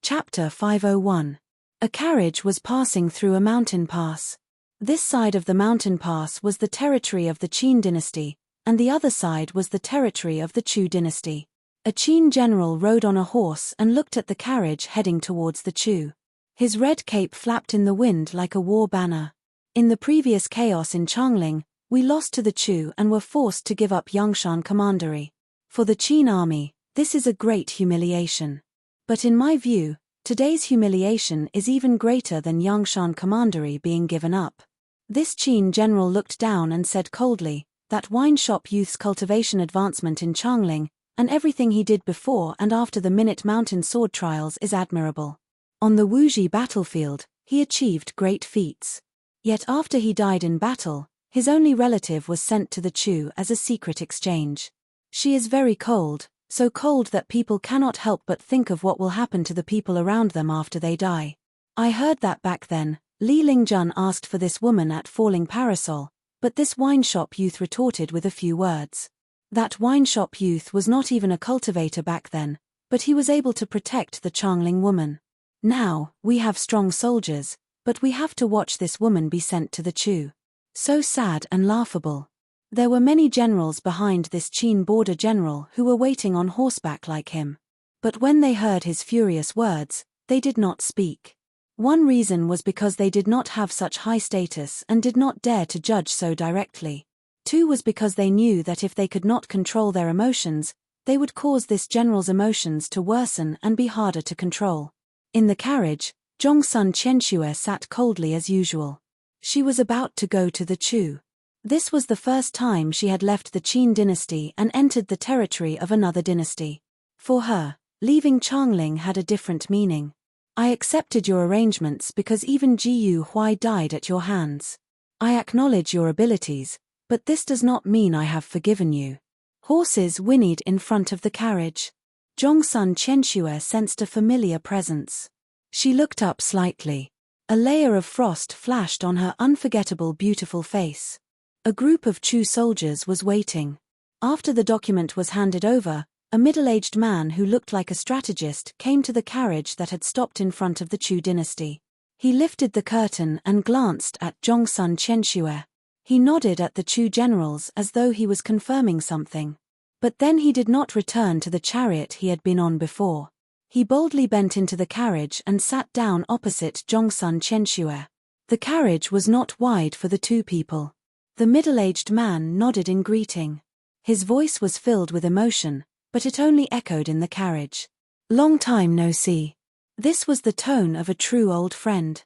Chapter 501. A carriage was passing through a mountain pass. This side of the mountain pass was the territory of the Qin dynasty, and the other side was the territory of the Chu dynasty. A Qin general rode on a horse and looked at the carriage heading towards the Chu. His red cape flapped in the wind like a war banner. In the previous chaos in Changling, we lost to the Chu and were forced to give up Yangshan commandery. For the Qin army, this is a great humiliation. But in my view, today's humiliation is even greater than Yangshan commandery being given up. This Qin general looked down and said coldly, that wine shop youth's cultivation advancement in Changling, and everything he did before and after the Minute Mountain sword trials is admirable. On the Wuji battlefield, he achieved great feats. Yet after he died in battle, his only relative was sent to the Chu as a secret exchange. She is very cold, so cold that people cannot help but think of what will happen to the people around them after they die. I heard that back then. Li Lingjun asked for this woman at Falling Parasol, but this wine shop youth retorted with a few words. That wine shop youth was not even a cultivator back then, but he was able to protect the Changling woman. Now, we have strong soldiers, but we have to watch this woman be sent to the Chu. So sad and laughable. There were many generals behind this Qin border general who were waiting on horseback like him. But when they heard his furious words, they did not speak. One reason was because they did not have such high status and did not dare to judge so directly. Two was because they knew that if they could not control their emotions, they would cause this general's emotions to worsen and be harder to control. In the carriage, Zhongsun Qianxue sat coldly as usual. She was about to go to the Chu. This was the first time she had left the Qin dynasty and entered the territory of another dynasty. For her, leaving Changling had a different meaning. I accepted your arrangements because even Jiyu Huai died at your hands. I acknowledge your abilities, but this does not mean I have forgiven you. Horses whinnied in front of the carriage. Zhongsun Qianxue sensed a familiar presence. She looked up slightly. A layer of frost flashed on her unforgettable beautiful face. A group of Chu soldiers was waiting. After the document was handed over, a middle-aged man who looked like a strategist came to the carriage that had stopped in front of the Chu dynasty. He lifted the curtain and glanced at Zhongsun Qianxue. He nodded at the Chu generals as though he was confirming something. But then he did not return to the chariot he had been on before. He boldly bent into the carriage and sat down opposite Zhongsun Qianxue. The carriage was not wide for the two people. The middle-aged man nodded in greeting. His voice was filled with emotion, but it only echoed in the carriage. Long time no see. This was the tone of a true old friend.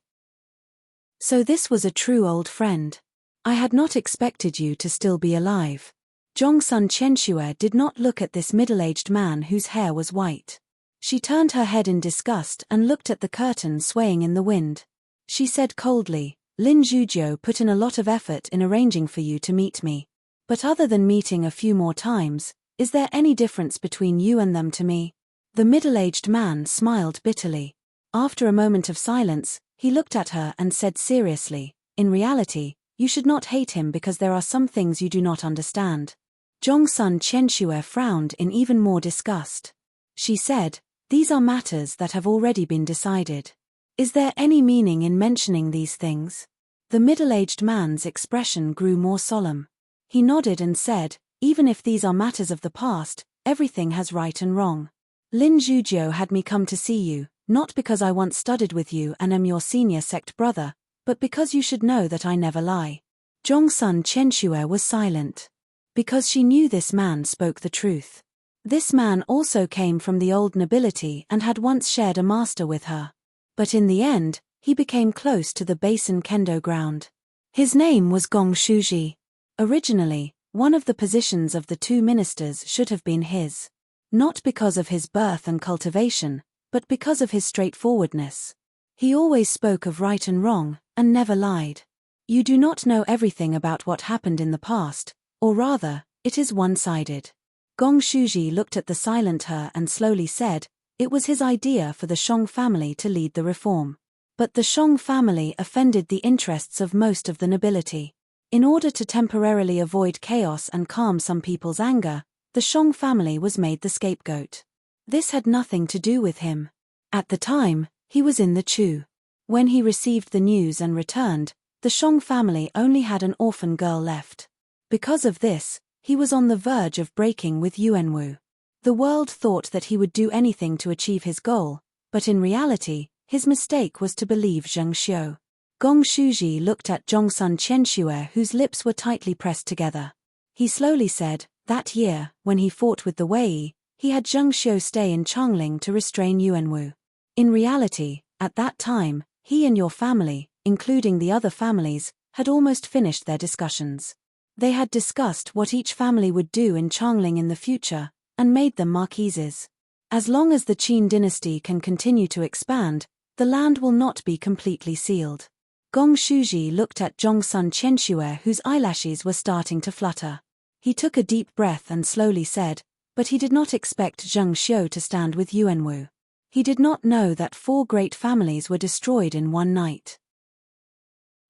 So this was a true old friend. I had not expected you to still be alive. Zhongsun Qianxue did not look at this middle-aged man whose hair was white. She turned her head in disgust and looked at the curtain swaying in the wind. She said coldly, Lin Zhujiu put in a lot of effort in arranging for you to meet me. But other than meeting a few more times, is there any difference between you and them to me? The middle-aged man smiled bitterly. After a moment of silence, he looked at her and said seriously, in reality, you should not hate him because there are some things you do not understand. Zhongsun Qianxue frowned in even more disgust. She said, these are matters that have already been decided. Is there any meaning in mentioning these things? The middle-aged man's expression grew more solemn. He nodded and said, even if these are matters of the past, everything has right and wrong. Lin Zhujiu had me come to see you, not because I once studied with you and am your senior sect brother, but because you should know that I never lie. Zhongsun Qianxue was silent. Because she knew this man spoke the truth. This man also came from the old nobility and had once shared a master with her. But in the end, he became close to the Basin Kendo ground. His name was Gong Shuji. Originally, one of the positions of the two ministers should have been his. Not because of his birth and cultivation, but because of his straightforwardness. He always spoke of right and wrong, and never lied. You do not know everything about what happened in the past, or rather, it is one-sided. Gong Shuji looked at the silent her and slowly said, it was his idea for the Shong family to lead the reform. But the Shong family offended the interests of most of the nobility. In order to temporarily avoid chaos and calm some people's anger, the Shong family was made the scapegoat. This had nothing to do with him. At the time, he was in the Chu. When he received the news and returned, the Shang family only had an orphan girl left. Because of this, he was on the verge of breaking with Yuanwu. The world thought that he would do anything to achieve his goal, but in reality, his mistake was to believe Zheng Xiu. Gong Shuji looked at Zhongsun Qianxue, whose lips were tightly pressed together. He slowly said, that year, when he fought with the Wei, he had Zheng Xiu stay in Changling to restrain Yuanwu. In reality, at that time, he and your family, including the other families, had almost finished their discussions. They had discussed what each family would do in Changling in the future, and made them marquises. As long as the Qin dynasty can continue to expand, the land will not be completely sealed. Gong Shuji looked at Zhongsun Qianxue, whose eyelashes were starting to flutter. He took a deep breath and slowly said, but he did not expect Zheng Xiu to stand with Yuanwu. He did not know that 4 great families were destroyed in one night.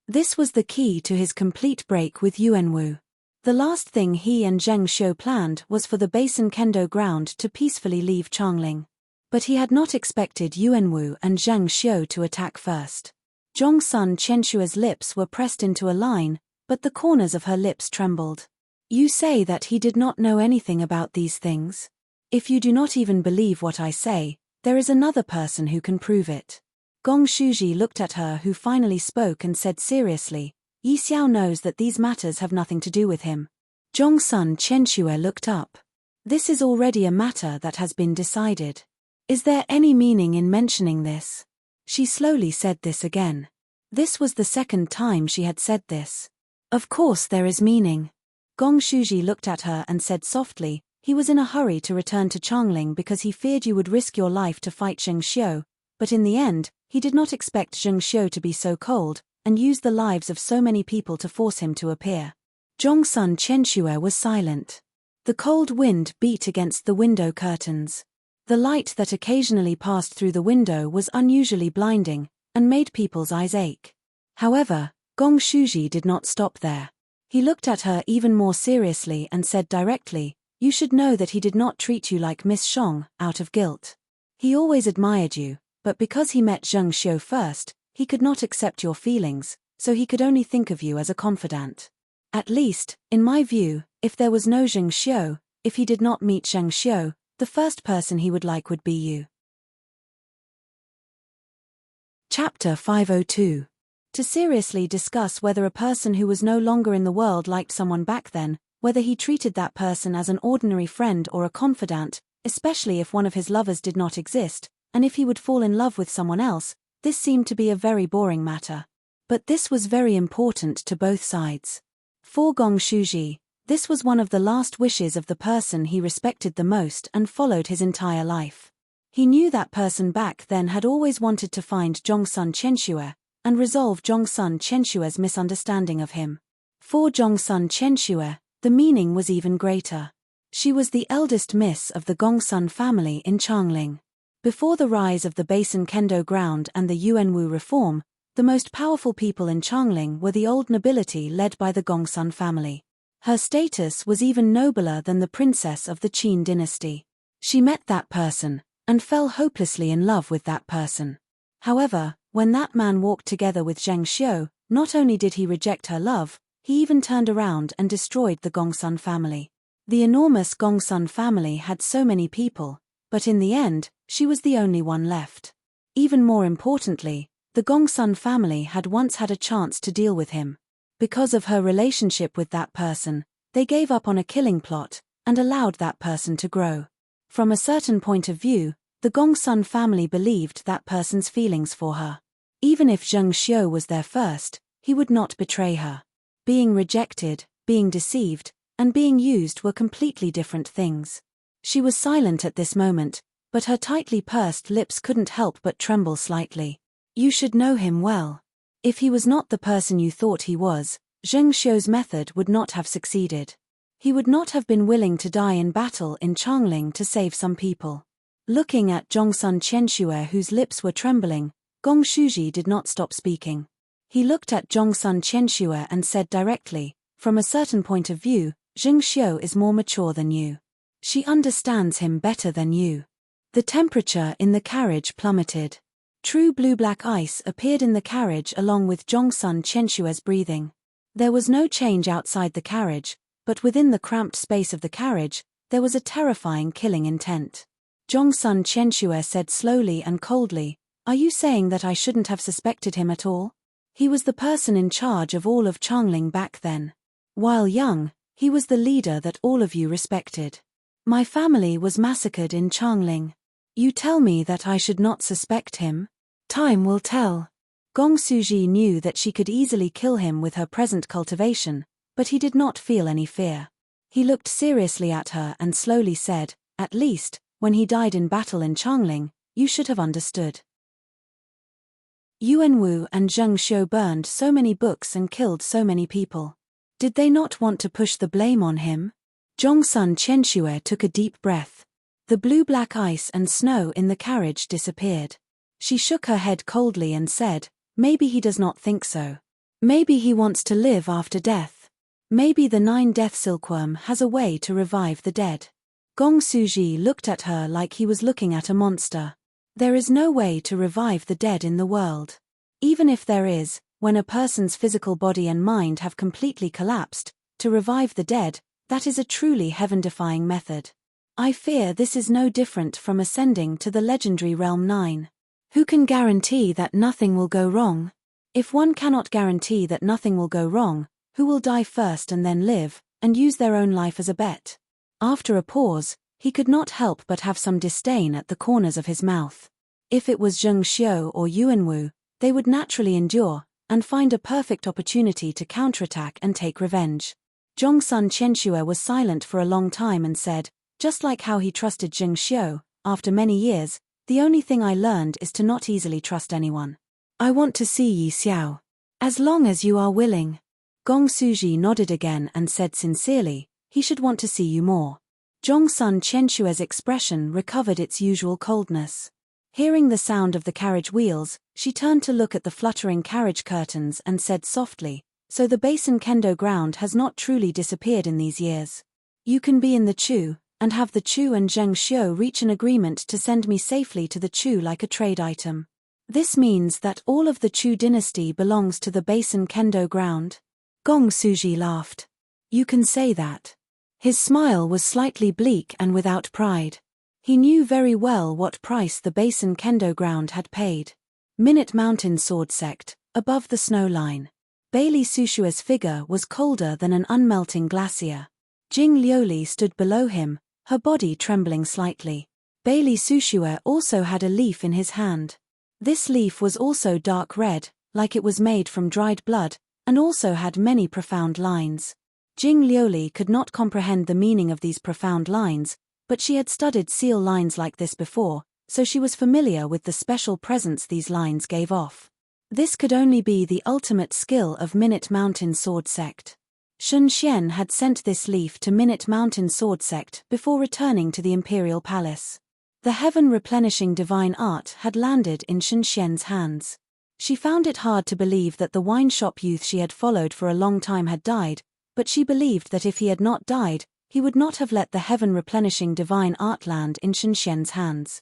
This was the key to his complete break with Yuanwu. The last thing he and Zheng Xiu planned was for the Basin Kendo ground to peacefully leave Changling. But he had not expected Yuanwu and Zheng Xiu to attack first. Zhongsun Qianxue's lips were pressed into a line, but the corners of her lips trembled. You say that he did not know anything about these things? If you do not even believe what I say, there is another person who can prove it. Gong Shuji looked at her, who finally spoke and said seriously, Yi Xiao knows that these matters have nothing to do with him. Zhongsun Qianxue looked up. This is already a matter that has been decided. Is there any meaning in mentioning this? She slowly said this again. This was the second time she had said this. Of course there is meaning. Gong Shuji looked at her and said softly, he was in a hurry to return to Changling because he feared you would risk your life to fight Zheng Xiu, but in the end, he did not expect Zheng Xiu to be so cold, and use the lives of so many people to force him to appear. Zhongsun Qianxue was silent. The cold wind beat against the window curtains. The light that occasionally passed through the window was unusually blinding, and made people's eyes ache. However, Gong Shuji did not stop there. He looked at her even more seriously and said directly, you should know that he did not treat you like Miss Shang, out of guilt. He always admired you, but because he met Zheng Xiu first, he could not accept your feelings, so he could only think of you as a confidant. At least, in my view, if there was no Zheng Xiu, if he did not meet Zheng Xiu, the first person he would like would be you. Chapter 502. To seriously discuss whether a person who was no longer in the world liked someone back then, whether he treated that person as an ordinary friend or a confidant, especially if one of his lovers did not exist, and if he would fall in love with someone else, this seemed to be a very boring matter. But this was very important to both sides. For Gong Shuji, this was one of the last wishes of the person he respected the most and followed his entire life. He knew that person back then had always wanted to find Zhongsun Qianxue, and resolve Zhongsun Qianxue's misunderstanding of him. For Zhongsun Qianxue, the meaning was even greater. She was the eldest miss of the Gongsun family in Changling. Before the rise of the Basin Kendo ground and the Yuanwu reform, the most powerful people in Changling were the old nobility led by the Gongsun family. Her status was even nobler than the princess of the Qin dynasty. She met that person, and fell hopelessly in love with that person. However, when that man walked together with Zheng Xiu, not only did he reject her love, he even turned around and destroyed the Gongsun family. The enormous Gongsun family had so many people, but in the end, she was the only one left. Even more importantly, the Gongsun family had once had a chance to deal with him. Because of her relationship with that person, they gave up on a killing plot, and allowed that person to grow. From a certain point of view, the Gongsun family believed that person's feelings for her. Even if Zheng Xiu was there first, he would not betray her. Being rejected, being deceived, and being used were completely different things. She was silent at this moment, but her tightly pursed lips couldn't help but tremble slightly. You should know him well. If he was not the person you thought he was, Zheng Xiu's method would not have succeeded. He would not have been willing to die in battle in Changling to save some people. Looking at Zhongsun Qianxue, whose lips were trembling, Gong Shuji did not stop speaking. He looked at Zhongsun Qianxue and said directly, from a certain point of view, Zheng Xiu is more mature than you. She understands him better than you. The temperature in the carriage plummeted. True blue-black ice appeared in the carriage along with Jongsun Qianshue's breathing. There was no change outside the carriage, but within the cramped space of the carriage, there was a terrifying killing intent. Jongsun Qianshue said slowly and coldly, "Are you saying that I shouldn't have suspected him at all? He was the person in charge of all of Changling back then. While young, he was the leader that all of you respected. My family was massacred in Changling. You tell me that I should not suspect him? Time will tell." Gong Suji knew that she could easily kill him with her present cultivation, but he did not feel any fear. He looked seriously at her and slowly said, "At least, when he died in battle in Changling, you should have understood. Yuan Wu and Zheng Xiu burned so many books and killed so many people. Did they not want to push the blame on him?" Zhongsun Qianshue took a deep breath. The blue-black ice and snow in the carriage disappeared. She shook her head coldly and said, "Maybe he does not think so. Maybe he wants to live after death. Maybe the 9-death silkworm has a way to revive the dead." Gong Suji looked at her like he was looking at a monster. There is no way to revive the dead in the world. Even if there is, when a person's physical body and mind have completely collapsed, to revive the dead, that is a truly heaven-defying method. I fear this is no different from ascending to the legendary realm 9. Who can guarantee that nothing will go wrong? If one cannot guarantee that nothing will go wrong, who will die first and then live, and use their own life as a bet? After a pause, he could not help but have some disdain at the corners of his mouth. If it was Zheng Xiu or Yuan Wu, they would naturally endure, and find a perfect opportunity to counterattack and take revenge. Zhongsun Qianshue was silent for a long time and said, "Just like how he trusted Zheng Xiu, after many years, the only thing I learned is to not easily trust anyone. I want to see Yi Xiao. As long as you are willing." Gong Suji nodded again and said sincerely, "He should want to see you more." Zhongsun Qianshue's expression recovered its usual coldness. Hearing the sound of the carriage wheels, she turned to look at the fluttering carriage curtains and said softly, "So the Basin Kendo ground has not truly disappeared in these years. You can be in the Chu, and have the Chu and Zheng Xiu reach an agreement to send me safely to the Chu like a trade item. This means that all of the Chu dynasty belongs to the Basin Kendo ground." Gong Suji laughed. "You can say that." His smile was slightly bleak and without pride. He knew very well what price the Basin Kendo ground had paid. Minute Mountain Sword Sect, above the snow line. Bailey Sushua's figure was colder than an unmelting glacier. Jing Liuli stood below him, her body trembling slightly. Bailey Sushua also had a leaf in his hand. This leaf was also dark red, like it was made from dried blood, and also had many profound lines. Jing Liuli could not comprehend the meaning of these profound lines, but she had studied seal lines like this before, so she was familiar with the special presence these lines gave off. This could only be the ultimate skill of Minute Mountain Sword Sect. Shun Xian had sent this leaf to Minute Mountain Sword Sect before returning to the Imperial Palace. The heaven-replenishing divine art had landed in Shun Xian's hands. She found it hard to believe that the wine shop youth she had followed for a long time had died, but she believed that if he had not died, he would not have let the heaven-replenishing divine art land in Shun Xian's hands.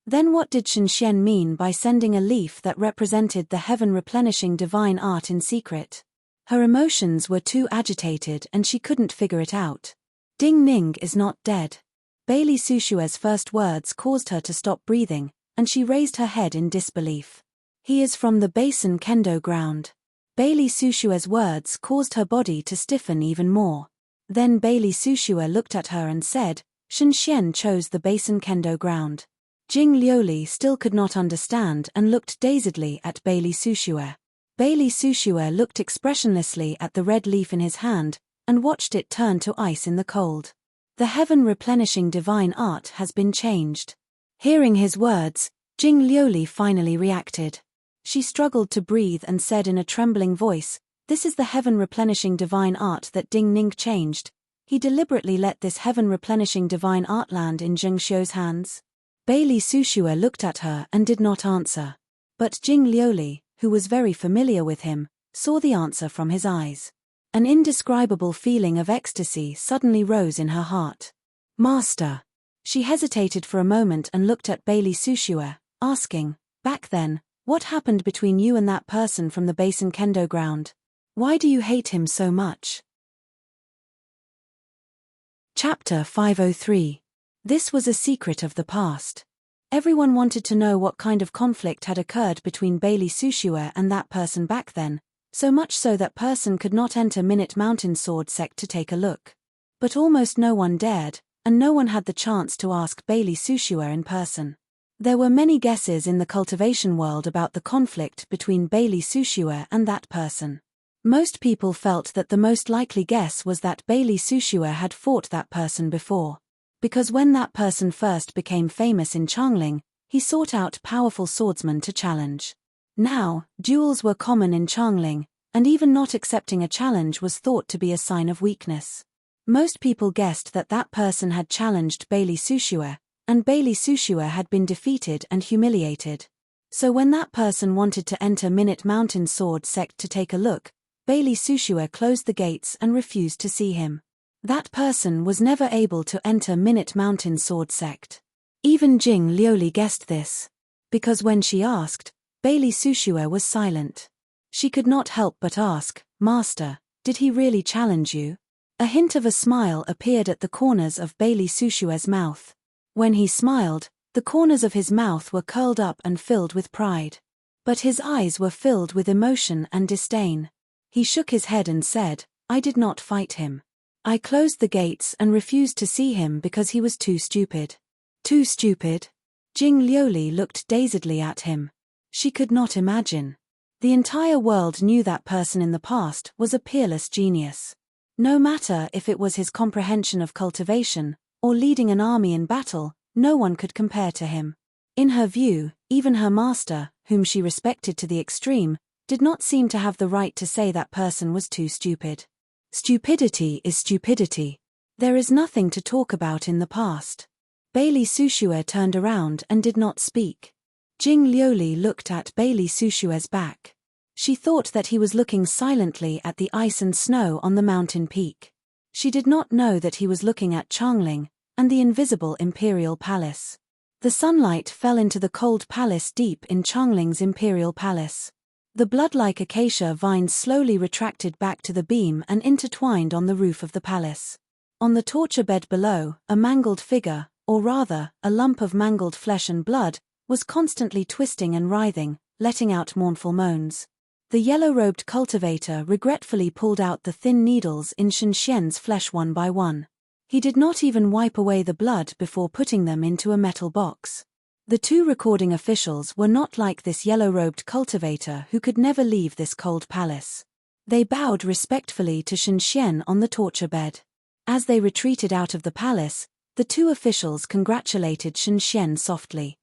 Then what did Shun Xian mean by sending a leaf that represented the heaven-replenishing divine art in secret? Her emotions were too agitated and she couldn't figure it out. Ding Ning is not dead. Bailey Sushua's first words caused her to stop breathing, and she raised her head in disbelief. He is from the Basin Kendo ground. Bailey Sushua's words caused her body to stiffen even more. Then Bailey Sushua looked at her and said, "Shun Xian chose the Basin Kendo ground." Jing Liuli still could not understand and looked dazedly at Bailey Sushua. Bailey Sushua looked expressionlessly at the red leaf in his hand, and watched it turn to ice in the cold. The heaven-replenishing divine art has been changed. Hearing his words, Jing Liuli finally reacted. She struggled to breathe and said in a trembling voice, "This is the heaven-replenishing divine art that Ding Ning changed. He deliberately let this heaven-replenishing divine art land in Zheng Xiu's hands." Bailey Sushua looked at her and did not answer. But Jing Liuli, who was very familiar with him, saw the answer from his eyes. An indescribable feeling of ecstasy suddenly rose in her heart. "Master!" She hesitated for a moment and looked at Bailey Sushue, asking, "Back then, what happened between you and that person from the Basin Kendo ground? Why do you hate him so much?" Chapter 503. This was a secret of the past. Everyone wanted to know what kind of conflict had occurred between Bailey Sushue and that person back then, so much so that person could not enter Minute Mountain Sword Sect to take a look. But almost no one dared, and no one had the chance to ask Bailey Sushue in person. There were many guesses in the cultivation world about the conflict between Bailey Sushue and that person. Most people felt that the most likely guess was that Bailey Sushue had fought that person before. Because when that person first became famous in Changling, he sought out powerful swordsmen to challenge. Now, duels were common in Changling, and even not accepting a challenge was thought to be a sign of weakness. Most people guessed that that person had challenged Bailey Sushue, and Bailey Sushue had been defeated and humiliated. So when that person wanted to enter Minute Mountain Sword Sect to take a look, Bailey Sushue closed the gates and refused to see him. That person was never able to enter Minute Mountain Sword Sect. Even Jing Lioli guessed this. Because when she asked, Bailey Sushue was silent. She could not help but ask, "Master, did he really challenge you?" A hint of a smile appeared at the corners of Bailey Sushue's mouth. When he smiled, the corners of his mouth were curled up and filled with pride. But his eyes were filled with emotion and disdain. He shook his head and said, "I did not fight him. I closed the gates and refused to see him because he was too stupid." Too stupid? Jing Lioli looked dazedly at him. She could not imagine. The entire world knew that person in the past was a peerless genius. No matter if it was his comprehension of cultivation, or leading an army in battle, no one could compare to him. In her view, even her master, whom she respected to the extreme, did not seem to have the right to say that person was too stupid. Stupidity is stupidity. There is nothing to talk about in the past. Bailey Sushue turned around and did not speak. Jing Lioli looked at Bailey Sushue's back. She thought that he was looking silently at the ice and snow on the mountain peak. She did not know that he was looking at Changling, and the invisible imperial palace. The sunlight fell into the cold palace deep in Changling's imperial palace. The blood-like acacia vines slowly retracted back to the beam and intertwined on the roof of the palace. On the torture bed below, a mangled figure, or rather, a lump of mangled flesh and blood, was constantly twisting and writhing, letting out mournful moans. The yellow-robed cultivator regretfully pulled out the thin needles in Shenxian's flesh one by one. He did not even wipe away the blood before putting them into a metal box. The two recording officials were not like this yellow-robed cultivator who could never leave this cold palace. They bowed respectfully to Shenxian on the torture bed. As they retreated out of the palace, the two officials congratulated Shenxian softly.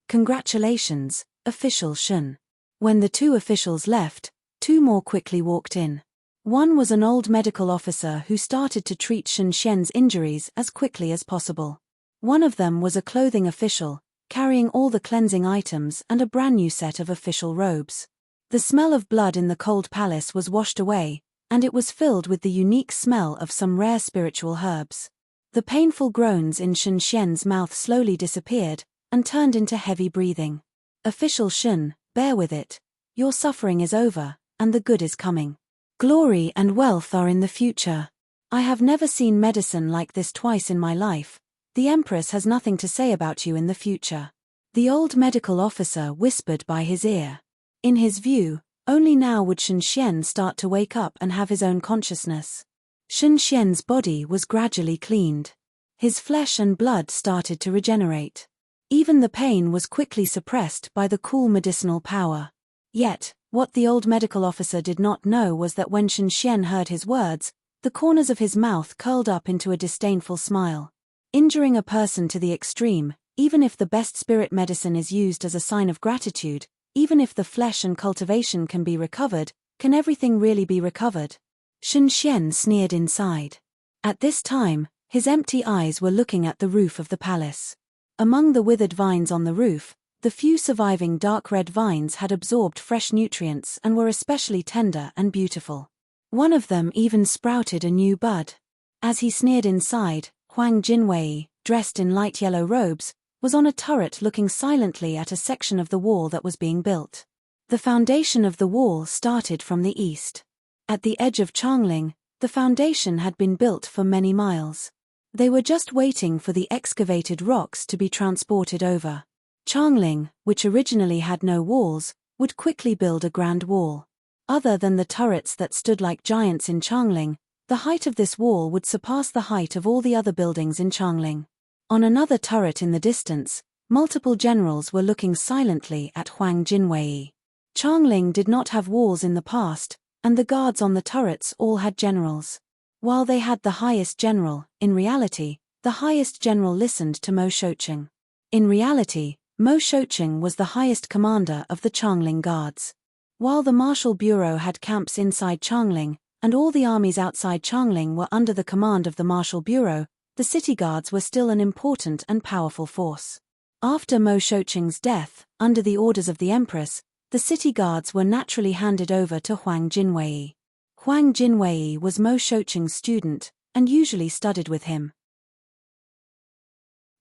"Congratulations, Official Shen." When the two officials left, two more quickly walked in. One was an old medical officer who started to treat Shenxian's injuries as quickly as possible. One of them was a clothing official, carrying all the cleansing items and a brand new set of official robes. The smell of blood in the cold palace was washed away, and it was filled with the unique smell of some rare spiritual herbs. The painful groans in Shenxian's mouth slowly disappeared, and turned into heavy breathing. "Official Shen, bear with it. Your suffering is over, and the good is coming. Glory and wealth are in the future. I have never seen medicine like this twice in my life. The Empress has nothing to say about you in the future." The old medical officer whispered by his ear. In his view, only now would Shenxian start to wake up and have his own consciousness. Shenxian's body was gradually cleaned. His flesh and blood started to regenerate. Even the pain was quickly suppressed by the cool medicinal power. Yet, what the old medical officer did not know was that when Shenxian heard his words, the corners of his mouth curled up into a disdainful smile. Injuring a person to the extreme, even if the best spirit medicine is used as a sign of gratitude, even if the flesh and cultivation can be recovered, can everything really be recovered? Shenxian sneered inside. At this time, his empty eyes were looking at the roof of the palace. Among the withered vines on the roof, the few surviving dark red vines had absorbed fresh nutrients and were especially tender and beautiful. One of them even sprouted a new bud. As he sneered inside, Huang Jinwei, dressed in light yellow robes, was on a turret looking silently at a section of the wall that was being built. The foundation of the wall started from the east. At the edge of Changling, the foundation had been built for many miles. They were just waiting for the excavated rocks to be transported over. Changling, which originally had no walls, would quickly build a grand wall. Other than the turrets that stood like giants in Changling, the height of this wall would surpass the height of all the other buildings in Changling. On another turret in the distance, multiple generals were looking silently at Huang Jinwei. Changling did not have walls in the past, and the guards on the turrets all had generals. While they had the highest general, in reality, the highest general listened to Mo Shoucheng. In reality, Mo Shoucheng was the highest commander of the Changling guards. While the Martial Bureau had camps inside Changling, and all the armies outside Changling were under the command of the Martial Bureau, the city guards were still an important and powerful force. After Mo Shoucheng's death, under the orders of the Empress, the city guards were naturally handed over to Huang Jinwei. Huang Jinwei was Mo Shoucheng's student, and usually studied with him.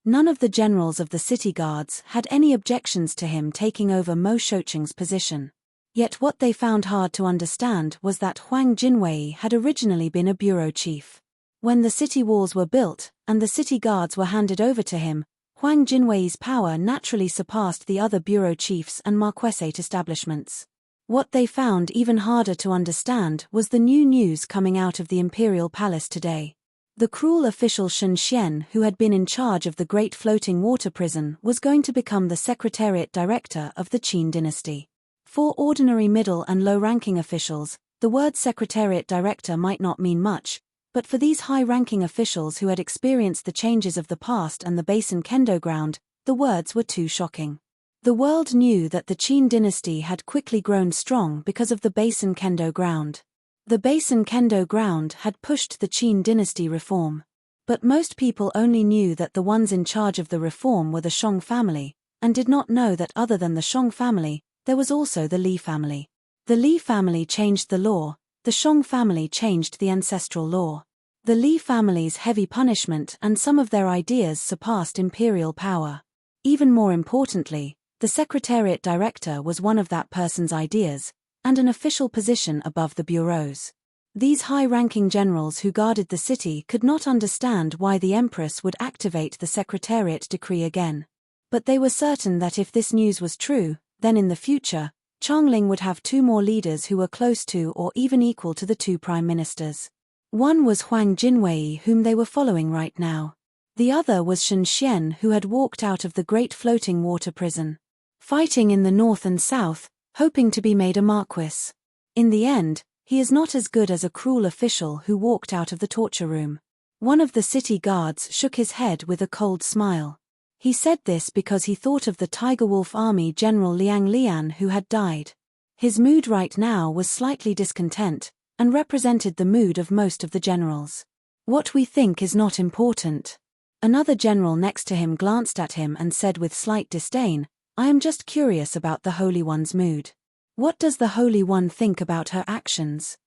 None of the generals of the city guards had any objections to him taking over Mo Shoucheng's position. Yet what they found hard to understand was that Huang Jinwei had originally been a bureau chief. When the city walls were built, and the city guards were handed over to him, Huang Jinwei's power naturally surpassed the other bureau chiefs and marquessate establishments. What they found even harder to understand was the new news coming out of the imperial palace today. The cruel official Shen Xian, who had been in charge of the great floating water prison, was going to become the secretariat director of the Qin dynasty. For ordinary middle and low-ranking officials, the word secretariat director might not mean much, but for these high-ranking officials who had experienced the changes of the past and the Basin Kendo ground, the words were too shocking. The world knew that the Qin dynasty had quickly grown strong because of the Basin Kendo ground. The Basin Kendo ground had pushed the Qin dynasty reform. But most people only knew that the ones in charge of the reform were the Shang family, and did not know that other than the Shang family, there was also the Li family. The Li family changed the law, the Shang family changed the ancestral law. The Li family's heavy punishment and some of their ideas surpassed imperial power. Even more importantly, the secretariat director was one of that person's ideas, and an official position above the bureaus. These high-ranking generals who guarded the city could not understand why the Empress would activate the secretariat decree again. But they were certain that if this news was true, then in the future, Changling would have two more leaders who were close to or even equal to the two prime ministers. One was Huang Jinwei, whom they were following right now. The other was Shen Xian, who had walked out of the great floating water prison. Fighting in the north and south, hoping to be made a marquis. In the end, he is not as good as a cruel official who walked out of the torture room. One of the city guards shook his head with a cold smile. He said this because he thought of the Tiger Wolf Army General Liang Lian who had died. His mood right now was slightly discontent, and represented the mood of most of the generals. What we think is not important. Another general next to him glanced at him and said with slight disdain, I am just curious about the Holy One's mood. What does the Holy One think about her actions?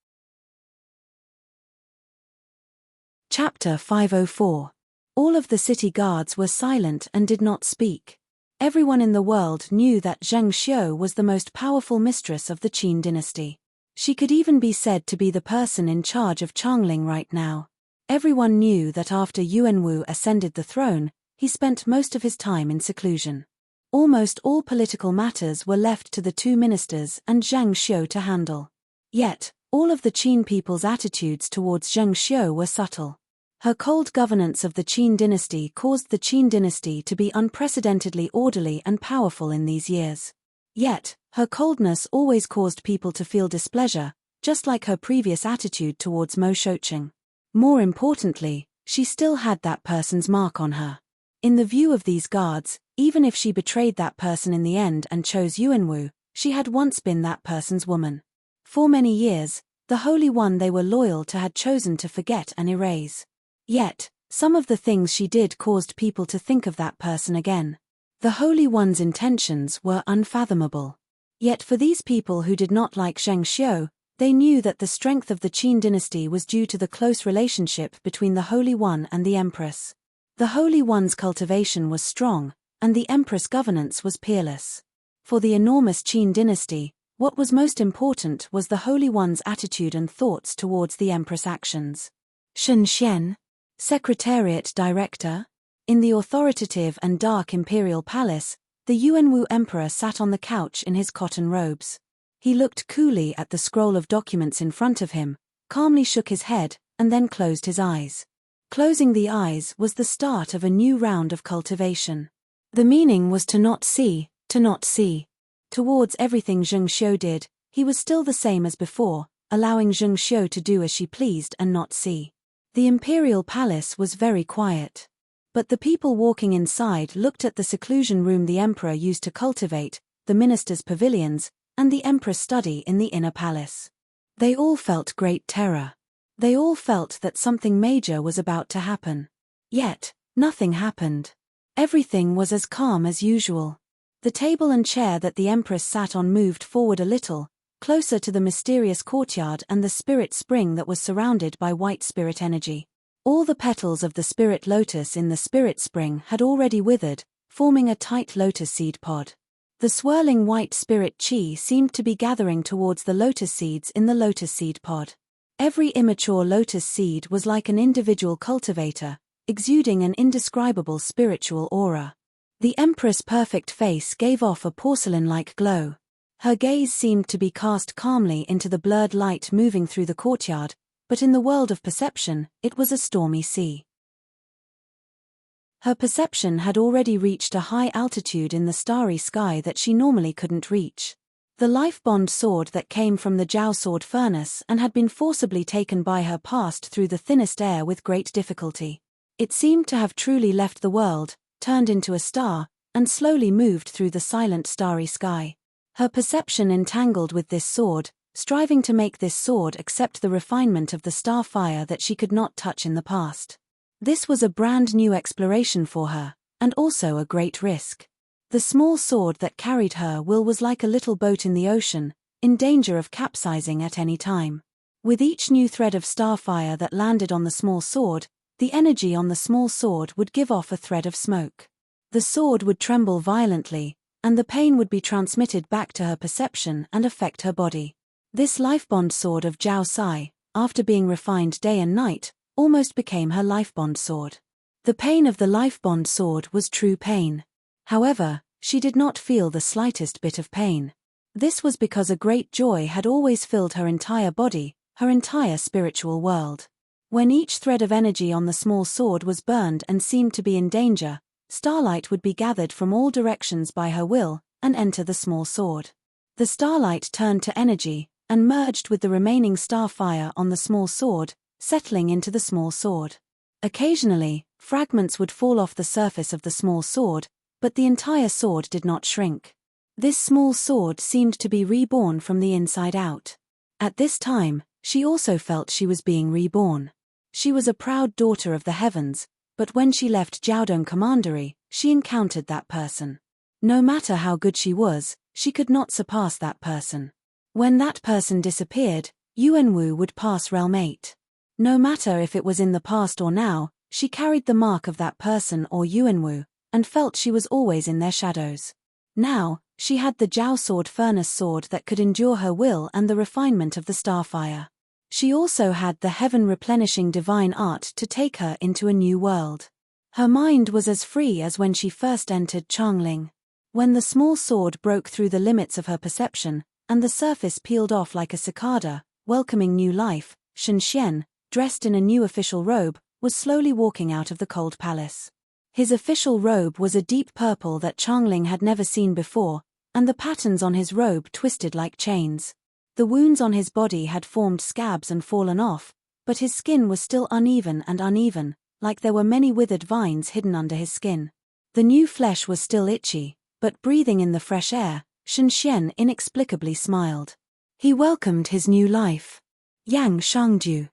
Chapter 504. All of the city guards were silent and did not speak. Everyone in the world knew that Zheng Xiu was the most powerful mistress of the Qin dynasty. She could even be said to be the person in charge of Changling right now. Everyone knew that after Yuanwu ascended the throne, he spent most of his time in seclusion. Almost all political matters were left to the two ministers and Zheng Xiu to handle. Yet, all of the Qin people's attitudes towards Zheng Xiu were subtle. Her cold governance of the Qin dynasty caused the Qin dynasty to be unprecedentedly orderly and powerful in these years. Yet, her coldness always caused people to feel displeasure, just like her previous attitude towards Mo Shoucheng. More importantly, she still had that person's mark on her. In the view of these guards, even if she betrayed that person in the end and chose Yuanwu, she had once been that person's woman. For many years, the Holy One they were loyal to had chosen to forget and erase. Yet, some of the things she did caused people to think of that person again. The Holy One's intentions were unfathomable. Yet for these people who did not like Zheng Xiu, they knew that the strength of the Qin dynasty was due to the close relationship between the Holy One and the Empress. The Holy One's cultivation was strong, and the Empress' governance was peerless. For the enormous Qin dynasty, what was most important was the Holy One's attitude and thoughts towards the Empress' actions. Shen Xian, Secretariat Director. In the authoritative and dark imperial palace, the Yuanwu Emperor sat on the couch in his cotton robes. He looked coolly at the scroll of documents in front of him, calmly shook his head, and then closed his eyes. Closing the eyes was the start of a new round of cultivation. The meaning was to not see, to not see. Towards everything Zheng Xiu did, he was still the same as before, allowing Zheng Xiu to do as she pleased and not see. The imperial palace was very quiet. But the people walking inside looked at the seclusion room the emperor used to cultivate, the ministers' pavilions, and the empress' study in the inner palace. They all felt great terror. They all felt that something major was about to happen. Yet, nothing happened. Everything was as calm as usual. The table and chair that the empress sat on moved forward a little, closer to the mysterious courtyard and the spirit spring that was surrounded by white spirit energy. All the petals of the spirit lotus in the spirit spring had already withered, forming a tight lotus seed pod. The swirling white spirit chi seemed to be gathering towards the lotus seeds in the lotus seed pod. Every immature lotus seed was like an individual cultivator, exuding an indescribable spiritual aura. The Empress' perfect face gave off a porcelain-like glow. Her gaze seemed to be cast calmly into the blurred light moving through the courtyard, but in the world of perception, it was a stormy sea. Her perception had already reached a high altitude in the starry sky that she normally couldn't reach. The life bond sword that came from the Jiao sword furnace and had been forcibly taken by her passed through the thinnest air with great difficulty. It seemed to have truly left the world, turned into a star, and slowly moved through the silent starry sky. Her perception entangled with this sword, striving to make this sword accept the refinement of the star fire that she could not touch in the past. This was a brand new exploration for her, and also a great risk. The small sword that carried her will was like a little boat in the ocean, in danger of capsizing at any time. With each new thread of starfire that landed on the small sword, the energy on the small sword would give off a thread of smoke. The sword would tremble violently, and the pain would be transmitted back to her perception and affect her body. This lifebond sword of Jiao Sai, after being refined day and night, almost became her lifebond sword. The pain of the lifebond sword was true pain. However, she did not feel the slightest bit of pain. This was because a great joy had always filled her entire body, her entire spiritual world. When each thread of energy on the small sword was burned and seemed to be in danger, starlight would be gathered from all directions by her will, and enter the small sword. The starlight turned to energy, and merged with the remaining starfire on the small sword, settling into the small sword. Occasionally, fragments would fall off the surface of the small sword, but the entire sword did not shrink. This small sword seemed to be reborn from the inside out. At this time, she also felt she was being reborn. She was a proud daughter of the heavens, but when she left Jiaodong Commandery, she encountered that person. No matter how good she was, she could not surpass that person. When that person disappeared, Yuanwu would pass realm 8. No matter if it was in the past or now, she carried the mark of that person or Yuanwu, and felt she was always in their shadows. Now, she had the Jiao sword furnace sword that could endure her will and the refinement of the starfire. She also had the heaven-replenishing divine art to take her into a new world. Her mind was as free as when she first entered Changling. When the small sword broke through the limits of her perception, and the surface peeled off like a cicada, welcoming new life, Shen Xian, dressed in a new official robe, was slowly walking out of the cold palace. His official robe was a deep purple that Changling had never seen before, and the patterns on his robe twisted like chains. The wounds on his body had formed scabs and fallen off, but his skin was still uneven, like there were many withered vines hidden under his skin. The new flesh was still itchy, but breathing in the fresh air, Shen Xian inexplicably smiled. He welcomed his new life. Yang Shangju.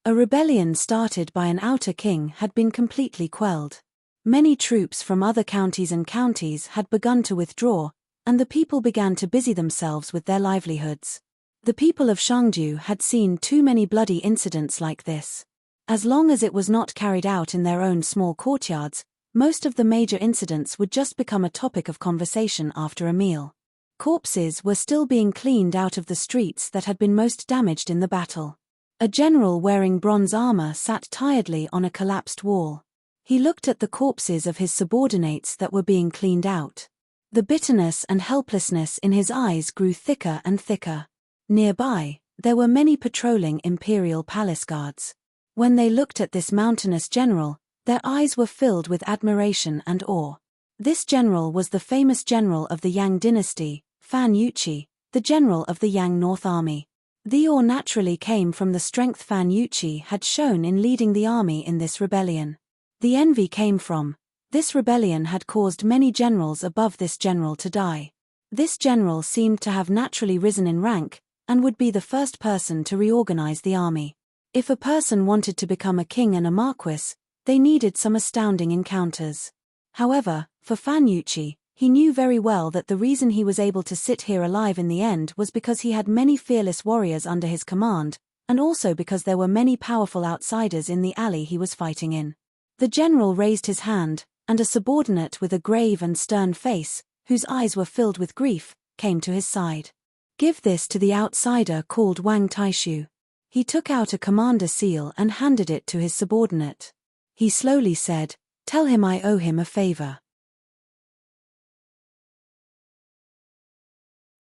A rebellion started by an outer king had been completely quelled. Many troops from other counties had begun to withdraw, and the people began to busy themselves with their livelihoods. The people of Shangju had seen too many bloody incidents like this. As long as it was not carried out in their own small courtyards, most of the major incidents would just become a topic of conversation after a meal. Corpses were still being cleaned out of the streets that had been most damaged in the battle. A general wearing bronze armor sat tiredly on a collapsed wall. He looked at the corpses of his subordinates that were being cleaned out. The bitterness and helplessness in his eyes grew thicker and thicker. Nearby, there were many patrolling imperial palace guards. When they looked at this mountainous general, their eyes were filled with admiration and awe. This general was the famous general of the Yang dynasty, Fan Yuchi, the general of the Yang North Army. The awe naturally came from the strength Fan Yuchi had shown in leading the army in this rebellion. The envy came from, this rebellion had caused many generals above this general to die. This general seemed to have naturally risen in rank, and would be the first person to reorganize the army. If a person wanted to become a king and a marquis, they needed some astounding encounters. However, for Fan Yuchi, he knew very well that the reason he was able to sit here alive in the end was because he had many fearless warriors under his command, and also because there were many powerful outsiders in the alley he was fighting in. The general raised his hand, and a subordinate with a grave and stern face, whose eyes were filled with grief, came to his side. "Give this to the outsider called Wang Taishu." He took out a commander seal and handed it to his subordinate. He slowly said, "Tell him I owe him a favor."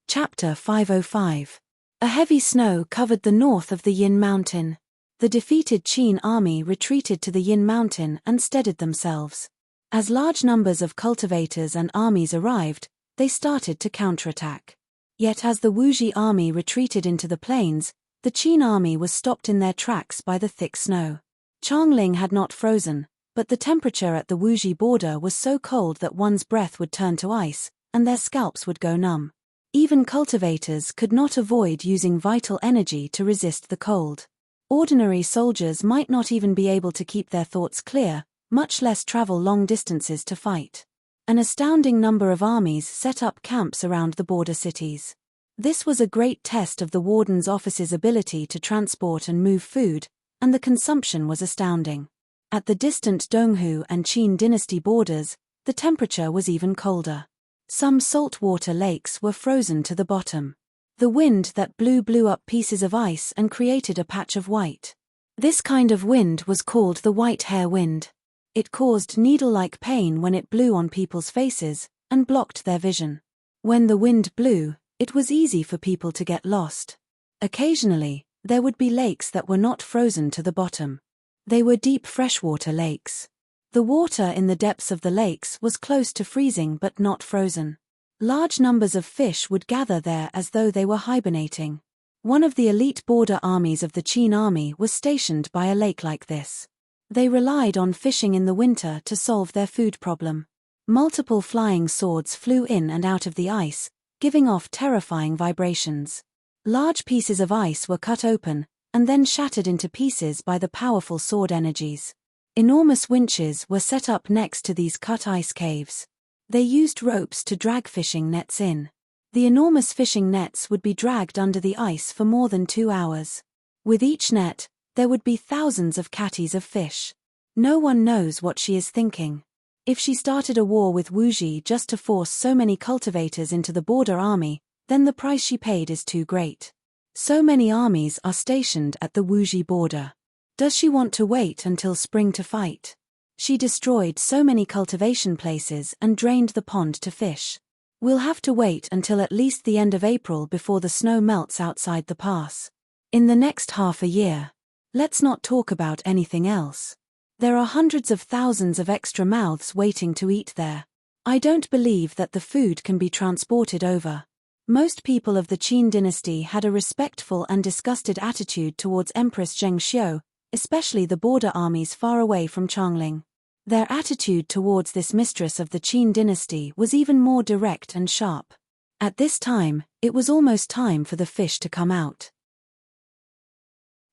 Chapter 505. A heavy snow covered the north of the Yin Mountain. The defeated Qin army retreated to the Yin Mountain and steadied themselves. As large numbers of cultivators and armies arrived, they started to counterattack. Yet as the Wuji army retreated into the plains, the Qin army was stopped in their tracks by the thick snow. Changling had not frozen, but the temperature at the Wuji border was so cold that one's breath would turn to ice, and their scalps would go numb. Even cultivators could not avoid using vital energy to resist the cold. Ordinary soldiers might not even be able to keep their thoughts clear, much less travel long distances to fight. An astounding number of armies set up camps around the border cities. This was a great test of the warden's office's ability to transport and move food, and the consumption was astounding. At the distant Donghu and Qin dynasty borders, the temperature was even colder. Some saltwater lakes were frozen to the bottom. The wind that blew up pieces of ice and created a patch of white. This kind of wind was called the white hair wind. It caused needle-like pain when it blew on people's faces, and blocked their vision. When the wind blew, it was easy for people to get lost. Occasionally, there would be lakes that were not frozen to the bottom. They were deep freshwater lakes. The water in the depths of the lakes was close to freezing but not frozen. Large numbers of fish would gather there as though they were hibernating. One of the elite border armies of the Qin army was stationed by a lake like this. They relied on fishing in the winter to solve their food problem. Multiple flying swords flew in and out of the ice, giving off terrifying vibrations. Large pieces of ice were cut open, and then shattered into pieces by the powerful sword energies. Enormous winches were set up next to these cut ice caves. They used ropes to drag fishing nets in. The enormous fishing nets would be dragged under the ice for more than 2 hours. With each net, there would be thousands of catties of fish. No one knows what she is thinking. If she started a war with Wuji just to force so many cultivators into the border army, then the price she paid is too great. So many armies are stationed at the Wuji border. Does she want to wait until spring to fight? She destroyed so many cultivation places and drained the pond to fish. We'll have to wait until at least the end of April before the snow melts outside the pass. In the next half a year. Let's not talk about anything else. There are hundreds of thousands of extra mouths waiting to eat there. I don't believe that the food can be transported over. Most people of the Qin dynasty had a respectful and disgusted attitude towards Empress Zhengxiu, especially the border armies far away from Changling. Their attitude towards this mistress of the Qin dynasty was even more direct and sharp. At this time, it was almost time for the fish to come out.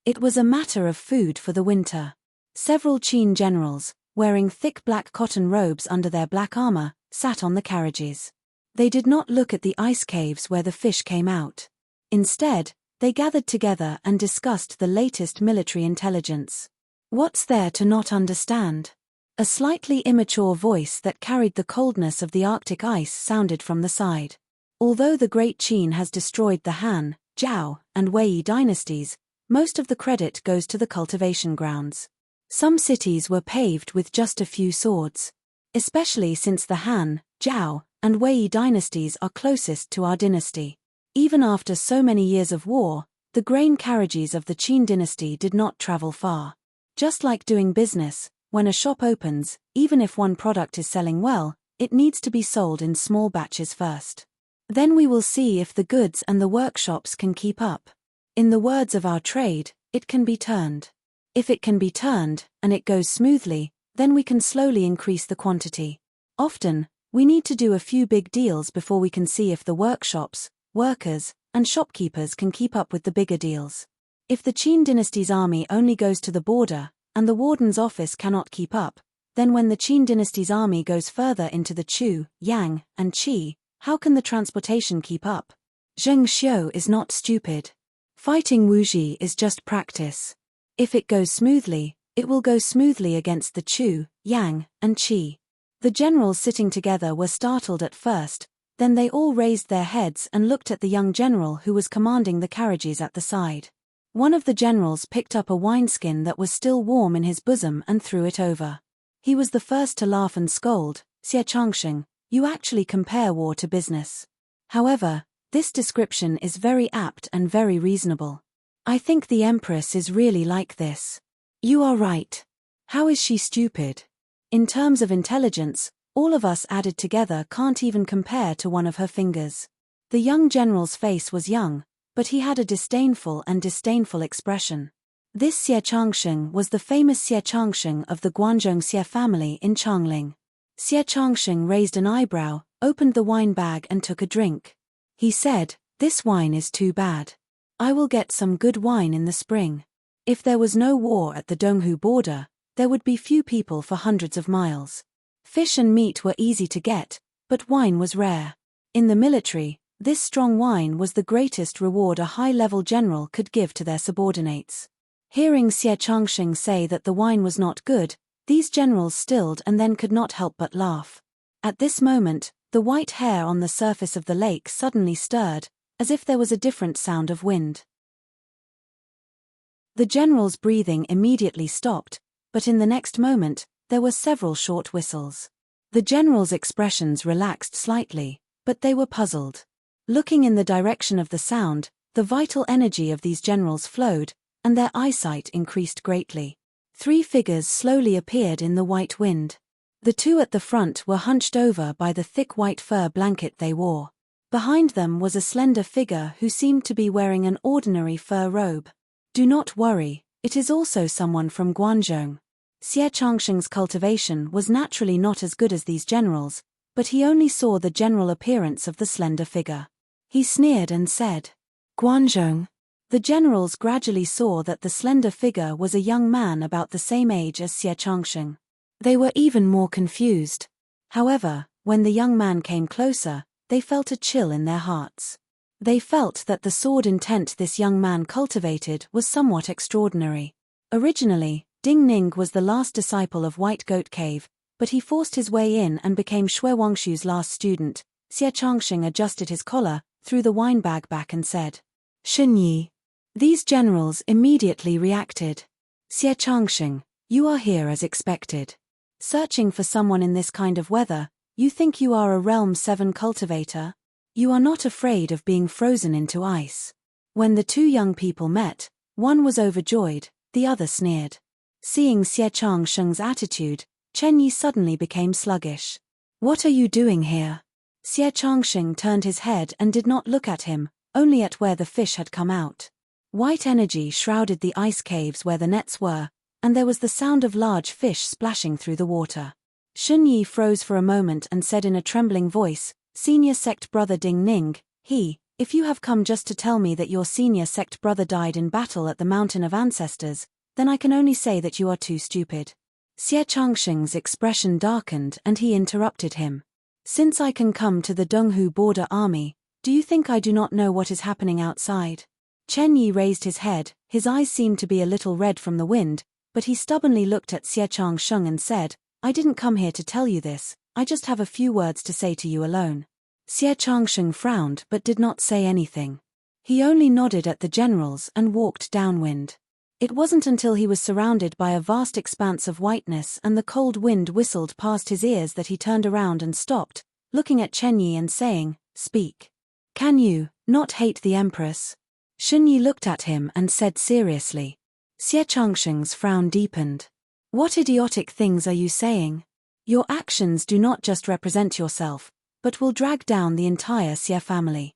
It was a matter of food for the winter. Several Qin generals, wearing thick black cotton robes under their black armor, sat on the carriages. They did not look at the ice caves where the fish came out. Instead, they gathered together and discussed the latest military intelligence. What's there to not understand? A slightly immature voice that carried the coldness of the Arctic ice sounded from the side. Although the Great Qin has destroyed the Han, Zhao, and Wei dynasties, most of the credit goes to the cultivation grounds. Some cities were paved with just a few swords. Especially since the Han, Zhao, and Wei dynasties are closest to our dynasty. Even after so many years of war, the grain carriages of the Qin dynasty did not travel far. Just like doing business, when a shop opens, even if one product is selling well, it needs to be sold in small batches first. Then we will see if the goods and the workshops can keep up. In the words of our trade, it can be turned. If it can be turned, and it goes smoothly, then we can slowly increase the quantity. Often, we need to do a few big deals before we can see if the workshops, workers, and shopkeepers can keep up with the bigger deals. If the Qin dynasty's army only goes to the border, and the warden's office cannot keep up, then when the Qin dynasty's army goes further into the Chu, Yang, and Qi, how can the transportation keep up? Zheng Xiu is not stupid. Fighting Wuji is just practice. If it goes smoothly, it will go smoothly against the Chu, Yang, and Qi. The generals sitting together were startled at first, then they all raised their heads and looked at the young general who was commanding the carriages at the side. One of the generals picked up a wineskin that was still warm in his bosom and threw it over. He was the first to laugh and scold, "Xie Changsheng, you actually compare war to business." However, this description is very apt and very reasonable. I think the Empress is really like this. You are right. How is she stupid? In terms of intelligence, all of us added together can't even compare to one of her fingers. The young general's face was young, but he had a disdainful expression. This Xie Changsheng was the famous Xie Changsheng of the Guanzhong Xie family in Changling. Xie Changsheng raised an eyebrow, opened the wine bag and took a drink. He said, "This wine is too bad. I will get some good wine in the spring." If there was no war at the Donghu border, there would be few people for hundreds of miles. Fish and meat were easy to get, but wine was rare. In the military, this strong wine was the greatest reward a high-level general could give to their subordinates. Hearing Xie Changsheng say that the wine was not good, these generals stilled and then could not help but laugh. At this moment, the white hair on the surface of the lake suddenly stirred, as if there was a different sound of wind. The general's breathing immediately stopped, but in the next moment, there were several short whistles. The general's expressions relaxed slightly, but they were puzzled. Looking in the direction of the sound, the vital energy of these generals flowed, and their eyesight increased greatly. 3 figures slowly appeared in the white wind. The 2 at the front were hunched over by the thick white fur blanket they wore. Behind them was a slender figure who seemed to be wearing an ordinary fur robe. Do not worry, it is also someone from Guanzhong. Xie Changsheng's cultivation was naturally not as good as these generals, but he only saw the general appearance of the slender figure. He sneered and said, "Guanzhong." The generals gradually saw that the slender figure was a young man about the same age as Xie Changsheng. They were even more confused. However, when the young man came closer, they felt a chill in their hearts. They felt that the sword intent this young man cultivated was somewhat extraordinary. Originally, Ding Ning was the last disciple of White Goat Cave, but he forced his way in and became Xue Wangshu's last student. Xie Changsheng adjusted his collar, threw the wine bag back and said, "Shen Yi." These generals immediately reacted. "Xie Changsheng, you are here as expected. Searching for someone in this kind of weather, you think you are a Realm 7 cultivator? You are not afraid of being frozen into ice." When the 2 young people met, one was overjoyed, the other sneered. Seeing Xie Changsheng's attitude, Chen Yi suddenly became sluggish. "What are you doing here?" Xie Changsheng turned his head and did not look at him, only at where the fish had come out. White energy shrouded the ice caves where the nets were, and there was the sound of large fish splashing through the water. Shun Yi froze for a moment and said in a trembling voice, "Senior sect brother Ding Ning, if you have come just to tell me that your senior sect brother died in battle at the Mountain of Ancestors, then I can only say that you are too stupid." Xie Changsheng's expression darkened and he interrupted him. "Since I can come to the Donghu border army, do you think I do not know what is happening outside?" Chen Yi raised his head, his eyes seemed to be a little red from the wind, but he stubbornly looked at Xie Changsheng and said, "I didn't come here to tell you this, I just have a few words to say to you alone." Xie Changsheng frowned but did not say anything. He only nodded at the generals and walked downwind. It wasn't until he was surrounded by a vast expanse of whiteness and the cold wind whistled past his ears that he turned around and stopped, looking at Chen Yi and saying, "Speak. Can you not hate the Empress?" Shen Yi looked at him and said seriously. Xie Changsheng's frown deepened. "What idiotic things are you saying? Your actions do not just represent yourself, but will drag down the entire Xie family."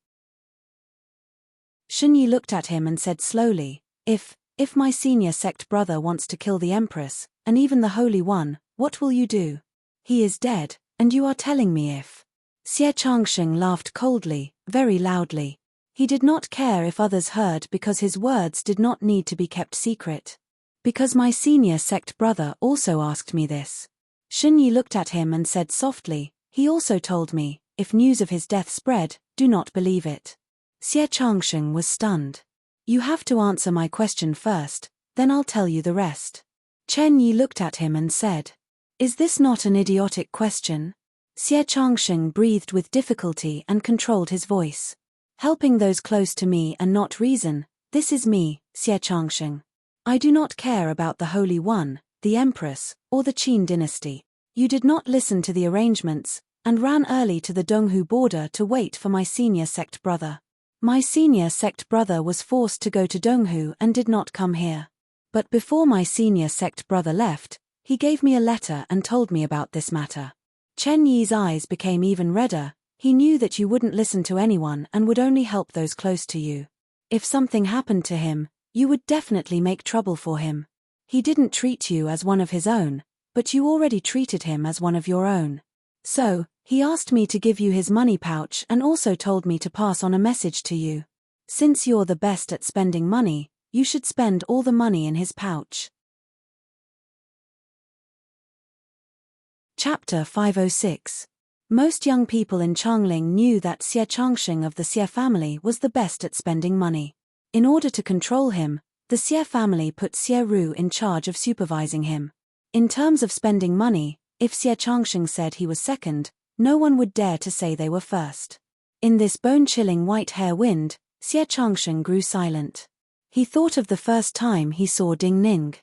Shen Yi looked at him and said slowly, If my senior sect brother wants to kill the Empress, and even the Holy One, what will you do? He is dead, and you are telling me if. Xie Changsheng laughed coldly, very loudly. He did not care if others heard because his words did not need to be kept secret. "Because my senior sect brother also asked me this." Shen Yi looked at him and said softly, "He also told me, if news of his death spread, do not believe it." Xie Changsheng was stunned. "You have to answer my question first, then I'll tell you the rest." Chen Yi looked at him and said, "Is this not an idiotic question?" Xie Changsheng breathed with difficulty and controlled his voice. "Helping those close to me and not reason, this is me, Xie Changsheng. I do not care about the Holy One, the Empress, or the Qin dynasty. You did not listen to the arrangements, and ran early to the Donghu border to wait for my senior sect brother. My senior sect brother was forced to go to Donghu and did not come here. But before my senior sect brother left, he gave me a letter and told me about this matter." Chen Yi's eyes became even redder. He knew that you wouldn't listen to anyone and would only help those close to you. If something happened to him, you would definitely make trouble for him. He didn't treat you as one of his own, but you already treated him as one of your own. So, he asked me to give you his money pouch and also told me to pass on a message to you. Since you're the best at spending money, you should spend all the money in his pouch. Chapter 506. Most young people in Changling knew that Xie Changsheng of the Xie family was the best at spending money. In order to control him, the Xie family put Xie Ru in charge of supervising him. In terms of spending money, if Xie Changsheng said he was second, no one would dare to say they were first. In this bone-chilling white hair wind, Xie Changsheng grew silent. He thought of the first time he saw Ding Ning.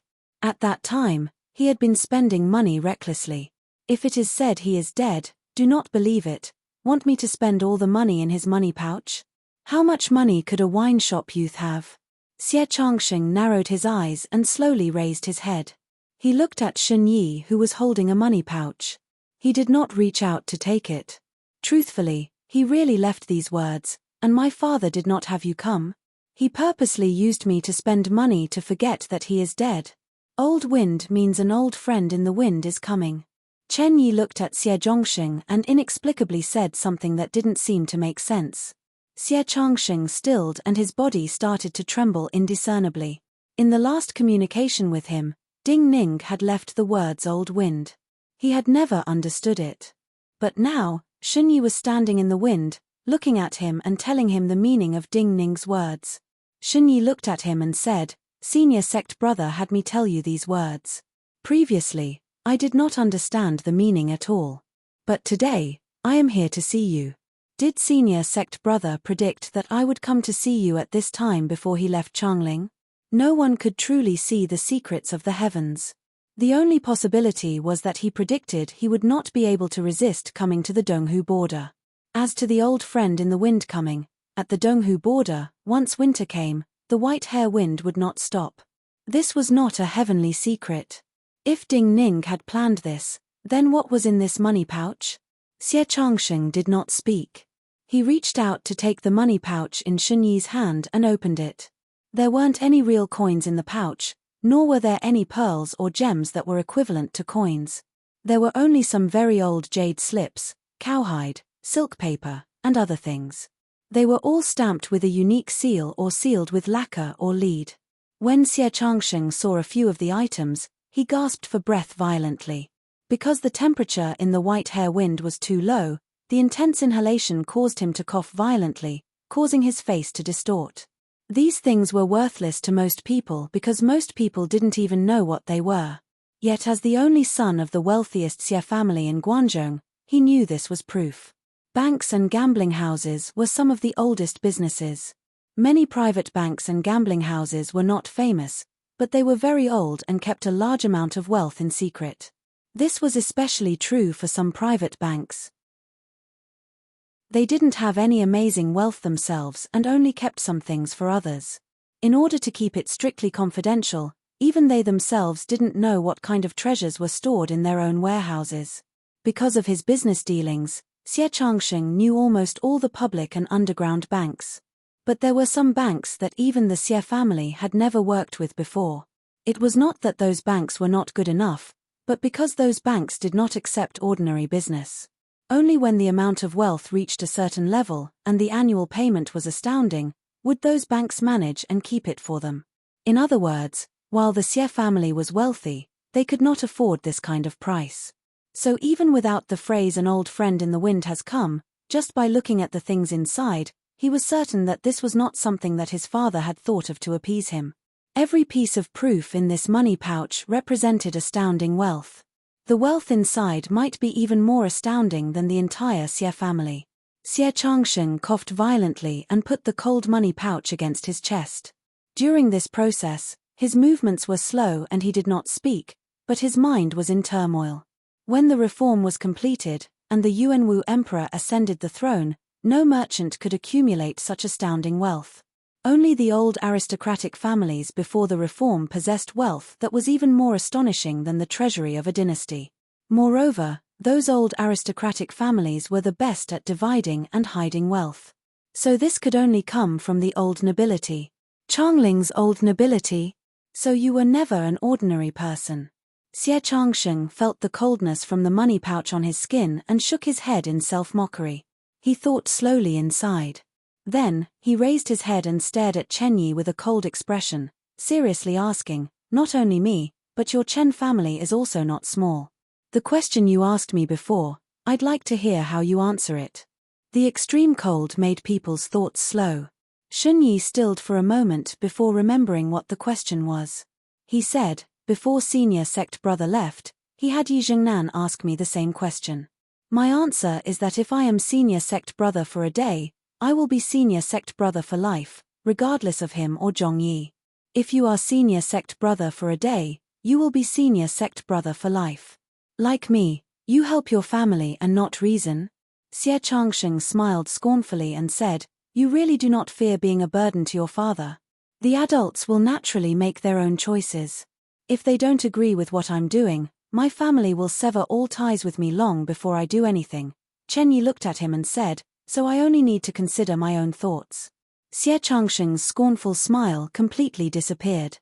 At that time, he had been spending money recklessly. If it is said he is dead, do not believe it. Want me to spend all the money in his money pouch? How much money could a wine shop youth have? Xie Changsheng narrowed his eyes and slowly raised his head. He looked at Shen Yi, who was holding a money pouch. He did not reach out to take it. Truthfully, he really left these words, "And my father did not have you come. He purposely used me to spend money to forget that he is dead. Old wind means an old friend in the wind is coming." Chen Yi looked at Xie Zhongxing and inexplicably said something that didn't seem to make sense. Xie Changsheng stilled and his body started to tremble indiscernibly. In the last communication with him, Ding Ning had left the words old wind. He had never understood it. But now, Shen Yi was standing in the wind, looking at him and telling him the meaning of Ding Ning's words. Shen Yi looked at him and said, "Senior sect brother had me tell you these words. Previously, I did not understand the meaning at all. But today, I am here to see you. Did senior sect brother predict that I would come to see you at this time before he left Changling? No one could truly see the secrets of the heavens. The only possibility was that he predicted he would not be able to resist coming to the Donghu border. As to the old friend in the wind coming, at the Donghu border, once winter came, the white hair wind would not stop. This was not a heavenly secret. If Ding Ning had planned this, then what was in this money pouch?" Xie Changsheng did not speak. He reached out to take the money pouch in Shen Yi's hand and opened it. There weren't any real coins in the pouch, nor were there any pearls or gems that were equivalent to coins. There were only some very old jade slips, cowhide, silk paper, and other things. They were all stamped with a unique seal or sealed with lacquer or lead. When Xie Changsheng saw a few of the items, he gasped for breath violently. Because the temperature in the white hair wind was too low, the intense inhalation caused him to cough violently, causing his face to distort. These things were worthless to most people because most people didn't even know what they were. Yet as the only son of the wealthiest Xie family in Guangzhou, he knew this was proof. Banks and gambling houses were some of the oldest businesses. Many private banks and gambling houses were not famous, but they were very old and kept a large amount of wealth in secret. This was especially true for some private banks. They didn't have any amazing wealth themselves and only kept some things for others. In order to keep it strictly confidential, even they themselves didn't know what kind of treasures were stored in their own warehouses. Because of his business dealings, Xie Changsheng knew almost all the public and underground banks. But there were some banks that even the Xie family had never worked with before. It was not that those banks were not good enough, but because those banks did not accept ordinary business. Only when the amount of wealth reached a certain level, and the annual payment was astounding, would those banks manage and keep it for them. In other words, while the Xie family was wealthy, they could not afford this kind of price. So even without the phrase "an old friend in the wind has come," just by looking at the things inside, he was certain that this was not something that his father had thought of to appease him. Every piece of proof in this money pouch represented astounding wealth. The wealth inside might be even more astounding than the entire Xie family. Xie Changsheng coughed violently and put the cold money pouch against his chest. During this process, his movements were slow and he did not speak, but his mind was in turmoil. When the reform was completed, and the Yuanwu emperor ascended the throne, no merchant could accumulate such astounding wealth. Only the old aristocratic families before the reform possessed wealth that was even more astonishing than the treasury of a dynasty. Moreover, those old aristocratic families were the best at dividing and hiding wealth. So this could only come from the old nobility. Changling's old nobility? So you were never an ordinary person. Xie Changsheng felt the coldness from the money pouch on his skin and shook his head in self-mockery. He thought slowly inside. Then, he raised his head and stared at Chen Yi with a cold expression, seriously asking, "Not only me, but your Chen family is also not small. The question you asked me before, I'd like to hear how you answer it." The extreme cold made people's thoughts slow. Shen Yi stilled for a moment before remembering what the question was. He said, "Before senior sect brother left, he had Yi Zhengnan ask me the same question. My answer is that if I am senior sect brother for a day, I will be senior sect brother for life, regardless of him or Zhong Yi. If you are senior sect brother for a day, you will be senior sect brother for life. Like me, you help your family and not reason." Xie Changsheng smiled scornfully and said, "You really do not fear being a burden to your father. The adults will naturally make their own choices. If they don't agree with what I'm doing, my family will sever all ties with me long before I do anything." Chen Yi looked at him and said, "So I only need to consider my own thoughts." Xie Changsheng's scornful smile completely disappeared.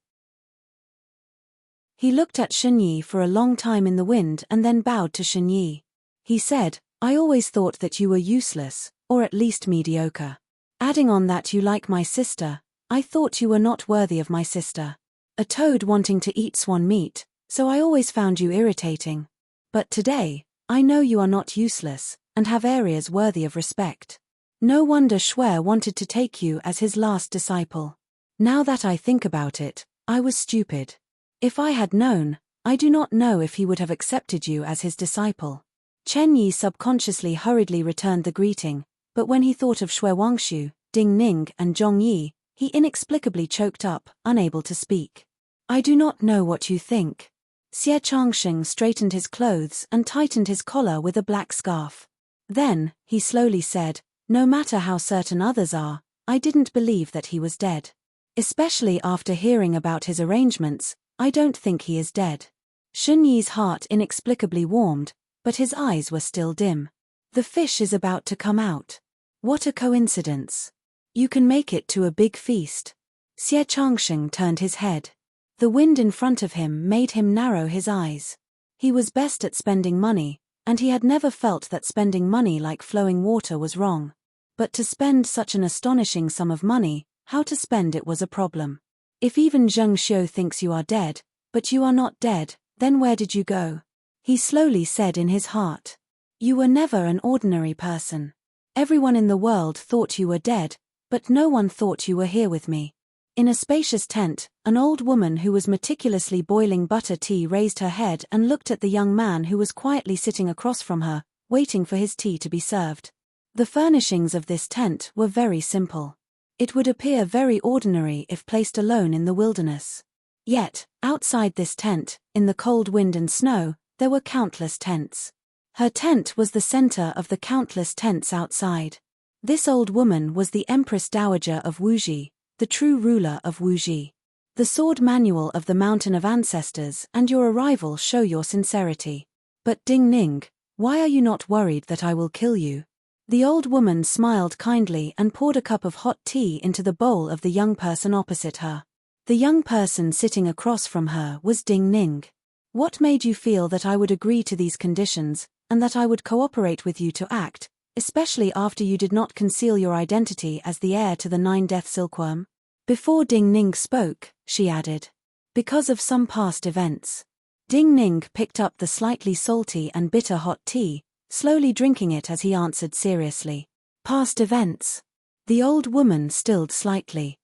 He looked at Shen Yi for a long time in the wind and then bowed to Shen Yi. He said, "I always thought that you were useless, or at least mediocre. Adding on that you like my sister, I thought you were not worthy of my sister. A toad wanting to eat swan meat, so I always found you irritating. But today, I know you are not useless, and have areas worthy of respect. No wonder Shui wanted to take you as his last disciple. Now that I think about it, I was stupid. If I had known, I do not know if he would have accepted you as his disciple." Chen Yi subconsciously hurriedly returned the greeting, but when he thought of Shui Wangshu, Ding Ning and Zhong Yi, he inexplicably choked up, unable to speak. "I do not know what you think." Xie Changsheng straightened his clothes and tightened his collar with a black scarf. Then, he slowly said, "No matter how certain others are, I didn't believe that he was dead. Especially after hearing about his arrangements, I don't think he is dead." Shen Yi's heart inexplicably warmed, but his eyes were still dim. "The fish is about to come out. What a coincidence. You can make it to a big feast." Xie Changsheng turned his head. The wind in front of him made him narrow his eyes. He was best at spending money, and he had never felt that spending money like flowing water was wrong. But to spend such an astonishing sum of money, how to spend it was a problem. If even Zheng Xiu thinks you are dead, but you are not dead, then where did you go? He slowly said in his heart. "You were never an ordinary person. Everyone in the world thought you were dead, but no one thought you were here with me. In a spacious tent, an old woman who was meticulously boiling butter tea raised her head and looked at the young man who was quietly sitting across from her, waiting for his tea to be served. The furnishings of this tent were very simple. It would appear very ordinary if placed alone in the wilderness. Yet, outside this tent, in the cold wind and snow, there were countless tents. Her tent was the center of the countless tents outside. This old woman was the Empress Dowager of Wuji, the true ruler of Wuji. The sword manual of the Mountain of Ancestors and your arrival show your sincerity. But Ding Ning, why are you not worried that I will kill you? The old woman smiled kindly and poured a cup of hot tea into the bowl of the young person opposite her. The young person sitting across from her was Ding Ning. What made you feel that I would agree to these conditions, and that I would cooperate with you to act, especially after you did not conceal your identity as the heir to the 9-death silkworm? Before Ding Ning spoke, she added. Because of some past events. Ding Ning picked up the slightly salty and bitter hot tea, slowly drinking it as he answered seriously. Past events. The old woman stilled slightly.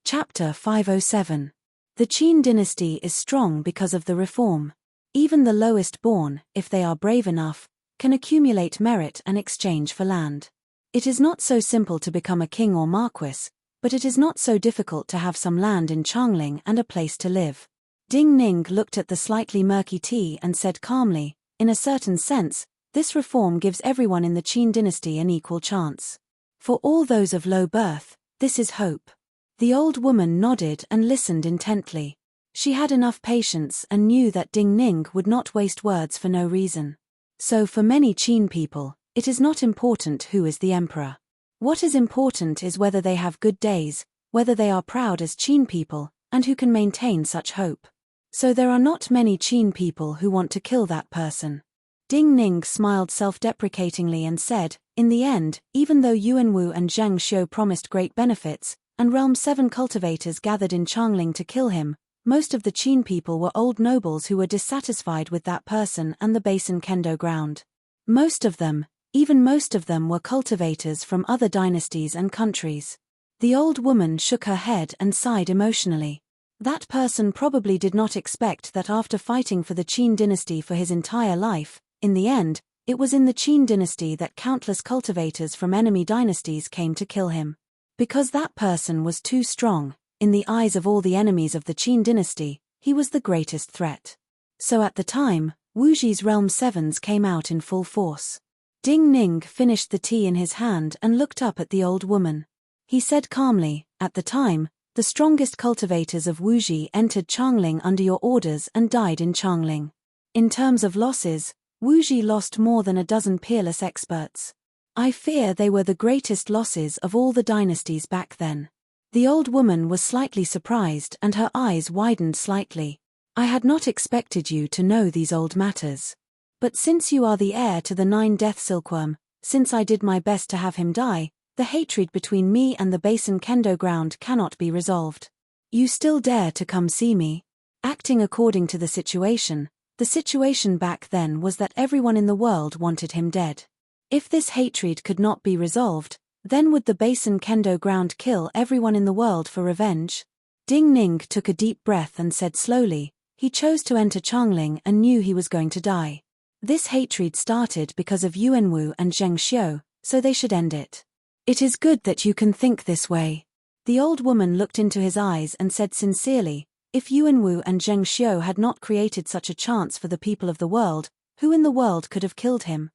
Chapter 507. The Qin dynasty is strong because of the reform. Even the lowest born, if they are brave enough, can accumulate merit and exchange for land. It is not so simple to become a king or marquis, but it is not so difficult to have some land in Changling and a place to live. Ding Ning looked at the slightly murky tea and said calmly, in a certain sense, this reform gives everyone in the Qin dynasty an equal chance. For all those of low birth, this is hope. The old woman nodded and listened intently. She had enough patience and knew that Ding Ning would not waste words for no reason. So for many Qin people, it is not important who is the emperor. What is important is whether they have good days, whether they are proud as Qin people, and who can maintain such hope. So there are not many Qin people who want to kill that person. Ding Ning smiled self-deprecatingly and said, in the end, even though Yuanwu and Zhang Xiu promised great benefits, and Realm 7 cultivators gathered in Changling to kill him, most of the Qin people were old nobles who were dissatisfied with that person and the Basin Kendo ground. Most of them were cultivators from other dynasties and countries. The old woman shook her head and sighed emotionally. That person probably did not expect that after fighting for the Qin dynasty for his entire life, in the end, it was in the Qin dynasty that countless cultivators from enemy dynasties came to kill him. Because that person was too strong, in the eyes of all the enemies of the Qin dynasty, he was the greatest threat. So at the time, Wuji's Realm 7s came out in full force. Ding Ning finished the tea in his hand and looked up at the old woman. He said calmly, at the time, the strongest cultivators of Wuji entered Changling under your orders and died in Changling. In terms of losses, Wuji lost more than a dozen peerless experts. I fear they were the greatest losses of all the dynasties back then. The old woman was slightly surprised and her eyes widened slightly. I had not expected you to know these old matters. But since you are the heir to the 9-death silkworm, since I did my best to have him die, the hatred between me and the Basin Kendo ground cannot be resolved. You still dare to come see me? Acting according to the situation back then was that everyone in the world wanted him dead. If this hatred could not be resolved, then would the Basin Kendo ground kill everyone in the world for revenge? Ding Ning took a deep breath and said slowly, he chose to enter Changling and knew he was going to die. This hatred started because of Yuanwu and Zheng Xiu, so they should end it. It is good that you can think this way. The old woman looked into his eyes and said sincerely, if Yuanwu and Zheng Xiu had not created such a chance for the people of the world, who in the world could have killed him?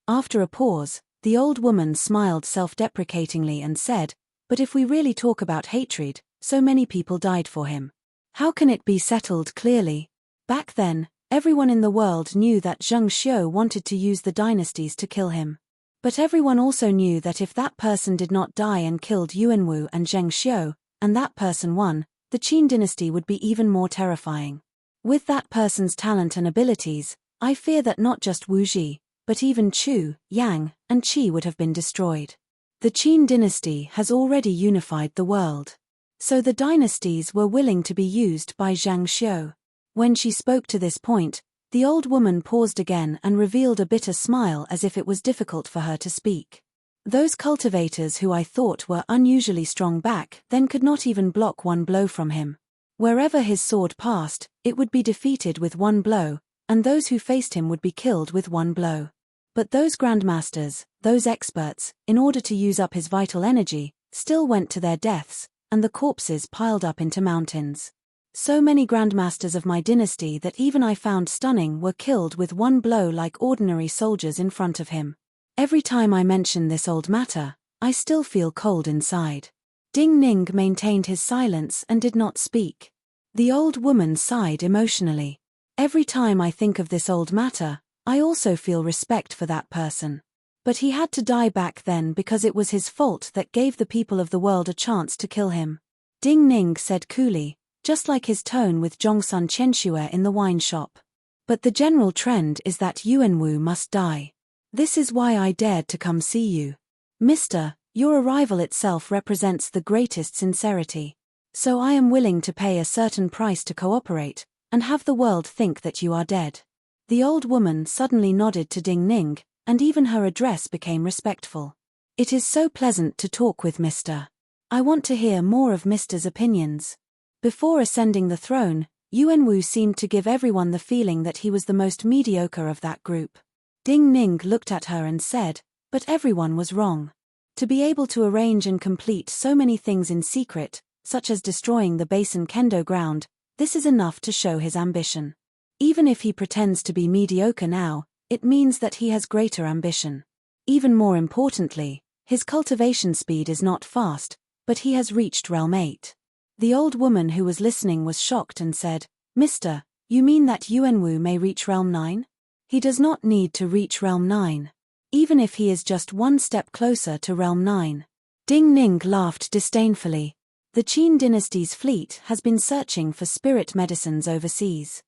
After a pause, the old woman smiled self-deprecatingly and said, but if we really talk about hatred, so many people died for him. How can it be settled clearly? Back then, everyone in the world knew that Zheng Xiu wanted to use the dynasties to kill him. But everyone also knew that if that person did not die and killed Yuanwu and Zheng Xiu, and that person won, the Qin dynasty would be even more terrifying. With that person's talent and abilities, I fear that not just Wuji, but even Chu, Yang, and Qi would have been destroyed. The Qin dynasty has already unified the world. So the dynasties were willing to be used by Zhang Xiu. When she spoke to this point, the old woman paused again and revealed a bitter smile as if it was difficult for her to speak. Those cultivators who I thought were unusually strong back then could not even block one blow from him. Wherever his sword passed, it would be defeated with one blow, and those who faced him would be killed with one blow. But those grandmasters, those experts, in order to use up his vital energy, still went to their deaths, and the corpses piled up into mountains. So many grandmasters of my dynasty that even I found stunning were killed with one blow like ordinary soldiers in front of him. Every time I mention this old matter, I still feel cold inside. Ding Ning maintained his silence and did not speak. The old woman sighed emotionally. Every time I think of this old matter, I also feel respect for that person. But he had to die back then because it was his fault that gave the people of the world a chance to kill him. Ding Ning said coolly, just like his tone with Zhongsun Qianxue in the wine shop. But the general trend is that Yuanwu must die. This is why I dared to come see you. Mister, your arrival itself represents the greatest sincerity. So I am willing to pay a certain price to cooperate, and have the world think that you are dead. The old woman suddenly nodded to Ding Ning, and even her address became respectful. It is so pleasant to talk with Mr. I want to hear more of Mr.'s opinions. Before ascending the throne, Yuanwu seemed to give everyone the feeling that he was the most mediocre of that group. Ding Ning looked at her and said, but everyone was wrong. To be able to arrange and complete so many things in secret, such as destroying the Basin Kendo ground, this is enough to show his ambition. Even if he pretends to be mediocre now, it means that he has greater ambition. Even more importantly, his cultivation speed is not fast, but he has reached Realm 8. The old woman who was listening was shocked and said, Mister, you mean that Yuanwu may reach Realm 9? He does not need to reach Realm 9. Even if he is just one step closer to Realm 9. Ding Ning laughed disdainfully. The Qin dynasty's fleet has been searching for spirit medicines overseas.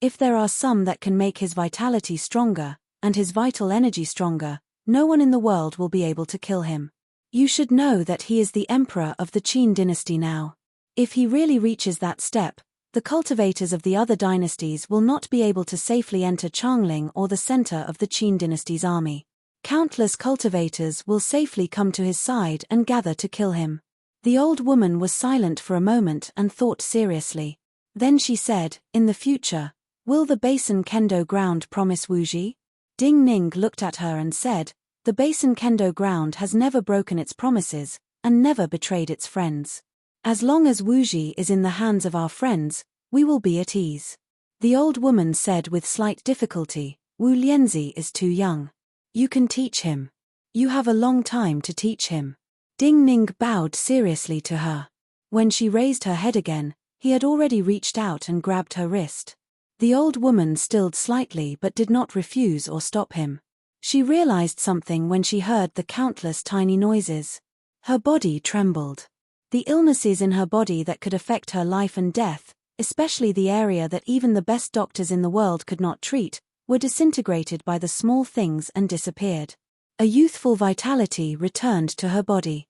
If there are some that can make his vitality stronger, and his vital energy stronger, no one in the world will be able to kill him. You should know that he is the emperor of the Qin dynasty now. If he really reaches that step, the cultivators of the other dynasties will not be able to safely enter Changling or the center of the Qin dynasty's army. Countless cultivators will safely come to his side and gather to kill him. The old woman was silent for a moment and thought seriously. Then she said, in the future, will the Basin Kendo ground promise Wuji? Ding Ning looked at her and said, the Basin Kendo ground has never broken its promises, and never betrayed its friends. As long as Wuji is in the hands of our friends, we will be at ease. The old woman said with slight difficulty, Wu Lianzi is too young. You can teach him. You have a long time to teach him. Ding Ning bowed seriously to her. When she raised her head again, he had already reached out and grabbed her wrist. The old woman stilled slightly but did not refuse or stop him. She realized something when she heard the countless tiny noises. Her body trembled. The illnesses in her body that could affect her life and death, especially the area that even the best doctors in the world could not treat, were disintegrated by the small things and disappeared. A youthful vitality returned to her body.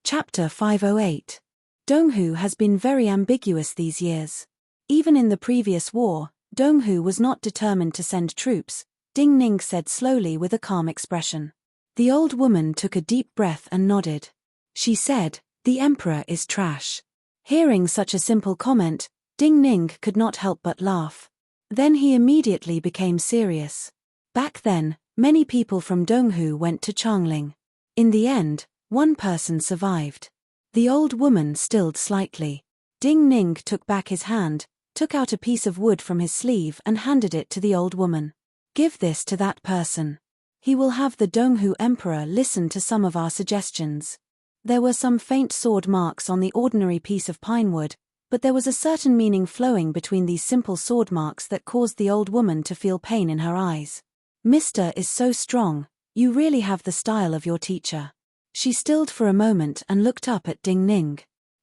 Chapter 508. Donghu has been very ambiguous these years. Even in the previous war, Donghu was not determined to send troops, Ding Ning said slowly with a calm expression. The old woman took a deep breath and nodded. She said, the emperor is trash. Hearing such a simple comment, Ding Ning could not help but laugh. Then he immediately became serious. Back then, many people from Donghu went to Changling. In the end, one person survived. The old woman stilled slightly. Ding Ning took back his hand, took out a piece of wood from his sleeve and handed it to the old woman. Give this to that person. He will have the Donghu emperor listen to some of our suggestions. There were some faint sword marks on the ordinary piece of pine wood, but there was a certain meaning flowing between these simple sword marks that caused the old woman to feel pain in her eyes. Mister is so strong, you really have the style of your teacher. She stilled for a moment and looked up at Ding Ning.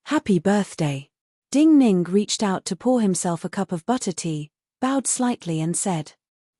Happy birthday. Ding Ning reached out to pour himself a cup of butter tea, bowed slightly and said,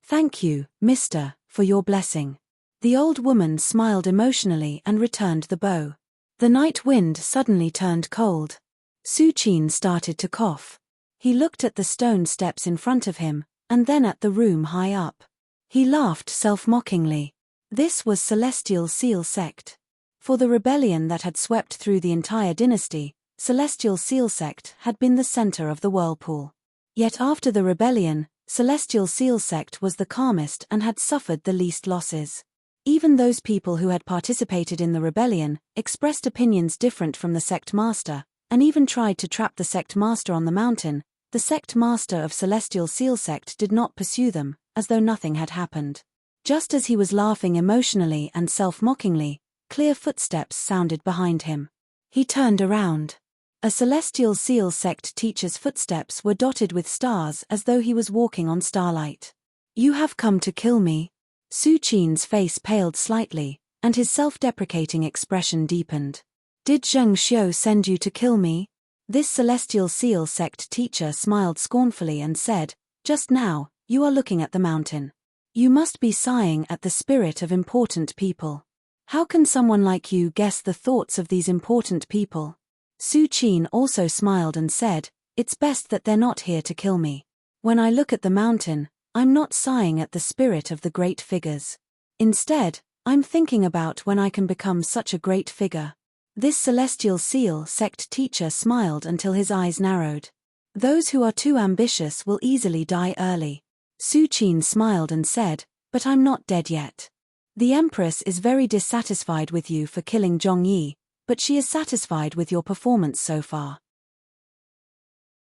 thank you, mister, for your blessing. The old woman smiled emotionally and returned the bow. The night wind suddenly turned cold. Su Qin started to cough. He looked at the stone steps in front of him, and then at the room high up. He laughed self-mockingly. This was Celestial Seal Sect. For the rebellion that had swept through the entire dynasty, Celestial Seal Sect had been the center of the whirlpool. Yet after the rebellion, Celestial Seal Sect was the calmest and had suffered the least losses. Even those people who had participated in the rebellion expressed opinions different from the sect master, and even tried to trap the sect master on the mountain. The sect master of Celestial Seal Sect did not pursue them, as though nothing had happened. Just as he was laughing emotionally and self-mockingly, clear footsteps sounded behind him. He turned around. A Celestial Seal Sect teacher's footsteps were dotted with stars as though he was walking on starlight. "You have come to kill me." Su Qin's face paled slightly, and his self-deprecating expression deepened. "Did Zheng Xiu send you to kill me?" This Celestial Seal Sect teacher smiled scornfully and said, "Just now, you are looking at the mountain. You must be sighing at the spirit of important people. How can someone like you guess the thoughts of these important people?" Su Qin also smiled and said, "It's best that they're not here to kill me. When I look at the mountain, I'm not sighing at the spirit of the great figures. Instead, I'm thinking about when I can become such a great figure." This Celestial Seal Sect teacher smiled until his eyes narrowed. "Those who are too ambitious will easily die early." Su Qin smiled and said, "But I'm not dead yet. The Empress is very dissatisfied with you for killing Zhong Yi, but she is satisfied with your performance so far."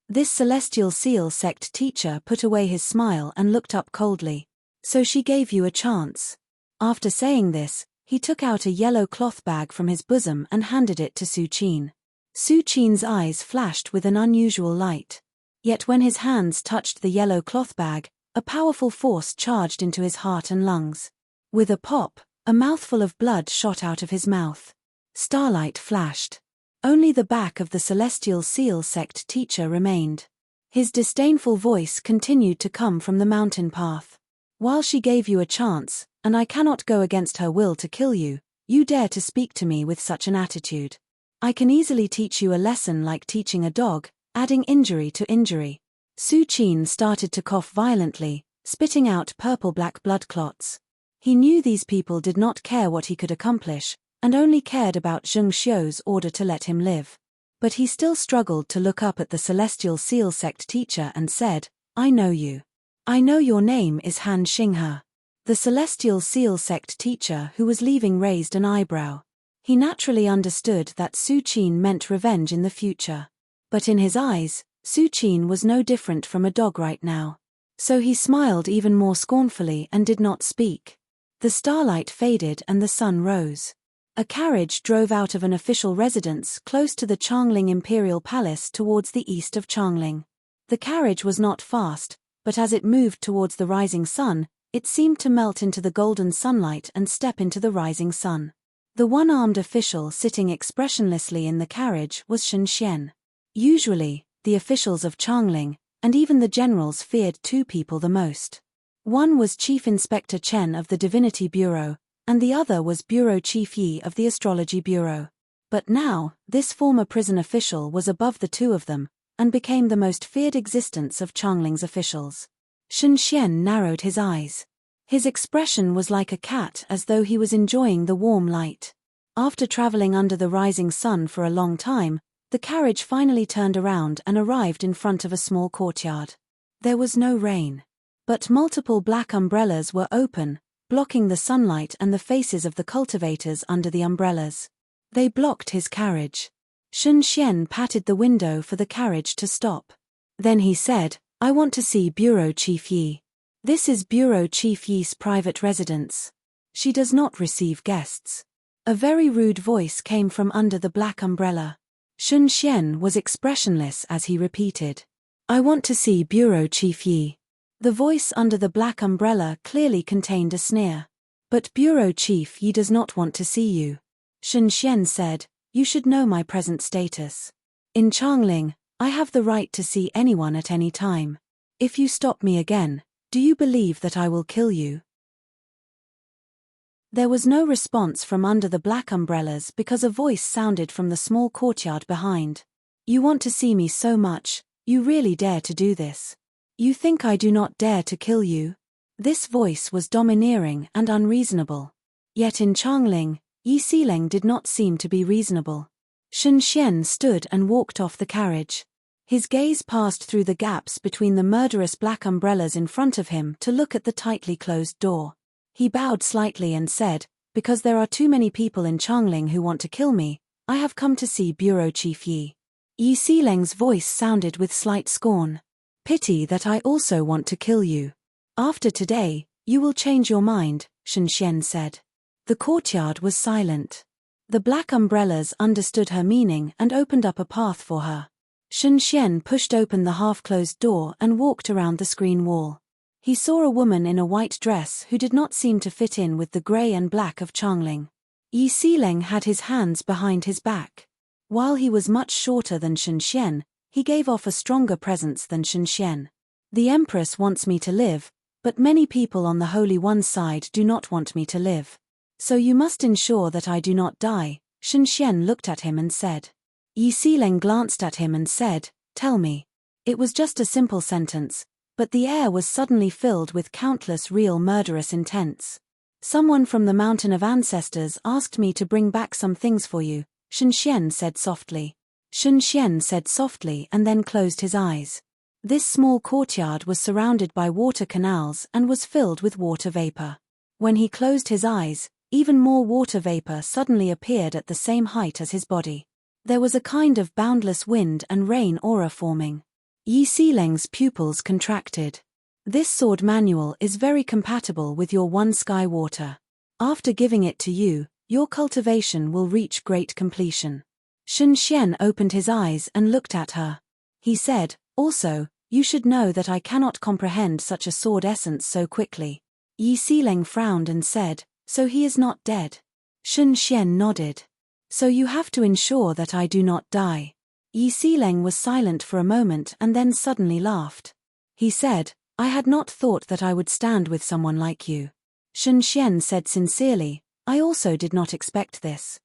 This Celestial Seal Sect teacher put away his smile and looked up coldly. "So she gave you a chance." After saying this, he took out a yellow cloth bag from his bosom and handed it to Su Qin. Su Qin's eyes flashed with an unusual light. Yet when his hands touched the yellow cloth bag, a powerful force charged into his heart and lungs. With a pop, a mouthful of blood shot out of his mouth. Starlight flashed. Only the back of the Celestial Seal Sect teacher remained. His disdainful voice continued to come from the mountain path. "While she gave you a chance, and I cannot go against her will to kill you, you dare to speak to me with such an attitude. I can easily teach you a lesson like teaching a dog, adding injury to injury." Su Qin started to cough violently, spitting out purple-black blood clots. He knew these people did not care what he could accomplish, and only cared about Zheng Xiu's order to let him live. But he still struggled to look up at the Celestial Seal Sect teacher and said, "I know you. I know your name is Han Xinghe." The Celestial Seal Sect teacher who was leaving raised an eyebrow. He naturally understood that Su Qin meant revenge in the future. But in his eyes, Su Qin was no different from a dog right now. So he smiled even more scornfully and did not speak. The starlight faded and the sun rose. A carriage drove out of an official residence close to the Changling Imperial Palace towards the east of Changling. The carriage was not fast, but as it moved towards the rising sun, it seemed to melt into the golden sunlight and step into the rising sun. The one-armed official sitting expressionlessly in the carriage was Shen Xian. Usually, the officials of Changling, and even the generals feared two people the most. One was Chief Inspector Chen of the Divinity Bureau, and the other was Bureau Chief Yi of the Astrology Bureau. But now, this former prison official was above the two of them, and became the most feared existence of Changling's officials. Shen Xian narrowed his eyes. His expression was like a cat as though he was enjoying the warm light. After traveling under the rising sun for a long time, the carriage finally turned around and arrived in front of a small courtyard. There was no rain. But multiple black umbrellas were open, blocking the sunlight and the faces of the cultivators under the umbrellas. They blocked his carriage. Shen Xian patted the window for the carriage to stop. Then he said, "I want to see Bureau Chief Yi. This is Bureau Chief Yi's private residence. She does not receive guests." A very rude voice came from under the black umbrella. Shen Xian was expressionless as he repeated, "I want to see Bureau Chief Yi." The voice under the black umbrella clearly contained a sneer. "But Bureau Chief Yi does not want to see you." Shen Xian said, "You should know my present status. In Changling, I have the right to see anyone at any time. If you stop me again, do you believe that I will kill you?" There was no response from under the black umbrellas because a voice sounded from the small courtyard behind. "You want to see me so much, you really dare to do this. You think I do not dare to kill you?" This voice was domineering and unreasonable. Yet in Changling, Yi Xileng did not seem to be reasonable. Shen Xian stood and walked off the carriage. His gaze passed through the gaps between the murderous black umbrellas in front of him to look at the tightly closed door. He bowed slightly and said, "Because there are too many people in Changling who want to kill me, I have come to see Bureau Chief Yi." Yi Xileng's voice sounded with slight scorn. "Pity that I also want to kill you. After today, you will change your mind," Shen Xian said. The courtyard was silent. The black umbrellas understood her meaning and opened up a path for her. Shen Xian pushed open the half-closed door and walked around the screen wall. He saw a woman in a white dress who did not seem to fit in with the grey and black of Changling. Yi Xileng had his hands behind his back. While he was much shorter than Shen Xian, he gave off a stronger presence than Shen Xian. "The Empress wants me to live, but many people on the Holy One's side do not want me to live. So you must ensure that I do not die," Shen Xian looked at him and said. Yi Xileng glanced at him and said, "Tell me." It was just a simple sentence, but the air was suddenly filled with countless real murderous intents. "Someone from the Mountain of Ancestors asked me to bring back some things for you," Shen Xian said softly. Shen Xian said softly and then closed his eyes. This small courtyard was surrounded by water canals and was filled with water vapor. When he closed his eyes, even more water vapor suddenly appeared at the same height as his body. There was a kind of boundless wind and rain aura forming. Yi Xileng's pupils contracted. "This sword manual is very compatible with your one sky water. After giving it to you, your cultivation will reach great completion." Shen Xian opened his eyes and looked at her. He said, "Also, you should know that I cannot comprehend such a sword essence so quickly." Yi Xileng frowned and said, "So he is not dead?" Shen Xian nodded. "So you have to ensure that I do not die." Yi Xileng was silent for a moment and then suddenly laughed. He said, "I had not thought that I would stand with someone like you." Shen Xian said sincerely, "I also did not expect this."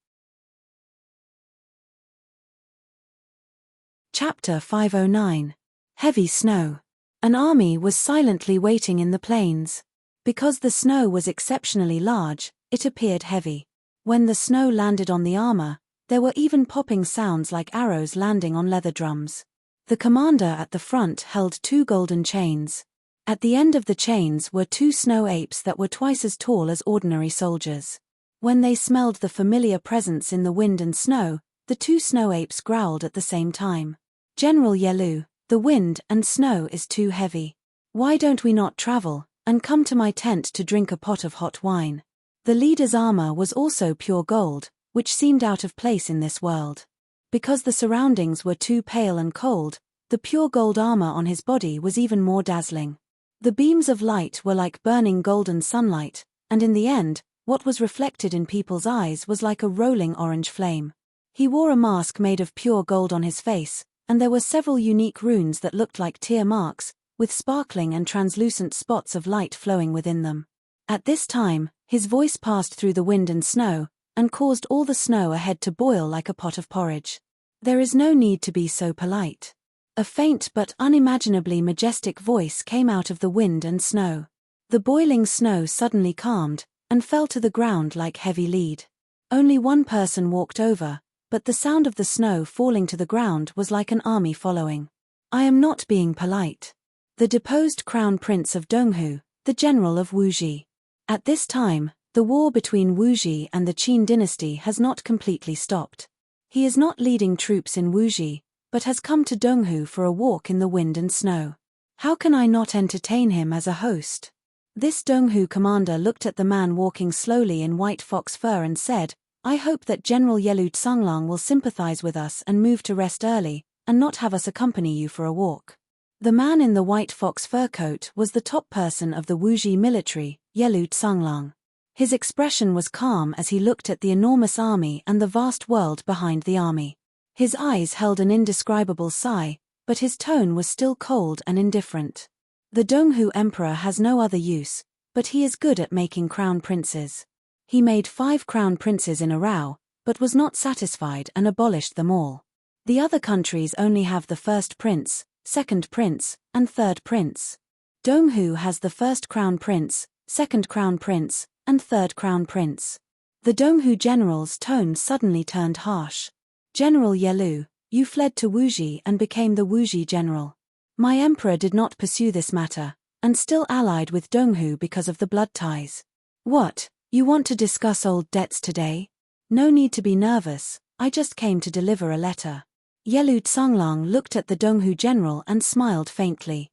Chapter 509. Heavy Snow. An army was silently waiting in the plains. Because the snow was exceptionally large, it appeared heavy. When the snow landed on the armor, there were even popping sounds like arrows landing on leather drums. The commander at the front held 2 golden chains. At the end of the chains were 2 snow apes that were twice as tall as ordinary soldiers. When they smelled the familiar presence in the wind and snow, the 2 snow apes growled at the same time. "General Yelu, the wind and snow is too heavy. Why don't we not travel, and come to my tent to drink a pot of hot wine?" The leader's armor was also pure gold, which seemed out of place in this world. Because the surroundings were too pale and cold, the pure gold armor on his body was even more dazzling. The beams of light were like burning golden sunlight, and in the end, what was reflected in people's eyes was like a rolling orange flame. He wore a mask made of pure gold on his face, and there were several unique runes that looked like tear marks, with sparkling and translucent spots of light flowing within them. At this time, his voice passed through the wind and snow, and caused all the snow ahead to boil like a pot of porridge. "There is no need to be so polite." A faint but unimaginably majestic voice came out of the wind and snow. The boiling snow suddenly calmed, and fell to the ground like heavy lead. Only one person walked over, but the sound of the snow falling to the ground was like an army following. "I am not being polite." The deposed crown prince of Donghu, the general of Wuji. At this time, the war between Wuji and the Qin dynasty has not completely stopped. He is not leading troops in Wuji, but has come to Donghu for a walk in the wind and snow. How can I not entertain him as a host? This Donghu commander looked at the man walking slowly in white fox fur and said, "I hope that General Yelu Tsanglang will sympathize with us and move to rest early, and not have us accompany you for a walk." The man in the white fox fur coat was the top person of the Wuji military, Yelu Tsanglang. His expression was calm as he looked at the enormous army and the vast world behind the army. His eyes held an indescribable sigh, but his tone was still cold and indifferent. The Donghu emperor has no other use, but he is good at making crown princes. He made 5 crown princes in a row, but was not satisfied and abolished them all. The other countries only have the first prince, second prince, and third prince. Donghu has the first crown prince, second crown prince, and third crown prince. The Donghu general's tone suddenly turned harsh. General Yelu, you fled to Wuji and became the Wuji general. My emperor did not pursue this matter, and still allied with Donghu because of the blood ties. What, you want to discuss old debts today? No need to be nervous, I just came to deliver a letter. Yelu Tsanglang looked at the Donghu general and smiled faintly.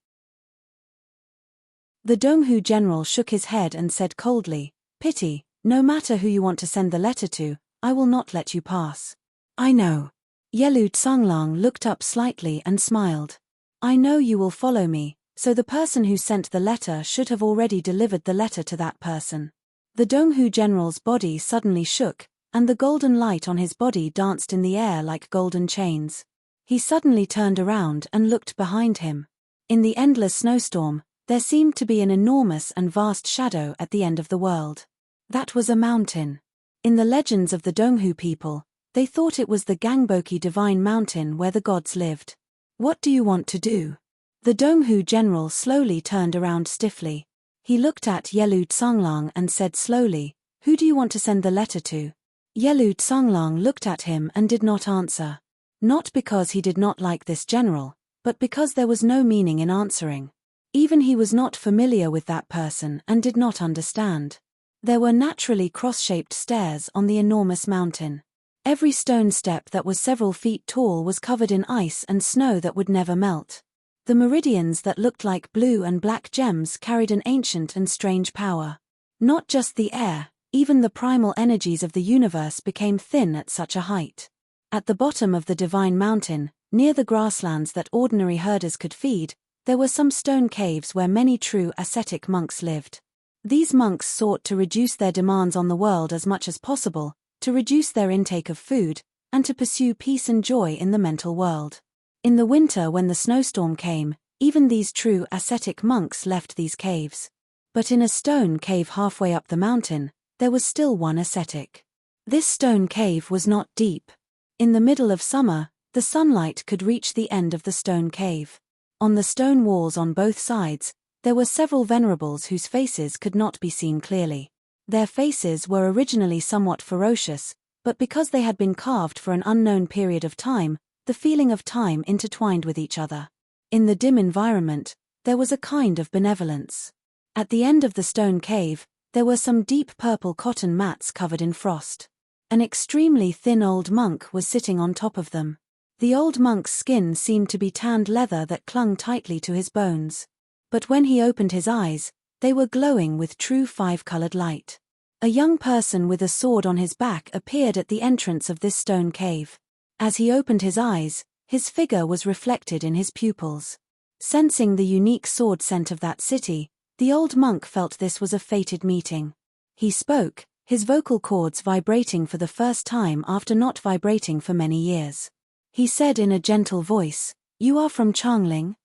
The Donghu general shook his head and said coldly, Pity, no matter who you want to send the letter to, I will not let you pass. I know. Yelu Tsanglang looked up slightly and smiled. I know you will follow me, so the person who sent the letter should have already delivered the letter to that person. The Donghu general's body suddenly shook, and the golden light on his body danced in the air like golden chains. He suddenly turned around and looked behind him. In the endless snowstorm, there seemed to be an enormous and vast shadow at the end of the world. That was a mountain. In the legends of the Donghu people, they thought it was the Gangboki divine mountain where the gods lived. What do you want to do? The Donghu general slowly turned around stiffly. He looked at Yelu Tsanglang and said slowly, Who do you want to send the letter to? Yelu Tsanglang looked at him and did not answer. Not because he did not like this general, but because there was no meaning in answering. Even he was not familiar with that person and did not understand. There were naturally cross-shaped stairs on the enormous mountain. Every stone step that was several feet tall was covered in ice and snow that would never melt. The meridians that looked like blue and black gems carried an ancient and strange power. Not just the air, even the primal energies of the universe became thin at such a height. At the bottom of the divine mountain, near the grasslands that ordinary herders could feed, there were some stone caves where many true ascetic monks lived. These monks sought to reduce their demands on the world as much as possible, to reduce their intake of food, and to pursue peace and joy in the mental world. In the winter when the snowstorm came, even these true ascetic monks left these caves. But in a stone cave halfway up the mountain, there was still one ascetic. This stone cave was not deep. In the middle of summer, the sunlight could reach the end of the stone cave. On the stone walls on both sides, there were several venerables whose faces could not be seen clearly. Their faces were originally somewhat ferocious, but because they had been carved for an unknown period of time, the feeling of time intertwined with each other. In the dim environment, there was a kind of benevolence. At the end of the stone cave, there were some deep purple cotton mats covered in frost. An extremely thin old monk was sitting on top of them. The old monk's skin seemed to be tanned leather that clung tightly to his bones. But when he opened his eyes, they were glowing with true five-colored light. A young person with a sword on his back appeared at the entrance of this stone cave. As he opened his eyes, his figure was reflected in his pupils. Sensing the unique sword scent of that city, the old monk felt this was a fated meeting. He spoke, his vocal cords vibrating for the first time after not vibrating for many years. He said in a gentle voice, You are from Changling?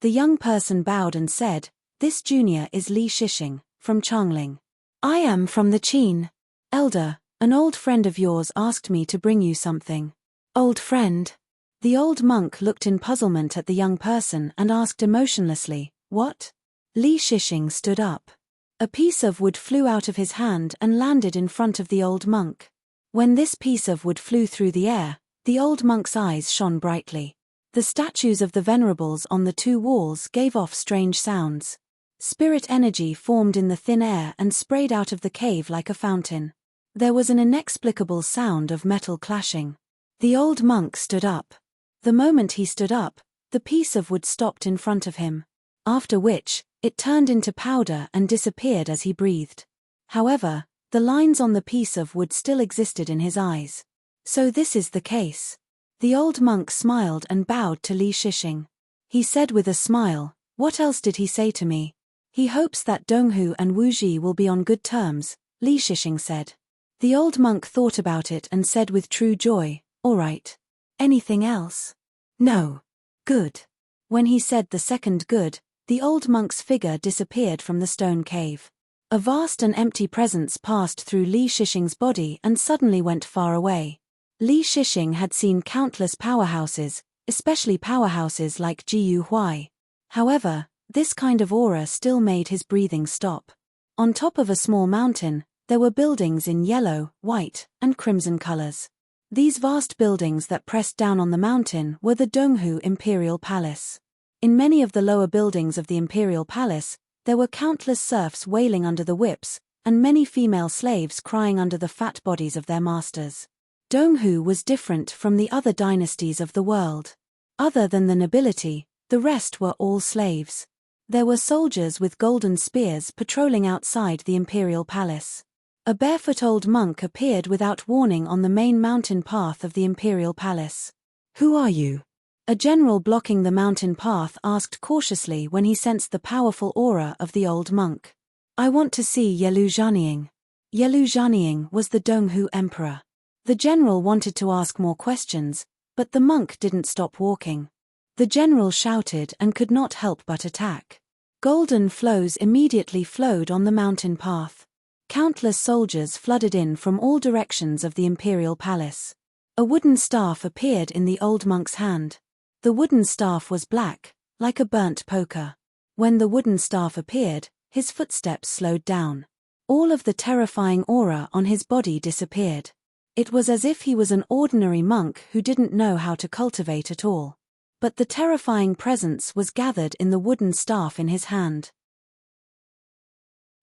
The young person bowed and said, This junior is Li Shishing, from Changling. I am from the Qin. Elder, an old friend of yours asked me to bring you something. Old friend? The old monk looked in puzzlement at the young person and asked emotionlessly, What? Li Shishing stood up. A piece of wood flew out of his hand and landed in front of the old monk. When this piece of wood flew through the air, the old monk's eyes shone brightly. The statues of the venerables on the two walls gave off strange sounds. Spirit energy formed in the thin air and sprayed out of the cave like a fountain. There was an inexplicable sound of metal clashing. The old monk stood up. The moment he stood up, the piece of wood stopped in front of him. After which, it turned into powder and disappeared as he breathed. However, the lines on the piece of wood still existed in his eyes. So this is the case. The old monk smiled and bowed to Li Shishing. He said with a smile, What else did he say to me? He hopes that Donghu and Wuji will be on good terms, Li Shishing said. The old monk thought about it and said with true joy, All right. Anything else? No. Good. When he said the second good, the old monk's figure disappeared from the stone cave. A vast and empty presence passed through Li Shishing's body and suddenly went far away. Li Shishing had seen countless powerhouses, especially powerhouses like Jiyu Huai. However, this kind of aura still made his breathing stop. On top of a small mountain, there were buildings in yellow, white, and crimson colors. These vast buildings that pressed down on the mountain were the Donghu Imperial Palace. In many of the lower buildings of the Imperial Palace, there were countless serfs wailing under the whips, and many female slaves crying under the fat bodies of their masters. Donghu was different from the other dynasties of the world. Other than the nobility, the rest were all slaves. There were soldiers with golden spears patrolling outside the Imperial Palace. A barefoot old monk appeared without warning on the main mountain path of the Imperial Palace. "Who are you?" A general blocking the mountain path asked cautiously when he sensed the powerful aura of the old monk. "I want to see Yelu Zhanying." Yelu Zhanying was the Donghu emperor. The general wanted to ask more questions, but the monk didn't stop walking. The general shouted and could not help but attack. Golden flows immediately flowed on the mountain path. Countless soldiers flooded in from all directions of the Imperial Palace. A wooden staff appeared in the old monk's hand. The wooden staff was black, like a burnt poker. When the wooden staff appeared, his footsteps slowed down. All of the terrifying aura on his body disappeared. It was as if he was an ordinary monk who didn't know how to cultivate at all. But the terrifying presence was gathered in the wooden staff in his hand.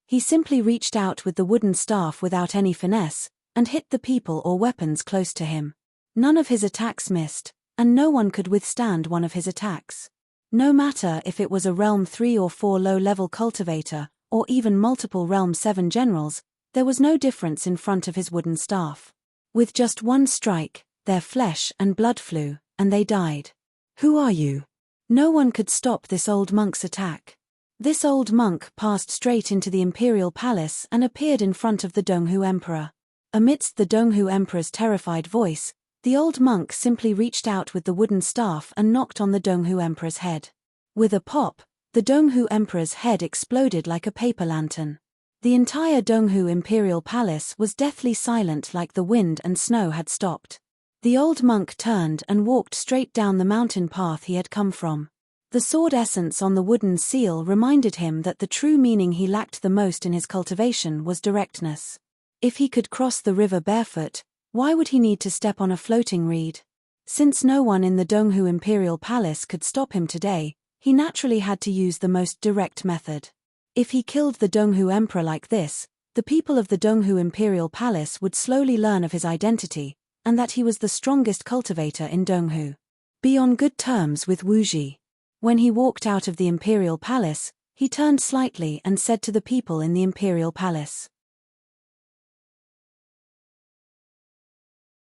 He simply reached out with the wooden staff without any finesse, and hit the people or weapons close to him. None of his attacks missed, and no one could withstand one of his attacks. No matter if it was a Realm 3 or 4 low-level cultivator, or even multiple Realm 7 generals, there was no difference in front of his wooden staff. With just one strike, their flesh and blood flew, and they died. "Who are you?" No one could stop this old monk's attack. This old monk passed straight into the Imperial Palace and appeared in front of the Donghu Emperor. Amidst the Donghu Emperor's terrified voice, the old monk simply reached out with the wooden staff and knocked on the Donghu Emperor's head. With a pop, the Donghu Emperor's head exploded like a paper lantern. The entire Donghu Imperial Palace was deathly silent, like the wind and snow had stopped. The old monk turned and walked straight down the mountain path he had come from. The sword essence on the wooden seal reminded him that the true meaning he lacked the most in his cultivation was directness. If he could cross the river barefoot, why would he need to step on a floating reed? Since no one in the Donghu Imperial Palace could stop him today, he naturally had to use the most direct method. If he killed the Donghu Emperor like this, the people of the Donghu Imperial Palace would slowly learn of his identity, and that he was the strongest cultivator in Donghu. Be on good terms with Wuji. When he walked out of the Imperial Palace, he turned slightly and said to the people in the Imperial Palace.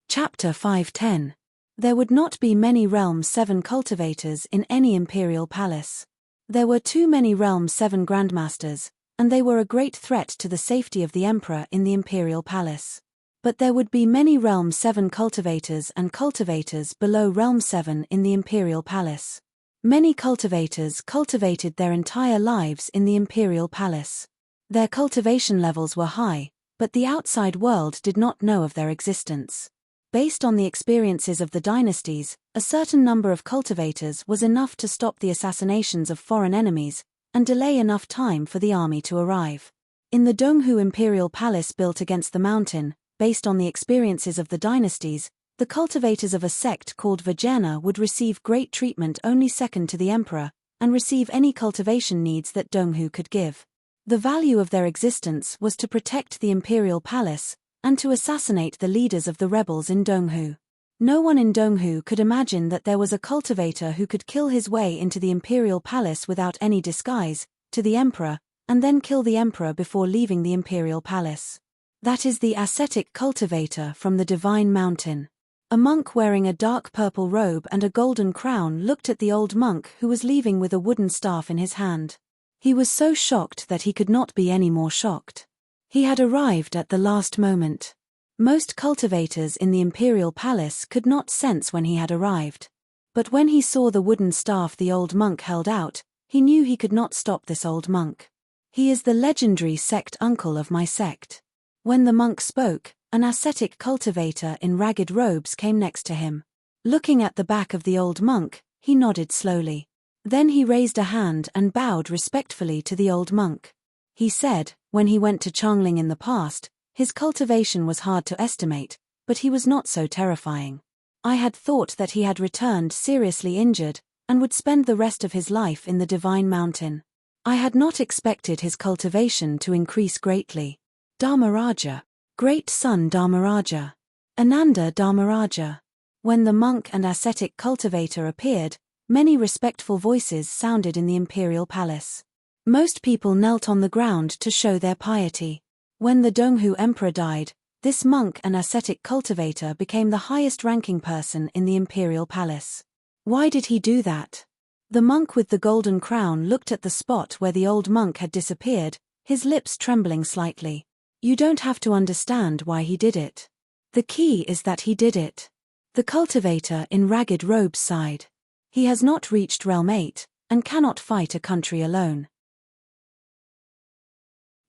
Chapter 5:10. There would not be many Realm 7 cultivators in any Imperial Palace. There were too many Realm 7 Grandmasters, and they were a great threat to the safety of the Emperor in the Imperial Palace. But there would be many Realm 7 cultivators and cultivators below Realm 7 in the Imperial Palace. Many cultivators cultivated their entire lives in the Imperial Palace. Their cultivation levels were high, but the outside world did not know of their existence. Based on the experiences of the dynasties, a certain number of cultivators was enough to stop the assassinations of foreign enemies, and delay enough time for the army to arrive. In the Donghu Imperial Palace built against the mountain, based on the experiences of the dynasties, the cultivators of a sect called Vajrayana would receive great treatment only second to the emperor, and receive any cultivation needs that Donghu could give. The value of their existence was to protect the imperial palace, and to assassinate the leaders of the rebels in Donghu. No one in Donghu could imagine that there was a cultivator who could kill his way into the imperial palace without any disguise, to the emperor, and then kill the emperor before leaving the imperial palace. That is the ascetic cultivator from the divine mountain. A monk wearing a dark purple robe and a golden crown looked at the old monk who was leaving with a wooden staff in his hand. He was so shocked that he could not be any more shocked. He had arrived at the last moment. Most cultivators in the imperial palace could not sense when he had arrived. But when he saw the wooden staff the old monk held out, he knew he could not stop this old monk. He is the legendary sect uncle of my sect. When the monk spoke, an ascetic cultivator in ragged robes came next to him. Looking at the back of the old monk, he nodded slowly. Then he raised a hand and bowed respectfully to the old monk. He said, when he went to Changling in the past, his cultivation was hard to estimate, but he was not so terrifying. I had thought that he had returned seriously injured, and would spend the rest of his life in the divine mountain. I had not expected his cultivation to increase greatly. Dharmaraja. Great son Dharmaraja. Ananda Dharmaraja. When the monk and ascetic cultivator appeared, many respectful voices sounded in the imperial palace. Most people knelt on the ground to show their piety. When the Donghu emperor died, this monk and ascetic cultivator became the highest-ranking person in the imperial palace. Why did he do that? The monk with the golden crown looked at the spot where the old monk had disappeared, his lips trembling slightly. You don't have to understand why he did it. The key is that he did it. The cultivator in ragged robes sighed. He has not reached realm 8, and cannot fight a country alone.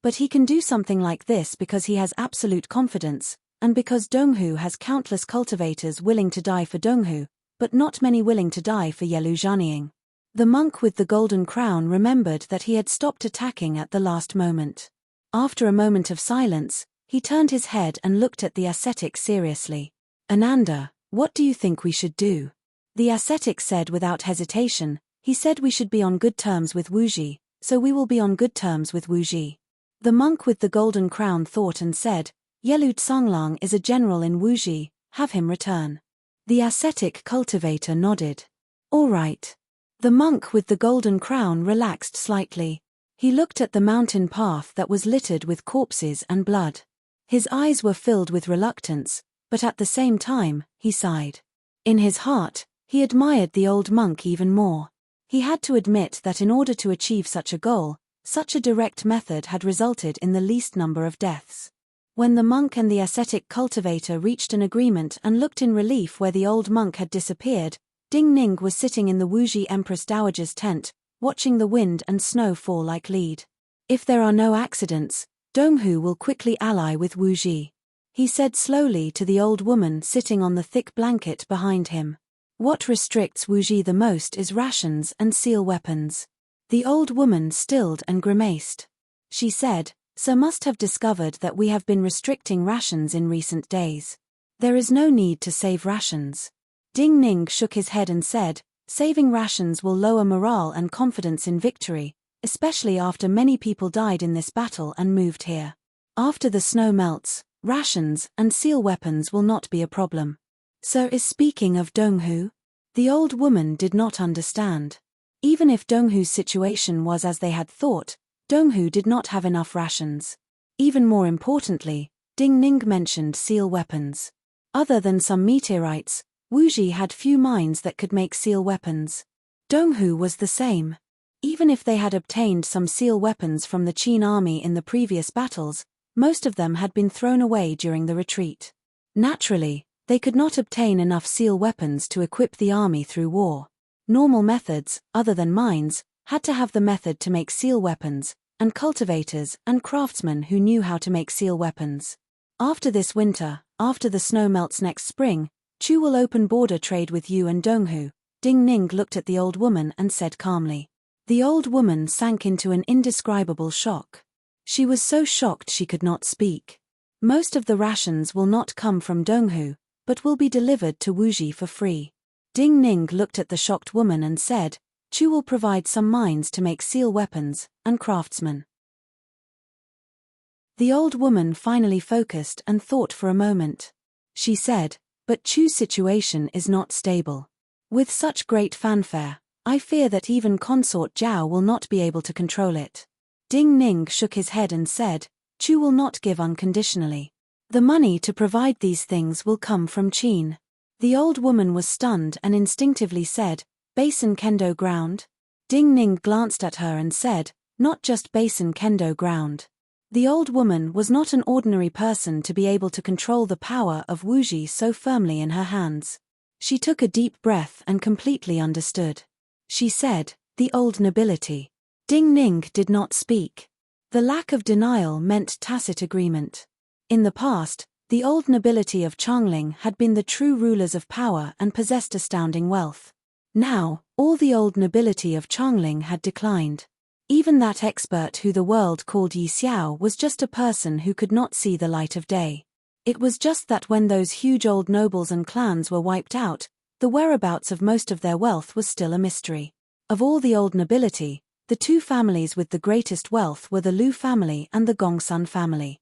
But he can do something like this because he has absolute confidence, and because Donghu has countless cultivators willing to die for Donghu, but not many willing to die for Yelu Zhanying. The monk with the golden crown remembered that he had stopped attacking at the last moment. After a moment of silence, he turned his head and looked at the ascetic seriously. Ananda, what do you think we should do? The ascetic said without hesitation, he said we should be on good terms with Wuji, so we will be on good terms with Wuji. The monk with the golden crown thought and said, Yelu Tsanglang is a general in Wuji, have him return. The ascetic cultivator nodded. All right. The monk with the golden crown relaxed slightly. He looked at the mountain path that was littered with corpses and blood. His eyes were filled with reluctance, but at the same time, he sighed. In his heart, he admired the old monk even more. He had to admit that in order to achieve such a goal, such a direct method had resulted in the least number of deaths. When the monk and the ascetic cultivator reached an agreement and looked in relief where the old monk had disappeared, Ding Ning was sitting in the Wuji Empress Dowager's tent, watching the wind and snow fall like lead. If there are no accidents, Donghu will quickly ally with Wuji. He said slowly to the old woman sitting on the thick blanket behind him. What restricts Wuji the most is rations and seal weapons. The old woman stilled and grimaced. She said, Sir must have discovered that we have been restricting rations in recent days. There is no need to save rations. Ding Ning shook his head and said, saving rations will lower morale and confidence in victory, especially after many people died in this battle and moved here. After the snow melts, rations and seal weapons will not be a problem. Sir is speaking of Donghu? The old woman did not understand. Even if Donghu's situation was as they had thought, Donghu did not have enough rations. Even more importantly, Ding Ning mentioned seal weapons. Other than some meteorites, Wuji had few mines that could make seal weapons. Donghu was the same. Even if they had obtained some seal weapons from the Qin army in the previous battles, most of them had been thrown away during the retreat. Naturally, they could not obtain enough seal weapons to equip the army through war. Normal methods, other than mines, had to have the method to make seal weapons, and cultivators and craftsmen who knew how to make seal weapons. After this winter, after the snow melts next spring, Chu will open border trade with you and Donghu. Ding Ning looked at the old woman and said calmly. The old woman sank into an indescribable shock. She was so shocked she could not speak. Most of the rations will not come from Donghu, but will be delivered to Wuji for free. Ding Ning looked at the shocked woman and said, Chu will provide some mines to make seal weapons, and craftsmen. The old woman finally focused and thought for a moment. She said, but Chu's situation is not stable. With such great fanfare, I fear that even Consort Zhao will not be able to control it. Ding Ning shook his head and said, Chu will not give unconditionally. The money to provide these things will come from Qin. The old woman was stunned and instinctively said, Basin Kendo ground? Ding Ning glanced at her and said, not just Basin Kendo ground. The old woman was not an ordinary person to be able to control the power of Wuji so firmly in her hands. She took a deep breath and completely understood. She said, the old nobility. Ding Ning did not speak. The lack of denial meant tacit agreement. In the past, the old nobility of Changling had been the true rulers of power and possessed astounding wealth. Now, all the old nobility of Changling had declined. Even that expert who the world called Yi Xiao was just a person who could not see the light of day. It was just that when those huge old nobles and clans were wiped out, the whereabouts of most of their wealth was still a mystery. Of all the old nobility, the two families with the greatest wealth were the Lu family and the Gongsun family.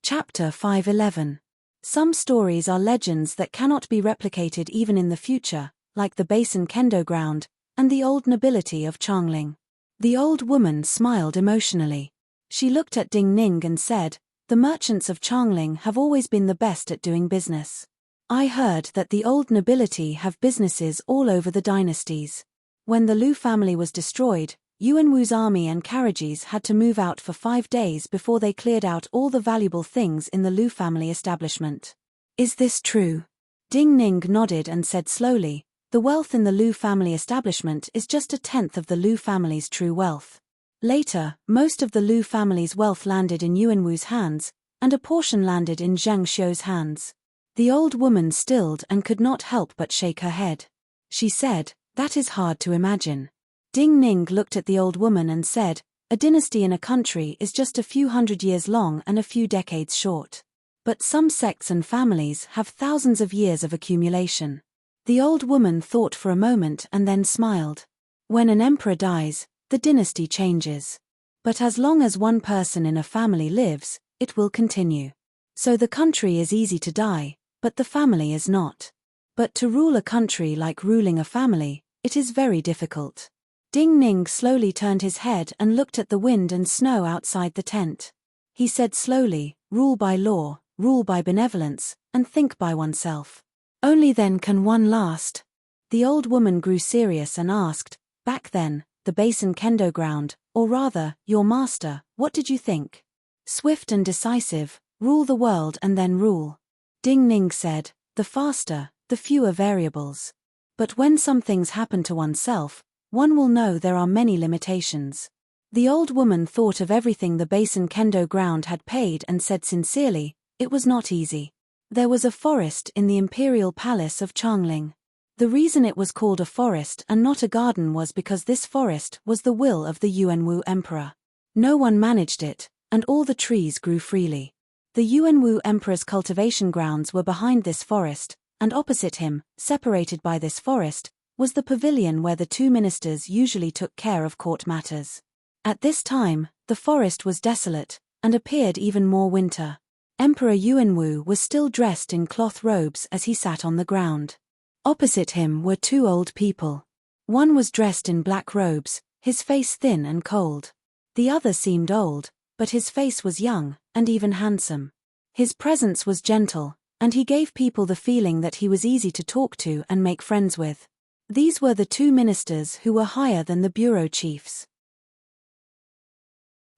Chapter 511. Some stories are legends that cannot be replicated even in the future, like the Basin Kendo ground, and the old nobility of Changling. The old woman smiled emotionally. She looked at Ding Ning and said, "The merchants of Changling have always been the best at doing business. I heard that the old nobility have businesses all over the dynasties. When the Lu family was destroyed, Yuan Wu's army and carriages had to move out for 5 days before they cleared out all the valuable things in the Lu family establishment." "Is this true?" Ding Ning nodded and said slowly, "The wealth in the Lu family establishment is just 1/10 of the Lu family's true wealth. Later, most of the Lu family's wealth landed in Yuan Wu's hands, and a portion landed in Zhang Xiu's hands." The old woman stilled and could not help but shake her head. She said, "That is hard to imagine." Ding Ning looked at the old woman and said, "A dynasty in a country is just a few hundred years long and a few decades short. But some sects and families have thousands of years of accumulation." The old woman thought for a moment and then smiled. "When an emperor dies, the dynasty changes. But as long as one person in a family lives, it will continue. So the country is easy to die, but the family is not. But to rule a country like ruling a family, it is very difficult." Ding Ning slowly turned his head and looked at the wind and snow outside the tent. He said slowly, "Rule by law, rule by benevolence, and think by oneself. Only then can one last." The old woman grew serious and asked, "Back then, the Basin Kendo ground, or rather, your master, what did you think?" "Swift and decisive, rule the world and then rule." Ding Ning said, "The faster, the fewer variables. But when some things happen to oneself, one will know there are many limitations." The old woman thought of everything the Basin Kendo ground had paid and said sincerely, "It was not easy." There was a forest in the imperial palace of Changling. The reason it was called a forest and not a garden was because this forest was the will of the Yuan Wu emperor. No one managed it, and all the trees grew freely. The Yuan Wu emperor's cultivation grounds were behind this forest, and opposite him, separated by this forest, was the pavilion where the two ministers usually took care of court matters. At this time, the forest was desolate, and appeared even more winter. Emperor Yuan Wu was still dressed in cloth robes as he sat on the ground. Opposite him were two old people. One was dressed in black robes, his face thin and cold. The other seemed old, but his face was young, and even handsome. His presence was gentle, and he gave people the feeling that he was easy to talk to and make friends with. These were the two ministers who were higher than the bureau chiefs.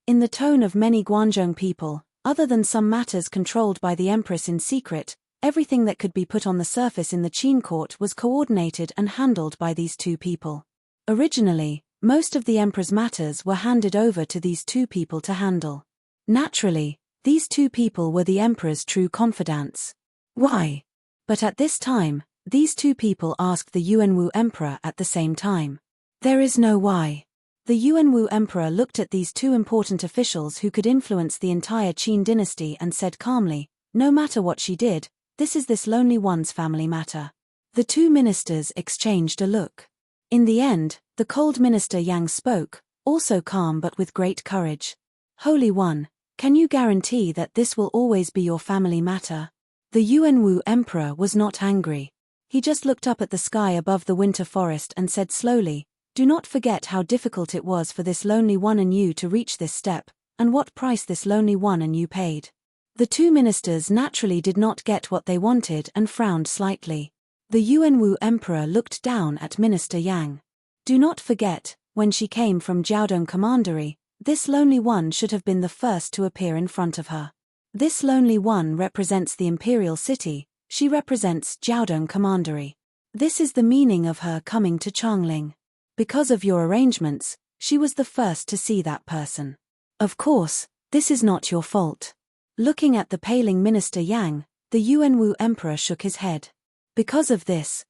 In the tone of many Guangzhou people, other than some matters controlled by the empress in secret, everything that could be put on the surface in the Qin court was coordinated and handled by these two people. Originally, most of the emperor's matters were handed over to these two people to handle. Naturally, these two people were the emperor's true confidants. Why? But at this time, these two people asked the Yuan Wu emperor at the same time. There is no why. The Yuan Wu emperor looked at these two important officials who could influence the entire Qin dynasty and said calmly, "No matter what she did, this is this lonely one's family matter." The two ministers exchanged a look. In the end, the cold minister Yang spoke, also calm but with great courage. "Holy One, can you guarantee that this will always be your family matter?" The Yuan Wu emperor was not angry. He just looked up at the sky above the winter forest and said slowly, "Do not forget how difficult it was for this lonely one and you to reach this step, and what price this lonely one and you paid." The two ministers naturally did not get what they wanted and frowned slightly. The Yuan Wu emperor looked down at Minister Yang. "Do not forget, when she came from Jiaodong Commandery, this lonely one should have been the first to appear in front of her. This lonely one represents the imperial city, she represents Jiaodong Commandery. This is the meaning of her coming to Changling. Because of your arrangements, she was the first to see that person. Of course, this is not your fault." Looking at the paling Minister Yang, The Yuanwu emperor shook his head. Because of this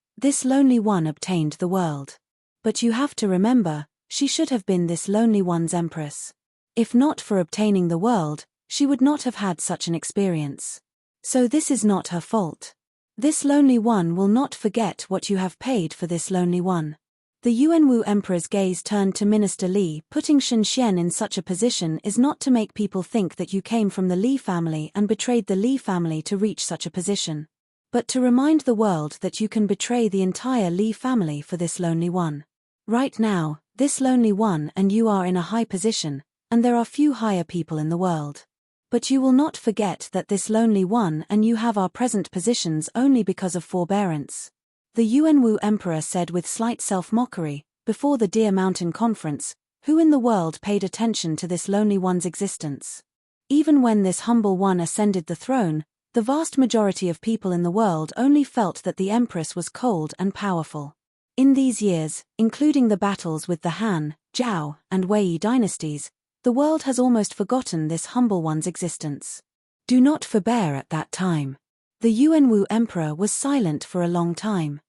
lonely one obtained the world. But you have to remember, she should have been this lonely one's empress. If not for obtaining the world, she would not have had such an experience. So this is not her fault. This lonely one will not forget what you have paid for this lonely one. The Yuanwu emperor's gaze turned to Minister Li. Putting Shen Xian in such a position is not to make people think that you came from the Li family and betrayed the Li family to reach such a position, but to remind the world that you can betray the entire Li family for this lonely one. Right now, this lonely one and you are in a high position, and there are few higher people in the world. But you will not forget that this lonely one and you have our present positions only because of forbearance. The Yuanwu emperor said with slight self-mockery, before the Deer Mountain Conference, who in the world paid attention to this lonely one's existence? Even when this humble one ascended the throne, the vast majority of people in the world only felt that the empress was cold and powerful. In these years, including the battles with the Han, Zhao, and Wei dynasties, the world has almost forgotten this humble one's existence. Do not forbear at that time. The Yuanwu emperor was silent for a long time.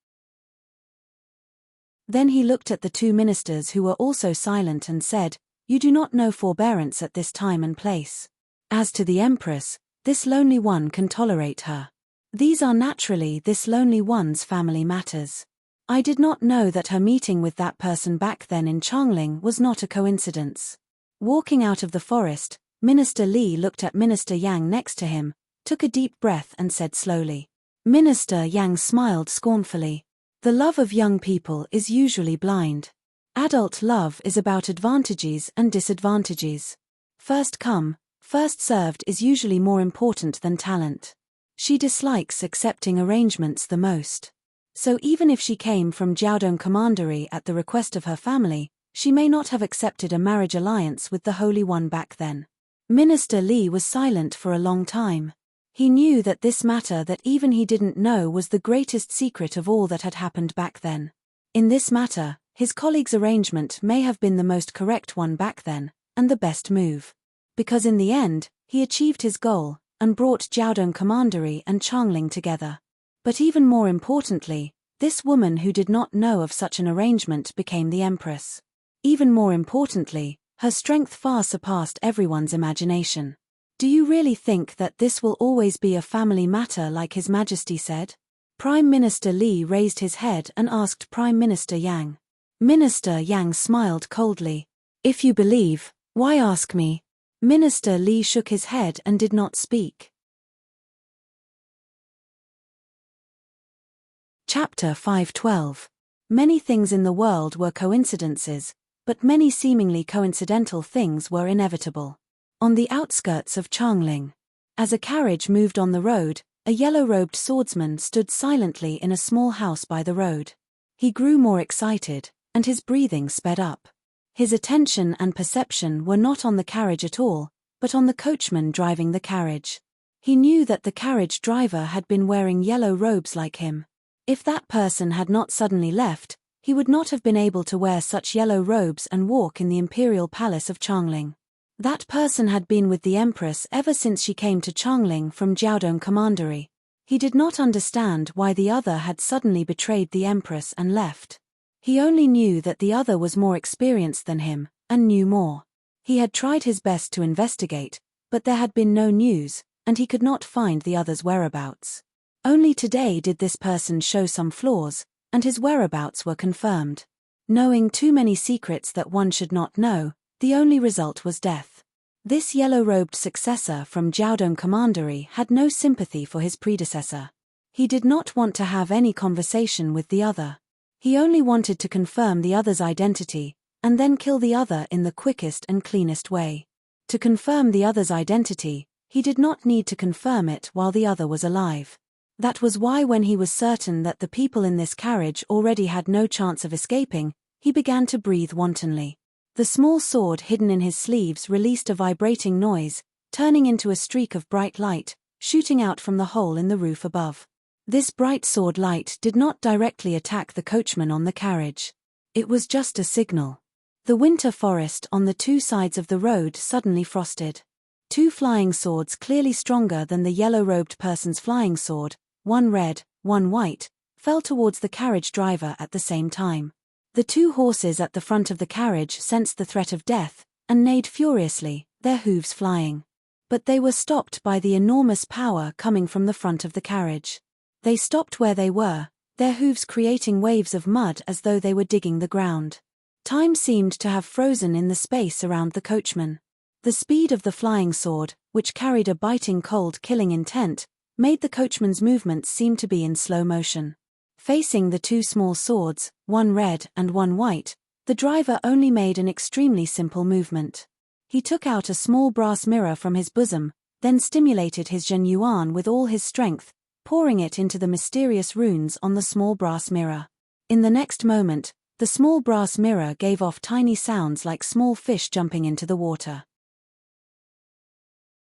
Then he looked at the two ministers who were also silent and said, "You do not know forbearance at this time and place. As to the empress, this lonely one can tolerate her. These are naturally this lonely one's family matters. I did not know that her meeting with that person back then in Changling was not a coincidence." Walking out of the forest, Minister Li looked at Minister Yang next to him, took a deep breath and said slowly. Minister Yang smiled scornfully. The love of young people is usually blind. Adult love is about advantages and disadvantages. First come, first served is usually more important than talent. She dislikes accepting arrangements the most. So even if she came from Jiaodong Commandery at the request of her family, she may not have accepted a marriage alliance with the Holy One back then. Minister Li was silent for a long time. He knew that this matter that even he didn't know was the greatest secret of all that had happened back then. In this matter, his colleague's arrangement may have been the most correct one back then, and the best move. Because in the end, he achieved his goal, and brought Jiaodong Commandery and Changling together. But even more importantly, this woman who did not know of such an arrangement became the empress. Even more importantly, her strength far surpassed everyone's imagination. Do you really think that this will always be a family matter like His Majesty said? Prime Minister Li raised his head and asked Prime Minister Yang. Minister Yang smiled coldly. If you believe, why ask me? Minister Li shook his head and did not speak. Chapter 512. Many things in the world were coincidences, but many seemingly coincidental things were inevitable. On the outskirts of Changling, as a carriage moved on the road, a yellow-robed swordsman stood silently in a small house by the road. He grew more excited, and his breathing sped up. His attention and perception were not on the carriage at all, but on the coachman driving the carriage. He knew that the carriage driver had been wearing yellow robes like him. If that person had not suddenly left, he would not have been able to wear such yellow robes and walk in the imperial palace of Changling. That person had been with the empress ever since she came to Changling from Jiaodong Commandery. He did not understand why the other had suddenly betrayed the empress and left. He only knew that the other was more experienced than him, and knew more. He had tried his best to investigate, but there had been no news, and he could not find the other's whereabouts. Only today did this person show some flaws, and his whereabouts were confirmed. Knowing too many secrets that one should not know, the only result was death. This yellow-robed successor from Jiaodong Commandery had no sympathy for his predecessor. He did not want to have any conversation with the other. He only wanted to confirm the other's identity, and then kill the other in the quickest and cleanest way. To confirm the other's identity, he did not need to confirm it while the other was alive. That was why when he was certain that the people in this carriage already had no chance of escaping, he began to breathe wantonly. The small sword hidden in his sleeves released a vibrating noise, turning into a streak of bright light, shooting out from the hole in the roof above. This bright sword light did not directly attack the coachman on the carriage. It was just a signal. The winter forest on the two sides of the road suddenly frosted. Two flying swords clearly stronger than the yellow-robed person's flying sword, one red, one white, fell towards the carriage driver at the same time. The two horses at the front of the carriage sensed the threat of death, and neighed furiously, their hooves flying. But they were stopped by the enormous power coming from the front of the carriage. They stopped where they were, their hooves creating waves of mud as though they were digging the ground. Time seemed to have frozen in the space around the coachman. The speed of the flying sword, which carried a biting cold killing intent, made the coachman's movements seem to be in slow motion. Facing the two small swords, one red and one white, the driver only made an extremely simple movement. He took out a small brass mirror from his bosom, then stimulated his Zhen Yuan with all his strength, pouring it into the mysterious runes on the small brass mirror. In the next moment, the small brass mirror gave off tiny sounds like small fish jumping into the water.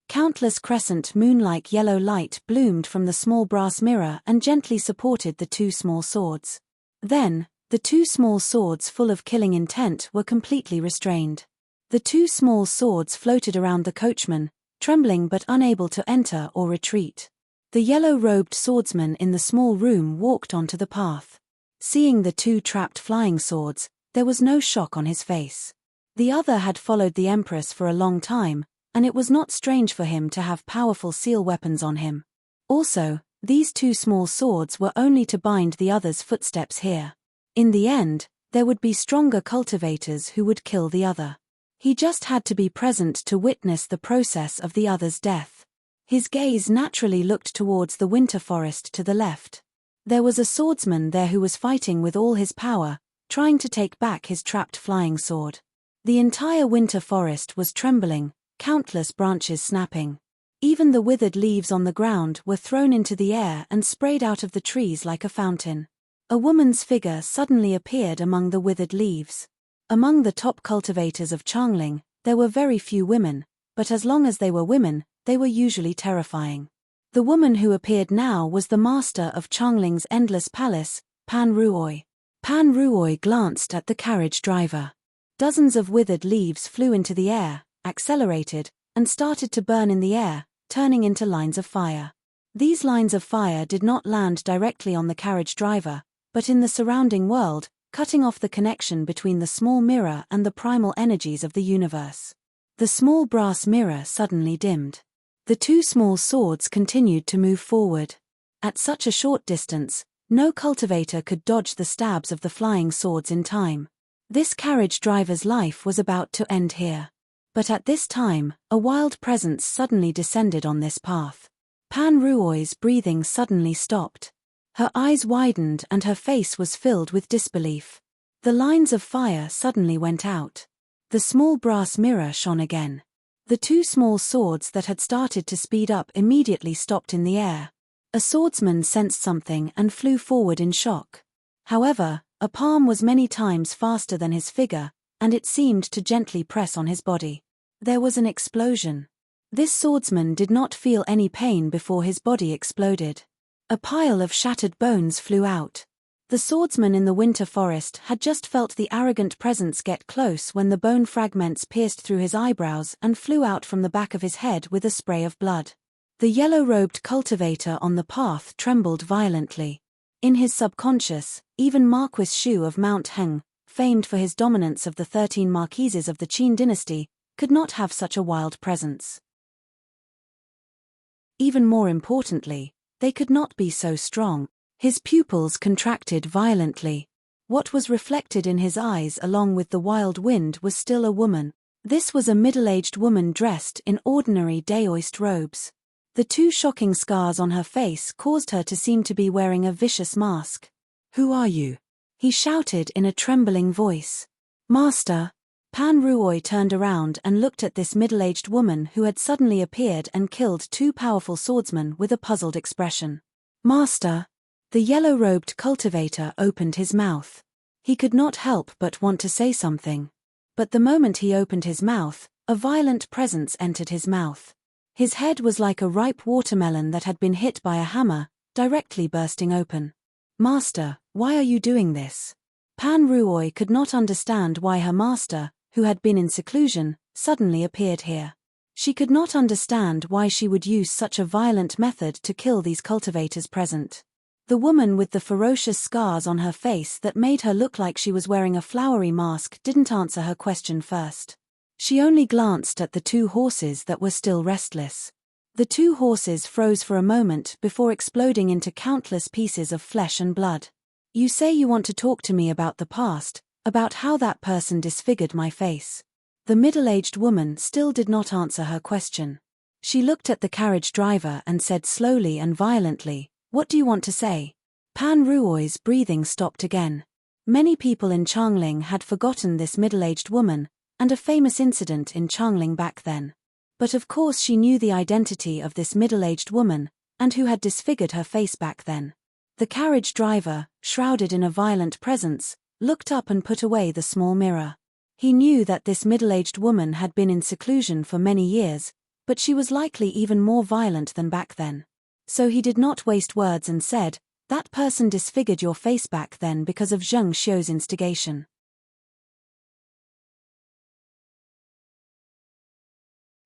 Countless crescent moon-like yellow light bloomed from the small brass mirror and gently supported the two small swords. Then, the two small swords full of killing intent were completely restrained. The two small swords floated around the coachman, trembling but unable to enter or retreat. The yellow-robed swordsman in the small room walked onto the path. Seeing the two trapped flying swords, there was no shock on his face. The other had followed the Empress for a long time, and it was not strange for him to have powerful seal weapons on him. Also, these two small swords were only to bind the other's footsteps here. In the end, there would be stronger cultivators who would kill the other. He just had to be present to witness the process of the other's death. His gaze naturally looked towards the winter forest to the left. There was a swordsman there who was fighting with all his power, trying to take back his trapped flying sword. The entire winter forest was trembling, countless branches snapping. Even the withered leaves on the ground were thrown into the air and sprayed out of the trees like a fountain. A woman's figure suddenly appeared among the withered leaves. Among the top cultivators of Changling, there were very few women, but as long as they were women, they were usually terrifying. The woman who appeared now was the master of Changling's endless palace, Pan Ruoy. Pan Ruoy glanced at the carriage driver. Dozens of withered leaves flew into the air, accelerated, and started to burn in the air, turning into lines of fire. These lines of fire did not land directly on the carriage driver, but in the surrounding world, cutting off the connection between the small mirror and the primal energies of the universe. The small brass mirror suddenly dimmed. The two small swords continued to move forward. At such a short distance, no cultivator could dodge the stabs of the flying swords in time. This carriage driver's life was about to end here. But at this time, a wild presence suddenly descended on this path. Pan Ruoy's breathing suddenly stopped. Her eyes widened and her face was filled with disbelief. The lines of fire suddenly went out. The small brass mirror shone again. The two small swords that had started to speed up immediately stopped in the air. A swordsman sensed something and flew forward in shock. However, a palm was many times faster than his figure, and it seemed to gently press on his body. There was an explosion. This swordsman did not feel any pain before his body exploded. A pile of shattered bones flew out. The swordsman in the winter forest had just felt the arrogant presence get close when the bone fragments pierced through his eyebrows and flew out from the back of his head with a spray of blood. The yellow-robed cultivator on the path trembled violently. In his subconscious, even Marquis Shu of Mount Heng, famed for his dominance of the 13 marquises of the Qin dynasty, could not have such a wild presence. Even more importantly, they could not be so strong. His pupils contracted violently. What was reflected in his eyes along with the wild wind was still a woman. This was a middle-aged woman dressed in ordinary daoist robes. The two shocking scars on her face caused her to seem to be wearing a vicious mask. "Who are you?" he shouted in a trembling voice. "Master." Pan Ruoy turned around and looked at this middle-aged woman who had suddenly appeared and killed two powerful swordsmen with a puzzled expression. "Master." The yellow-robed cultivator opened his mouth. He could not help but want to say something. But the moment he opened his mouth, a violent presence entered his mouth. His head was like a ripe watermelon that had been hit by a hammer, directly bursting open. "Master, why are you doing this?" Pan Ruoy could not understand why her master, who had been in seclusion, suddenly appeared here. She could not understand why she would use such a violent method to kill these cultivators present. The woman with the ferocious scars on her face that made her look like she was wearing a flowery mask didn't answer her question first. She only glanced at the two horses that were still restless. The two horses froze for a moment before exploding into countless pieces of flesh and blood. You say you want to talk to me about the past, about how that person disfigured my face. The middle-aged woman still did not answer her question. She looked at the carriage driver and said slowly and violently, "What do you want to say?" Pan Ruoi's breathing stopped again. Many people in Changling had forgotten this middle-aged woman, and a famous incident in Changling back then. But of course she knew the identity of this middle-aged woman, and who had disfigured her face back then. The carriage driver, shrouded in a violent presence, looked up and put away the small mirror. He knew that this middle-aged woman had been in seclusion for many years, but she was likely even more violent than back then. So he did not waste words and said, "That person disfigured your face back then because of Zheng Xiu's instigation."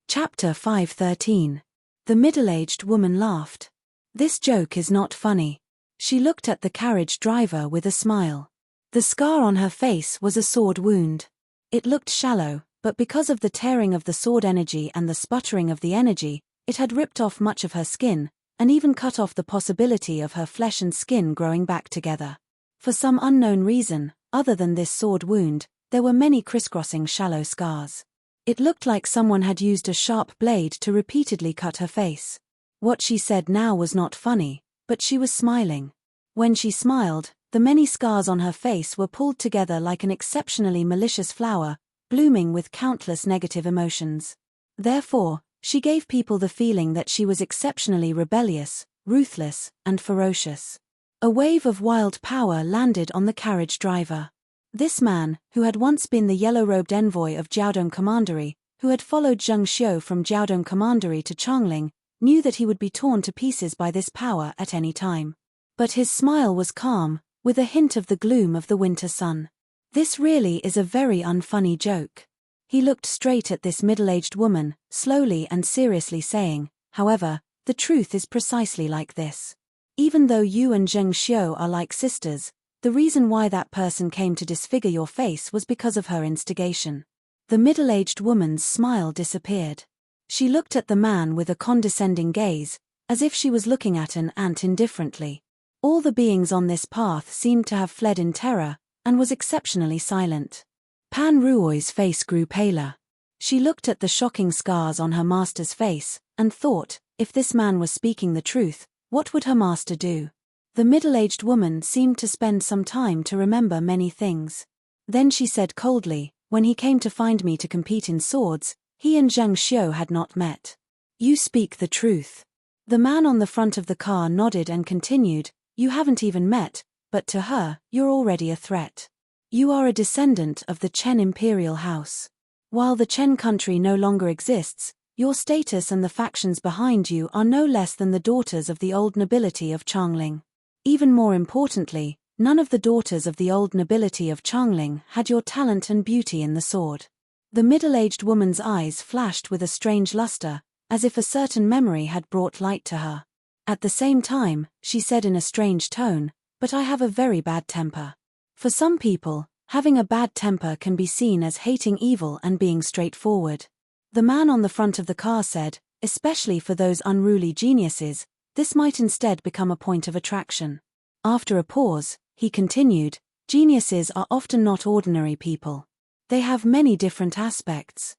Chapter 513. The middle-aged woman laughed. "This joke is not funny." She looked at the carriage driver with a smile. The scar on her face was a sword wound. It looked shallow, but because of the tearing of the sword energy and the sputtering of the energy, it had ripped off much of her skin, and even cut off the possibility of her flesh and skin growing back together. For some unknown reason, other than this sword wound, there were many crisscrossing shallow scars. It looked like someone had used a sharp blade to repeatedly cut her face. What she said now was not funny, but she was smiling. When she smiled, the many scars on her face were pulled together like an exceptionally malicious flower, blooming with countless negative emotions. Therefore, she gave people the feeling that she was exceptionally rebellious, ruthless, and ferocious. A wave of wild power landed on the carriage driver. This man, who had once been the yellow-robed envoy of Jiaodong Commandery, who had followed Zheng Xiu from Jiaodong Commandery to Changling, knew that he would be torn to pieces by this power at any time. But his smile was calm, with a hint of the gloom of the winter sun. "This really is a very unfunny joke." He looked straight at this middle-aged woman, slowly and seriously saying, "However, the truth is precisely like this. Even though you and Zheng Xiu are like sisters, the reason why that person came to disfigure your face was because of her instigation." The middle-aged woman's smile disappeared. She looked at the man with a condescending gaze, as if she was looking at an ant indifferently. All the beings on this path seemed to have fled in terror, and was exceptionally silent. Pan Ruoi's face grew paler. She looked at the shocking scars on her master's face, and thought, if this man was speaking the truth, what would her master do? The middle-aged woman seemed to spend some time to remember many things. Then she said coldly, "When he came to find me to compete in swords, he and Zheng Xiu had not met." "You speak the truth." The man on the front of the car nodded and continued, "You haven't even met, but to her, you're already a threat. You are a descendant of the Chen imperial house. While the Chen country no longer exists, your status and the factions behind you are no less than the daughters of the old nobility of Changling. Even more importantly, none of the daughters of the old nobility of Changling had your talent and beauty in the sword." The middle-aged woman's eyes flashed with a strange luster, as if a certain memory had brought light to her. At the same time, she said in a strange tone, "But I have a very bad temper." For some people, having a bad temper can be seen as hating evil and being straightforward. The man on the front of the car said, "Especially for those unruly geniuses, this might instead become a point of attraction." After a pause, he continued, "Geniuses are often not ordinary people. They have many different aspects."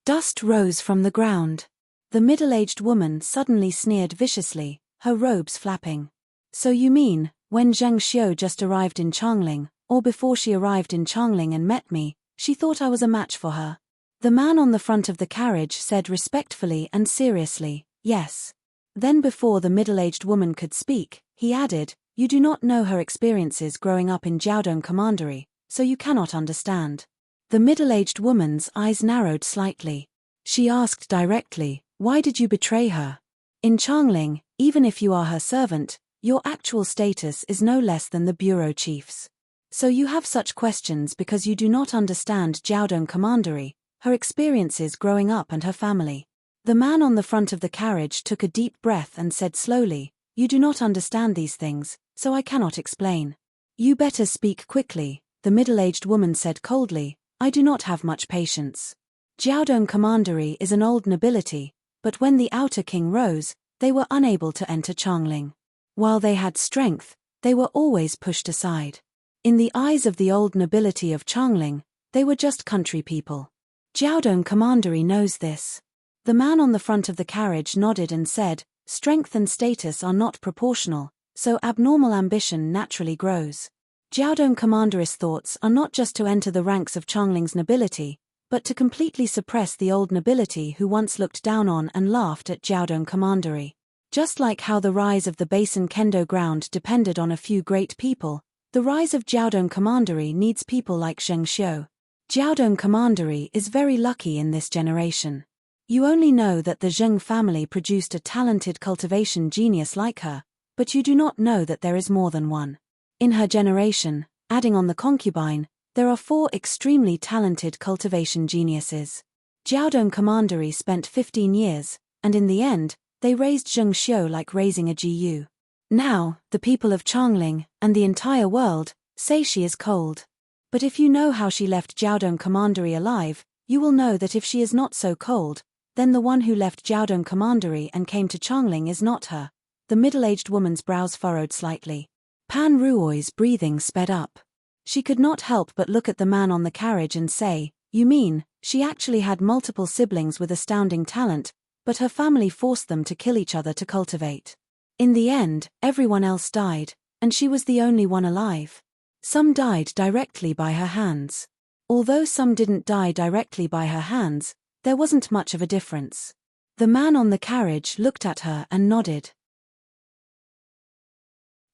Dust rose from the ground. The middle-aged woman suddenly sneered viciously, her robes flapping. "So you mean, when Zheng Xiu just arrived in Changling, or before she arrived in Changling and met me, she thought I was a match for her?" The man on the front of the carriage said respectfully and seriously, "Yes." Then before the middle-aged woman could speak, he added, "You do not know her experiences growing up in Jiaodong Commandery, so you cannot understand." The middle-aged woman's eyes narrowed slightly. She asked directly, "Why did you betray her? In Changling, even if you are her servant, your actual status is no less than the bureau chief's. So you have such questions because you do not understand Jiaodong Commandery, her experiences growing up and her family. The man on the front of the carriage took a deep breath and said slowly, "You do not understand these things, so I cannot explain." "You better speak quickly," the middle-aged woman said coldly. "I do not have much patience." Jiaodong Commandery is an old nobility, but when the outer king rose, they were unable to enter Changling. While they had strength, they were always pushed aside. In the eyes of the old nobility of Changling, they were just country people. Jiaodong Commandery knows this. The man on the front of the carriage nodded and said, "Strength and status are not proportional, so abnormal ambition naturally grows." Jiaodong Commandery's thoughts are not just to enter the ranks of Changling's nobility, but to completely suppress the old nobility who once looked down on and laughed at Jiaodong Commandery. Just like how the rise of the Basin Kendo ground depended on a few great people, the rise of Jiaodong Commandery needs people like Zheng Xiu. Jiaodong Commandery is very lucky in this generation. You only know that the Zheng family produced a talented cultivation genius like her, but you do not know that there is more than one. In her generation, adding on the concubine, there are 4 extremely talented cultivation geniuses. Jiaodong Commandery spent 15 years, and in the end, they raised Zheng Xiu like raising a GU. Now, the people of Changling, and the entire world, say she is cold. But if you know how she left Jiaodong Commandery alive, you will know that if she is not so cold, then the one who left Jiaodong Commandery and came to Changling is not her. The middle-aged woman's brows furrowed slightly. Pan Ruoi's breathing sped up. She could not help but look at the man on the carriage and say, "You mean, she actually had multiple siblings with astounding talent, but her family forced them to kill each other to cultivate. In the end, everyone else died, and she was the only one alive. Some died directly by her hands. Although some didn't die directly by her hands, there wasn't much of a difference." The man on the carriage looked at her and nodded.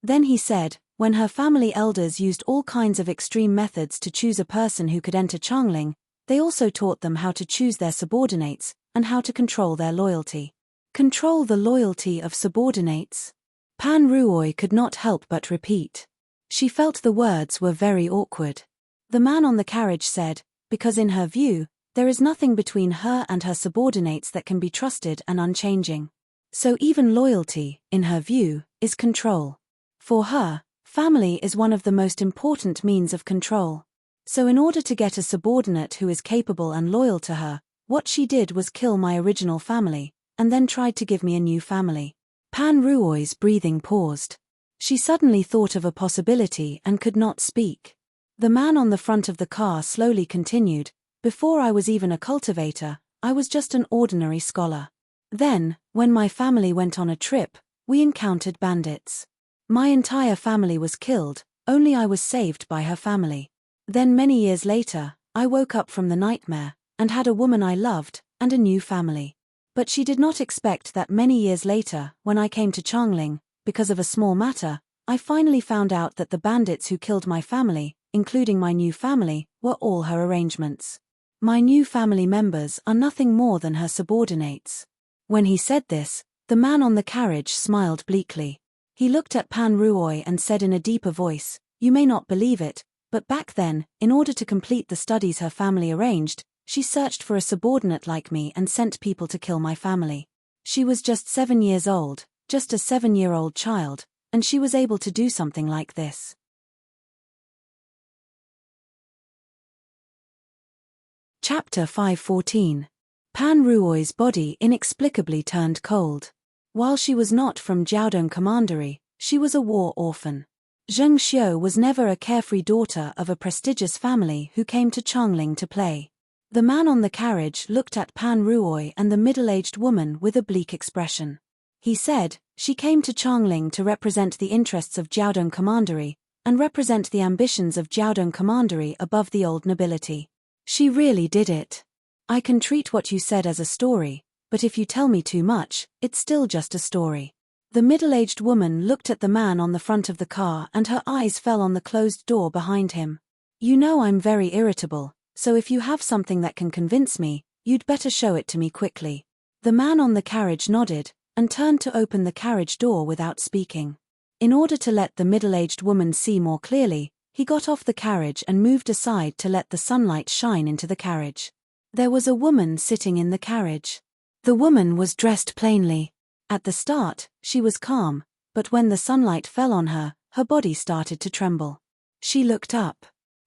Then he said, "When her family elders used all kinds of extreme methods to choose a person who could enter Changling, they also taught them how to choose their subordinates, and how to control their loyalty." Control the loyalty of subordinates? Pan Ruoi could not help but repeat. She felt the words were very awkward. The man on the carriage said, "Because in her view, there is nothing between her and her subordinates that can be trusted and unchanging. So even loyalty, in her view, is control. For her, family is one of the most important means of control. So in order to get a subordinate who is capable and loyal to her, what she did was kill my original family, and then tried to give me a new family." Pan Ruoi's breathing paused. She suddenly thought of a possibility and could not speak. The man on the front of the car slowly continued, "Before I was even a cultivator, I was just an ordinary scholar. Then, when my family went on a trip, we encountered bandits. My entire family was killed, only I was saved by her family. Then many years later, I woke up from the nightmare, and had a woman I loved, and a new family. But she did not expect that many years later, when I came to Changling, because of a small matter, I finally found out that the bandits who killed my family, including my new family, were all her arrangements. My new family members are nothing more than her subordinates." When he said this, the man on the carriage smiled bleakly. He looked at Pan Ruoi and said in a deeper voice, "You may not believe it, but back then, in order to complete the studies her family arranged, she searched for a subordinate like me and sent people to kill my family. She was just 7 years old, just a 7-year-old child, and she was able to do something like this." Chapter 514. Pan Ruoi's body inexplicably turned cold. While she was not from Jiaodong Commandery, she was a war orphan. Zheng Xiu was never a carefree daughter of a prestigious family who came to Changling to play. The man on the carriage looked at Pan Ruoi and the middle-aged woman with a bleak expression. He said, "She came to Changling to represent the interests of Jiaodong Commandery, and represent the ambitions of Jiaodong Commandery above the old nobility. She really did it. I can treat what you said as a story, but if you tell me too much, it's still just a story." The middle-aged woman looked at the man on the front of the car and her eyes fell on the closed door behind him. "You know I'm very irritable, so if you have something that can convince me, you'd better show it to me quickly." The man on the carriage nodded, and turned to open the carriage door without speaking. In order to let the middle-aged woman see more clearly, he got off the carriage and moved aside to let the sunlight shine into the carriage. There was a woman sitting in the carriage. The woman was dressed plainly. At the start, she was calm, but when the sunlight fell on her, her body started to tremble. She looked up.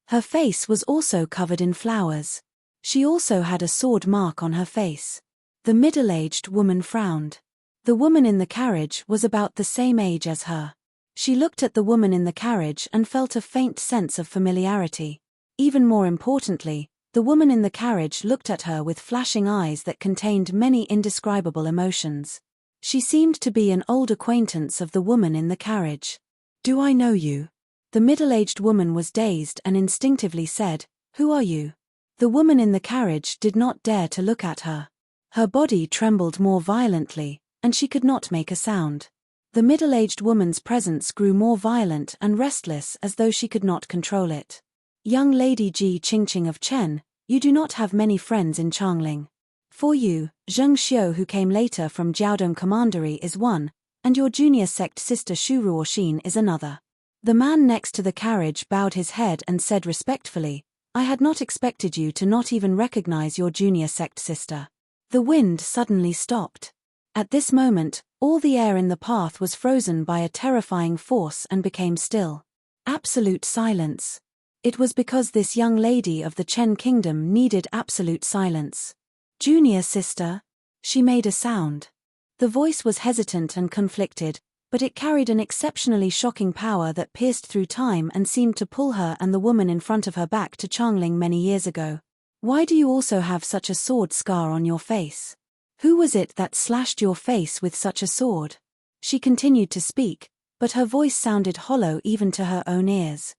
Her face was also covered in flowers. She also had a sword mark on her face. The middle-aged woman frowned. The woman in the carriage was about the same age as her. She looked at the woman in the carriage and felt a faint sense of familiarity. Even more importantly, the woman in the carriage looked at her with flashing eyes that contained many indescribable emotions. She seemed to be an old acquaintance of the woman in the carriage. "Do I know you?" The middle-aged woman was dazed and instinctively said, "Who are you?" The woman in the carriage did not dare to look at her. Her body trembled more violently, and she could not make a sound. The middle-aged woman's presence grew more violent and restless as though she could not control it. "Young lady Ji Qingqing of Chen, you do not have many friends in Changling. For you, Zheng Xiu who came later from Jiaodong Commandery is one, and your junior sect sister Shu Ruoxin is another." The man next to the carriage bowed his head and said respectfully, "I had not expected you to not even recognize your junior sect sister." The wind suddenly stopped. At this moment, all the air in the path was frozen by a terrifying force and became still. Absolute silence. It was because this young lady of the Chen kingdom needed absolute silence. "Junior sister?" She made a sound. The voice was hesitant and conflicted, but it carried an exceptionally shocking power that pierced through time and seemed to pull her and the woman in front of her back to Changling many years ago. "Why do you also have such a sword scar on your face? Who was it that slashed your face with such a sword?" She continued to speak, but her voice sounded hollow even to her own ears.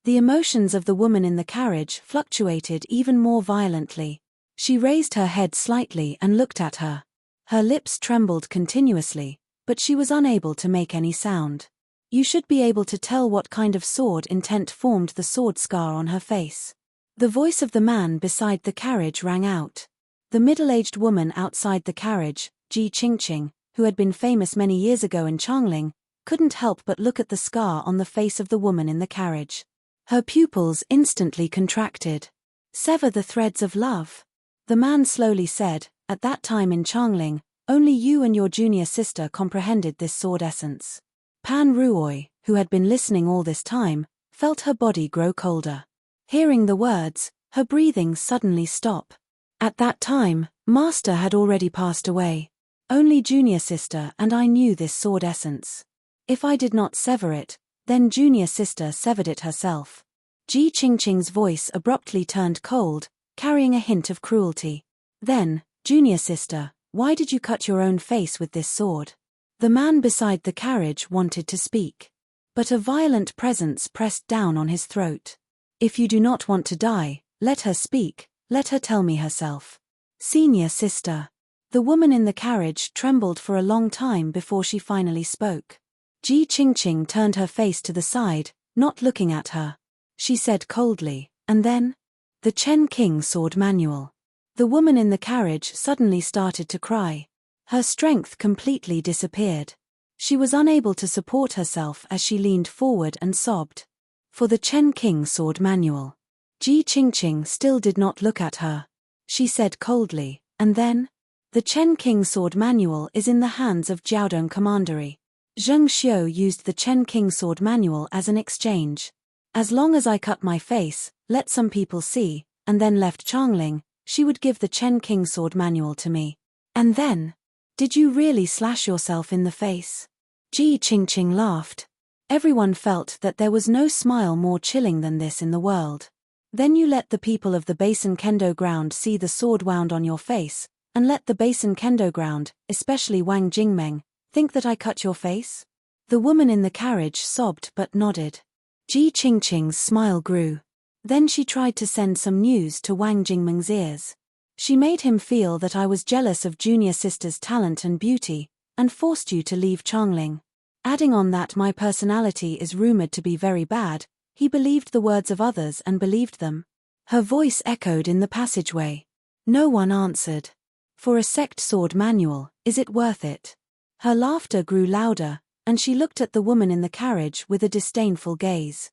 The emotions of the woman in the carriage fluctuated even more violently. She raised her head slightly and looked at her. Her lips trembled continuously, but she was unable to make any sound. "You should be able to tell what kind of sword intent formed the sword scar on her face." The voice of the man beside the carriage rang out. The middle-aged woman outside the carriage, Ji Qingqing, who had been famous many years ago in Changling, couldn't help but look at the scar on the face of the woman in the carriage. Her pupils instantly contracted. "Sever the threads of love," the man slowly said. "At that time in Changling, only you and your junior sister comprehended this sword essence." Pan Ruoy, who had been listening all this time, felt her body grow colder. Hearing the words, her breathing suddenly stopped. At that time, Master had already passed away. Only junior sister and I knew this sword essence. If I did not sever it, then junior sister severed it herself. Ji Qingqing's voice abruptly turned cold, carrying a hint of cruelty. "Then, junior sister, why did you cut your own face with this sword?" The man beside the carriage wanted to speak, but a violent presence pressed down on his throat. "If you do not want to die, let her speak, let her tell me herself." "Senior sister." The woman in the carriage trembled for a long time before she finally spoke. Ji Qingqing turned her face to the side, not looking at her. She said coldly, "And then?" "The Chen King Sword Manual." The woman in the carriage suddenly started to cry. Her strength completely disappeared. She was unable to support herself as she leaned forward and sobbed. "For the Chen King Sword Manual." Ji Qingqing still did not look at her. She said coldly, "And then?" "The Chen King Sword Manual is in the hands of Jiaodong Commandery." Zheng Xiu used the Chen King Sword Manual as an exchange. As long as I cut my face, let some people see, and then left Changling, she would give the Chen King Sword Manual to me. "And then? Did you really slash yourself in the face?" Ji Qingqing laughed. Everyone felt that there was no smile more chilling than this in the world. "Then you let the people of the Basin Kendo ground see the sword wound on your face, and let the Basin Kendo ground, especially Wang Jingmeng, think that I cut your face?" The woman in the carriage sobbed but nodded. Ji Qingqing's smile grew. Then she tried to send some news to Wang Jingmeng's ears. "She made him feel that I was jealous of junior sister's talent and beauty, and forced you to leave Changling. Adding on that my personality is rumored to be very bad, he believed the words of others and believed them." Her voice echoed in the passageway. No one answered. "For a sect sword manual, is it worth it?" Her laughter grew louder, and she looked at the woman in the carriage with a disdainful gaze.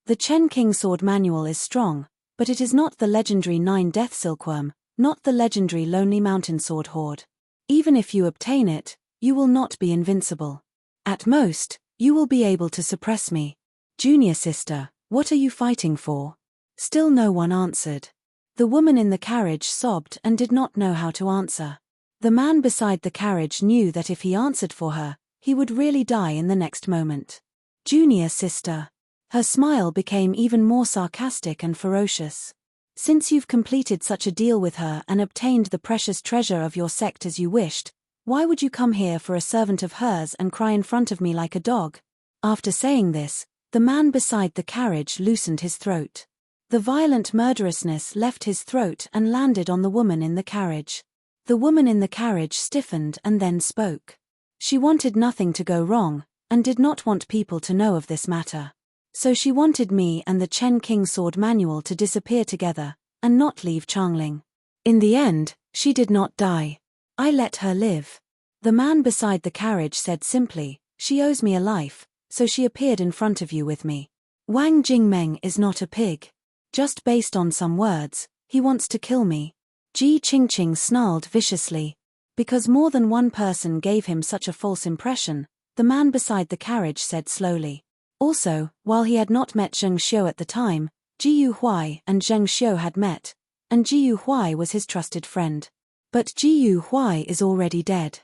The Chen King Sword Manual is strong, but it is not the legendary 9-Death Silkworm, not the legendary Lonely Mountain Sword Hoard. Even if you obtain it, you will not be invincible. At most, you will be able to suppress me. Junior sister, what are you fighting for? Still no one answered. The woman in the carriage sobbed and did not know how to answer. The man beside the carriage knew that if he answered for her, he would really die in the next moment. Junior sister. Her smile became even more sarcastic and ferocious. Since you've completed such a deal with her and obtained the precious treasure of your sect as you wished, why would you come here for a servant of hers and cry in front of me like a dog? After saying this, the man beside the carriage loosened his throat. The violent murderousness left his throat and landed on the woman in the carriage. The woman in the carriage stiffened and then spoke. She wanted nothing to go wrong, and did not want people to know of this matter. So she wanted me and the Chen King Sword Manual to disappear together, and not leave Changling. In the end, she did not die. I let her live. The man beside the carriage said simply, she owes me a life, so she appeared in front of you with me. Wang Jingmeng is not a pig. Just based on some words, he wants to kill me. Ji Qingqing snarled viciously. Because more than one person gave him such a false impression, the man beside the carriage said slowly. Also, while he had not met Zheng Xiu at the time, Ji Yuhuai and Zheng Xiu had met, and Ji Yuhuai was his trusted friend. But Ji Yuhuai is already dead.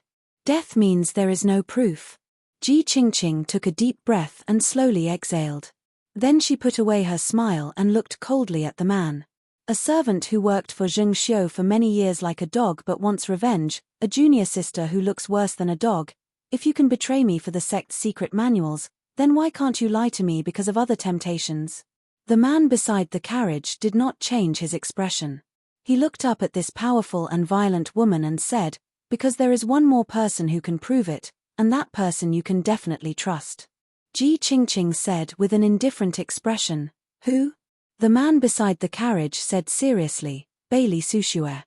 Death means there is no proof. Ji Qingqing took a deep breath and slowly exhaled. Then she put away her smile and looked coldly at the man. A servant who worked for Zheng Xiu for many years like a dog but wants revenge, a junior sister who looks worse than a dog. If you can betray me for the sect's secret manuals, then why can't you lie to me because of other temptations? The man beside the carriage did not change his expression. He looked up at this powerful and violent woman and said, because there is one more person who can prove it, and that person you can definitely trust. Ji Qingqing said with an indifferent expression, who? The man beside the carriage said seriously, Bailey Sushue.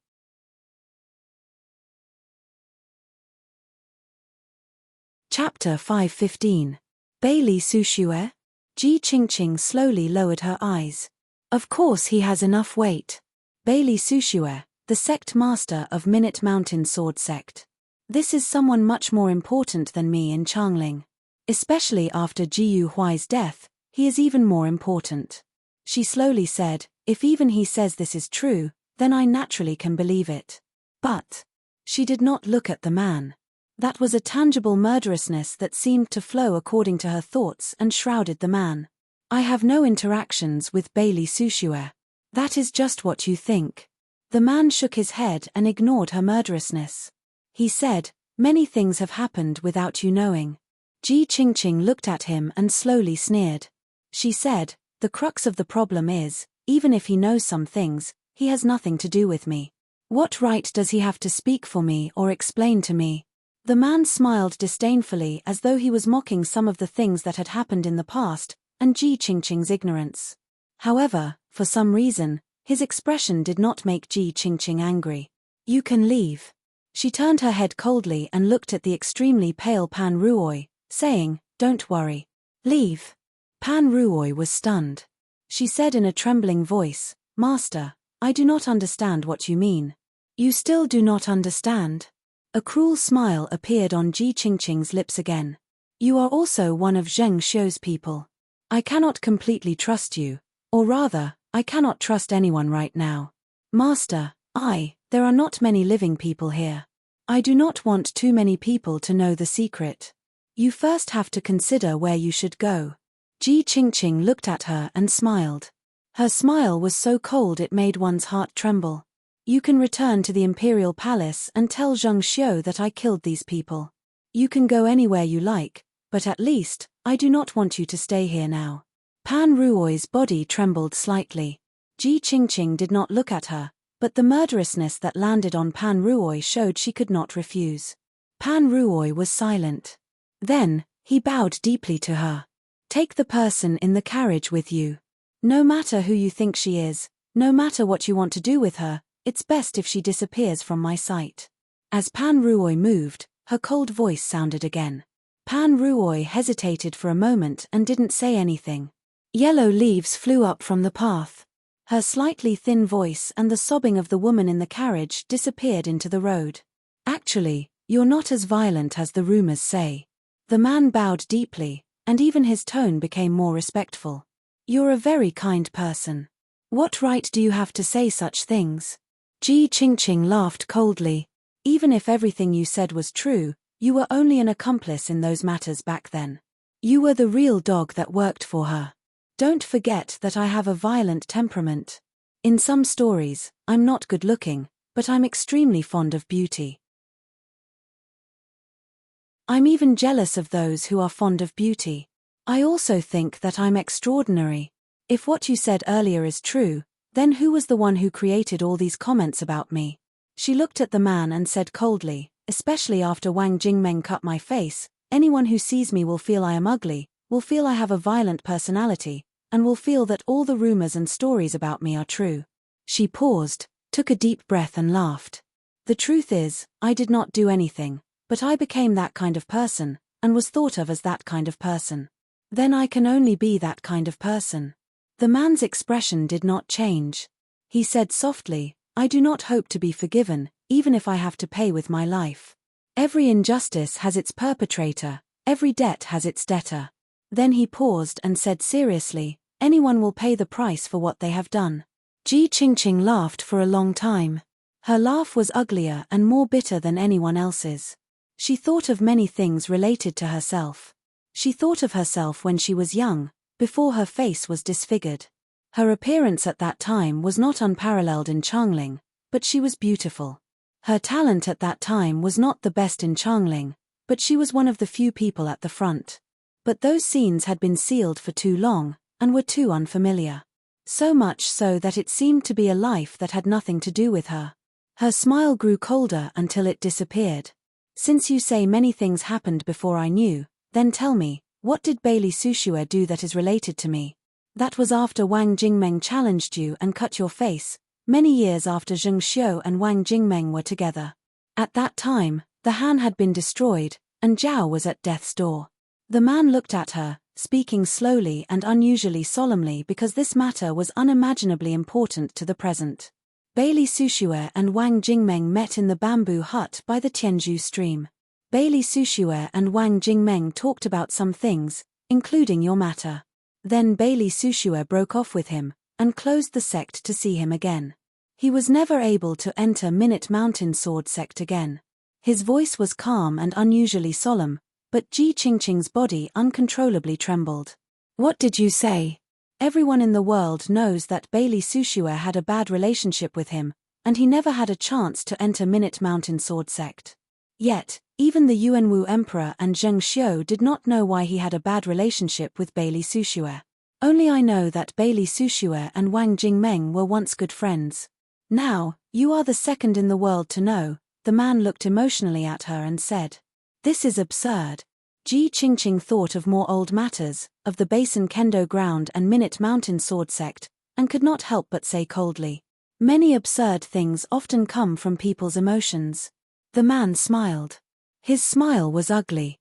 Chapter 515. Bailey Sushue? Ji Qingqing slowly lowered her eyes. Of course he has enough weight. Bailey Sushue, the sect master of Minute Mountain Sword Sect. This is someone much more important than me in Changling. Especially after Ji Yuhuai's death, he is even more important. She slowly said, if even he says this is true, then I naturally can believe it. But she did not look at the man. That was a tangible murderousness that seemed to flow according to her thoughts and shrouded the man. I have no interactions with Bailey Sushue. That is just what you think. The man shook his head and ignored her murderousness. He said, many things have happened without you knowing. Ji Qingqing looked at him and slowly sneered. She said, the crux of the problem is, even if he knows some things, he has nothing to do with me. What right does he have to speak for me or explain to me? The man smiled disdainfully as though he was mocking some of the things that had happened in the past, and Ji Qingqing's ignorance. However, for some reason, his expression did not make Ji Qingqing angry. You can leave. She turned her head coldly and looked at the extremely pale Pan Ruoy, saying, don't worry. Leave. Pan Ruoy was stunned. She said in a trembling voice, Master, I do not understand what you mean. You still do not understand? A cruel smile appeared on Ji Qingqing's lips again. You are also one of Zheng Xiu's people. I cannot completely trust you, or rather, I cannot trust anyone right now. Master, there are not many living people here. I do not want too many people to know the secret. You first have to consider where you should go. Ji Qingqing looked at her and smiled. Her smile was so cold it made one's heart tremble. You can return to the Imperial Palace and tell Zheng Xiu that I killed these people. You can go anywhere you like, but at least, I do not want you to stay here now. Pan Ruoy's body trembled slightly. Ji Qingqing did not look at her, but the murderousness that landed on Pan Ruoy showed she could not refuse. Pan Ruoy was silent. Then, he bowed deeply to her. Take the person in the carriage with you. No matter who you think she is, no matter what you want to do with her, it's best if she disappears from my sight. As Pan Ruoy moved, her cold voice sounded again. Pan Ruoy hesitated for a moment and didn't say anything. Yellow leaves flew up from the path. Her slightly thin voice and the sobbing of the woman in the carriage disappeared into the road. Actually, you're not as violent as the rumors say. The man bowed deeply, and even his tone became more respectful. You're a very kind person. What right do you have to say such things? Ji Qingqing laughed coldly. Even if everything you said was true, you were only an accomplice in those matters back then. You were the real dog that worked for her. Don't forget that I have a violent temperament. In some stories, I'm not good looking, but I'm extremely fond of beauty. I'm even jealous of those who are fond of beauty. I also think that I'm extraordinary. If what you said earlier is true, then who was the one who created all these comments about me? She looked at the man and said coldly, especially after Wang Jingmeng cut my face, anyone who sees me will feel I am ugly, will feel I have a violent personality, and will feel that all the rumors and stories about me are true. She paused, took a deep breath and laughed. The truth is, I did not do anything, but I became that kind of person, and was thought of as that kind of person. Then I can only be that kind of person. The man's expression did not change. He said softly, I do not hope to be forgiven, even if I have to pay with my life. Every injustice has its perpetrator, every debt has its debtor. Then he paused and said seriously, anyone will pay the price for what they have done. Ji Qingqing laughed for a long time. Her laugh was uglier and more bitter than anyone else's. She thought of many things related to herself. She thought of herself when she was young, before her face was disfigured. Her appearance at that time was not unparalleled in Changling, but she was beautiful. Her talent at that time was not the best in Changling, but she was one of the few people at the front. But those scenes had been sealed for too long, and were too unfamiliar. So much so that it seemed to be a life that had nothing to do with her. Her smile grew colder until it disappeared. Since you say many things happened before I knew, then tell me, what did Bailey Sushue do that is related to me? That was after Wang Jingmeng challenged you and cut your face, many years after Zheng Xiu and Wang Jingmeng were together. At that time, the Han had been destroyed, and Zhao was at death's door. The man looked at her, speaking slowly and unusually solemnly because this matter was unimaginably important to the present. Bailey Sushue and Wang Jingmeng met in the bamboo hut by the Tianzhu stream. Bailey Sushue and Wang Jingmeng talked about some things, including your matter. Then Bailey Sushue broke off with him, and closed the sect to see him again. He was never able to enter Minute Mountain Sword Sect again. His voice was calm and unusually solemn, but Ji Qingqing's body uncontrollably trembled. What did you say? Everyone in the world knows that Bailey Sushue had a bad relationship with him, and he never had a chance to enter Minute Mountain Sword Sect. Yet, even the Yuanwu Emperor and Zheng Xiu did not know why he had a bad relationship with Bailey Sushue. Only I know that Bailey Sushue and Wang Jingmeng were once good friends. Now, you are the second in the world to know. The man looked emotionally at her and said, this is absurd. Ji Qingqing thought of more old matters, of the Basin Kendo Ground and Minute Mountain Sword Sect, and could not help but say coldly, many absurd things often come from people's emotions. The man smiled. His smile was ugly.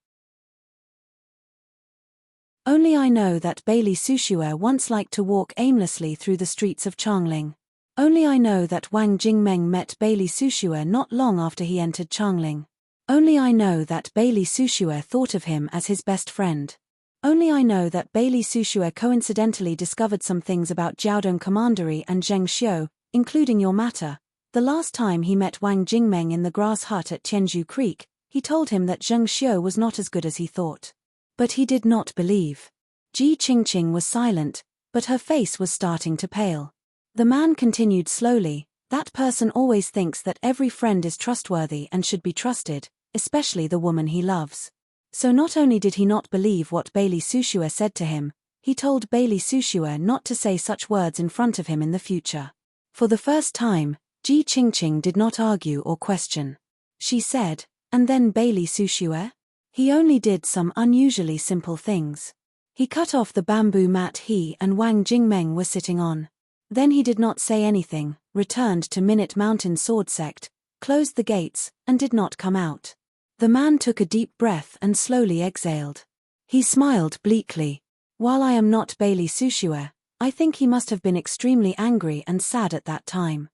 Only I know that Bailey Sushue once liked to walk aimlessly through the streets of Changling. Only I know that Wang Jingmeng met Bailey Sushue not long after he entered Changling. Only I know that Bailey Sushue thought of him as his best friend. Only I know that Bailey Sushue coincidentally discovered some things about Jiaodong Commandery and Zheng Xiu, including your matter. The last time he met Wang Jingmeng in the grass hut at Tianzhu Creek, he told him that Zheng Xiu was not as good as he thought. But he did not believe. Ji Qingqing was silent, but her face was starting to pale. The man continued slowly, that person always thinks that every friend is trustworthy and should be trusted, especially the woman he loves. So not only did he not believe what Bailey Sushue said to him, he told Bailey Sushue not to say such words in front of him in the future. For the first time, Ji Qingqing did not argue or question. She said, and then Bailey Sushue? He only did some unusually simple things. He cut off the bamboo mat he and Wang Jingmeng were sitting on. Then he did not say anything, returned to Minute Mountain Sword Sect, closed the gates, and did not come out. The man took a deep breath and slowly exhaled. He smiled bleakly. While I am not Bailey Sushue, I think he must have been extremely angry and sad at that time.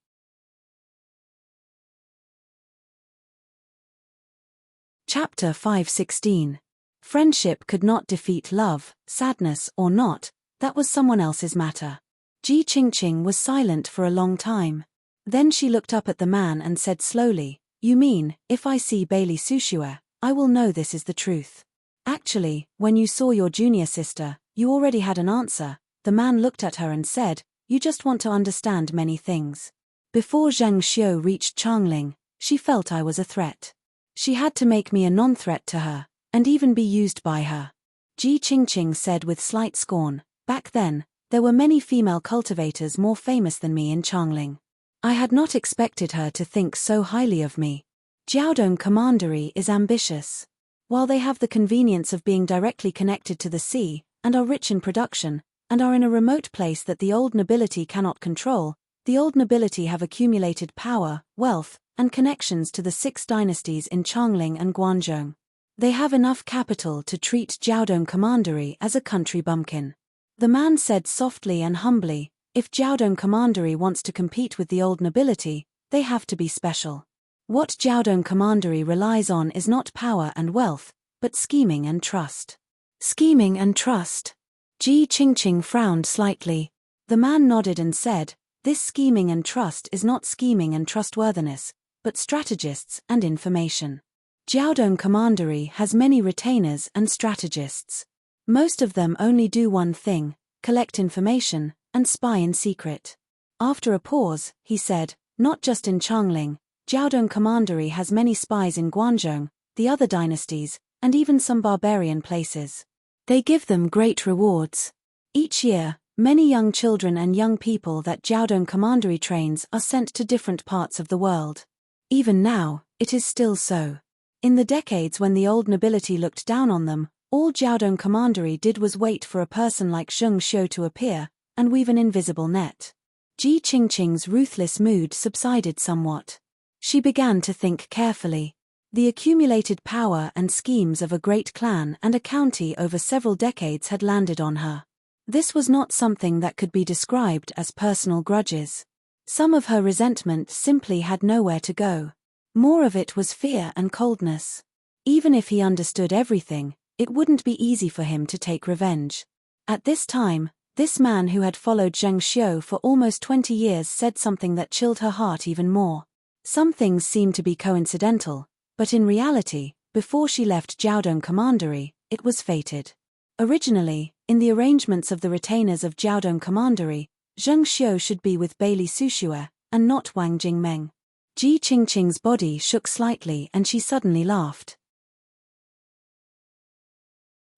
Chapter 5:16. Friendship could not defeat love, sadness or not, that was someone else's matter. Ji Qingqing was silent for a long time. Then she looked up at the man and said slowly, "You mean, if I see Bailey Sushue, I will know this is the truth. Actually, when you saw your junior sister, you already had an answer." The man looked at her and said, "You just want to understand many things." Before Zheng Xiu reached Changling, she felt I was a threat. She had to make me a non-threat to her, and even be used by her. Ji Qingqing said with slight scorn, "Back then, there were many female cultivators more famous than me in Changling. I had not expected her to think so highly of me. Jiaodong Commandery is ambitious. While they have the convenience of being directly connected to the sea, and are rich in production, and are in a remote place that the old nobility cannot control, the old nobility have accumulated power, wealth, and connections to the 6 dynasties in Changling and Guangzhou. They have enough capital to treat Jiaodong Commandery as a country bumpkin." The man said softly and humbly, "If Jiaodong Commandery wants to compete with the old nobility, they have to be special. What Jiaodong Commandery relies on is not power and wealth, but scheming and trust." "Scheming and trust?" Ji Qingqing frowned slightly. The man nodded and said, "This scheming and trust is not scheming and trustworthiness, but strategists and information. Jiaodong Commandery has many retainers and strategists. Most of them only do one thing, collect information, and spy in secret." After a pause, he said, "Not just in Changling, Jiaodong Commandery has many spies in Guangzhou, the other dynasties, and even some barbarian places. They give them great rewards. Each year, many young children and young people that Jiaodong Commandery trains are sent to different parts of the world. Even now, it is still so. In the decades when the old nobility looked down on them, all Jiaodong Commandery did was wait for a person like Zheng Xiu to appear, and weave an invisible net." Ji Qingqing's ruthless mood subsided somewhat. She began to think carefully. The accumulated power and schemes of a great clan and a county over several decades had landed on her. This was not something that could be described as personal grudges. Some of her resentment simply had nowhere to go. More of it was fear and coldness. Even if he understood everything, it wouldn't be easy for him to take revenge. At this time, this man who had followed Zheng Xiu for almost 20 years said something that chilled her heart even more. Some things seemed to be coincidental, but in reality, before she left Jiaodong Commandery, it was fated. Originally, in the arrangements of the retainers of Jiaodong Commandery, Zheng Xiu should be with Bailey Sushue, and not Wang Jingmeng. Ji Qingqing's body shook slightly and she suddenly laughed.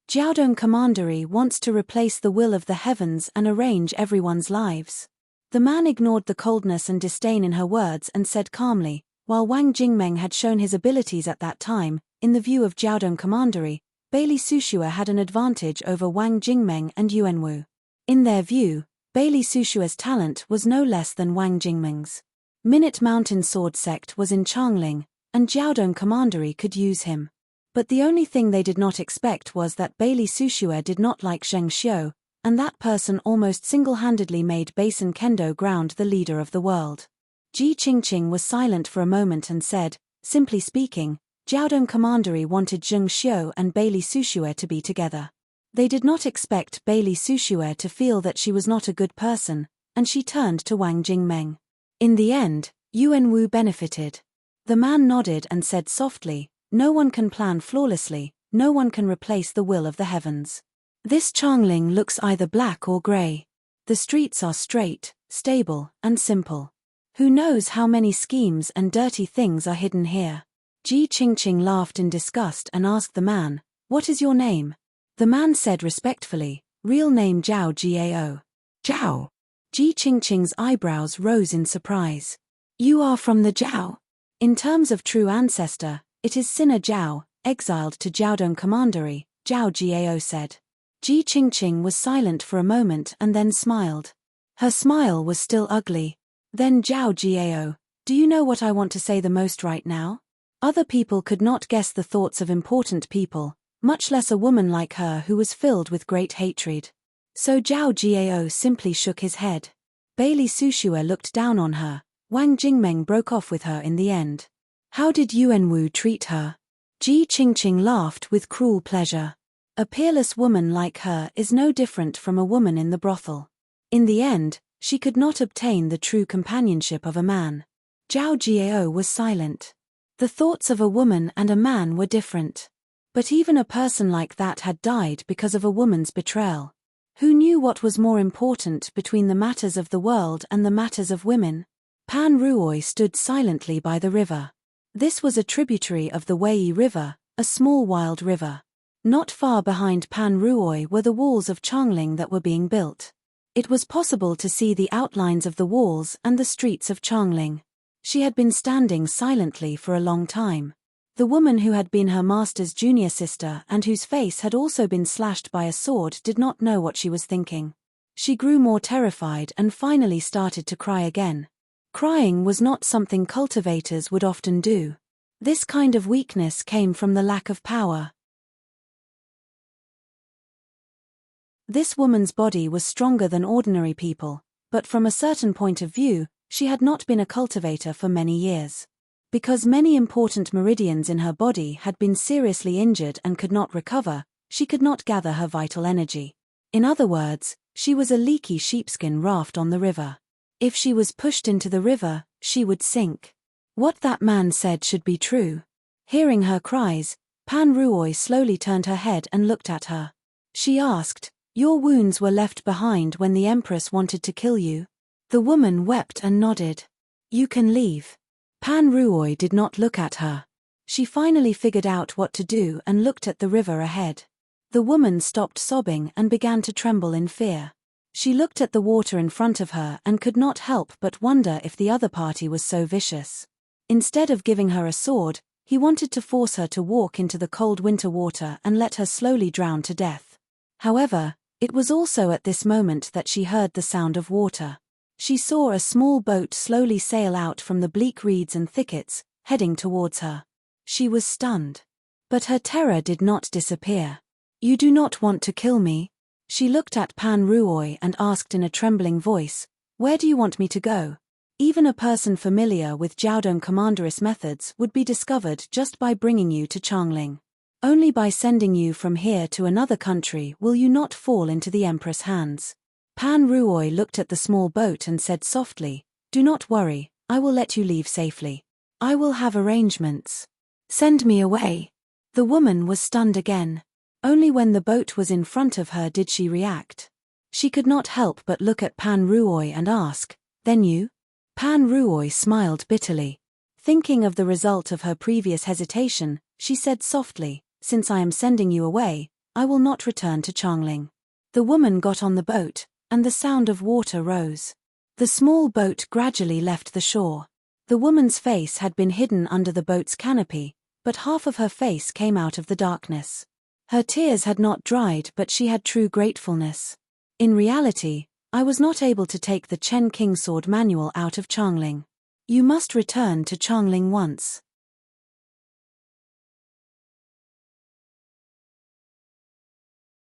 Jiaodong Commandery wants to replace the will of the heavens and arrange everyone's lives. The man ignored the coldness and disdain in her words and said calmly, while Wang Jingmeng had shown his abilities at that time, in the view of Jiaodong Commandery, Bailey Sushue had an advantage over Wang Jingmeng and Yuanwu. In their view, Bailey Sushue's talent was no less than Wang Jingmeng's. Minute Mountain Sword Sect was in Changling, and Jiaodong Commandery could use him. But the only thing they did not expect was that Bailey Sushue did not like Zheng Xiu, and that person almost single-handedly made Basin Kendo Ground the leader of the world. Ji Qingqing was silent for a moment and said, "Simply speaking, Jiaodong Commandery wanted Zheng Xiu and Bailey Sushue to be together. They did not expect Bailey Sushue to feel that she was not a good person, and she turned to Wang Jingmeng. In the end, Yuanwu benefited." The man nodded and said softly, "No one can plan flawlessly, no one can replace the will of the heavens. This Changling looks either black or grey. The streets are straight, stable, and simple. Who knows how many schemes and dirty things are hidden here?" Ji Qingqing laughed in disgust and asked the man, "What is your name?" The man said respectfully, "Real name Zhao Jiao." "Zhao?" Ji Qingqing's eyebrows rose in surprise. "You are from the Zhao?" In terms of true ancestor, it is Sina Zhao, exiled to Jiaodong Commandery, Zhao Jiao said. Ji Qingqing was silent for a moment and then smiled. Her smile was still ugly. Then Zhao Jiao, "Do you know what I want to say the most right now? Other people could not guess the thoughts of important people. much less a woman like her who was filled with great hatred. So Zhao Jiao simply shook his head. Bailey Sushue looked down on her. Wang Jingmeng broke off with her in the end. How did Yuan Wu treat her? Ji Qingqing laughed with cruel pleasure. A peerless woman like her is no different from a woman in the brothel. In the end, she could not obtain the true companionship of a man. Zhao Jiao was silent. The thoughts of a woman and a man were different. But even a person like that had died because of a woman's betrayal. Who knew what was more important between the matters of the world and the matters of women? Pan Ruoi stood silently by the river. This was a tributary of the Wei River, a small wild river. Not far behind Pan Ruoi were the walls of Changling that were being built. It was possible to see the outlines of the walls and the streets of Changling. She had been standing silently for a long time. The woman who had been her master's junior sister and whose face had also been slashed by a sword did not know what she was thinking. She grew more terrified and finally started to cry again. Crying was not something cultivators would often do. This kind of weakness came from the lack of power. This woman's body was stronger than ordinary people, but from a certain point of view, she had not been a cultivator for many years. Because many important meridians in her body had been seriously injured and could not recover, she could not gather her vital energy. In other words, she was a leaky sheepskin raft on the river. If she was pushed into the river, she would sink. What that man said should be true. Hearing her cries, Pan Ruoi slowly turned her head and looked at her. She asked, "Your wounds were left behind when the Empress wanted to kill you?" The woman wept and nodded. "You can leave." Pan Ruoi did not look at her. She finally figured out what to do and looked at the river ahead. The woman stopped sobbing and began to tremble in fear. She looked at the water in front of her and could not help but wonder if the other party was so vicious. Instead of giving her a sword, he wanted to force her to walk into the cold winter water and let her slowly drown to death. However, it was also at this moment that she heard the sound of water. She saw a small boat slowly sail out from the bleak reeds and thickets, heading towards her. She was stunned. But her terror did not disappear. "You do not want to kill me?" She looked at Pan Ruoi and asked in a trembling voice, "Where do you want me to go?" Even a person familiar with Jiaodong commanderess methods would be discovered just by bringing you to Changling. Only by sending you from here to another country will you not fall into the Empress' hands. Pan Ruoi looked at the small boat and said softly, "Do not worry, I will let you leave safely. I will have arrangements. Send me away." The woman was stunned again. Only when the boat was in front of her did she react. She could not help but look at Pan Ruoi and ask, "Then you?" Pan Ruoi smiled bitterly. Thinking of the result of her previous hesitation, she said softly, "Since I am sending you away, I will not return to Changling." The woman got on the boat, and the sound of water rose. The small boat gradually left the shore. The woman's face had been hidden under the boat's canopy, but half of her face came out of the darkness. Her tears had not dried, but she had true gratefulness. In reality, I was not able to take the Chen King Sword manual out of Changling. You must return to Changling once.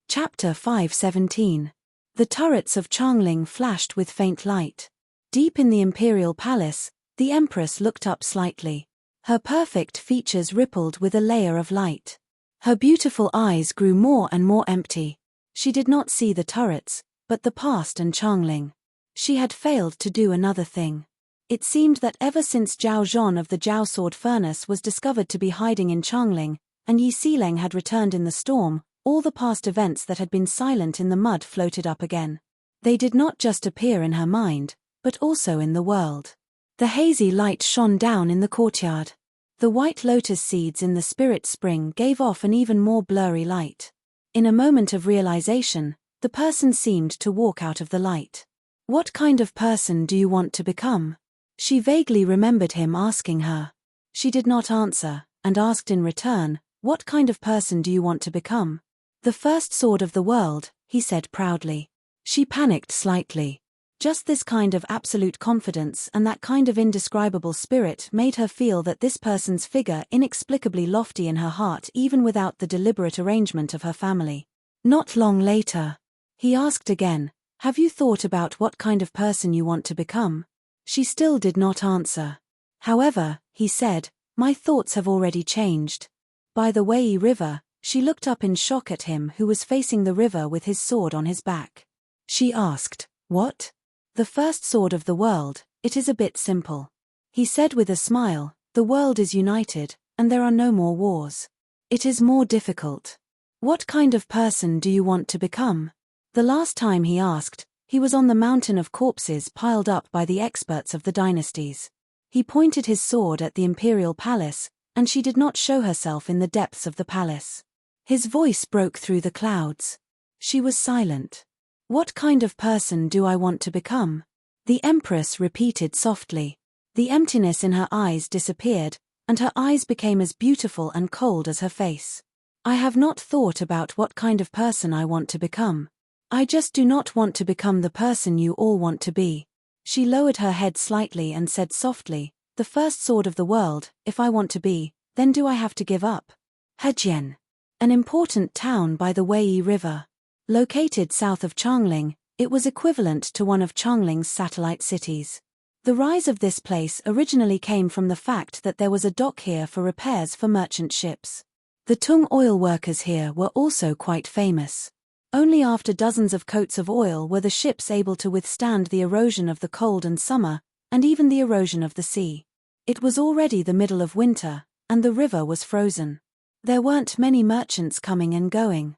Chapter 517. The turrets of Changling flashed with faint light. Deep in the imperial palace, the Empress looked up slightly. Her perfect features rippled with a layer of light. Her beautiful eyes grew more and more empty. She did not see the turrets, but the past and Changling. She had failed to do another thing. It seemed that ever since Zhao Zhon of the Zhao Sword Furnace was discovered to be hiding in Changling, and Yi Xileng had returned in the storm, all the past events that had been silent in the mud floated up again. They did not just appear in her mind, but also in the world. The hazy light shone down in the courtyard. The white lotus seeds in the spirit spring gave off an even more blurry light. In a moment of realization, the person seemed to walk out of the light. "What kind of person do you want to become?" She vaguely remembered him asking her. She did not answer, and asked in return, "What kind of person do you want to become?" "The first sword of the world," he said proudly. She panicked slightly. Just this kind of absolute confidence and that kind of indescribable spirit made her feel that this person's figure inexplicably lofty in her heart even without the deliberate arrangement of her family. Not long later, he asked again, "Have you thought about what kind of person you want to become?" She still did not answer. "However," he said, "my thoughts have already changed." By the Wei River, she looked up in shock at him who was facing the river with his sword on his back. She asked, "What?" "The first sword of the world, it is a bit simple." He said with a smile, "The world is united, and there are no more wars. It is more difficult. What kind of person do you want to become?" The last time he asked, he was on the mountain of corpses piled up by the experts of the dynasties. He pointed his sword at the imperial palace, and she did not show herself in the depths of the palace. His voice broke through the clouds. She was silent. "What kind of person do I want to become?" The empress repeated softly. The emptiness in her eyes disappeared, and her eyes became as beautiful and cold as her face. "I have not thought about what kind of person I want to become. I just do not want to become the person you all want to be." She lowered her head slightly and said softly, "The first sword of the world, if I want to be, then do I have to give up?" Hejian, an important town by the Wei River. Located south of Changling, it was equivalent to one of Changling's satellite cities. The rise of this place originally came from the fact that there was a dock here for repairs for merchant ships. The Tung oil workers here were also quite famous. Only after dozens of coats of oil were the ships able to withstand the erosion of the cold and summer, and even the erosion of the sea. It was already the middle of winter, and the river was frozen. There weren't many merchants coming and going.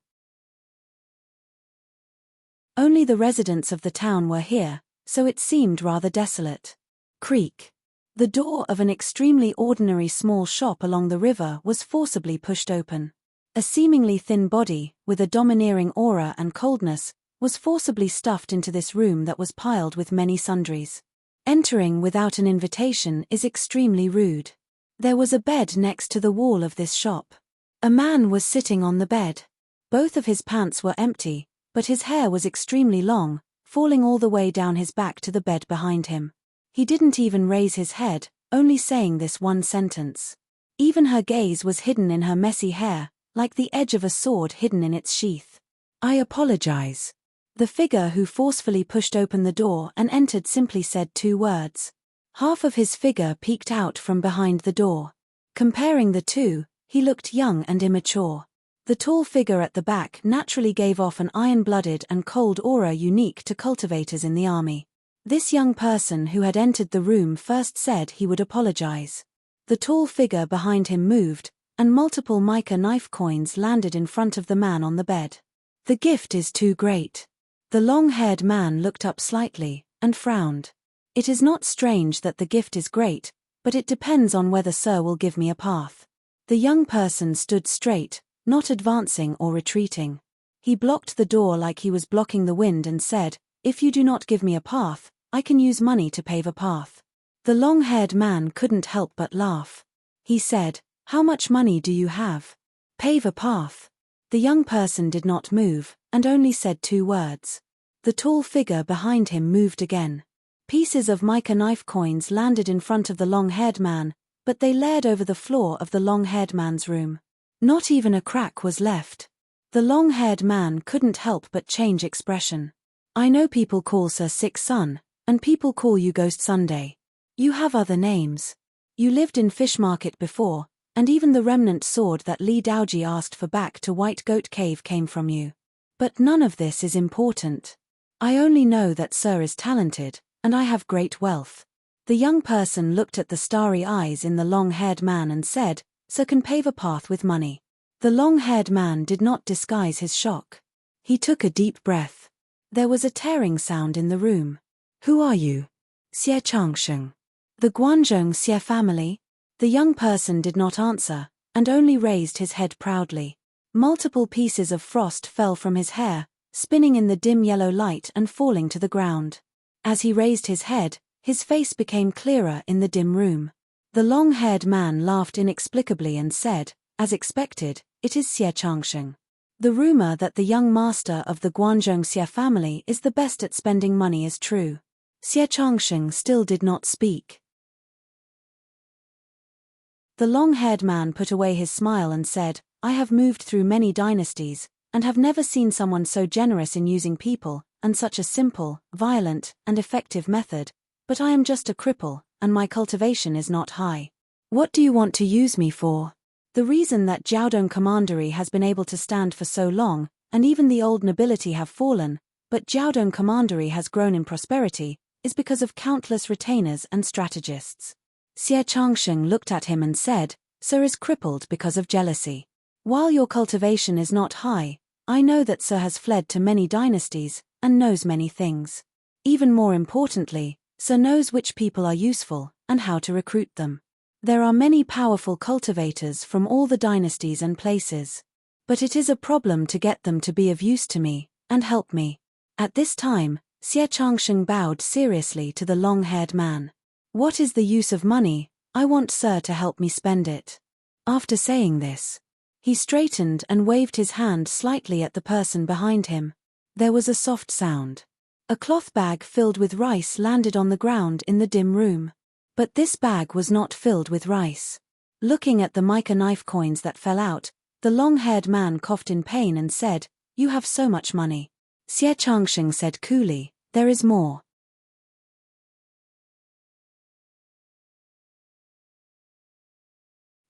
Only the residents of the town were here, so it seemed rather desolate. Creak. The door of an extremely ordinary small shop along the river was forcibly pushed open. A seemingly thin body, with a domineering aura and coldness, was forcibly stuffed into this room that was piled with many sundries. Entering without an invitation is extremely rude. There was a bed next to the wall of this shop. A man was sitting on the bed. Both of his pants were empty, but his hair was extremely long, falling all the way down his back to the bed behind him. He didn't even raise his head, only saying this one sentence. Even her gaze was hidden in her messy hair, like the edge of a sword hidden in its sheath. "I apologize." The figure who forcefully pushed open the door and entered simply said 2 words. Half of his figure peeked out from behind the door. Comparing the two, he looked young and immature. The tall figure at the back naturally gave off an iron-blooded and cold aura unique to cultivators in the army. This young person who had entered the room first said he would apologize. The tall figure behind him moved, and multiple mica knife coins landed in front of the man on the bed. "The gift is too great." The long-haired man looked up slightly, and frowned. "It is not strange that the gift is great, but it depends on whether Sir will give me a path." The young person stood straight, not advancing or retreating. He blocked the door like he was blocking the wind and said, "If you do not give me a path, I can use money to pave a path." The long-haired man couldn't help but laugh. He said, "How much money do you have?" "Pave a path." The young person did not move, and only said 2 words. The tall figure behind him moved again. Pieces of mica knife coins landed in front of the long-haired man, but they layered over the floor of the long-haired man's room. Not even a crack was left. The long-haired man couldn't help but change expression. "I know people call Sir Sick Sun, and people call you Ghost Sunday. You have other names. You lived in Fish Market before, and even the remnant sword that Li Daoji asked for back to White Goat Cave came from you. But none of this is important. I only know that Sir is talented, and I have great wealth." The young person looked at the starry eyes in the long-haired man and said, "Sir can pave a path with money." The long-haired man did not disguise his shock. He took a deep breath. There was a tearing sound in the room. "Who are you?" "Xie Changsheng." "The Guanzhong Xie family?" The young person did not answer, and only raised his head proudly. Multiple pieces of frost fell from his hair, spinning in the dim yellow light and falling to the ground. As he raised his head, his face became clearer in the dim room. The long-haired man laughed inexplicably and said, as expected, "It is Xie Changsheng. The rumor that the young master of the Guanzhong Xie family is the best at spending money is true. Xie Changsheng still did not speak. The long-haired man put away his smile and said, I have moved through many dynasties, and have never seen someone so generous in using people, and such a simple, violent, and effective method, but I am just a cripple, and my cultivation is not high. What do you want to use me for? The reason that Jiaodong Commandery has been able to stand for so long, and even the old nobility have fallen, but Jiaodong Commandery has grown in prosperity, is because of countless retainers and strategists. Xie Changsheng looked at him and said, Sir is crippled because of jealousy. While your cultivation is not high, I know that Sir has fled to many dynasties, and knows many things. Even more importantly, Sir knows which people are useful, and how to recruit them. There are many powerful cultivators from all the dynasties and places. But it is a problem to get them to be of use to me, and help me. At this time, Xie Changsheng bowed seriously to the long-haired man. What is the use of money? I want Sir to help me spend it. After saying this, he straightened and waved his hand slightly at the person behind him. There was a soft sound. A cloth bag filled with rice landed on the ground in the dim room. But this bag was not filled with rice. Looking at the mica knife coins that fell out, the long-haired man coughed in pain and said, You have so much money. Xie Changsheng said coolly, There is more.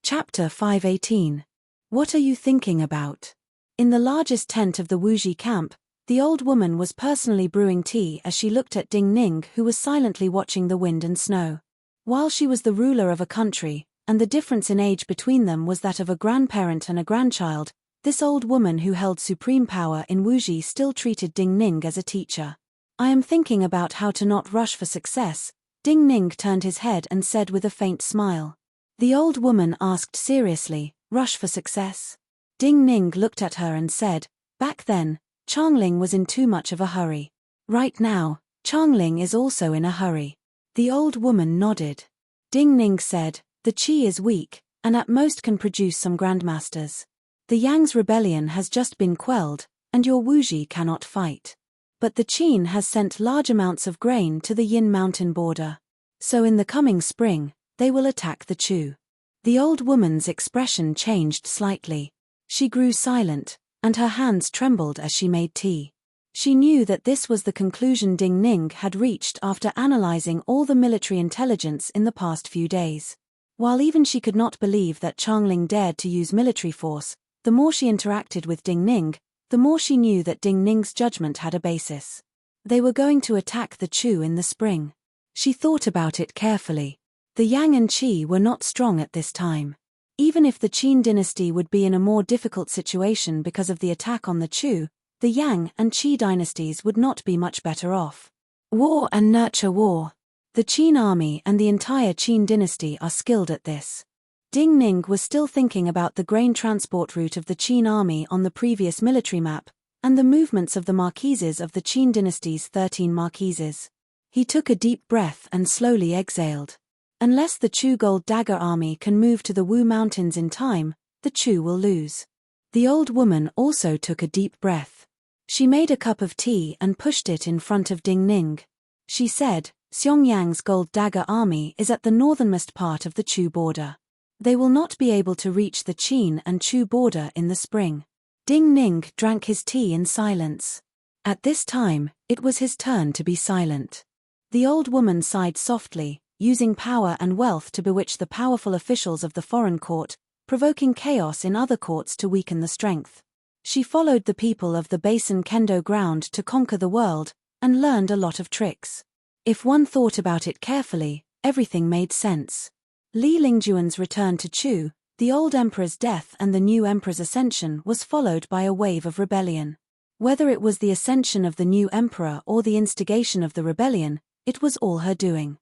Chapter 518. What are you thinking about? In the largest tent of the Wuji camp, the old woman was personally brewing tea as she looked at Ding Ning, who was silently watching the wind and snow. While she was the ruler of a country, and the difference in age between them was that of a grandparent and a grandchild, this old woman who held supreme power in Wuji still treated Ding Ning as a teacher. I am thinking about how to not rush for success. Ding Ning turned his head and said with a faint smile. The old woman asked seriously, Rush for success? Ding Ning looked at her and said, Back then, Changling was in too much of a hurry. Right now, Changling is also in a hurry. The old woman nodded. Ding Ning said, The qi is weak, and at most can produce some grandmasters. The Yang's rebellion has just been quelled, and your Wuji cannot fight. But the Qin has sent large amounts of grain to the Yin mountain border. So in the coming spring, they will attack the Chu. The old woman's expression changed slightly. She grew silent, and her hands trembled as she made tea. She knew that this was the conclusion Ding Ning had reached after analyzing all the military intelligence in the past few days. While even she could not believe that Changling dared to use military force, the more she interacted with Ding Ning, the more she knew that Ding Ning's judgment had a basis. They were going to attack the Chu in the spring. She thought about it carefully. The Yang and Qi were not strong at this time. Even if the Qin dynasty would be in a more difficult situation because of the attack on the Chu, the Yang and Qi dynasties would not be much better off. War and nurture war. The Qin army and the entire Qin dynasty are skilled at this. Ding Ning was still thinking about the grain transport route of the Qin army on the previous military map, and the movements of the marquises of the Qin dynasty's 13 marquises. He took a deep breath and slowly exhaled. Unless the Chu Gold Dagger army can move to the Wu Mountains in time, the Chu will lose. The old woman also took a deep breath. She made a cup of tea and pushed it in front of Ding Ning. She said, Xiangyang's Gold Dagger army is at the northernmost part of the Chu border. They will not be able to reach the Qin and Chu border in the spring. Ding Ning drank his tea in silence. At this time, it was his turn to be silent. The old woman sighed softly, using power and wealth to bewitch the powerful officials of the foreign court, provoking chaos in other courts to weaken the strength. She followed the people of the Basin Kendo ground to conquer the world, and learned a lot of tricks. If one thought about it carefully, everything made sense. Li Lingjuan's return to Chu, the old emperor's death and the new emperor's ascension was followed by a wave of rebellion. Whether it was the ascension of the new emperor or the instigation of the rebellion, it was all her doing.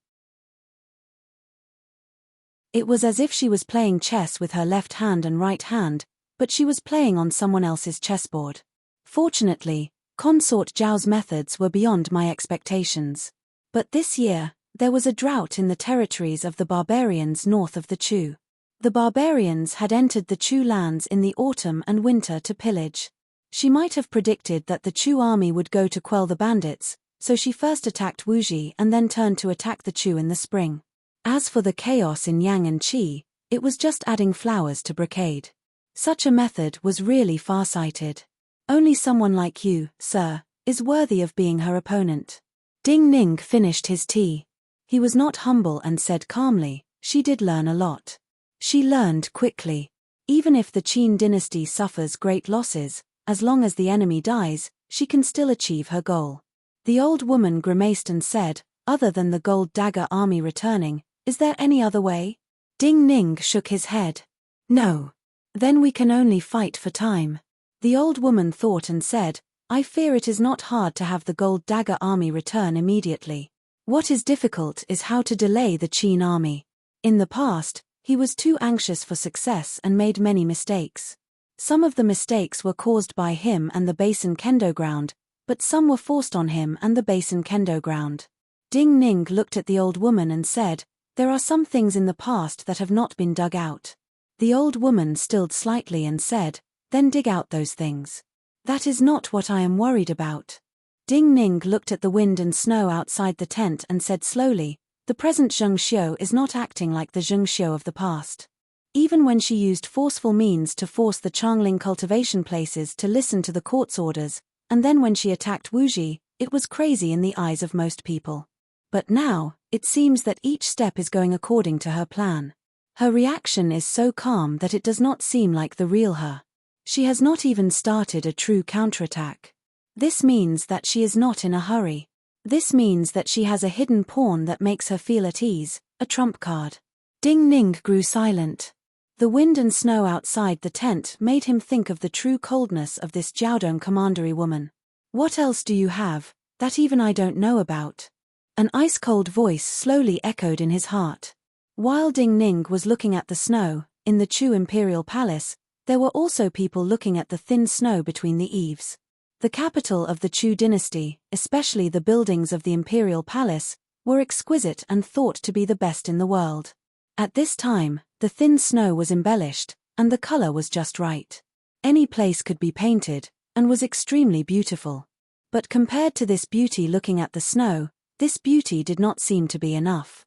It was as if she was playing chess with her left hand and right hand, but she was playing on someone else's chessboard. Fortunately, Consort Zhao's methods were beyond my expectations. But this year, there was a drought in the territories of the barbarians north of the Chu. The barbarians had entered the Chu lands in the autumn and winter to pillage. She might have predicted that the Chu army would go to quell the bandits, so she first attacked Wuji and then turned to attack the Chu in the spring. As for the chaos in Yang and Qi, it was just adding flowers to brocade. Such a method was really far-sighted. Only someone like you, sir, is worthy of being her opponent. Ding Ning finished his tea. He was not humble and said calmly, she did learn a lot. She learned quickly. Even if the Qin dynasty suffers great losses, as long as the enemy dies, she can still achieve her goal. The old woman grimaced and said, other than the gold dagger army returning, is there any other way? Ding Ning shook his head. No. Then we can only fight for time. The old woman thought and said, I fear it is not hard to have the gold dagger army return immediately. What is difficult is how to delay the Qin army. In the past, he was too anxious for success and made many mistakes. Some of the mistakes were caused by him and the Basin Kendo ground, but some were forced on him and the Basin Kendo ground. Ding Ning looked at the old woman and said, there are some things in the past that have not been dug out. The old woman stilled slightly and said, then dig out those things. That is not what I am worried about. Ding Ning looked at the wind and snow outside the tent and said slowly, the present Zheng Xiu is not acting like the Zheng Xiu of the past. Even when she used forceful means to force the Changling cultivation places to listen to the court's orders, and then when she attacked Wuji, it was crazy in the eyes of most people. But now, it seems that each step is going according to her plan. Her reaction is so calm that it does not seem like the real her. She has not even started a true counterattack. This means that she is not in a hurry. This means that she has a hidden pawn that makes her feel at ease, a trump card. Ding Ning grew silent. The wind and snow outside the tent made him think of the true coldness of this Jiaodong commandery woman. What else do you have, that even I don't know about? An ice-cold voice slowly echoed in his heart. While Ding Ning was looking at the snow, in the Chu imperial palace, there were also people looking at the thin snow between the eaves. The capital of the Chu dynasty, especially the buildings of the imperial palace, were exquisite and thought to be the best in the world. At this time, the thin snow was embellished, and the color was just right. Any place could be painted, and was extremely beautiful. But compared to this beauty looking at the snow, this beauty did not seem to be enough.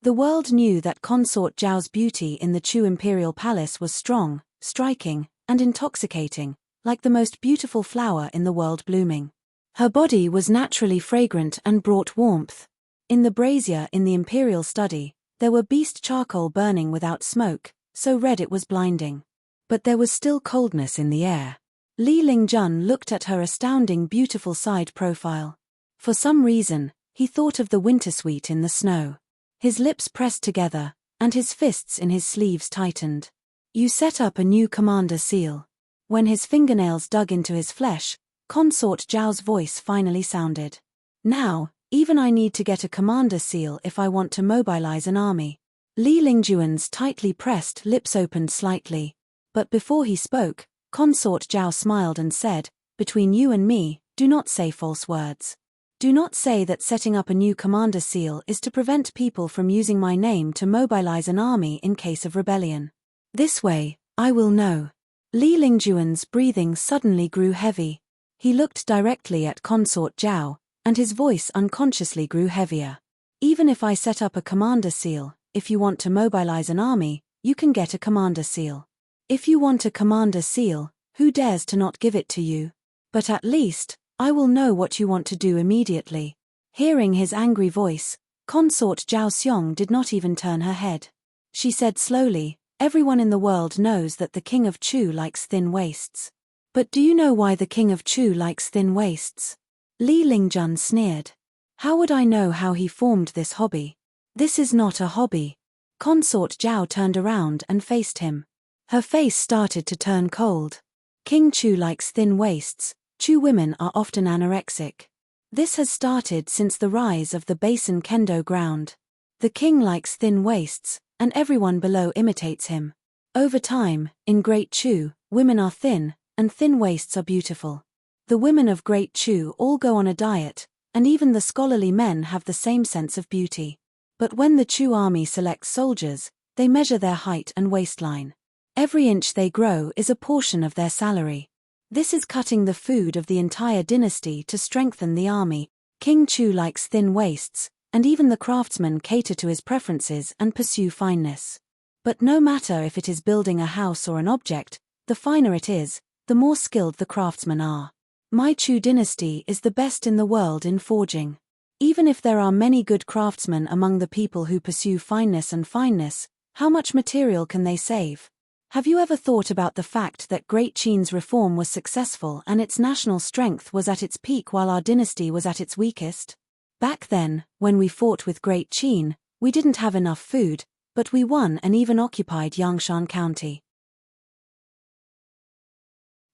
The world knew that Consort Zhao's beauty in the Chu imperial palace was strong, striking, and intoxicating, like the most beautiful flower in the world blooming. Her body was naturally fragrant and brought warmth. In the brazier in the imperial study, there were beast charcoal burning without smoke, so red it was blinding. But there was still coldness in the air. Li Lingjun looked at her astounding beautiful side profile. For some reason, he thought of the wintersweet in the snow. His lips pressed together, and his fists in his sleeves tightened. You set up a new commander seal. When his fingernails dug into his flesh, Consort Zhao's voice finally sounded. Now, even I need to get a commander seal if I want to mobilize an army. Li Lingjuan's tightly pressed lips opened slightly. But before he spoke, Consort Zhao smiled and said, between you and me, do not say false words. Do not say that setting up a new commander seal is to prevent people from using my name to mobilize an army in case of rebellion. This way, I will know. Li Lingjuan's breathing suddenly grew heavy. He looked directly at Consort Zhao, and his voice unconsciously grew heavier. Even if I set up a commander seal, if you want to mobilize an army, you can get a commander seal. If you want a commander seal, who dares to not give it to you? But at least, I will know what you want to do immediately. Hearing his angry voice, Consort Zhao Xiong did not even turn her head. She said slowly, everyone in the world knows that the king of Chu likes thin waists. But do you know why the king of Chu likes thin waists? Li Lingjun sneered. How would I know how he formed this hobby? This is not a hobby. Consort Zhao turned around and faced him. Her face started to turn cold. King Chu likes thin waists. Chu women are often anorexic. This has started since the rise of the Basin Kendo ground. The king likes thin waists, and everyone below imitates him. Over time, in Great Chu, women are thin, and thin waists are beautiful. The women of Great Chu all go on a diet, and even the scholarly men have the same sense of beauty. But when the Chu army selects soldiers, they measure their height and waistline. Every inch they grow is a portion of their salary. This is cutting the food of the entire dynasty to strengthen the army. King Chu likes thin waists, and even the craftsmen cater to his preferences and pursue fineness. But no matter if it is building a house or an object, the finer it is, the more skilled the craftsmen are. My Chu dynasty is the best in the world in forging. Even if there are many good craftsmen among the people who pursue fineness, how much material can they save? Have you ever thought about the fact that Great Qin's reform was successful and its national strength was at its peak while our dynasty was at its weakest? Back then, when we fought with Great Qin, we didn't have enough food, but we won and even occupied Yangshan County.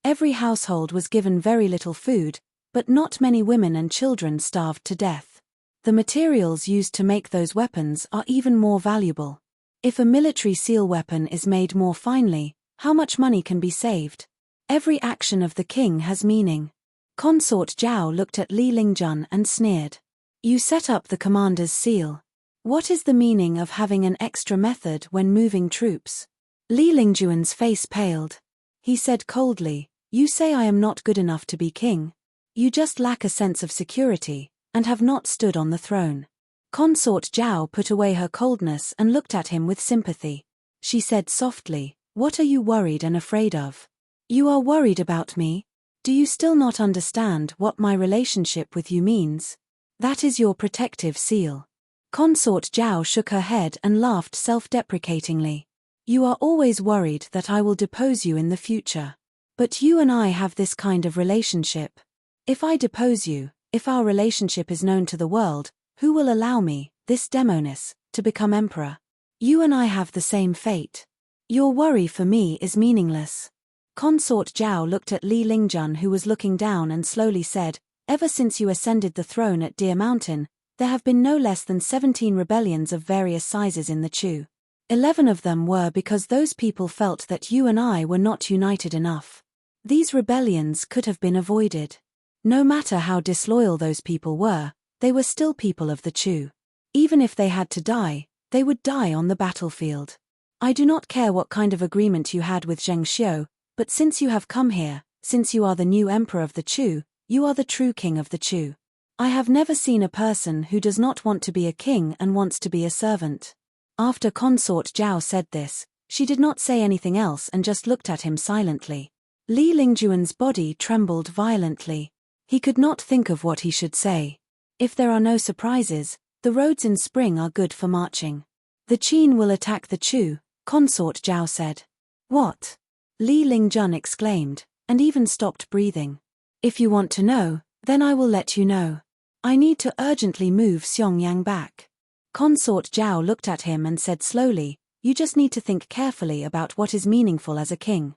Every household was given very little food, but not many women and children starved to death. The materials used to make those weapons are even more valuable. If a military seal weapon is made more finely, how much money can be saved? Every action of the king has meaning. Consort Zhao looked at Li Lingjun and sneered. You set up the commander's seal. What is the meaning of having an extra method when moving troops? Li Lingjun's face paled. He said coldly, You say I am not good enough to be king. You just lack a sense of security, and have not stood on the throne. Consort Zhao put away her coldness and looked at him with sympathy. She said softly, What are you worried and afraid of? You are worried about me? Do you still not understand what my relationship with you means? That is your protective seal. Consort Zhao shook her head and laughed self-deprecatingly. You are always worried that I will depose you in the future. But you and I have this kind of relationship. If I depose you, if our relationship is known to the world, who will allow me, this Demonis, to become emperor? You and I have the same fate. Your worry for me is meaningless. Consort Zhao looked at Li Lingjun, who was looking down, and slowly said, Ever since you ascended the throne at Deer Mountain, there have been no less than 17 rebellions of various sizes in the Chu. 11 of them were because those people felt that you and I were not united enough. These rebellions could have been avoided. No matter how disloyal those people were, they were still people of the Chu. Even if they had to die, they would die on the battlefield. I do not care what kind of agreement you had with Zheng Xiu, but since you have come here, since you are the new emperor of the Chu, you are the true king of the Chu. I have never seen a person who does not want to be a king and wants to be a servant. After Consort Zhao said this, she did not say anything else and just looked at him silently. Li Lingjun's body trembled violently. He could not think of what he should say. If there are no surprises, the roads in spring are good for marching. The Qin will attack the Chu, Consort Zhao said. What? Li Lingjun exclaimed, and even stopped breathing. If you want to know, then I will let you know. I need to urgently move Xiangyang back. Consort Zhao looked at him and said slowly, You just need to think carefully about what is meaningful as a king.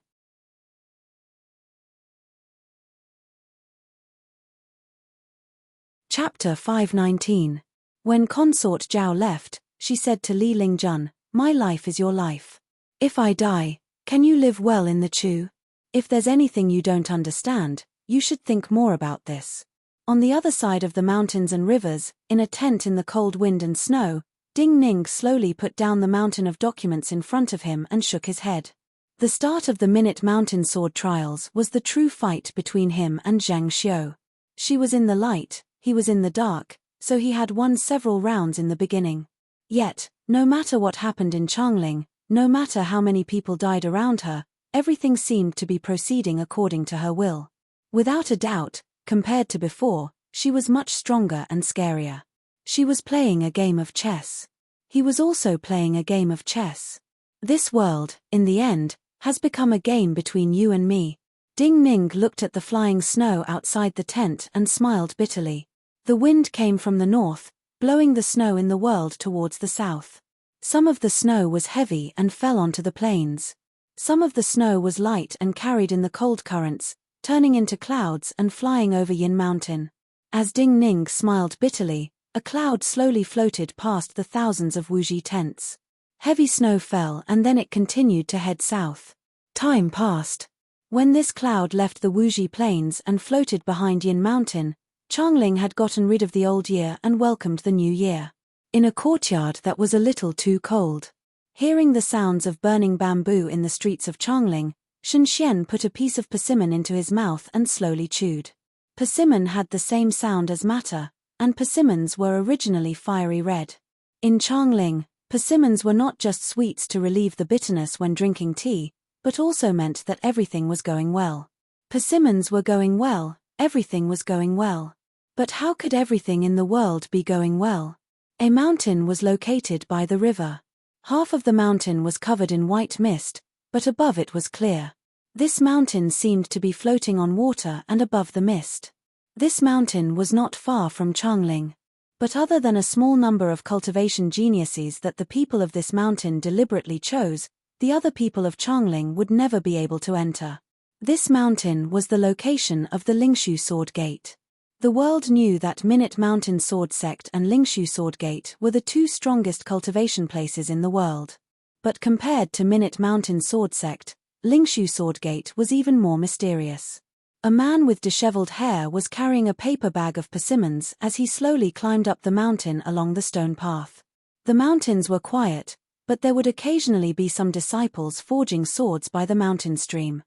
Chapter 519. When Consort Zhao left, she said to Li Lingjun, My life is your life. If I die, can you live well in the Chu? If there's anything you don't understand, you should think more about this. On the other side of the mountains and rivers, in a tent in the cold wind and snow, Ding Ning slowly put down the mountain of documents in front of him and shook his head. The start of the Minute Mountain Sword Trials was the true fight between him and Zhang Xiu. She was in the light, he was in the dark, so he had won several rounds in the beginning. Yet, no matter what happened in Changling, no matter how many people died around her, everything seemed to be proceeding according to her will. Without a doubt, compared to before, she was much stronger and scarier. She was playing a game of chess. He was also playing a game of chess. This world, in the end, has become a game between you and me. Ding Ning looked at the flying snow outside the tent and smiled bitterly. The wind came from the north, blowing the snow in the world towards the south. Some of the snow was heavy and fell onto the plains. Some of the snow was light and carried in the cold currents, turning into clouds and flying over Yin Mountain. As Ding Ning smiled bitterly, a cloud slowly floated past the thousands of Wuji tents. Heavy snow fell and then it continued to head south. Time passed. When this cloud left the Wuji plains and floated behind Yin Mountain, Changling had gotten rid of the old year and welcomed the new year. In a courtyard that was a little too cold. Hearing the sounds of burning bamboo in the streets of Changling, Shenxian put a piece of persimmon into his mouth and slowly chewed. Persimmon had the same sound as matter, and persimmons were originally fiery red. In Changling, persimmons were not just sweets to relieve the bitterness when drinking tea, but also meant that everything was going well. Persimmons were going well, everything was going well. But how could everything in the world be going well? A mountain was located by the river. Half of the mountain was covered in white mist, but above it was clear. This mountain seemed to be floating on water and above the mist. This mountain was not far from Changling. But other than a small number of cultivation geniuses that the people of this mountain deliberately chose, the other people of Changling would never be able to enter. This mountain was the location of the Lingshu Sword Gate. The world knew that Minute Mountain Sword Sect and Lingshu Sword Gate were the two strongest cultivation places in the world. But compared to Minute Mountain Sword Sect, Lingshu Sword Gate was even more mysterious. A man with disheveled hair was carrying a paper bag of persimmons as he slowly climbed up the mountain along the stone path. The mountains were quiet, but there would occasionally be some disciples forging swords by the mountain stream.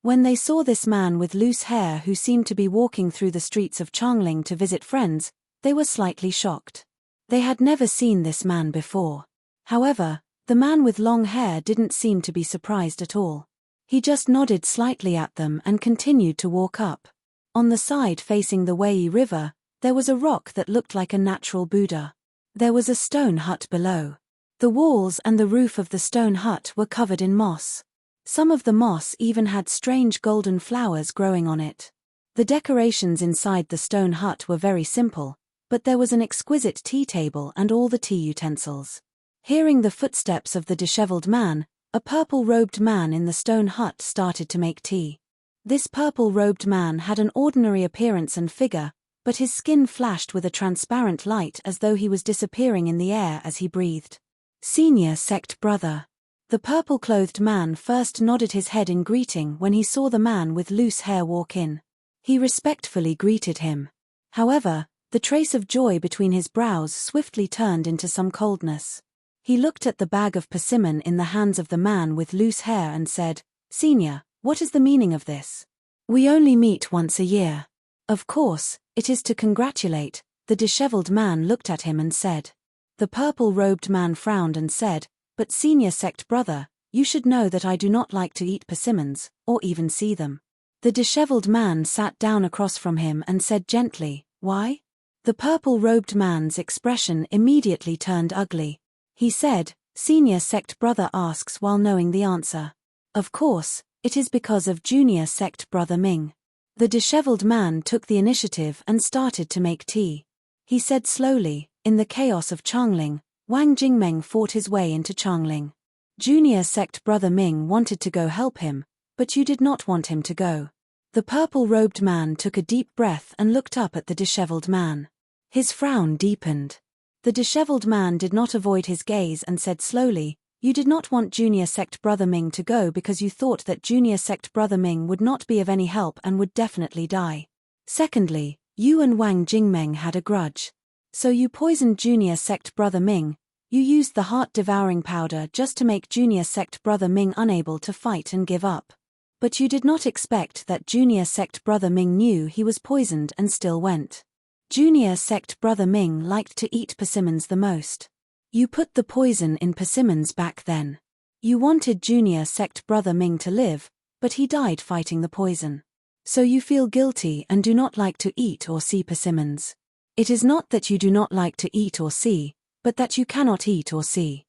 When they saw this man with loose hair who seemed to be walking through the streets of Changling to visit friends, they were slightly shocked. They had never seen this man before. However, the man with long hair didn't seem to be surprised at all. He just nodded slightly at them and continued to walk up. On the side facing the Wei River, there was a rock that looked like a natural Buddha. There was a stone hut below. The walls and the roof of the stone hut were covered in moss. Some of the moss even had strange golden flowers growing on it. The decorations inside the stone hut were very simple, but there was an exquisite tea table and all the tea utensils. Hearing the footsteps of the disheveled man, a purple-robed man in the stone hut started to make tea. This purple-robed man had an ordinary appearance and figure, but his skin flashed with a transparent light as though he was disappearing in the air as he breathed. Senior Sect Brother. The purple-clothed man first nodded his head in greeting when he saw the man with loose hair walk in. He respectfully greeted him. However, the trace of joy between his brows swiftly turned into some coldness. He looked at the bag of persimmon in the hands of the man with loose hair and said, "Senior, what is the meaning of this? We only meet once a year." "Of course, it is to congratulate," the disheveled man looked at him and said. The purple-robed man frowned and said, "But Senior Sect Brother, you should know that I do not like to eat persimmons, or even see them." The disheveled man sat down across from him and said gently, "Why?" The purple-robed man's expression immediately turned ugly. He said, "Senior Sect Brother asks while knowing the answer." "Of course, it is because of Junior Sect Brother Ming." The disheveled man took the initiative and started to make tea. He said slowly, "In the chaos of Changling, Wang Jingmeng fought his way into Changling. Junior Sect Brother Ming wanted to go help him, but you did not want him to go." The purple-robed man took a deep breath and looked up at the disheveled man. His frown deepened. The disheveled man did not avoid his gaze and said slowly, "You did not want Junior Sect Brother Ming to go because you thought that Junior Sect Brother Ming would not be of any help and would definitely die. Secondly, you and Wang Jingmeng had a grudge. So you poisoned Junior Sect Brother Ming. You used the heart-devouring powder just to make Junior Sect Brother Ming unable to fight and give up. But you did not expect that Junior Sect Brother Ming knew he was poisoned and still went. Junior Sect Brother Ming liked to eat persimmons the most. You put the poison in persimmons back then. You wanted Junior Sect Brother Ming to live, but he died fighting the poison. So you feel guilty and do not like to eat or see persimmons. It is not that you do not like to eat or see, but that you cannot eat or see."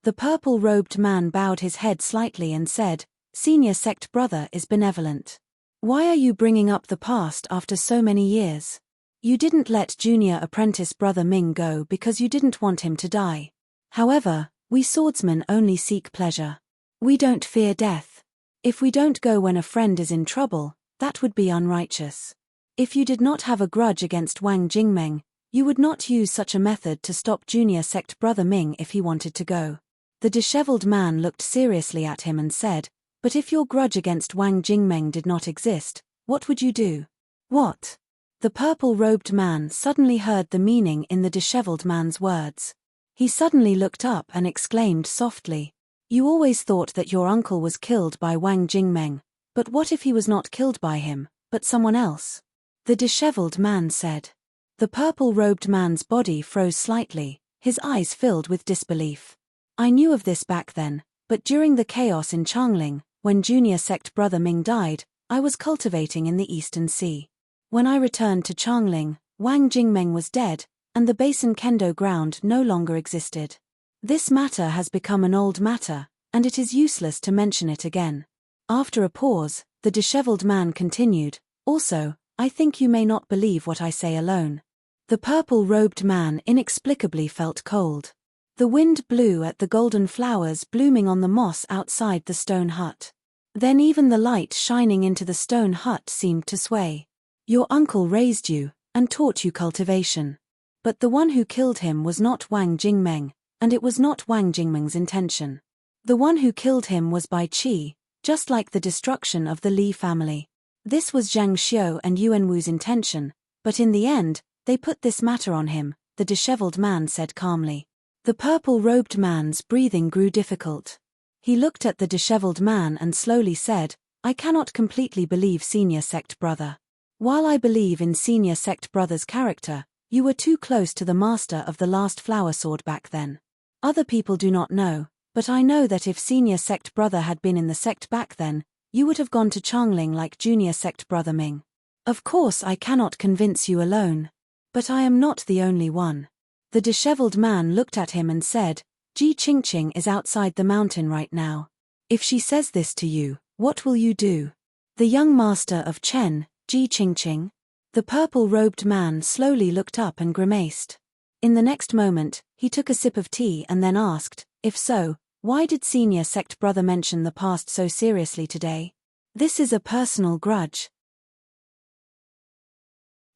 The purple-robed man bowed his head slightly and said, "Senior Sect Brother is benevolent. Why are you bringing up the past after so many years? You didn't let Junior Apprentice Brother Ming go because you didn't want him to die. However, we swordsmen only seek pleasure. We don't fear death. If we don't go when a friend is in trouble, that would be unrighteous. If you did not have a grudge against Wang Jingmeng, you would not use such a method to stop Junior Sect Brother Ming if he wanted to go." The disheveled man looked seriously at him and said, "But if your grudge against Wang Jingmeng did not exist, what would you do?" "What?" The purple-robed man suddenly heard the meaning in the disheveled man's words. He suddenly looked up and exclaimed softly, "You always thought that your uncle was killed by Wang Jingmeng, but what if he was not killed by him, but someone else?" The disheveled man said. The purple-robed man's body froze slightly, his eyes filled with disbelief. "I knew of this back then, but during the chaos in Changling, when junior sect brother Ming died, I was cultivating in the Eastern Sea. When I returned to Changling, Wang Jingmeng was dead, and the Basin Kendo ground no longer existed. This matter has become an old matter, and it is useless to mention it again." After a pause, the disheveled man continued, "Also, I think you may not believe what I say alone." The purple-robed man inexplicably felt cold. The wind blew at the golden flowers blooming on the moss outside the stone hut. Then even the light shining into the stone hut seemed to sway. "Your uncle raised you, and taught you cultivation. But the one who killed him was not Wang Jingmeng, and it was not Wang Jingmeng's intention. The one who killed him was Bai Qi, just like the destruction of the Li family. This was Zhang Xiu and Yuan Wu's intention, but in the end, they put this matter on him," the disheveled man said calmly. The purple-robed man's breathing grew difficult. He looked at the disheveled man and slowly said, "I cannot completely believe senior sect brother. While I believe in senior sect brother's character, you were too close to the master of the last flower sword back then. Other people do not know, but I know that if senior sect brother had been in the sect back then, you would have gone to Changling like junior sect brother Ming. Of course I cannot convince you alone. But I am not the only one." The disheveled man looked at him and said, "Ji Qingqing is outside the mountain right now. If she says this to you, what will you do?" "The young master of Chen, Ji Qingqing?" The purple-robed man slowly looked up and grimaced. In the next moment, he took a sip of tea and then asked, "If so, why did senior sect brother mention the past so seriously today? This is a personal grudge.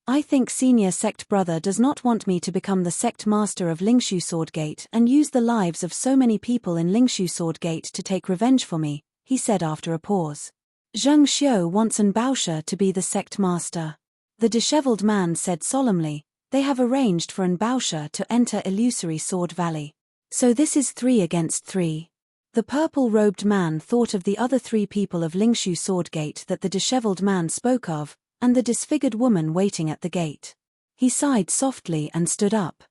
I think senior sect brother does not want me to become the sect master of Lingshu Swordgate and use the lives of so many people in Lingshu Swordgate to take revenge for me," he said after a pause. "Zheng Xiu wants An Baosha to be the sect master." The disheveled man said solemnly, "They have arranged for An Baosha to enter Illusory Sword Valley. So this is 3 against 3. The purple-robed man thought of the other 3 people of Lingshu Swordgate that the disheveled man spoke of, and the disfigured woman waiting at the gate. He sighed softly and stood up.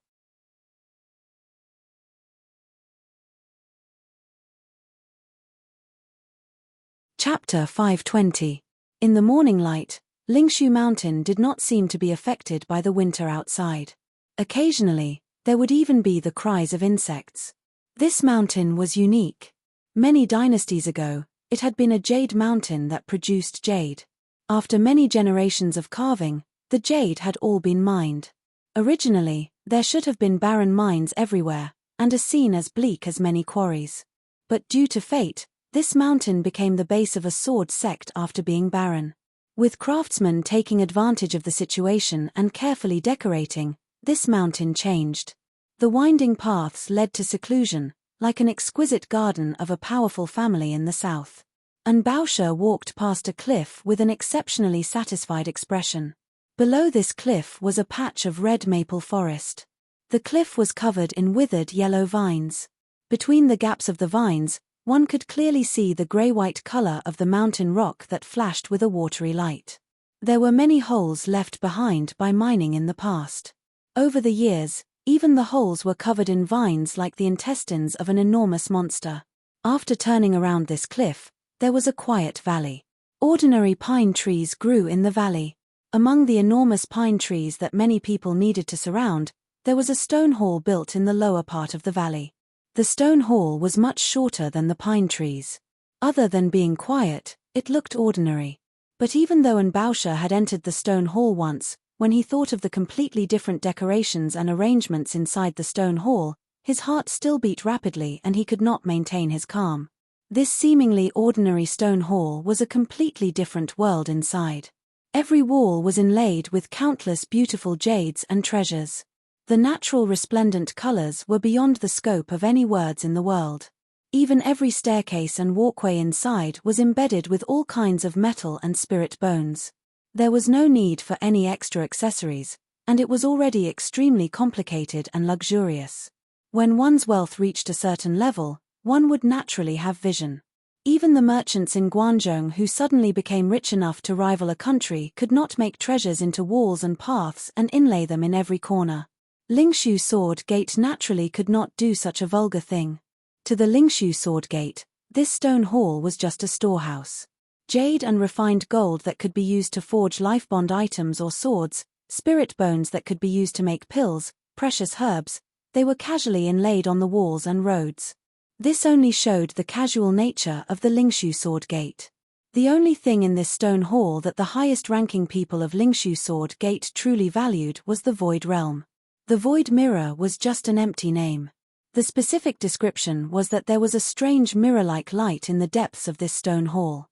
Chapter 520. In the morning light, Lingshu Mountain did not seem to be affected by the winter outside. Occasionally, there would even be the cries of insects. This mountain was unique. Many dynasties ago, it had been a jade mountain that produced jade. After many generations of carving, the jade had all been mined. Originally, there should have been barren mines everywhere, and a scene as bleak as many quarries. But due to fate, this mountain became the base of a sword sect after being barren. With craftsmen taking advantage of the situation and carefully decorating, this mountain changed. The winding paths led to seclusion, like an exquisite garden of a powerful family in the south. An Baosha walked past a cliff with an exceptionally satisfied expression. Below this cliff was a patch of red maple forest. The cliff was covered in withered yellow vines. Between the gaps of the vines, one could clearly see the grey-white color of the mountain rock that flashed with a watery light. There were many holes left behind by mining in the past. Over the years, even the holes were covered in vines like the intestines of an enormous monster. After turning around this cliff, there was a quiet valley. Ordinary pine trees grew in the valley. Among the enormous pine trees that many people needed to surround, there was a stone hall built in the lower part of the valley. The stone hall was much shorter than the pine trees. Other than being quiet, it looked ordinary. But even though An Baosha had entered the stone hall once, when he thought of the completely different decorations and arrangements inside the stone hall, his heart still beat rapidly and he could not maintain his calm. This seemingly ordinary stone hall was a completely different world inside. Every wall was inlaid with countless beautiful jades and treasures. The natural resplendent colors were beyond the scope of any words in the world. Even every staircase and walkway inside was embedded with all kinds of metal and spirit bones. There was no need for any extra accessories, and it was already extremely complicated and luxurious. When one's wealth reached a certain level, one would naturally have vision. Even the merchants in Guangzhou who suddenly became rich enough to rival a country could not make treasures into walls and paths and inlay them in every corner. Lingshu Sword Gate naturally could not do such a vulgar thing. To the Lingshu Sword Gate, this stone hall was just a storehouse. Jade and refined gold that could be used to forge life-bond items or swords, spirit bones that could be used to make pills, precious herbs, they were casually inlaid on the walls and roads. This only showed the casual nature of the Lingshu Sword Gate. The only thing in this stone hall that the highest-ranking people of Lingshu Sword Gate truly valued was the Void Realm. The Void Mirror was just an empty name. The specific description was that there was a strange mirror-like light in the depths of this stone hall.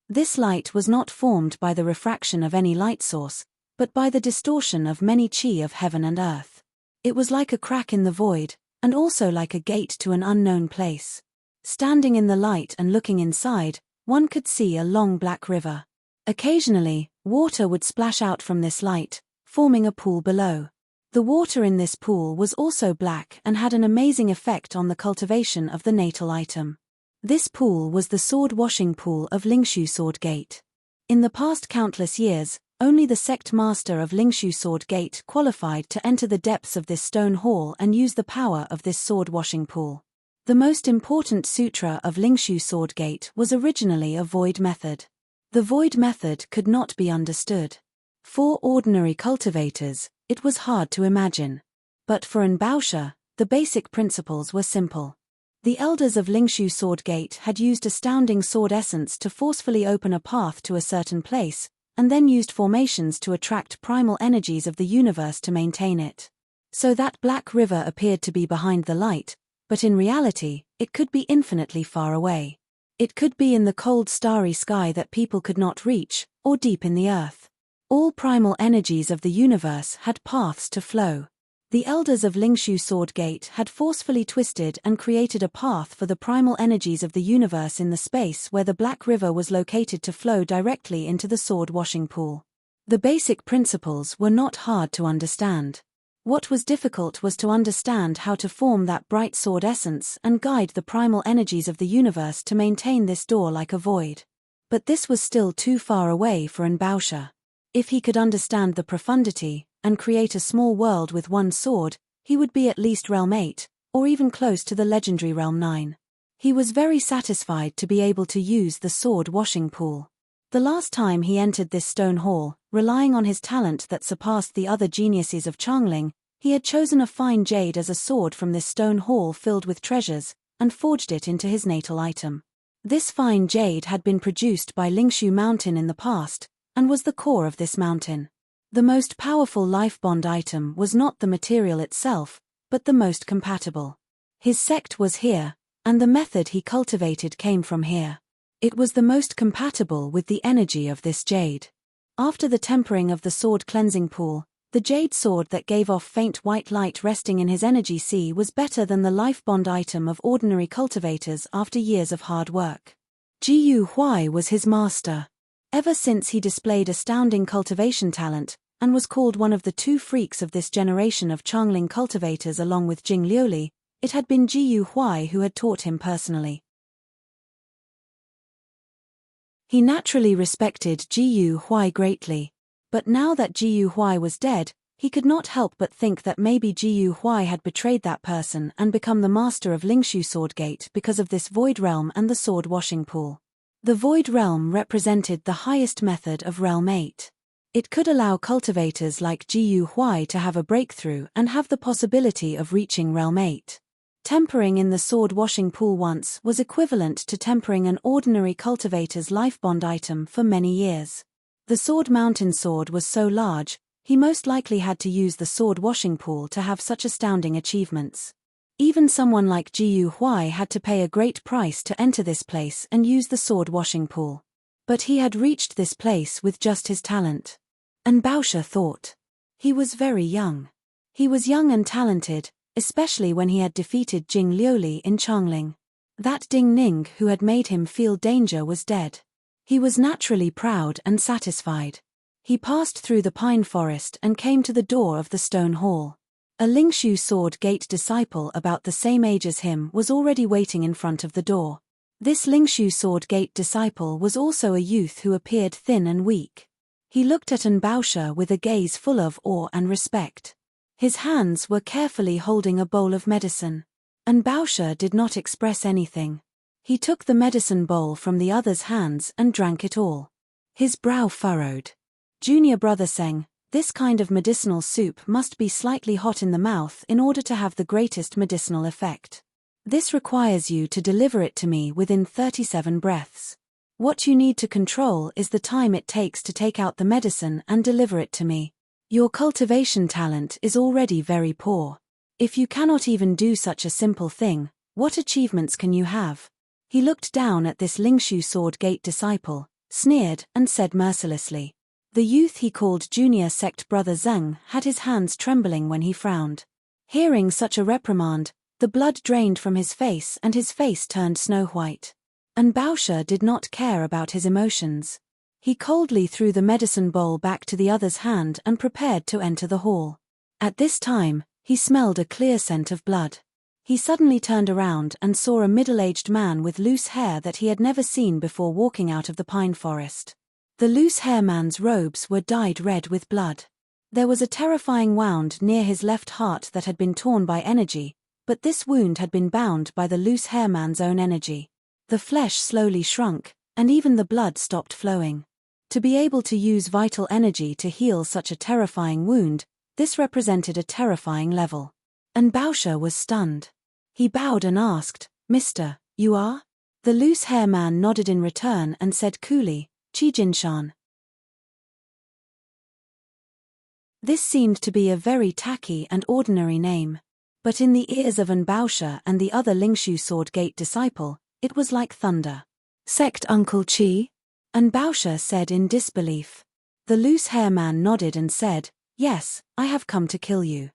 This light was not formed by the refraction of any light source, but by the distortion of many chi of heaven and earth. It was like a crack in the void, and also like a gate to an unknown place. Standing in the light and looking inside, one could see a long black river. Occasionally, water would splash out from this light, forming a pool below. The water in this pool was also black and had an amazing effect on the cultivation of the natal item. This pool was the sword washing pool of Lingshu Sword Gate. In the past countless years, only the sect master of Lingshu Sword Gate qualified to enter the depths of this stone hall and use the power of this sword washing pool. The most important sutra of Lingshu Sword Gate was originally a void method. The void method could not be understood. For ordinary cultivators, it was hard to imagine. But for an Baosha, the basic principles were simple. The elders of Lingshu Sword Gate had used astounding sword essence to forcefully open a path to a certain place, and then used formations to attract primal energies of the universe to maintain it. So that black river appeared to be behind the light, but in reality, it could be infinitely far away. It could be in the cold starry sky that people could not reach, or deep in the earth. All primal energies of the universe had paths to flow. The elders of Lingshu Sword Gate had forcefully twisted and created a path for the primal energies of the universe in the space where the Black River was located to flow directly into the sword washing pool. The basic principles were not hard to understand. What was difficult was to understand how to form that bright sword essence and guide the primal energies of the universe to maintain this door like a void. But this was still too far away for an Baosha. If he could understand the profundity, and create a small world with one sword, he would be at least Realm 8, or even close to the legendary Realm 9. He was very satisfied to be able to use the sword washing pool. The last time he entered this stone hall, relying on his talent that surpassed the other geniuses of Changling, he had chosen a fine jade as a sword from this stone hall filled with treasures, and forged it into his natal item. This fine jade had been produced by Lingshu Mountain in the past, and was the core of this mountain. The most powerful life bond item was not the material itself, but the most compatible. His sect was here, and the method he cultivated came from here. It was the most compatible with the energy of this jade. After the tempering of the sword cleansing pool, the jade sword that gave off faint white light resting in his energy sea was better than the life bond item of ordinary cultivators after years of hard work. Jiyu Huai was his master. Ever since he displayed astounding cultivation talent, and was called one of the two freaks of this generation of Changling cultivators along with Jing Liuli, it had been Jiyu Huai who had taught him personally. He naturally respected Jiyu Huai greatly. But now that Jiyu Huai was dead, he could not help but think that maybe Jiyu Huai had betrayed that person and become the master of Lingshu Sword Gate because of this Void Realm and the sword washing pool. The Void Realm represented the highest method of Realm 8. It could allow cultivators like Jiyu Huai to have a breakthrough and have the possibility of reaching Realm 8. Tempering in the sword washing pool once was equivalent to tempering an ordinary cultivator's life bond item for many years. The sword mountain sword was so large, he most likely had to use the sword washing pool to have such astounding achievements. Even someone like Jiyu Huai had to pay a great price to enter this place and use the sword washing pool. But he had reached this place with just his talent. And Baosha thought. He was very young. He was young and talented, especially when he had defeated Jing Liuli in Changling. That Ding Ning who had made him feel danger was dead. He was naturally proud and satisfied. He passed through the pine forest and came to the door of the stone hall. A Lingshu Sword Gate disciple about the same age as him was already waiting in front of the door. This Lingshu Sword Gate disciple was also a youth who appeared thin and weak. He looked at Baosha with a gaze full of awe and respect. His hands were carefully holding a bowl of medicine. Baosha did not express anything. He took the medicine bowl from the other's hands and drank it all. His brow furrowed. Junior brother Seng, this kind of medicinal soup must be slightly hot in the mouth in order to have the greatest medicinal effect. This requires you to deliver it to me within 37 breaths. What you need to control is the time it takes to take out the medicine and deliver it to me. Your cultivation talent is already very poor. If you cannot even do such a simple thing, what achievements can you have? He looked down at this Lingshu Sword Gate disciple, sneered, and said mercilessly. The youth he called Junior Sect Brother Zheng had his hands trembling when he frowned. Hearing such a reprimand, the blood drained from his face and his face turned snow-white. Baosha did not care about his emotions. He coldly threw the medicine bowl back to the other's hand and prepared to enter the hall. At this time, he smelled a clear scent of blood. He suddenly turned around and saw a middle-aged man with loose hair that he had never seen before walking out of the pine forest. The loose hair man's robes were dyed red with blood. There was a terrifying wound near his left heart that had been torn by energy, but this wound had been bound by the loose hair man's own energy. The flesh slowly shrunk, and even the blood stopped flowing. To be able to use vital energy to heal such a terrifying wound, this represented a terrifying level. Baosha was stunned. He bowed and asked, "Mister, you are?" The loose hair man nodded in return and said coolly, "Qi Jinshan." This seemed to be a very tacky and ordinary name. But in the ears of Baosha and the other Lingshu Sword Gate disciple, it was like thunder. "Sect Uncle Qi?" Baosha said in disbelief. The loose hair man nodded and said, "Yes, I have come to kill you."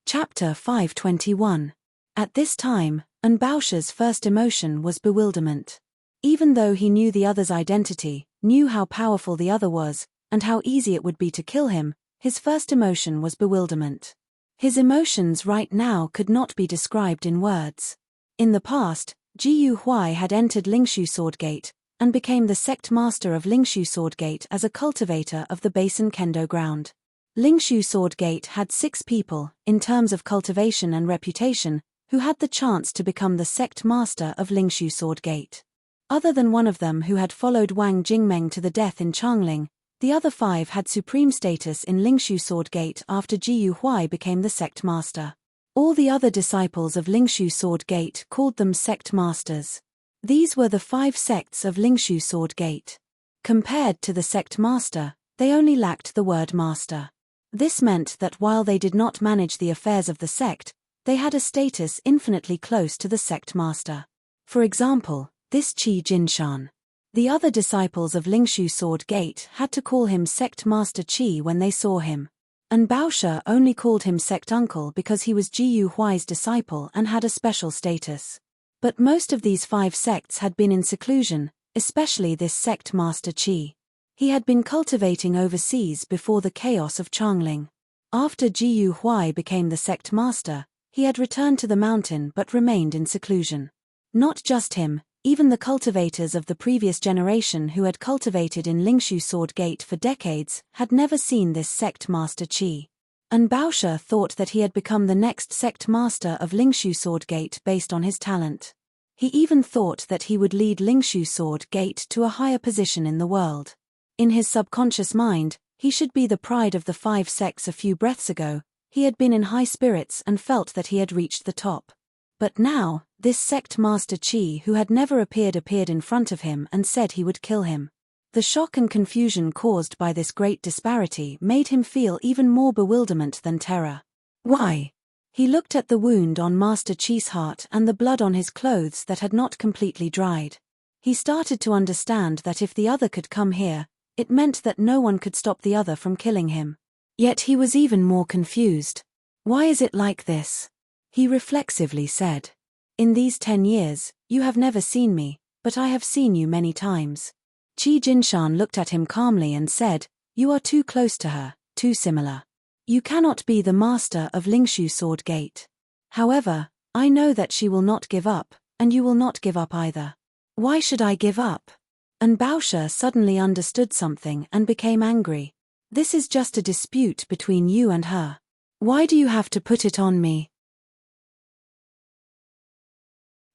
Chapter 521. At this time, Baosha's first emotion was bewilderment. Even though he knew the other's identity, knew how powerful the other was, and how easy it would be to kill him, his first emotion was bewilderment. His emotions right now could not be described in words. In the past, Jiyu Huai had entered Lingshu Sword Gate, and became the sect master of Lingshu Sword Gate as a cultivator of the Basin Kendo ground. Lingshu Sword Gate had 6 people, in terms of cultivation and reputation, who had the chance to become the sect master of Lingshu Sword Gate. Other than one of them who had followed Wang Jingmeng to the death in Changling, the other 5 had supreme status in Lingshu Sword Gate after Jiyu Huai became the sect master. All the other disciples of Lingshu Sword Gate called them sect masters. These were the 5 sects of Lingshu Sword Gate. Compared to the sect master, they only lacked the word master. This meant that while they did not manage the affairs of the sect, they had a status infinitely close to the sect master. For example, this Qi Jinshan. The other disciples of Lingshu Sword Gate had to call him Sect Master Qi when they saw him. Baosha only called him Sect Uncle because he was Jiyu Huai's disciple and had a special status. But most of these 5 sects had been in seclusion, especially this Sect Master Qi. He had been cultivating overseas before the chaos of Changling. After Jiyu Huai became the sect master, he had returned to the mountain but remained in seclusion. Not just him, even the cultivators of the previous generation who had cultivated in Lingshu Sword Gate for decades had never seen this sect master Qi. Baosha thought that he had become the next sect master of Lingshu Sword Gate based on his talent. He even thought that he would lead Lingshu Sword Gate to a higher position in the world. In his subconscious mind, he should be the pride of the 5 sects. A few breaths ago, he had been in high spirits and felt that he had reached the top. But now, this sect master Qi who had never appeared in front of him and said he would kill him. The shock and confusion caused by this great disparity made him feel even more bewilderment than terror. Why? He looked at the wound on Master Qi's heart and the blood on his clothes that had not completely dried. He started to understand that if the other could come here, it meant that no one could stop the other from killing him. Yet he was even more confused. Why is it like this? He reflexively said. In these 10 years, you have never seen me, but I have seen you many times. Qi Jinshan looked at him calmly and said, "You are too close to her, too similar. You cannot be the master of Lingshu Sword Gate. However, I know that she will not give up, and you will not give up either. Why should I give up?" And Baosha suddenly understood something and became angry. "This is just a dispute between you and her. Why do you have to put it on me?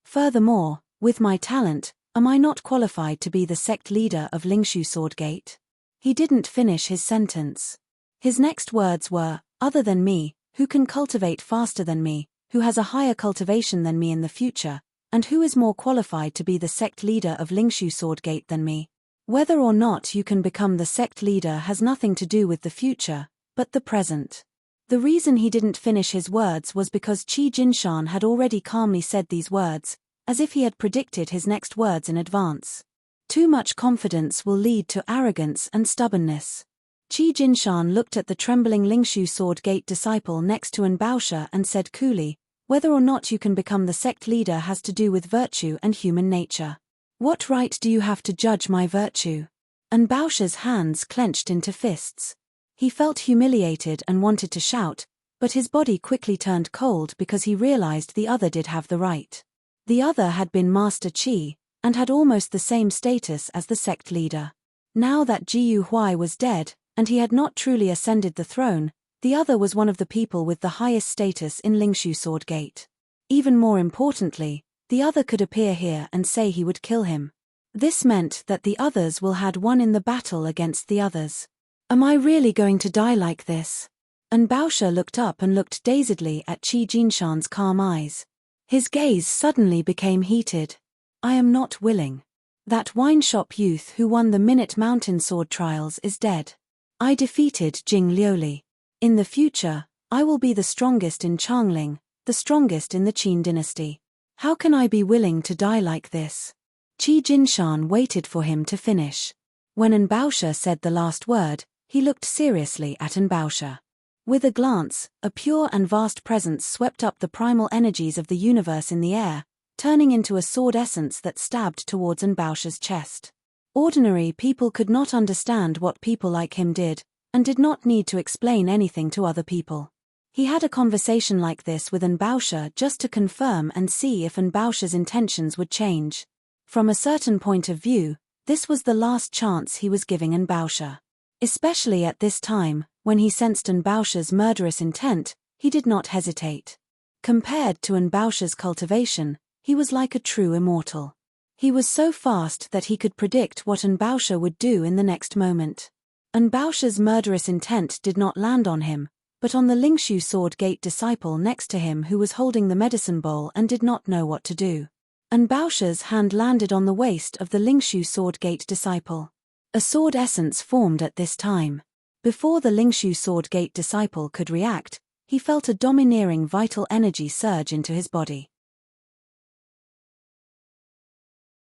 Furthermore, with my talent, am I not qualified to be the sect leader of Lingshu Sword Gate?" He didn't finish his sentence. His next words were, "Other than me, who can cultivate faster than me, who has a higher cultivation than me in the future, and who is more qualified to be the sect leader of Lingshu Sword Gate than me? Whether or not you can become the sect leader has nothing to do with the future, but the present." The reason he didn't finish his words was because Qi Jinshan had already calmly said these words, as if he had predicted his next words in advance. Too much confidence will lead to arrogance and stubbornness. Qi Jinshan looked at the trembling Lingshu Sword Gate disciple next to Baosha and said coolly, "Whether or not you can become the sect leader has to do with virtue and human nature. What right do you have to judge my virtue?" Baosha's hands clenched into fists. He felt humiliated and wanted to shout, but his body quickly turned cold because he realized the other did have the right. The other had been Master Qi, and had almost the same status as the sect leader. Now that Jiyu Huai was dead, and he had not truly ascended the throne, the other was one of the people with the highest status in Lingshu Sword Gate. Even more importantly, the other could appear here and say he would kill him. This meant that the others will had won in the battle against the others. Am I really going to die like this? Baosha looked up and looked dazedly at Qi Jinshan's calm eyes. His gaze suddenly became heated. I am not willing. That wine shop youth who won the Minute Mountain Sword Trials is dead. I defeated Jing Liuli. In the future, I will be the strongest in Changling, the strongest in the Qin dynasty. How can I be willing to die like this? Qi Jinshan waited for him to finish. When Baosha said the last word, he looked seriously at Baosha. With a glance, a pure and vast presence swept up the primal energies of the universe in the air, turning into a sword essence that stabbed towards Baosha's chest. Ordinary people could not understand what people like him did, and did not need to explain anything to other people. He had a conversation like this with Baosha just to confirm and see if Baosha's intentions would change. From a certain point of view, this was the last chance he was giving Baosha. Especially at this time, when he sensed Baosha's murderous intent, he did not hesitate. Compared to Baosha's cultivation, he was like a true immortal. He was so fast that he could predict what Baosha would do in the next moment. Baosha's murderous intent did not land on him, but on the Lingshu Sword Gate disciple next to him who was holding the medicine bowl and did not know what to do. Baosha's hand landed on the waist of the Lingshu Sword Gate disciple. A sword essence formed at this time. Before the Lingshu Sword Gate disciple could react, he felt a domineering vital energy surge into his body.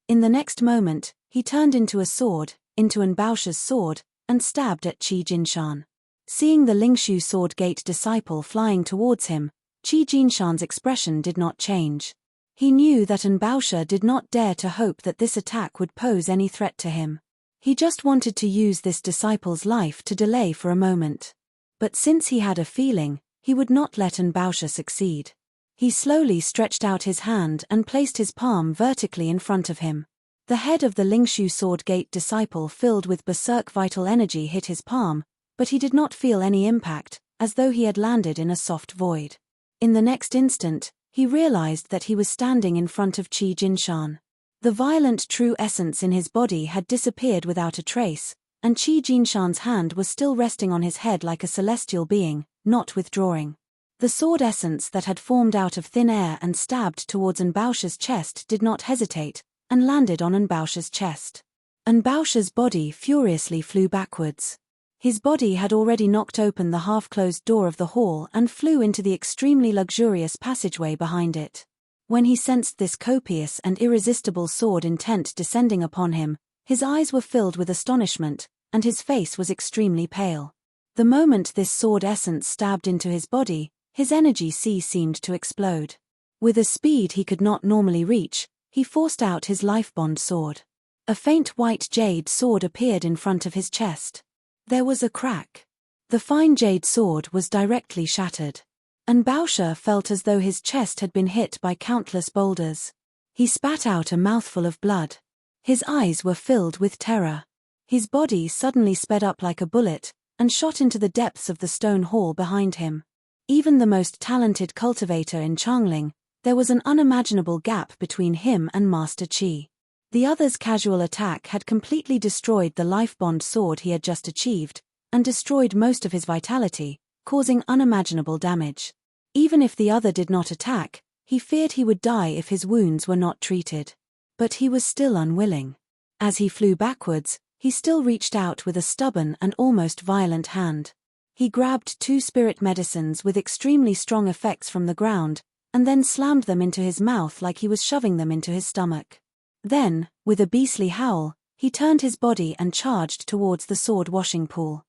In the next moment, he turned into a sword, into Baosha's sword, and stabbed at Qi Jinshan. Seeing the Lingshu Sword Gate disciple flying towards him, Qi Jinshan's expression did not change. He knew that Baosha did not dare to hope that this attack would pose any threat to him. He just wanted to use this disciple's life to delay for a moment. But since he had a feeling, he would not let Baosha succeed. He slowly stretched out his hand and placed his palm vertically in front of him. The head of the Lingshu Sword Gate disciple filled with berserk vital energy hit his palm, but he did not feel any impact, as though he had landed in a soft void. In the next instant, he realized that he was standing in front of Qi Jinshan. The violent true essence in his body had disappeared without a trace, and Qi Jinshan's hand was still resting on his head like a celestial being, not withdrawing. The sword essence that had formed out of thin air and stabbed towards Baosha's chest did not hesitate, and landed on Baosha's chest. Baosha's body furiously flew backwards. His body had already knocked open the half-closed door of the hall and flew into the extremely luxurious passageway behind it. When he sensed this copious and irresistible sword intent descending upon him, his eyes were filled with astonishment, and his face was extremely pale. The moment this sword essence stabbed into his body, his energy sea seemed to explode. With a speed he could not normally reach, he forced out his life-bond sword. A faint white jade sword appeared in front of his chest. There was a crack. The fine jade sword was directly shattered. And Bausha felt as though his chest had been hit by countless boulders. He spat out a mouthful of blood. His eyes were filled with terror. His body suddenly sped up like a bullet, and shot into the depths of the stone hall behind him. Even the most talented cultivator in Changling, there was an unimaginable gap between him and Master Qi. The other's casual attack had completely destroyed the life-bond sword he had just achieved, and destroyed most of his vitality, causing unimaginable damage. Even if the other did not attack, he feared he would die if his wounds were not treated. But he was still unwilling. As he flew backwards, he still reached out with a stubborn and almost violent hand. He grabbed 2 spirit medicines with extremely strong effects from the ground, and then slammed them into his mouth like he was shoving them into his stomach. Then, with a beastly howl, he turned his body and charged towards the sword washing pool.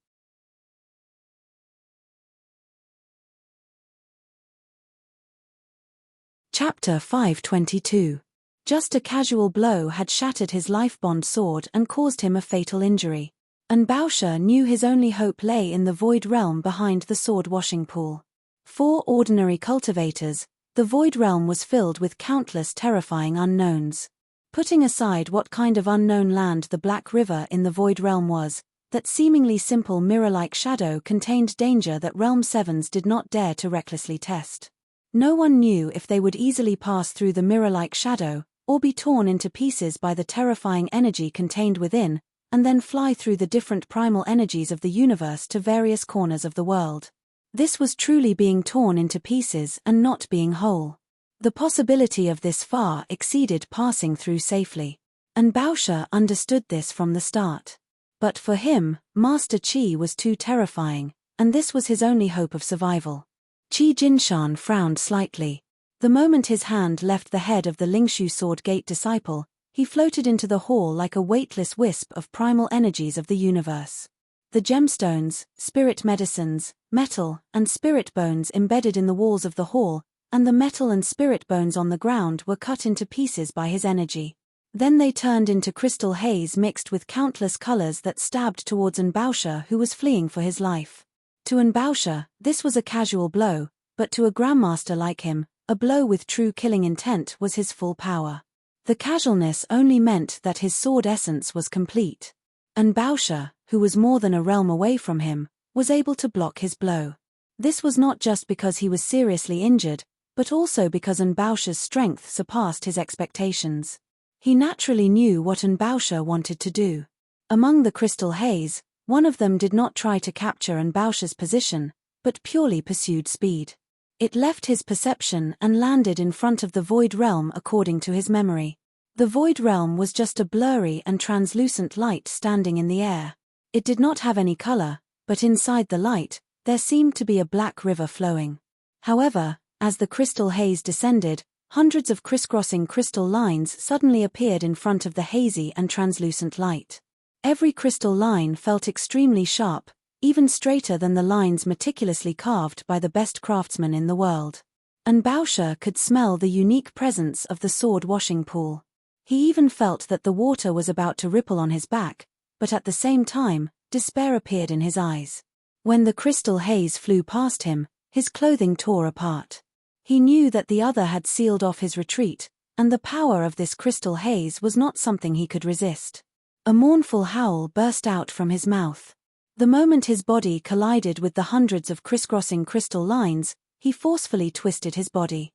Chapter 522. Just a casual blow had shattered his life-bond sword and caused him a fatal injury. And Bausha knew his only hope lay in the void realm behind the sword washing pool. For ordinary cultivators, the void realm was filled with countless terrifying unknowns. Putting aside what kind of unknown land the Black River in the void realm was, that seemingly simple mirror-like shadow contained danger that Realm 7s did not dare to recklessly test. No one knew if they would easily pass through the mirror-like shadow, or be torn into pieces by the terrifying energy contained within, and then fly through the different primal energies of the universe to various corners of the world. This was truly being torn into pieces and not being whole. The possibility of this far exceeded passing through safely. And Bausha understood this from the start. But for him, Master Qi was too terrifying, and this was his only hope of survival. Qi Jinshan frowned slightly. The moment his hand left the head of the Lingshu Sword Gate disciple, he floated into the hall like a weightless wisp of primal energies of the universe. The gemstones, spirit medicines, metal, and spirit bones embedded in the walls of the hall, and the metal and spirit bones on the ground were cut into pieces by his energy. Then they turned into crystal haze mixed with countless colors that stabbed towards Bausha, who was fleeing for his life. To Bausha, this was a casual blow, but to a grandmaster like him, a blow with true killing intent was his full power. The casualness only meant that his sword essence was complete. Bausha, who was more than a realm away from him, was able to block his blow. This was not just because he was seriously injured, but also because Bausha's strength surpassed his expectations. He naturally knew what Bausha wanted to do. Among the crystal haze, one of them did not try to capture Bausha's position, but purely pursued speed. It left his perception and landed in front of the void realm according to his memory. The void realm was just a blurry and translucent light standing in the air. It did not have any color, but inside the light, there seemed to be a black river flowing. However, as the crystal haze descended, hundreds of crisscrossing crystal lines suddenly appeared in front of the hazy and translucent light. Every crystal line felt extremely sharp, even straighter than the lines meticulously carved by the best craftsmen in the world. Bausha could smell the unique presence of the sword washing pool. He even felt that the water was about to ripple on his back, but at the same time, despair appeared in his eyes. When the crystal haze flew past him, his clothing tore apart. He knew that the other had sealed off his retreat, and the power of this crystal haze was not something he could resist. A mournful howl burst out from his mouth. The moment his body collided with the hundreds of crisscrossing crystal lines, he forcefully twisted his body.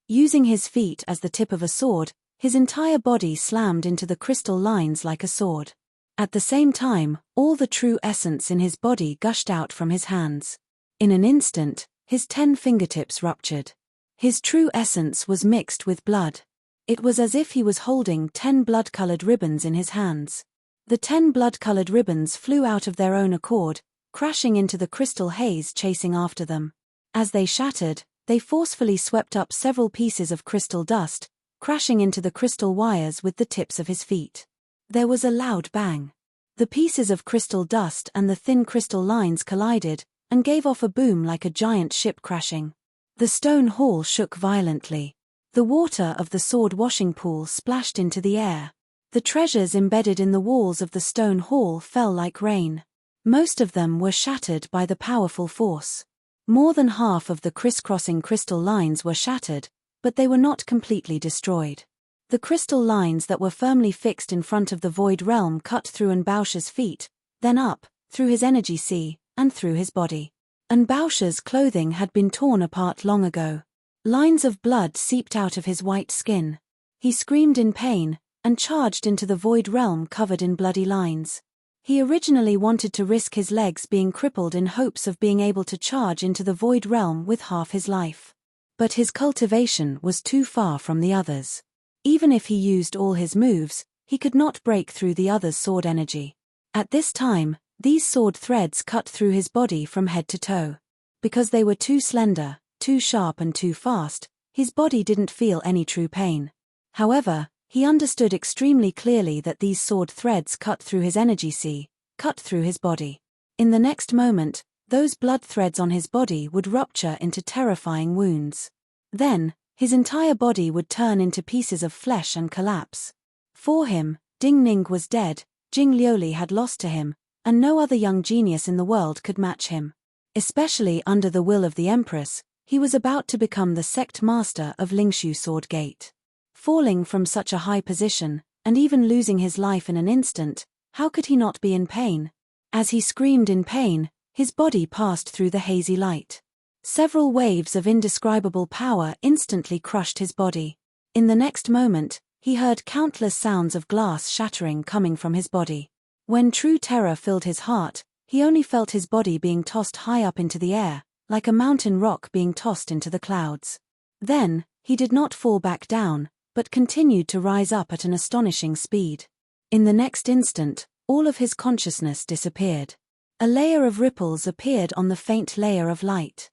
Using his feet as the tip of a sword, his entire body slammed into the crystal lines like a sword. At the same time, all the true essence in his body gushed out from his hands. In an instant, his 10 fingertips ruptured. His true essence was mixed with blood. It was as if he was holding 10 blood-colored ribbons in his hands. The 10 blood-colored ribbons flew out of their own accord, crashing into the crystal haze chasing after them. As they shattered, they forcefully swept up several pieces of crystal dust, crashing into the crystal wires with the tips of his feet. There was a loud bang. The pieces of crystal dust and the thin crystal lines collided, and gave off a boom like a giant ship crashing. The stone hall shook violently. The water of the sword washing pool splashed into the air. The treasures embedded in the walls of the stone hall fell like rain. Most of them were shattered by the powerful force. More than half of the crisscrossing crystal lines were shattered, but they were not completely destroyed. The crystal lines that were firmly fixed in front of the void realm cut through Anbausch's feet, then up, through his energy sea, and through his body. Anbausch's clothing had been torn apart long ago. Lines of blood seeped out of his white skin. He screamed in pain, and charged into the void realm covered in bloody lines. He originally wanted to risk his legs being crippled in hopes of being able to charge into the void realm with half his life. But his cultivation was too far from the others. Even if he used all his moves, he could not break through the others' sword energy. At this time, these sword threads cut through his body from head to toe. Because they were too slender, too sharp and too fast, his body didn't feel any true pain. However, he understood extremely clearly that these sword threads cut through his energy sea, cut through his body. In the next moment, those blood threads on his body would rupture into terrifying wounds. Then, his entire body would turn into pieces of flesh and collapse. For him, Ding Ning was dead, Jing Liuli had lost to him, and no other young genius in the world could match him. Especially under the will of the Empress, he was about to become the sect master of Lingshu Sword Gate. Falling from such a high position, and even losing his life in an instant, how could he not be in pain? As he screamed in pain, his body passed through the hazy light. Several waves of indescribable power instantly crushed his body. In the next moment, he heard countless sounds of glass shattering coming from his body. When true terror filled his heart, he only felt his body being tossed high up into the air, like a mountain rock being tossed into the clouds. Then, he did not fall back down, but continued to rise up at an astonishing speed. In the next instant, all of his consciousness disappeared. A layer of ripples appeared on the faint layer of light.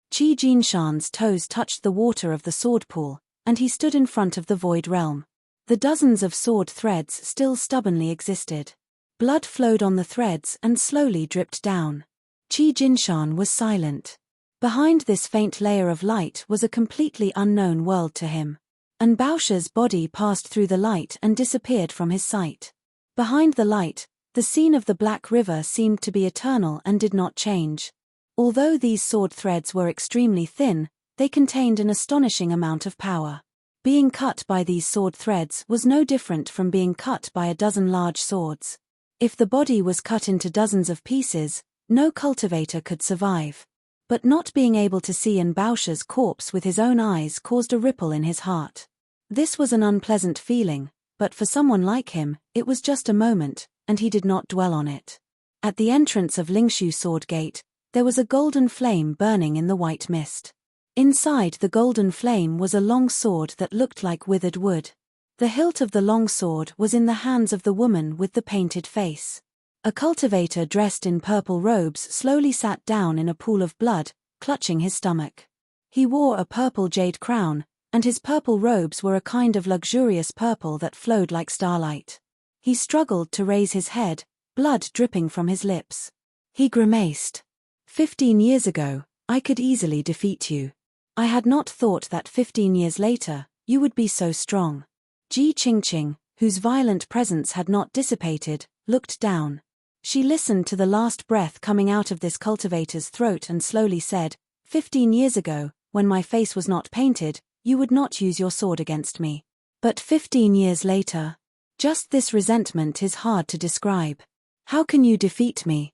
Qi Jinshan's toes touched the water of the sword pool, and he stood in front of the void realm. The dozens of sword threads still stubbornly existed. Blood flowed on the threads and slowly dripped down. Qi Jinshan was silent. Behind this faint layer of light was a completely unknown world to him. Anbausch's body passed through the light and disappeared from his sight. Behind the light, the scene of the Black River seemed to be eternal and did not change. Although these sword threads were extremely thin, they contained an astonishing amount of power. Being cut by these sword threads was no different from being cut by a dozen large swords. If the body was cut into dozens of pieces, no cultivator could survive. But not being able to see Anbausch's corpse with his own eyes caused a ripple in his heart. This was an unpleasant feeling, but for someone like him, it was just a moment, and he did not dwell on it. At the entrance of Lingshu Sword Gate, there was a golden flame burning in the white mist. Inside the golden flame was a long sword that looked like withered wood. The hilt of the long sword was in the hands of the woman with the painted face. A cultivator dressed in purple robes slowly sat down in a pool of blood, clutching his stomach. He wore a purple jade crown, and his purple robes were a kind of luxurious purple that flowed like starlight. He struggled to raise his head, blood dripping from his lips. He grimaced. 15 years ago, I could easily defeat you. I had not thought that 15 years later, you would be so strong. Ji Qingqing, whose violent presence had not dissipated, looked down. She listened to the last breath coming out of this cultivator's throat and slowly said, 15 years ago, when my face was not painted, you would not use your sword against me. But 15 years later, just this resentment is hard to describe. How can you defeat me?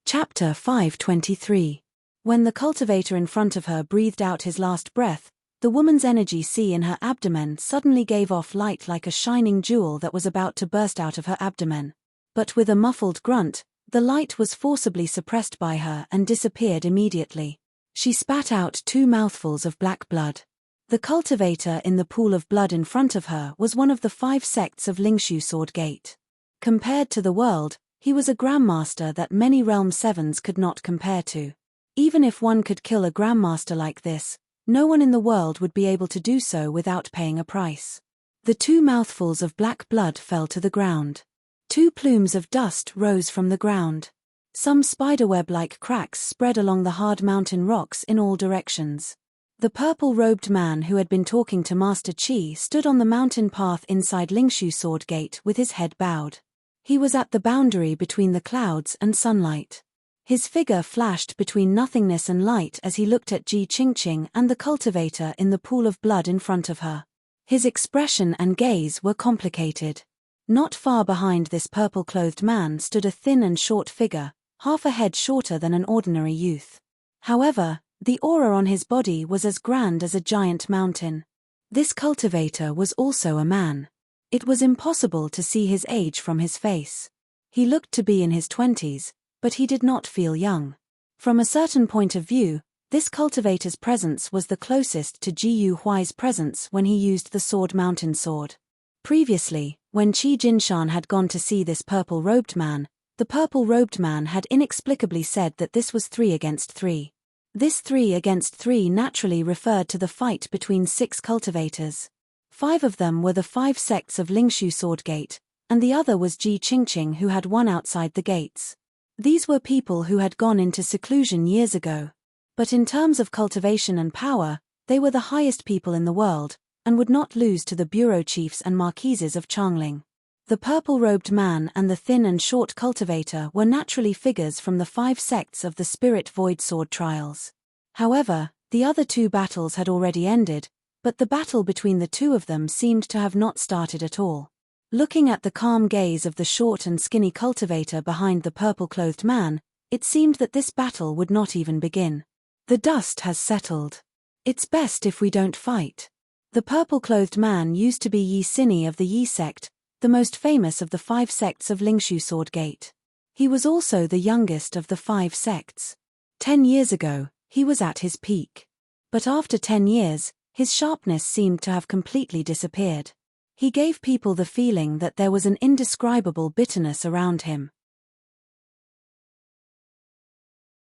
Chapter 523. When the cultivator in front of her breathed out his last breath, the woman's energy sea in her abdomen suddenly gave off light like a shining jewel that was about to burst out of her abdomen. But with a muffled grunt, the light was forcibly suppressed by her and disappeared immediately. She spat out 2 mouthfuls of black blood. The cultivator in the pool of blood in front of her was one of the 5 sects of Lingshu Sword Gate. Compared to the world, he was a grandmaster that many Realm 7s could not compare to. Even if one could kill a grandmaster like this, no one in the world would be able to do so without paying a price. The 2 mouthfuls of black blood fell to the ground. Two plumes of dust rose from the ground. Some spiderweb-like cracks spread along the hard mountain rocks in all directions. The purple-robed man who had been talking to Master Qi stood on the mountain path inside Lingshu Sword Gate with his head bowed. He was at the boundary between the clouds and sunlight. His figure flashed between nothingness and light as he looked at Ji Qingqing and the cultivator in the pool of blood in front of her. His expression and gaze were complicated. Not far behind this purple-clothed man stood a thin and short figure, half a head shorter than an ordinary youth. However, the aura on his body was as grand as a giant mountain. This cultivator was also a man. It was impossible to see his age from his face. He looked to be in his 20s, but he did not feel young. From a certain point of view, this cultivator's presence was the closest to Ji Yu Huai's presence when he used the sword mountain sword. Previously, when Qi Jinshan had gone to see this purple-robed man, the purple-robed man had inexplicably said that this was 3 against 3. This 3 against 3 naturally referred to the fight between 6 cultivators. 5 of them were the 5 sects of Lingshu Sword Gate, and the other was Ji Qingqing who had won outside the gates. These were people who had gone into seclusion years ago. But in terms of cultivation and power, they were the highest people in the world, and would not lose to the bureau chiefs and marquises of Changling. The purple-robed man and the thin and short cultivator were naturally figures from the 5 sects of the Spirit Void Sword trials. However, the other 2 battles had already ended, but the battle between the 2 of them seemed to have not started at all. Looking at the calm gaze of the short and skinny cultivator behind the purple-clothed man, it seemed that this battle would not even begin. The dust has settled. It's best if we don't fight. The purple-clothed man used to be Yi Sini of the Yi sect, the most famous of the 5 sects of Lingshu Sword Gate. He was also the youngest of the 5 sects. 10 years ago, he was at his peak. But after 10 years, his sharpness seemed to have completely disappeared. He gave people the feeling that there was an indescribable bitterness around him.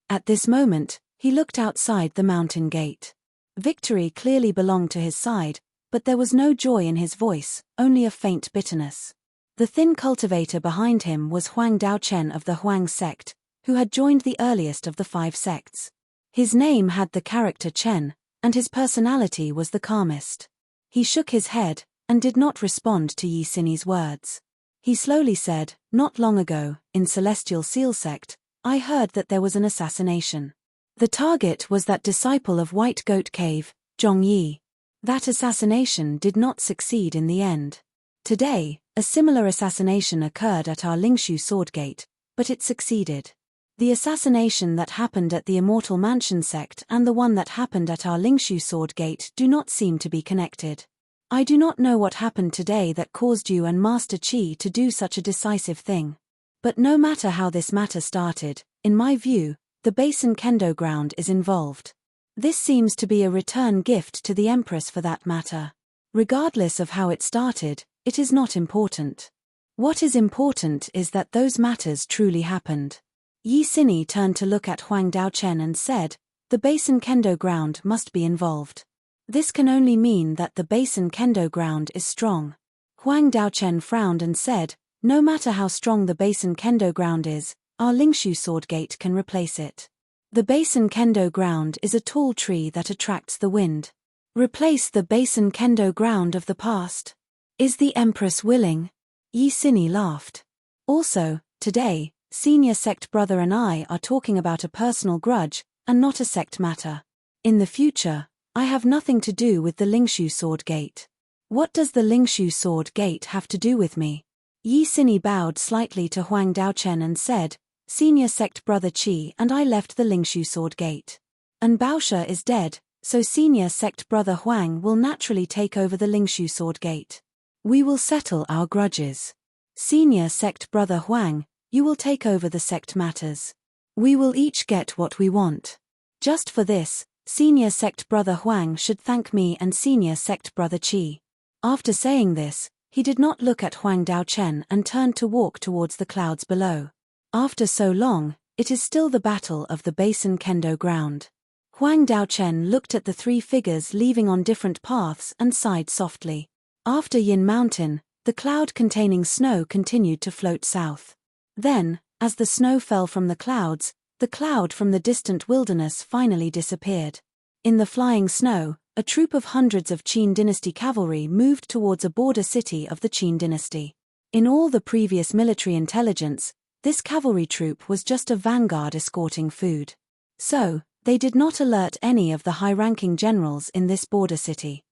At this moment, he looked outside the mountain gate. Victory clearly belonged to his side, but there was no joy in his voice, only a faint bitterness. The thin cultivator behind him was Huang Daochen of the Huang sect, who had joined the earliest of the 5 sects. His name had the character Chen, and his personality was the calmest. He shook his head, and did not respond to Yi Sini's words. He slowly said, "Not long ago, in Celestial Seal sect, I heard that there was an assassination. The target was that disciple of White Goat Cave, Zhong Yi. That assassination did not succeed in the end. Today, a similar assassination occurred at our Lingshu Sword Gate, but it succeeded. The assassination that happened at the Immortal Mansion sect and the one that happened at our Lingshu Sword Gate do not seem to be connected. I do not know what happened today that caused you and Master Qi to do such a decisive thing. But no matter how this matter started, in my view, the Basin Kendo ground is involved. This seems to be a return gift to the Empress for that matter. Regardless of how it started, it is not important. What is important is that those matters truly happened." Yi Sini turned to look at Huang Daochen and said, "The Basin Kendo ground must be involved. This can only mean that the Basin Kendo ground is strong." Huang Daochen frowned and said, "No matter how strong the Basin Kendo ground is, our Lingshu Sword Gate can replace it. The Basin Kendo ground is a tall tree that attracts the wind. Replace the Basin Kendo ground of the past. Is the Empress willing?" Yi Sini laughed. "Also, today, Senior Sect Brother and I are talking about a personal grudge, and not a sect matter. In the future, I have nothing to do with the Lingshu Sword Gate." "What does the Lingshu Sword Gate have to do with me?" Yi Sini bowed slightly to Huang Daochen and said, "Senior Sect Brother Qi and I left the Lingshu Sword Gate. And Baosha is dead, so Senior Sect Brother Huang will naturally take over the Lingshu Sword Gate. We will settle our grudges. Senior Sect Brother Huang, you will take over the sect matters. We will each get what we want. Just for this, Senior Sect Brother Huang should thank me and Senior Sect Brother Qi." After saying this, he did not look at Huang Daochen and turned to walk towards the clouds below. After so long, it is still the battle of the Basin Kendo ground. Huang Daochen looked at the 3 figures leaving on different paths and sighed softly. After Yin Mountain, The cloud containing snow continued to float south. Then, as the snow fell from the cloud from the distant wilderness finally disappeared. In the flying snow, a troop of hundreds of Qin dynasty cavalry moved towards a border city of the Qin dynasty. In all the previous military intelligence, this cavalry troop was just a vanguard escorting food. So, they did not alert any of the high-ranking generals in this border city.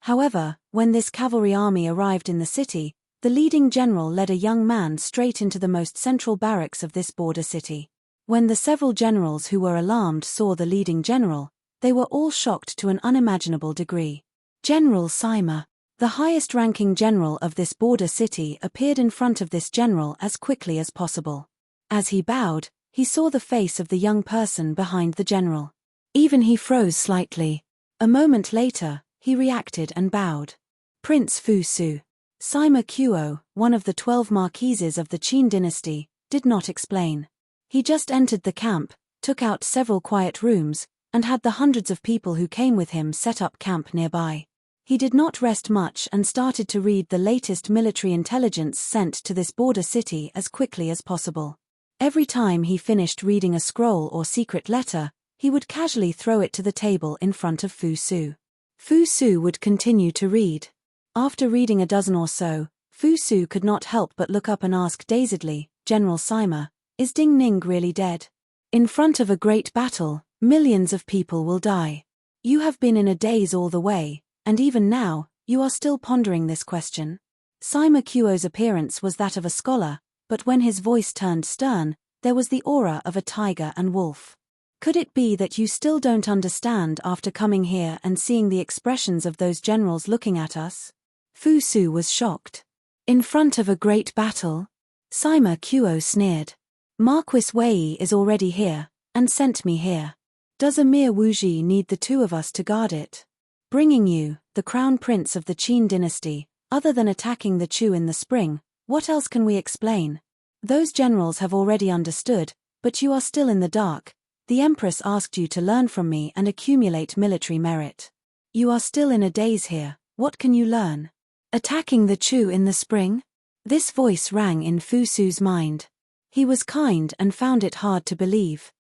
However, when this cavalry army arrived in the city, the leading general led a young man straight into the most central barracks of this border city. When the several generals who were alarmed saw the leading general, they were all shocked to an unimaginable degree. General Sima, the highest-ranking general of this border city, appeared in front of this general as quickly as possible. As he bowed, he saw the face of the young person behind the general. Even he froze slightly. A moment later, he reacted and bowed. Prince Fu Su. Sima Qiu, one of the 12 marquises of the Qin dynasty, did not explain. He just entered the camp, took out several quiet rooms, and had the hundreds of people who came with him set up camp nearby. He did not rest much and started to read the latest military intelligence sent to this border city as quickly as possible. Every time he finished reading a scroll or secret letter, he would casually throw it to the table in front of Fu Su. Fu Su would continue to read. After reading a dozen or so, Fu Su could not help but look up and ask dazedly, "General Sima, is Ding Ning really dead? In front of a great battle, millions of people will die. You have been in a daze all the way, and even now, you are still pondering this question?" Sima Qiu's appearance was that of a scholar, but when his voice turned stern, there was the aura of a tiger and wolf. "Could it be that you still don't understand after coming here and seeing the expressions of those generals looking at us?" Fu Su was shocked. "In front of a great battle?" Sima Qiu sneered. "Marquis Wei is already here, and sent me here. Does Emir Wuji need the two of us to guard it? Bringing you, the crown prince of the Qin dynasty, other than attacking the Chu in the spring, what else can we explain? Those generals have already understood, but you are still in the dark. The Empress asked you to learn from me and accumulate military merit. You are still in a daze here, what can you learn? Attacking the Chu in the spring?" This voice rang in Fu Su's mind. He was kind and found it hard to believe.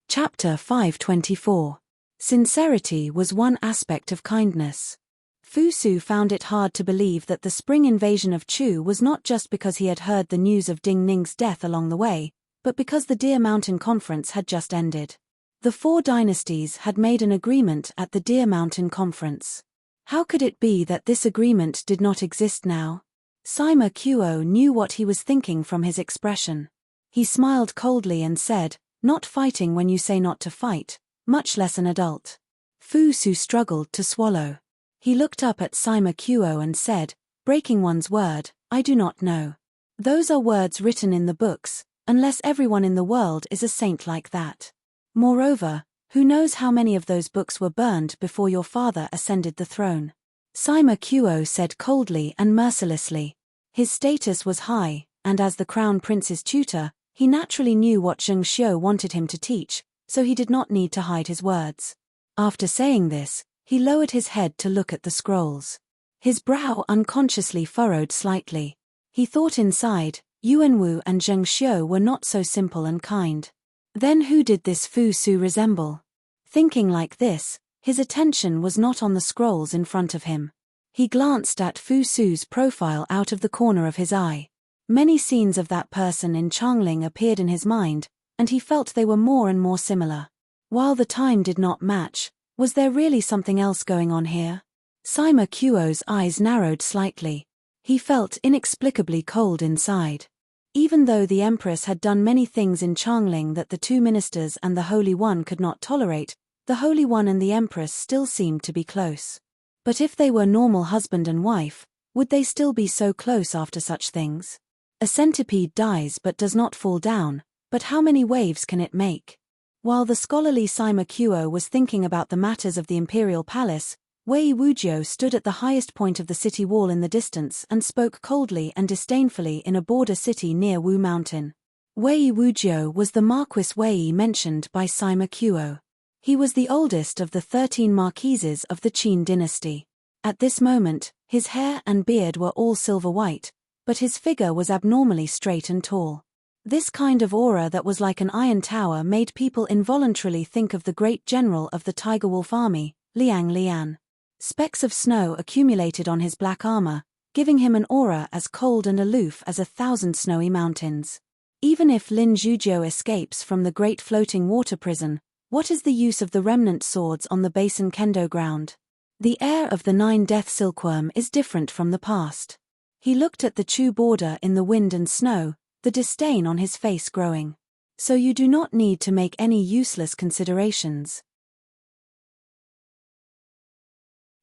Chapter 524. Sincerity was one aspect of kindness. Fu Su found it hard to believe that the spring invasion of Chu was not just because he had heard the news of Ding Ning's death along the way, but because the Deer Mountain Conference had just ended. The 4 dynasties had made an agreement at the Deer Mountain Conference. How could it be that this agreement did not exist now? Sima Qiu knew what he was thinking from his expression. He smiled coldly and said, "Not fighting when you say not to fight, much less an adult." Fu Su struggled to swallow. He looked up at Sima Qiu and said, "Breaking one's word, I do not know. Those are words written in the books, unless everyone in the world is a saint like that. Moreover, who knows how many of those books were burned before your father ascended the throne?" Sima Qiu said coldly and mercilessly. His status was high, and as the crown prince's tutor, he naturally knew what Zheng Xiu wanted him to teach, so he did not need to hide his words. After saying this, he lowered his head to look at the scrolls. His brow unconsciously furrowed slightly. He thought inside, Yuanwu and Zheng Xiu were not so simple and kind. Then who did this Fu Su resemble? Thinking like this, his attention was not on the scrolls in front of him. He glanced at Fu Su's profile out of the corner of his eye. Many scenes of that person in Chongling appeared in his mind, and he felt they were more and more similar. While the time did not match, was there really something else going on here? Sima Qiu's eyes narrowed slightly. He felt inexplicably cold inside. Even though the Empress had done many things in Chongling that the 2 ministers and the Holy One could not tolerate, the Holy One and the Empress still seemed to be close. But if they were normal husband and wife, would they still be so close after such things? A centipede dies but does not fall down, but how many waves can it make? While the scholarly Sima Qiu was thinking about the matters of the imperial palace, Wei Wujiu stood at the highest point of the city wall in the distance and spoke coldly and disdainfully in a border city near Wu Mountain. Wei Wujiu was the Marquis Wei mentioned by Sima Qiu. He was the oldest of the 13 marquises of the Qin dynasty. At this moment, his hair and beard were all silver white, but his figure was abnormally straight and tall. This kind of aura that was like an iron tower made people involuntarily think of the great general of the Tiger Wolf army, Liang Lian. Specks of snow accumulated on his black armor, giving him an aura as cold and aloof as 1,000 snowy mountains. Even if Lin Zhujiu escapes from the great floating water prison, what is the use of the remnant swords on the Basin Kendo ground? The air of the 9 Death Silkworm is different from the past. He looked at the Chu border in the wind and snow, the disdain on his face growing. So you do not need to make any useless considerations.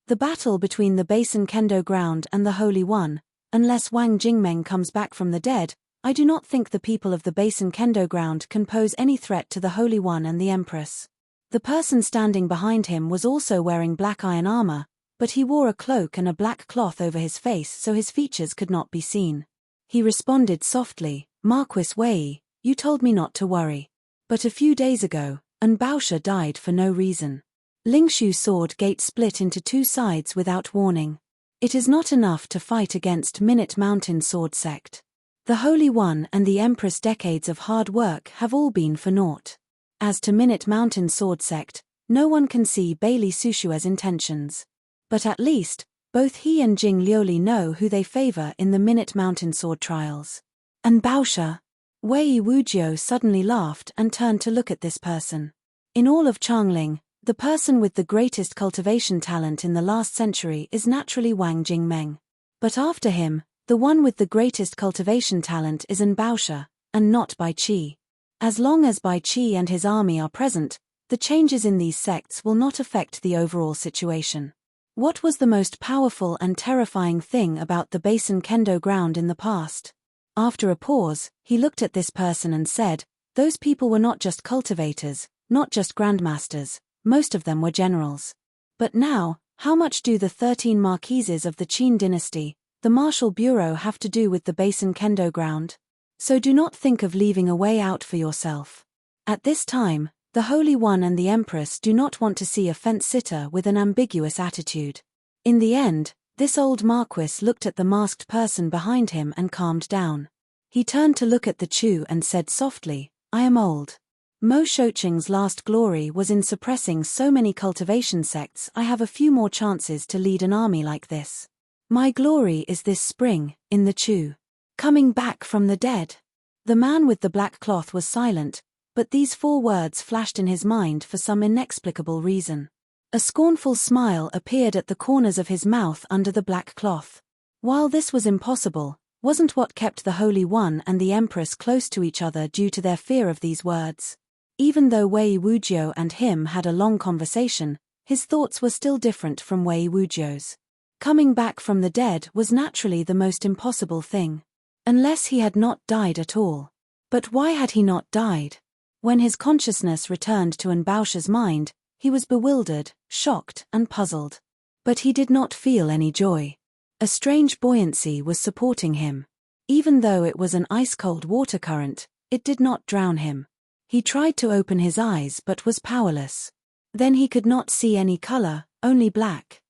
The battle between the Basin Kendo ground and the Holy One, unless Wang Jingmeng comes back from the dead, I do not think the people of the Basin Kendo ground can pose any threat to the Holy One and the Empress. The person standing behind him was also wearing black iron armor, but he wore a cloak and a black cloth over his face so his features could not be seen. He responded softly, "Marquis Wei, you told me not to worry. But a few days ago, an Baosha died for no reason." Lingshu sword gate split into 2 sides without warning. It is not enough to fight against Minute Mountain Sword Sect. The Holy One and the Empress' decades of hard work have all been for naught. As to Minute Mountain Sword Sect, no one can see Bailey Sushua's intentions. But at least, both he and Jing Liuli know who they favor in the Minute Mountain Sword trials. And Baosha? Wei Wujiu suddenly laughed and turned to look at this person. In all of Changling, the person with the greatest cultivation talent in the last century is naturally Wang Jingmeng. But after him, the one with the greatest cultivation talent is an Baosha, and not Bai Qi. As long as Bai Qi and his army are present, the changes in these sects will not affect the overall situation. What was the most powerful and terrifying thing about the Basin Kendo ground in the past? After a pause, he looked at this person and said, "Those people were not just cultivators, not just grandmasters, most of them were generals. But now, how much do the 13 marquises of the Qin dynasty, the Martial Bureau, have to do with the Basin Kendo ground? So do not think of leaving a way out for yourself. At this time, the Holy One and the Empress do not want to see a fence-sitter with an ambiguous attitude." In the end, this old Marquis looked at the masked person behind him and calmed down. He turned to look at the Chu and said softly, "I am old. Mo Shouqing's last glory was in suppressing so many cultivation sects. I have a few more chances to lead an army like this. My glory is this spring, in the Chu. Coming back from the dead." The man with the black cloth was silent, but these 4 words flashed in his mind for some inexplicable reason. A scornful smile appeared at the corners of his mouth under the black cloth. While this was impossible, wasn't what kept the Holy One and the Empress close to each other due to their fear of these words? Even though Wei Wujiu and him had a long conversation, his thoughts were still different from Wei Wujiu's. Coming back from the dead was naturally the most impossible thing. Unless he had not died at all. But why had he not died? When his consciousness returned to an Baosha's mind, he was bewildered, shocked, and puzzled. But he did not feel any joy. A strange buoyancy was supporting him. Even though it was an ice-cold water current, it did not drown him. He tried to open his eyes but was powerless. Then he could not see any color, only black.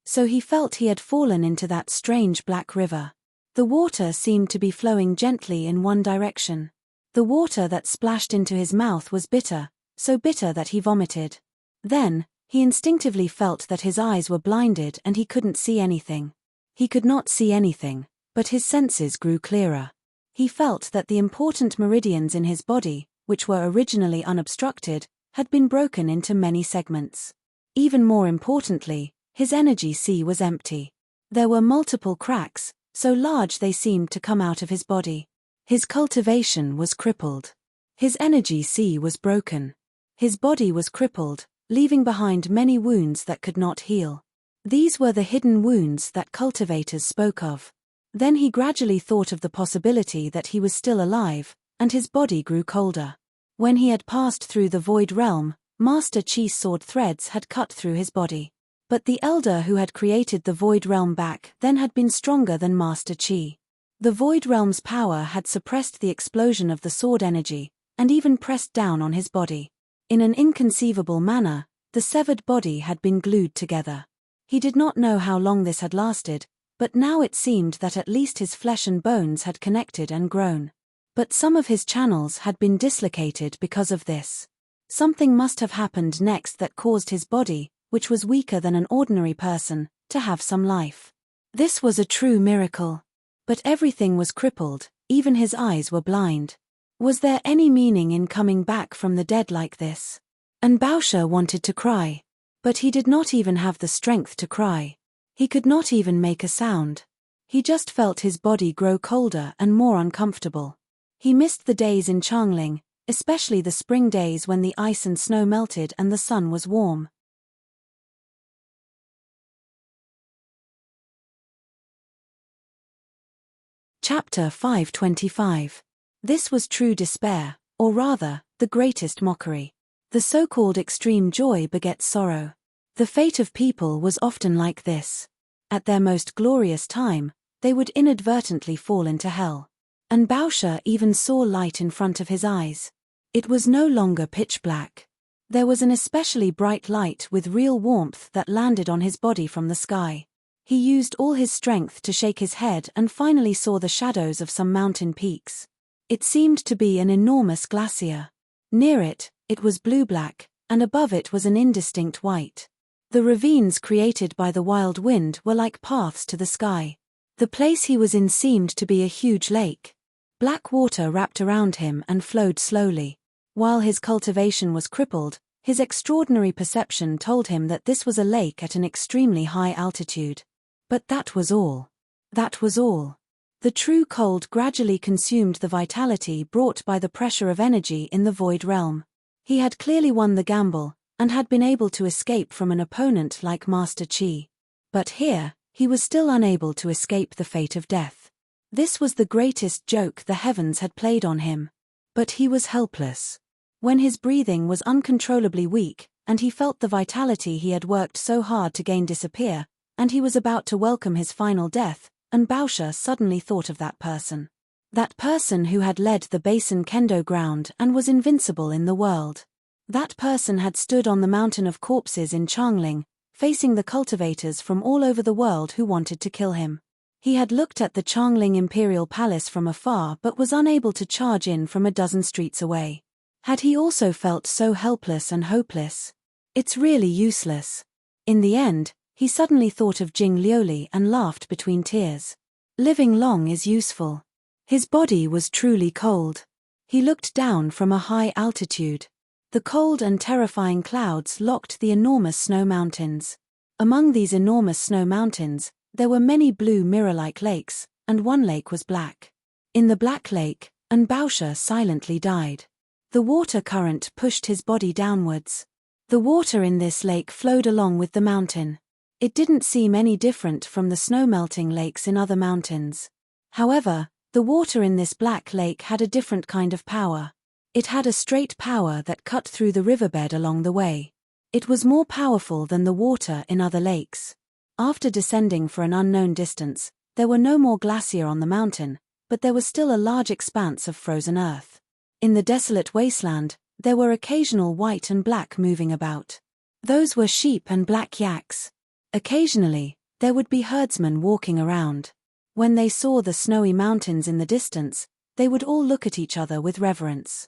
So he felt he had fallen into that strange black river. The water seemed to be flowing gently in one direction. The water that splashed into his mouth was bitter, so bitter that he vomited. Then, he instinctively felt that his eyes were blinded and he couldn't see anything. He could not see anything, but his senses grew clearer. He felt that the important meridians in his body, which were originally unobstructed, had been broken into many segments. Even more importantly, his energy sea was empty. There were multiple cracks, so large they seemed to come out of his body. His cultivation was crippled. His energy sea was broken. His body was crippled, leaving behind many wounds that could not heal. These were the hidden wounds that cultivators spoke of. Then he gradually thought of the possibility that he was still alive, and his body grew colder. When he had passed through the void realm, Master Chi's sword threads had cut through his body. But the elder who had created the void realm back then had been stronger than Master Chi. The Void Realm's power had suppressed the explosion of the sword energy, and even pressed down on his body. In an inconceivable manner, the severed body had been glued together. He did not know how long this had lasted, but now it seemed that at least his flesh and bones had connected and grown. But some of his channels had been dislocated because of this. Something must have happened next that caused his body, which was weaker than an ordinary person, to have some life. This was a true miracle. But everything was crippled, even his eyes were blind. Was there any meaning in coming back from the dead like this? And Bausha wanted to cry. But he did not even have the strength to cry. He could not even make a sound. He just felt his body grow colder and more uncomfortable. He missed the days in Changling, especially the spring days when the ice and snow melted and the sun was warm. Chapter 525. This was true despair, or rather, the greatest mockery. The so-called extreme joy begets sorrow. The fate of people was often like this. At their most glorious time, they would inadvertently fall into hell. And Bausha even saw light in front of his eyes. It was no longer pitch black. There was an especially bright light with real warmth that landed on his body from the sky. He used all his strength to shake his head and finally saw the shadows of some mountain peaks. It seemed to be an enormous glacier. Near it, it was blue-black, and above it was an indistinct white. The ravines created by the wild wind were like paths to the sky. The place he was in seemed to be a huge lake. Black water wrapped around him and flowed slowly. While his cultivation was crippled, his extraordinary perception told him that this was a lake at an extremely high altitude. But that was all. That was all. The true cold gradually consumed the vitality brought by the pressure of energy in the Void Realm. He had clearly won the gamble, and had been able to escape from an opponent like Master Qi. But here, he was still unable to escape the fate of death. This was the greatest joke the heavens had played on him. But he was helpless. When his breathing was uncontrollably weak, and he felt the vitality he had worked so hard to gain disappear, and he was about to welcome his final death, and Bausha suddenly thought of that person. That person who had led the Basin Kendo ground and was invincible in the world. That person had stood on the mountain of corpses in Changling, facing the cultivators from all over the world who wanted to kill him. He had looked at the Changling Imperial Palace from afar but was unable to charge in from a dozen streets away. Had he also felt so helpless and hopeless? It's really useless. In the end, he suddenly thought of Jing Lioli and laughed between tears. Living long is useful. His body was truly cold. He looked down from a high altitude. The cold and terrifying clouds locked the enormous snow mountains. Among these enormous snow mountains, there were many blue mirror-like lakes, and one lake was black. In the black lake, Bausha silently died. The water current pushed his body downwards. The water in this lake flowed along with the mountain. It didn't seem any different from the snow-melting lakes in other mountains. However, the water in this black lake had a different kind of power. It had a straight power that cut through the riverbed along the way. It was more powerful than the water in other lakes. After descending for an unknown distance, there were no more glacier on the mountain, but there was still a large expanse of frozen earth. In the desolate wasteland, there were occasional white and black moving about. Those were sheep and black yaks. Occasionally, there would be herdsmen walking around. When they saw the snowy mountains in the distance, they would all look at each other with reverence.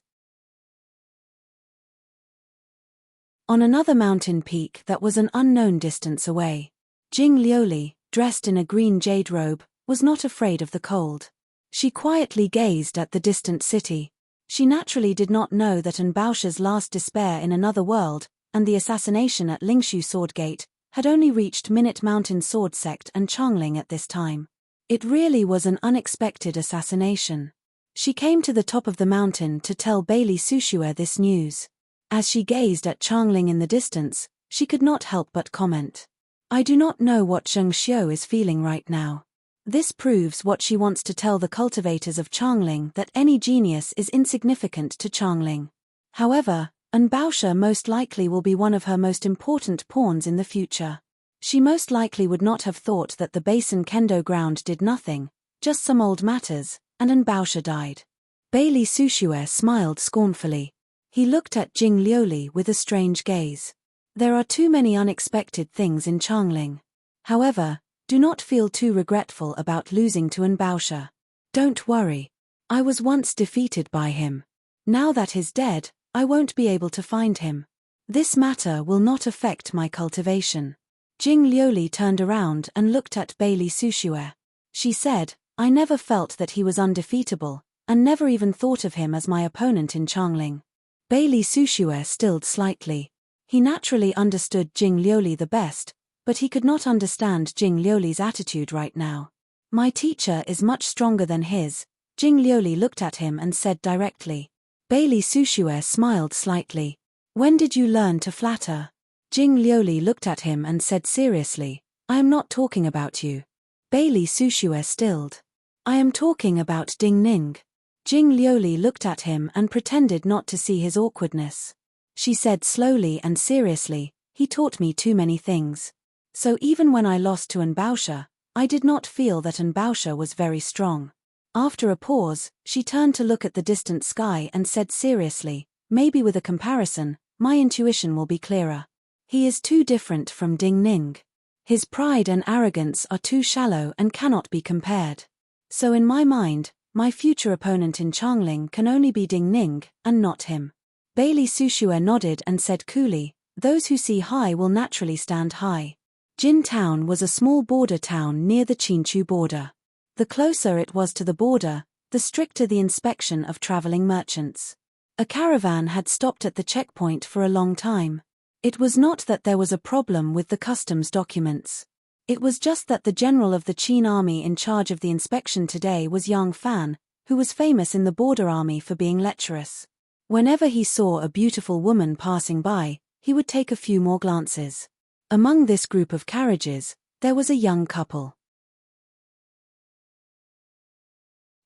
On another mountain peak that was an unknown distance away, Jing Lioli, dressed in a green jade robe, was not afraid of the cold. She quietly gazed at the distant city. She naturally did not know that Bausha's last despair in another world, and the assassination at Lingshu Sword Gate, had only reached Minute Mountain Sword Sect and Changling at this time. It really was an unexpected assassination. She came to the top of the mountain to tell Bailey Sushua this news. As she gazed at Changling in the distance, she could not help but comment. I do not know what Zheng Xiu is feeling right now. This proves what she wants to tell the cultivators of Changling, that any genius is insignificant to Changling. However, Bausha most likely will be one of her most important pawns in the future. She most likely would not have thought that the Basin Kendo ground did nothing, just some old matters, and Bausha died. Bailey Sushue smiled scornfully. He looked at Jing Lioli with a strange gaze. There are too many unexpected things in Changling. However, do not feel too regretful about losing to Bausha. Don't worry. I was once defeated by him. Now that he's dead, I won't be able to find him. This matter will not affect my cultivation. Jing Lioli turned around and looked at Bailey Sushue. She said, I never felt that he was undefeatable, and never even thought of him as my opponent in Changling. Bailey Sushue stilled slightly. He naturally understood Jing Lioli the best, but he could not understand Jing Lioli's attitude right now. My teacher is much stronger than his. Jing Lioli looked at him and said directly. Bailey Sushue smiled slightly. When did you learn to flatter? Jing Lioli looked at him and said seriously, I am not talking about you. Bailey Sushue stilled. I am talking about Ding Ning. Jing Lioli looked at him and pretended not to see his awkwardness. She said slowly and seriously, he taught me too many things. So even when I lost to Bausha, I did not feel that Bausha was very strong. After a pause, she turned to look at the distant sky and said seriously, maybe with a comparison, my intuition will be clearer. He is too different from Ding Ning. His pride and arrogance are too shallow and cannot be compared. So in my mind, my future opponent in Changling can only be Ding Ning, and not him. Bailey Sushue nodded and said coolly, those who see high will naturally stand high. Jin Town was a small border town near the Qinchu border. The closer it was to the border, the stricter the inspection of traveling merchants. A caravan had stopped at the checkpoint for a long time. It was not that there was a problem with the customs documents. It was just that the general of the Qin army in charge of the inspection today was Yang Fan, who was famous in the border army for being lecherous. Whenever he saw a beautiful woman passing by, he would take a few more glances. Among this group of carriages, there was a young couple.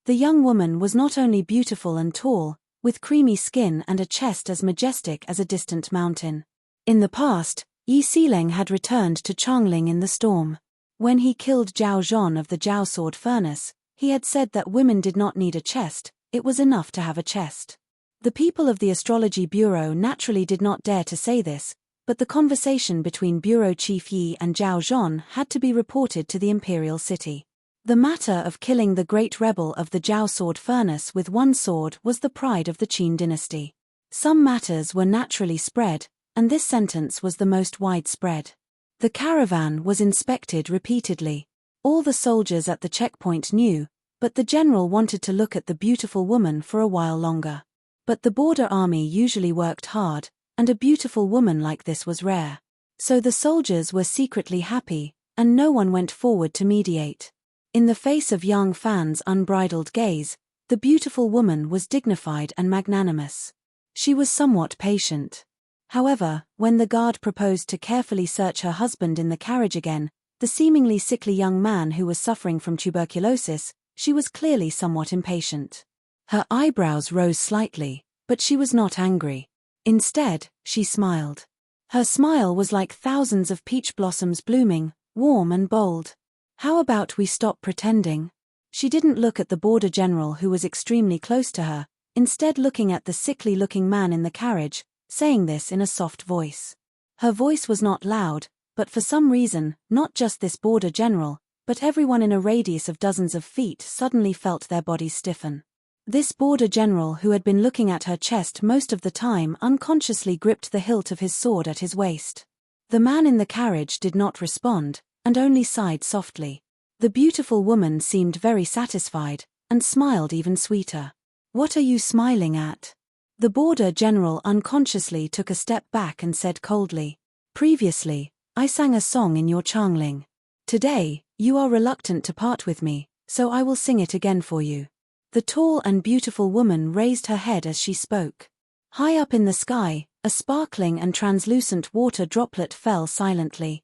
The young woman was not only beautiful and tall, with creamy skin and a chest as majestic as a distant mountain. In the past, Yi Xileng had returned to Changling in the storm. When he killed Zhao Zhon of the Zhao Sword Furnace, he had said that women did not need a chest, it was enough to have a chest. The people of the Astrology Bureau naturally did not dare to say this, but the conversation between Bureau Chief Yi and Zhao Zhon had to be reported to the imperial city. The matter of killing the great rebel of the Zhao Sword Furnace with one sword was the pride of the Qin dynasty. Some matters were naturally spread, and this sentence was the most widespread. The caravan was inspected repeatedly. All the soldiers at the checkpoint knew, but the general wanted to look at the beautiful woman for a while longer. But the border army usually worked hard, and a beautiful woman like this was rare. So the soldiers were secretly happy, and no one went forward to mediate. In the face of Yang Fan's unbridled gaze, the beautiful woman was dignified and magnanimous. She was somewhat patient. However, when the guard proposed to carefully search her husband in the carriage again, the seemingly sickly young man who was suffering from tuberculosis, she was clearly somewhat impatient. Her eyebrows rose slightly, but she was not angry. Instead, she smiled. Her smile was like thousands of peach blossoms blooming, warm and bold. How about we stop pretending? She didn't look at the border general who was extremely close to her, instead looking at the sickly-looking man in the carriage, saying this in a soft voice. Her voice was not loud, but for some reason, not just this border general, but everyone in a radius of dozens of feet suddenly felt their bodies stiffen. This border general who had been looking at her chest most of the time unconsciously gripped the hilt of his sword at his waist. The man in the carriage did not respond, and only sighed softly. The beautiful woman seemed very satisfied, and smiled even sweeter. What are you smiling at? The border general unconsciously took a step back and said coldly, previously, I sang a song in your Changling. Today, you are reluctant to part with me, so I will sing it again for you. The tall and beautiful woman raised her head as she spoke. High up in the sky, a sparkling and translucent water droplet fell silently.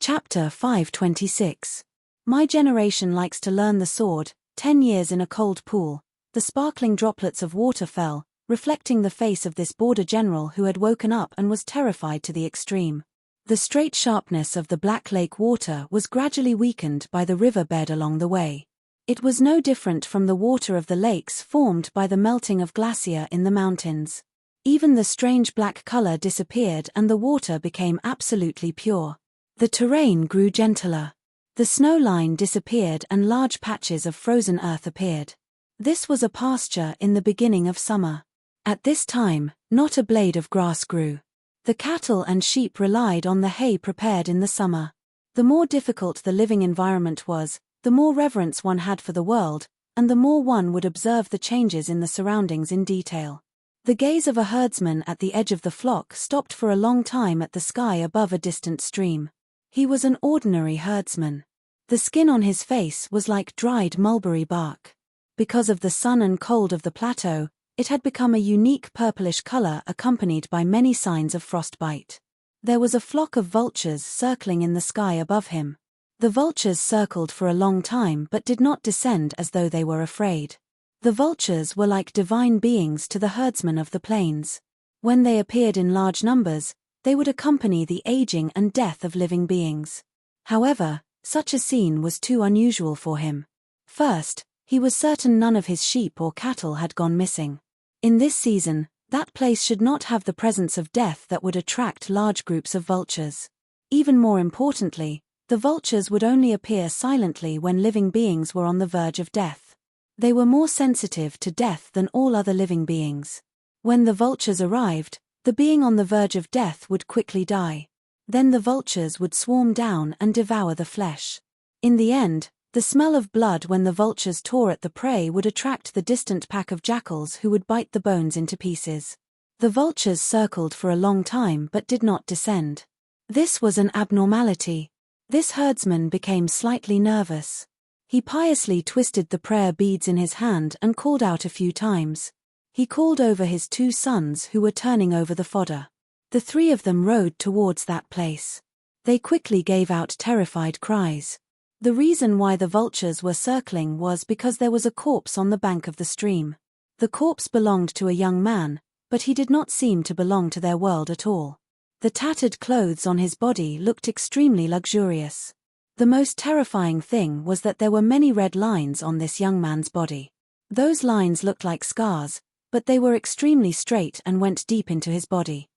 Chapter 526. My generation likes to learn the sword, 10 years in a cold pool. The sparkling droplets of water fell, reflecting the face of this border general who had woken up and was terrified to the extreme. The straight sharpness of the Black Lake water was gradually weakened by the river bed along the way. It was no different from the water of the lakes formed by the melting of glacier in the mountains. Even the strange black color disappeared and the water became absolutely pure. The terrain grew gentler. The snow line disappeared and large patches of frozen earth appeared. This was a pasture in the beginning of summer. At this time, not a blade of grass grew. The cattle and sheep relied on the hay prepared in the summer. The more difficult the living environment was, the more reverence one had for the world, and the more one would observe the changes in the surroundings in detail. The gaze of a herdsman at the edge of the flock stopped for a long time at the sky above a distant stream. He was an ordinary herdsman. The skin on his face was like dried mulberry bark. Because of the sun and cold of the plateau, it had become a unique purplish color accompanied by many signs of frostbite. There was a flock of vultures circling in the sky above him. The vultures circled for a long time but did not descend as though they were afraid. The vultures were like divine beings to the herdsmen of the plains. When they appeared in large numbers, they would accompany the aging and death of living beings. However, such a scene was too unusual for him. First, he was certain none of his sheep or cattle had gone missing. In this season, that place should not have the presence of death that would attract large groups of vultures. Even more importantly, the vultures would only appear silently when living beings were on the verge of death. They were more sensitive to death than all other living beings. When the vultures arrived, the being on the verge of death would quickly die. Then the vultures would swarm down and devour the flesh. In the end, the smell of blood when the vultures tore at the prey would attract the distant pack of jackals who would bite the bones into pieces. The vultures circled for a long time but did not descend. This was an abnormality. This herdsman became slightly nervous. He piously twisted the prayer beads in his hand and called out a few times. He called over his 2 sons who were turning over the fodder. The 3 of them rode towards that place. They quickly gave out terrified cries. The reason why the vultures were circling was because there was a corpse on the bank of the stream. The corpse belonged to a young man, but he did not seem to belong to their world at all. The tattered clothes on his body looked extremely luxurious. The most terrifying thing was that there were many red lines on this young man's body. Those lines looked like scars, but they were extremely straight and went deep into his body.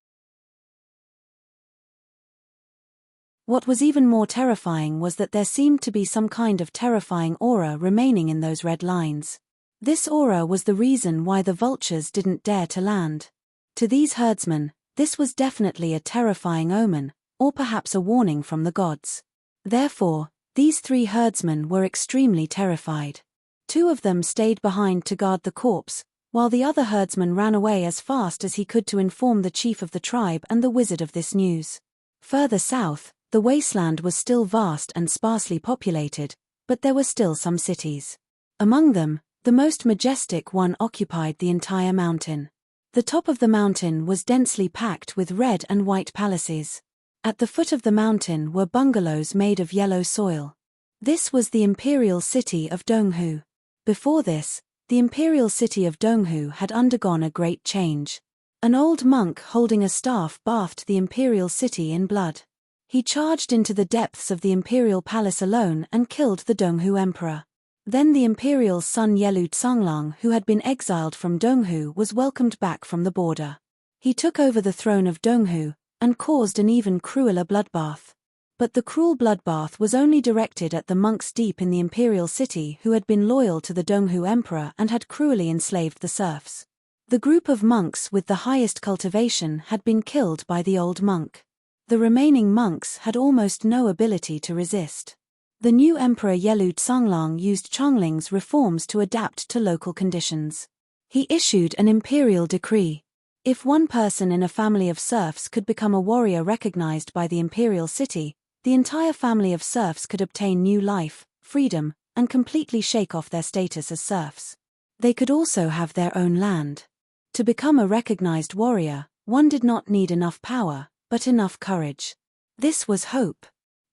What was even more terrifying was that there seemed to be some kind of terrifying aura remaining in those red lines. This aura was the reason why the vultures didn't dare to land. To these herdsmen, this was definitely a terrifying omen, or perhaps a warning from the gods. Therefore, these 3 herdsmen were extremely terrified. 2 of them stayed behind to guard the corpse, while the other herdsman ran away as fast as he could to inform the chief of the tribe and the wizard of this news. Further south, the wasteland was still vast and sparsely populated, but there were still some cities. Among them, the most majestic one occupied the entire mountain. The top of the mountain was densely packed with red and white palaces. At the foot of the mountain were bungalows made of yellow soil. This was the imperial city of Donghu. Before this, the imperial city of Donghu had undergone a great change. An old monk holding a staff bathed the imperial city in blood. He charged into the depths of the imperial palace alone and killed the Donghu emperor. Then the imperial's son Yelu Tsanglang, who had been exiled from Donghu, was welcomed back from the border. He took over the throne of Donghu, and caused an even crueler bloodbath. But the cruel bloodbath was only directed at the monks deep in the imperial city who had been loyal to the Donghu emperor and had cruelly enslaved the serfs. The group of monks with the highest cultivation had been killed by the old monk. The remaining monks had almost no ability to resist. The new emperor Yelu Tsanglang used Chongling's reforms to adapt to local conditions. He issued an imperial decree. If one person in a family of serfs could become a warrior recognized by the imperial city, the entire family of serfs could obtain new life, freedom, and completely shake off their status as serfs. They could also have their own land. To become a recognized warrior, one did not need enough power, but enough courage. This was hope.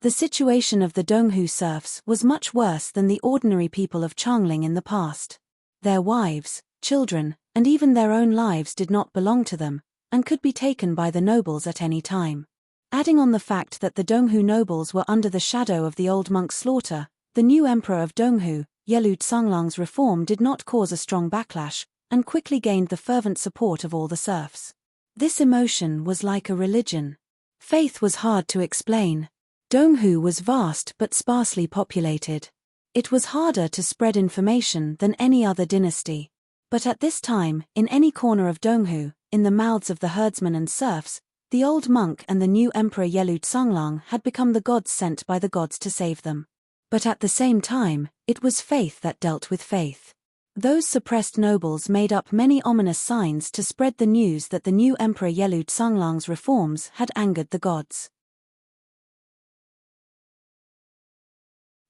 The situation of the Donghu serfs was much worse than the ordinary people of Chongling in the past. Their wives, children, and even their own lives did not belong to them, and could be taken by the nobles at any time. Adding on the fact that the Donghu nobles were under the shadow of the old monk's slaughter, the new emperor of Donghu, Yelu Tsanglang's reform did not cause a strong backlash, and quickly gained the fervent support of all the serfs. This emotion was like a religion. Faith was hard to explain. Donghu was vast but sparsely populated. It was harder to spread information than any other dynasty. But at this time, in any corner of Donghu, in the mouths of the herdsmen and serfs, the old monk and the new emperor Yelu Tsanglang had become the gods sent by the gods to save them. But at the same time, it was faith that dealt with faith. Those suppressed nobles made up many ominous signs to spread the news that the new emperor Yelu Tsanglang's reforms had angered the gods.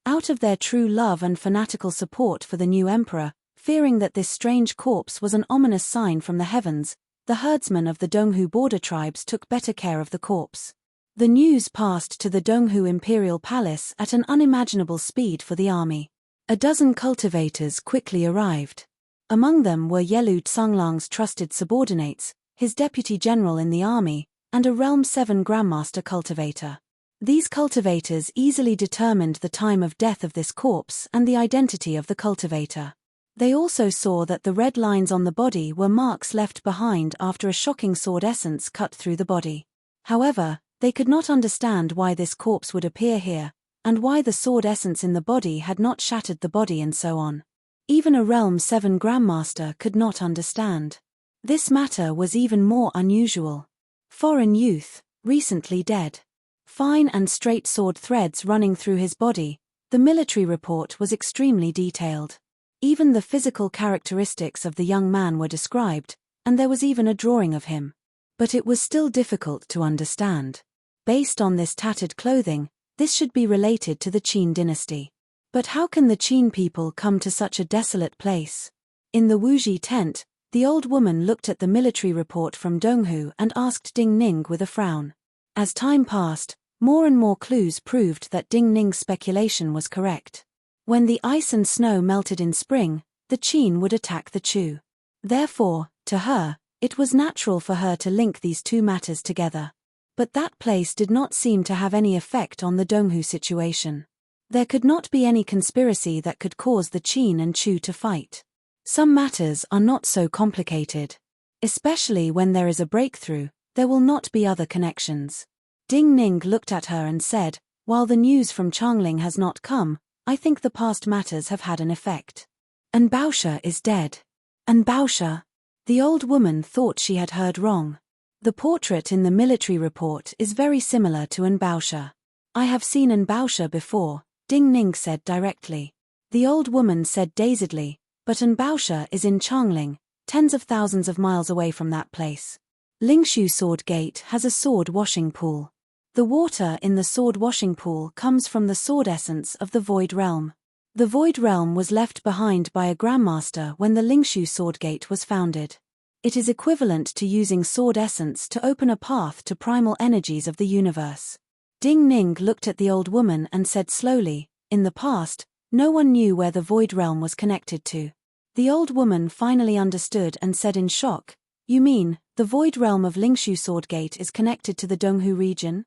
Out of their true love and fanatical support for the new emperor, fearing that this strange corpse was an ominous sign from the heavens, the herdsmen of the Donghu border tribes took better care of the corpse. The news passed to the Donghu imperial palace at an unimaginable speed for the army. A dozen cultivators quickly arrived. Among them were Yelu Tsanglang's trusted subordinates, his deputy general in the army, and a Realm 7 Grandmaster cultivator. These cultivators easily determined the time of death of this corpse and the identity of the cultivator. They also saw that the red lines on the body were marks left behind after a shocking sword essence cut through the body. However, they could not understand why this corpse would appear here, and why the sword essence in the body had not shattered the body and so on. Even a Realm 7 Grandmaster could not understand. This matter was even more unusual. Foreign youth, recently dead. Fine and straight sword threads running through his body, the military report was extremely detailed. Even the physical characteristics of the young man were described, and there was even a drawing of him. But it was still difficult to understand. Based on this tattered clothing, this should be related to the Qin dynasty. But how can the Qin people come to such a desolate place? In the Wuji tent, the old woman looked at the military report from Donghu and asked Ding Ning with a frown. As time passed, more and more clues proved that Ding Ning's speculation was correct. When the ice and snow melted in spring, the Qin would attack the Chu. Therefore, to her, it was natural for her to link these two matters together. But that place did not seem to have any effect on the Donghu situation. There could not be any conspiracy that could cause the Qin and Chu to fight. Some matters are not so complicated. Especially when there is a breakthrough, there will not be other connections. Ding Ning looked at her and said, "While the news from Changling has not come, I think the past matters have had an effect. And Baosha is dead." And Baosha? The old woman thought she had heard wrong. The portrait in the military report is very similar to An Baosha. "I have seen An Baosha before," Ding Ning said directly. The old woman said dazedly, "But An Baosha is in Changling, tens of thousands of miles away from that place. Lingshu Sword Gate has a sword washing pool. The water in the sword washing pool comes from the sword essence of the Void Realm. The Void Realm was left behind by a Grandmaster when the Lingshu Sword Gate was founded. It is equivalent to using sword essence to open a path to primal energies of the universe." Ding Ning looked at the old woman and said slowly, "In the past, no one knew where the Void Realm was connected to." The old woman finally understood and said in shock, "You mean, the Void Realm of Lingshu Sword Gate is connected to the Donghu region?"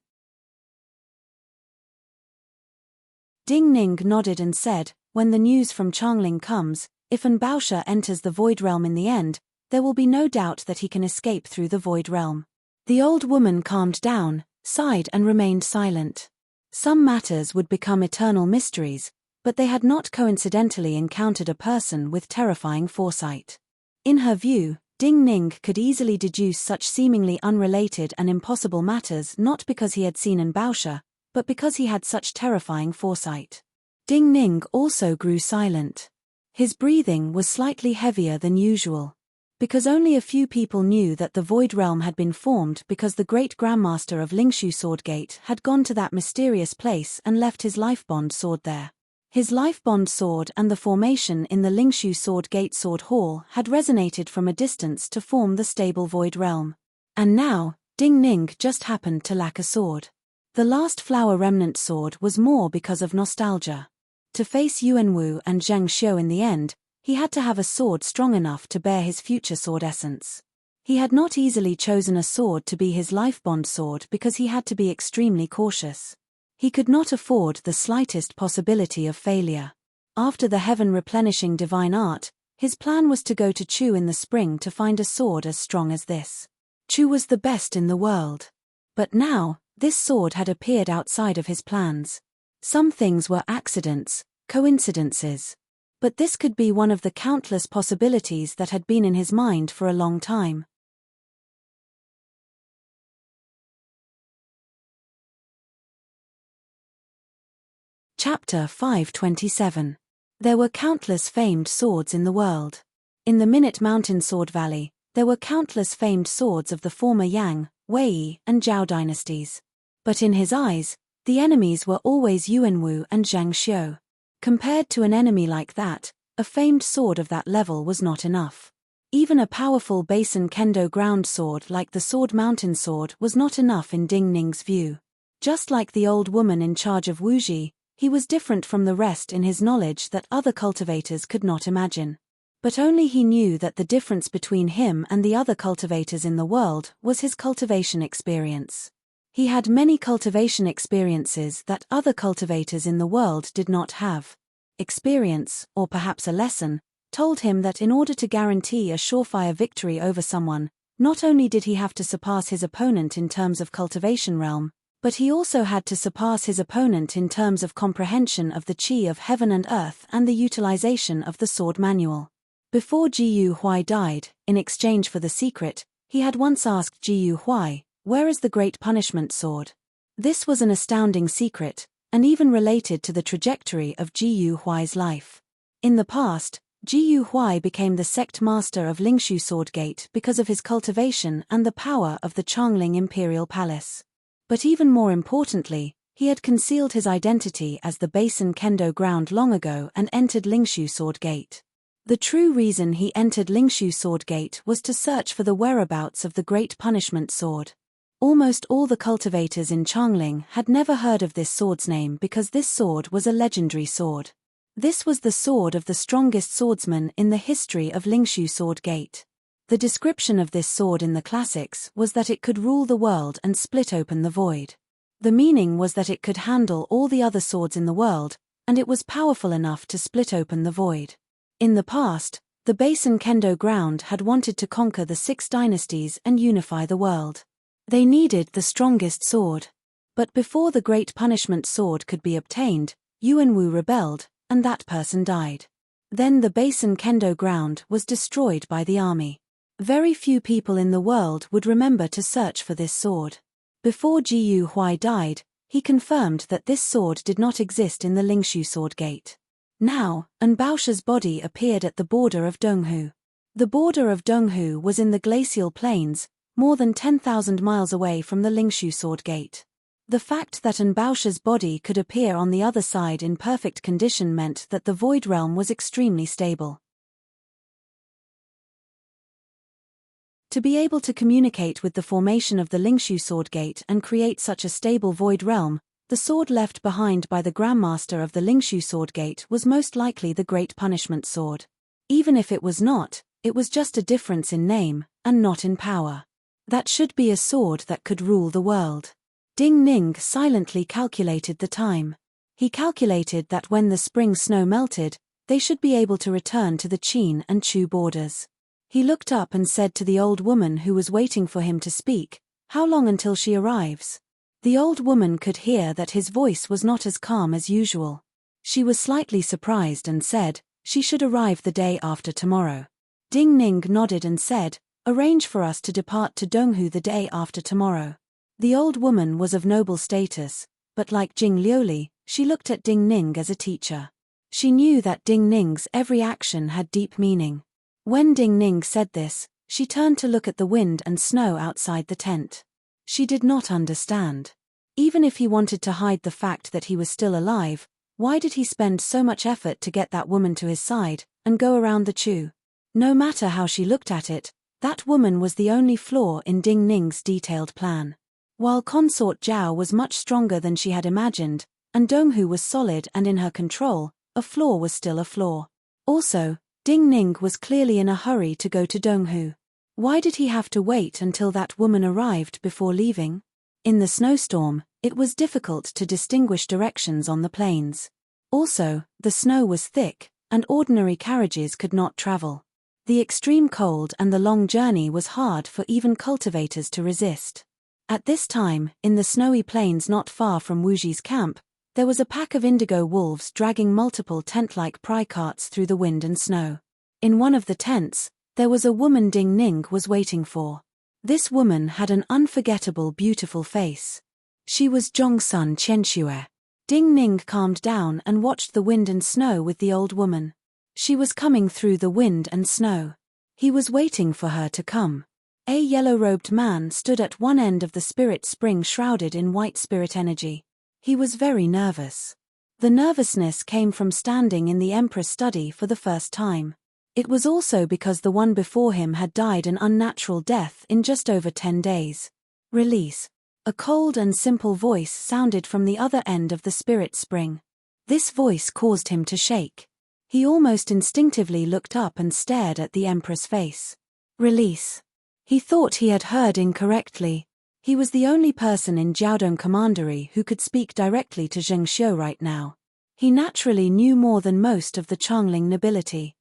Ding Ning nodded and said, "When the news from Changling comes, if An Baosha enters the Void Realm in the end, there will be no doubt that he can escape through the Void Realm." The old woman calmed down, sighed and remained silent. Some matters would become eternal mysteries, but they had not coincidentally encountered a person with terrifying foresight. In her view, Ding Ning could easily deduce such seemingly unrelated and impossible matters not because he had seen An Baosha, but because he had such terrifying foresight. Ding Ning also grew silent. His breathing was slightly heavier than usual. Because only a few people knew that the Void Realm had been formed because the great Grandmaster of Lingshu Sword Gate had gone to that mysterious place and left his Lifebond sword there. His Lifebond sword and the formation in the Lingshu Sword Gate Sword Hall had resonated from a distance to form the stable Void Realm. And now, Ding Ning just happened to lack a sword. The last Flower Remnant sword was more because of nostalgia. To face Yuan Wu and Zhang Xiu in the end, he had to have a sword strong enough to bear his future sword essence. He had not easily chosen a sword to be his life-bond sword because he had to be extremely cautious. He could not afford the slightest possibility of failure. After the heaven-replenishing divine art, his plan was to go to Chu in the spring to find a sword as strong as this. Chu was the best in the world. But now, this sword had appeared outside of his plans. Some things were accidents, coincidences. But this could be one of the countless possibilities that had been in his mind for a long time. Chapter 527. There were countless famed swords in the world. In the Minute Mountain Sword Valley, there were countless famed swords of the former Yang, Wei, and Zhao dynasties. But in his eyes, the enemies were always Yuanwu and Zhang Xiu. Compared to an enemy like that, a famed sword of that level was not enough. Even a powerful Basin Kendo ground sword like the Sword Mountain Sword was not enough in Ding Ning's view. Just like the old woman in charge of Wuji, he was different from the rest in his knowledge that other cultivators could not imagine. But only he knew that the difference between him and the other cultivators in the world was his cultivation experience. He had many cultivation experiences that other cultivators in the world did not have. Experience, or perhaps a lesson, told him that in order to guarantee a surefire victory over someone, not only did he have to surpass his opponent in terms of cultivation realm, but he also had to surpass his opponent in terms of comprehension of the qi of heaven and earth and the utilization of the sword manual. Before Jiyu Huai died, in exchange for the secret, he had once asked Jiyu Huai, "Where is the great punishment sword?" This was an astounding secret, and even related to the trajectory of Jiyu Huai's life. In the past, Jiyu Huai became the sect master of Lingshu Swordgate because of his cultivation and the power of the Changling Imperial Palace. But even more importantly, he had concealed his identity as the Basin Kendo ground long ago and entered Lingshu Swordgate. The true reason he entered Lingshu Swordgate was to search for the whereabouts of the Great Punishment Sword. Almost all the cultivators in Changling had never heard of this sword's name because this sword was a legendary sword. This was the sword of the strongest swordsman in the history of Lingshu Swordgate. The description of this sword in the classics was that it could rule the world and split open the void. The meaning was that it could handle all the other swords in the world, and it was powerful enough to split open the void. In the past, the Basin Kendo ground had wanted to conquer the 6 dynasties and unify the world. They needed the strongest sword. But before the Great Punishment Sword could be obtained, Yuanwu rebelled, and that person died. Then the Basin Kendo ground was destroyed by the army. Very few people in the world would remember to search for this sword. Before Jiyu Huai died, he confirmed that this sword did not exist in the Lingshu Swordgate. Now, Anbaosha's body appeared at the border of Donghu. The border of Donghu was in the glacial plains, more than 10,000 miles away from the Lingshu Swordgate. The fact that Anbaosha's body could appear on the other side in perfect condition meant that the Void Realm was extremely stable. To be able to communicate with the formation of the Lingshu Swordgate and create such a stable Void Realm, the sword left behind by the Grandmaster of the Lingshu Swordgate was most likely the Great Punishment Sword. Even if it was not, it was just a difference in name, and not in power. That should be a sword that could rule the world. Ding Ning silently calculated the time. He calculated that when the spring snow melted, they should be able to return to the Qin and Chu borders. He looked up and said to the old woman who was waiting for him to speak, "How long until she arrives?" The old woman could hear that his voice was not as calm as usual. She was slightly surprised and said, "She should arrive the day after tomorrow." Ding Ning nodded and said, "Arrange for us to depart to Donghu the day after tomorrow." The old woman was of noble status, but like Jing Liuli, she looked at Ding Ning as a teacher. She knew that Ding Ning's every action had deep meaning. When Ding Ning said this, she turned to look at the wind and snow outside the tent. She did not understand. Even if he wanted to hide the fact that he was still alive, why did he spend so much effort to get that woman to his side, and go around the Chu? No matter how she looked at it, that woman was the only flaw in Ding Ning's detailed plan. While Consort Zhao was much stronger than she had imagined, and Donghu was solid and in her control, a flaw was still a flaw. Also, Ding Ning was clearly in a hurry to go to Donghu. Why did he have to wait until that woman arrived before leaving? In the snowstorm, it was difficult to distinguish directions on the plains. Also, the snow was thick, and ordinary carriages could not travel. The extreme cold and the long journey was hard for even cultivators to resist. At this time, in the snowy plains not far from Wuji's camp, there was a pack of indigo wolves dragging multiple tent-like pry carts through the wind and snow. In one of the tents, there was a woman Ding Ning was waiting for. This woman had an unforgettable beautiful face. She was Zhongsun Qianxue. Ding Ning calmed down and watched the wind and snow with the old woman. She was coming through the wind and snow. He was waiting for her to come. A yellow-robed man stood at one end of the spirit spring shrouded in white spirit energy. He was very nervous. The nervousness came from standing in the Empress study for the first time. It was also because the one before him had died an unnatural death in just over 10 days. Release. A cold and simple voice sounded from the other end of the spirit spring. This voice caused him to shake. He almost instinctively looked up and stared at the Empress' face. Release. He thought he had heard incorrectly. He was the only person in Jiaodong Commandery who could speak directly to Zheng Xiu right now. He naturally knew more than most of the Changling nobility.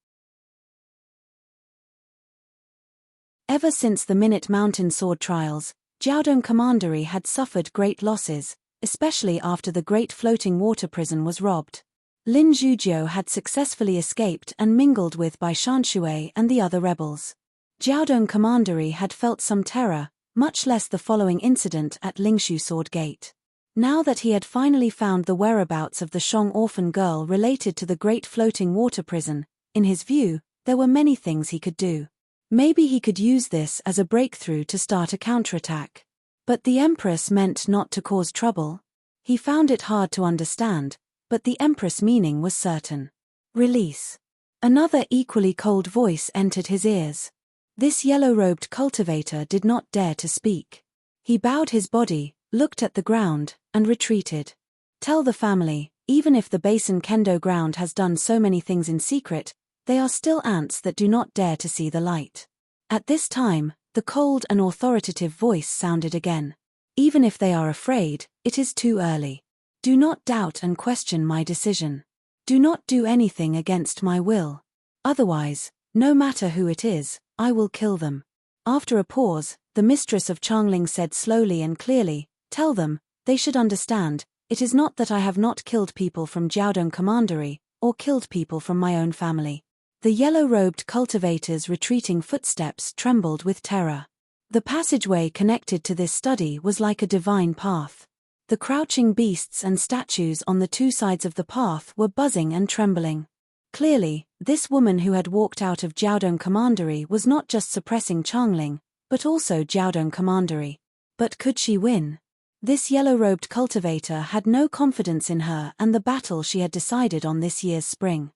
Ever since the Minute Mountain Sword trials, Jiaodong Commandery had suffered great losses, especially after the great floating water prison was robbed. Lin Zhujiu had successfully escaped and mingled with by Shanshui and the other rebels. Jiaodong Commandery had felt some terror, much less the following incident at Lingshu Sword Gate. Now that he had finally found the whereabouts of the Shong orphan girl related to the great floating water prison, in his view, there were many things he could do. Maybe he could use this as a breakthrough to start a counterattack. But the Empress meant not to cause trouble. He found it hard to understand, but the Empress' meaning was certain. Release. Another equally cold voice entered his ears. This yellow-robed cultivator did not dare to speak. He bowed his body, looked at the ground, and retreated. Tell the family, even if the Basin Kendo ground has done so many things in secret, they are still ants that do not dare to see the light. At this time, the cold and authoritative voice sounded again. Even if they are afraid, it is too early. Do not doubt and question my decision. Do not do anything against my will. Otherwise, no matter who it is, I will kill them. After a pause, the mistress of Changling said slowly and clearly, tell them, they should understand, it is not that I have not killed people from Jiaodong Commandery, or killed people from my own family. The yellow-robed cultivator's retreating footsteps trembled with terror. The passageway connected to this study was like a divine path. The crouching beasts and statues on the two sides of the path were buzzing and trembling. Clearly, this woman who had walked out of Jiaodong Commandery was not just suppressing Changling, but also Jiaodong Commandery. But could she win? This yellow-robed cultivator had no confidence in her and the battle she had decided on this year's spring.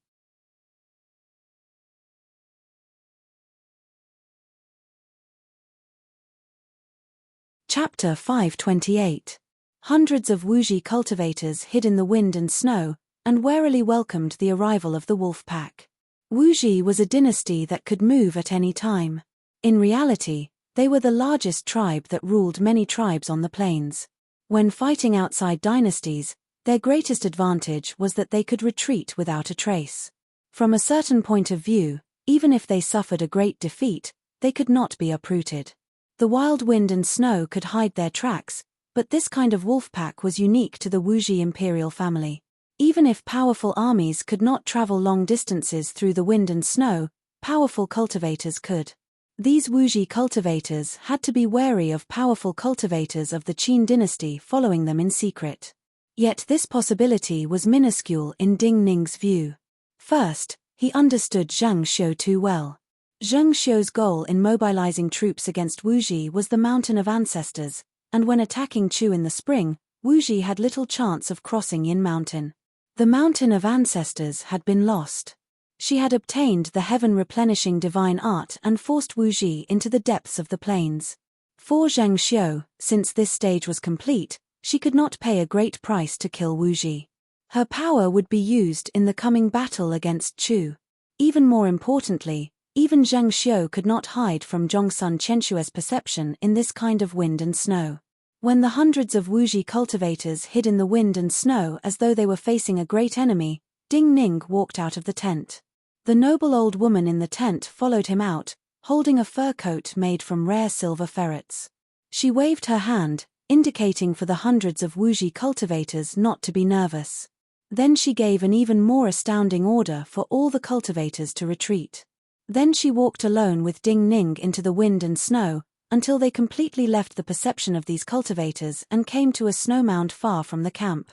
Chapter 528. Hundreds of Wuji cultivators hid in the wind and snow, and warily welcomed the arrival of the wolf pack. Wuji was a dynasty that could move at any time. In reality, they were the largest tribe that ruled many tribes on the plains. When fighting outside dynasties, their greatest advantage was that they could retreat without a trace. From a certain point of view, even if they suffered a great defeat, they could not be uprooted. The wild wind and snow could hide their tracks, but this kind of wolf pack was unique to the Wuji imperial family. Even if powerful armies could not travel long distances through the wind and snow, powerful cultivators could. These Wuji cultivators had to be wary of powerful cultivators of the Qin dynasty following them in secret. Yet this possibility was minuscule in Ding Ning's view. First, he understood Zheng Xiu too well. Zheng Xiu's goal in mobilizing troops against Wuji was the Mountain of Ancestors, and when attacking Chu in the spring, Wuji had little chance of crossing Yin Mountain. The Mountain of Ancestors had been lost. She had obtained the heaven-replenishing divine art and forced Wuji into the depths of the plains. For Zheng Xiu, since this stage was complete, she could not pay a great price to kill Wuji. Her power would be used in the coming battle against Chu. Even more importantly, Even Zheng Xiu could not hide from Zhongsun Qianshue's perception in this kind of wind and snow. When the hundreds of Wuji cultivators hid in the wind and snow as though they were facing a great enemy, Ding Ning walked out of the tent. The noble old woman in the tent followed him out, holding a fur coat made from rare silver ferrets. She waved her hand, indicating for the hundreds of Wuji cultivators not to be nervous. Then she gave an even more astounding order for all the cultivators to retreat. Then she walked alone with Ding Ning into the wind and snow, until they completely left the perception of these cultivators and came to a snow mound far from the camp.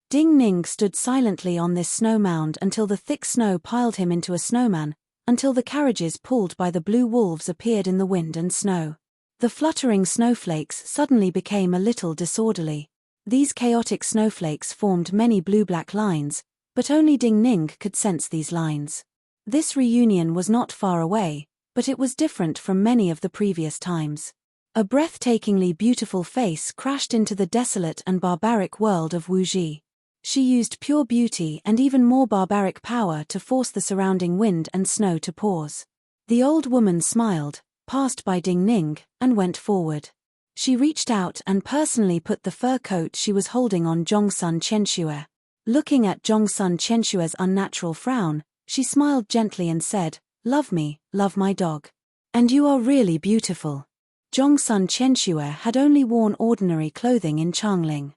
Ding Ning stood silently on this snow mound until the thick snow piled him into a snowman, until the carriages pulled by the blue wolves appeared in the wind and snow. The fluttering snowflakes suddenly became a little disorderly. These chaotic snowflakes formed many blue-black lines, but only Ding Ning could sense these lines. This reunion was not far away, but it was different from many of the previous times. A breathtakingly beautiful face crashed into the desolate and barbaric world of Wuji. She used pure beauty and even more barbaric power to force the surrounding wind and snow to pause. The old woman smiled, passed by Ding Ning, and went forward. She reached out and personally put the fur coat she was holding on Zhongsun Qianxue. Looking at Zhongsun Qianshue's unnatural frown, she smiled gently and said, "Love me, love my dog. And you are really beautiful." Zhongsun Qianxue had only worn ordinary clothing in Changling.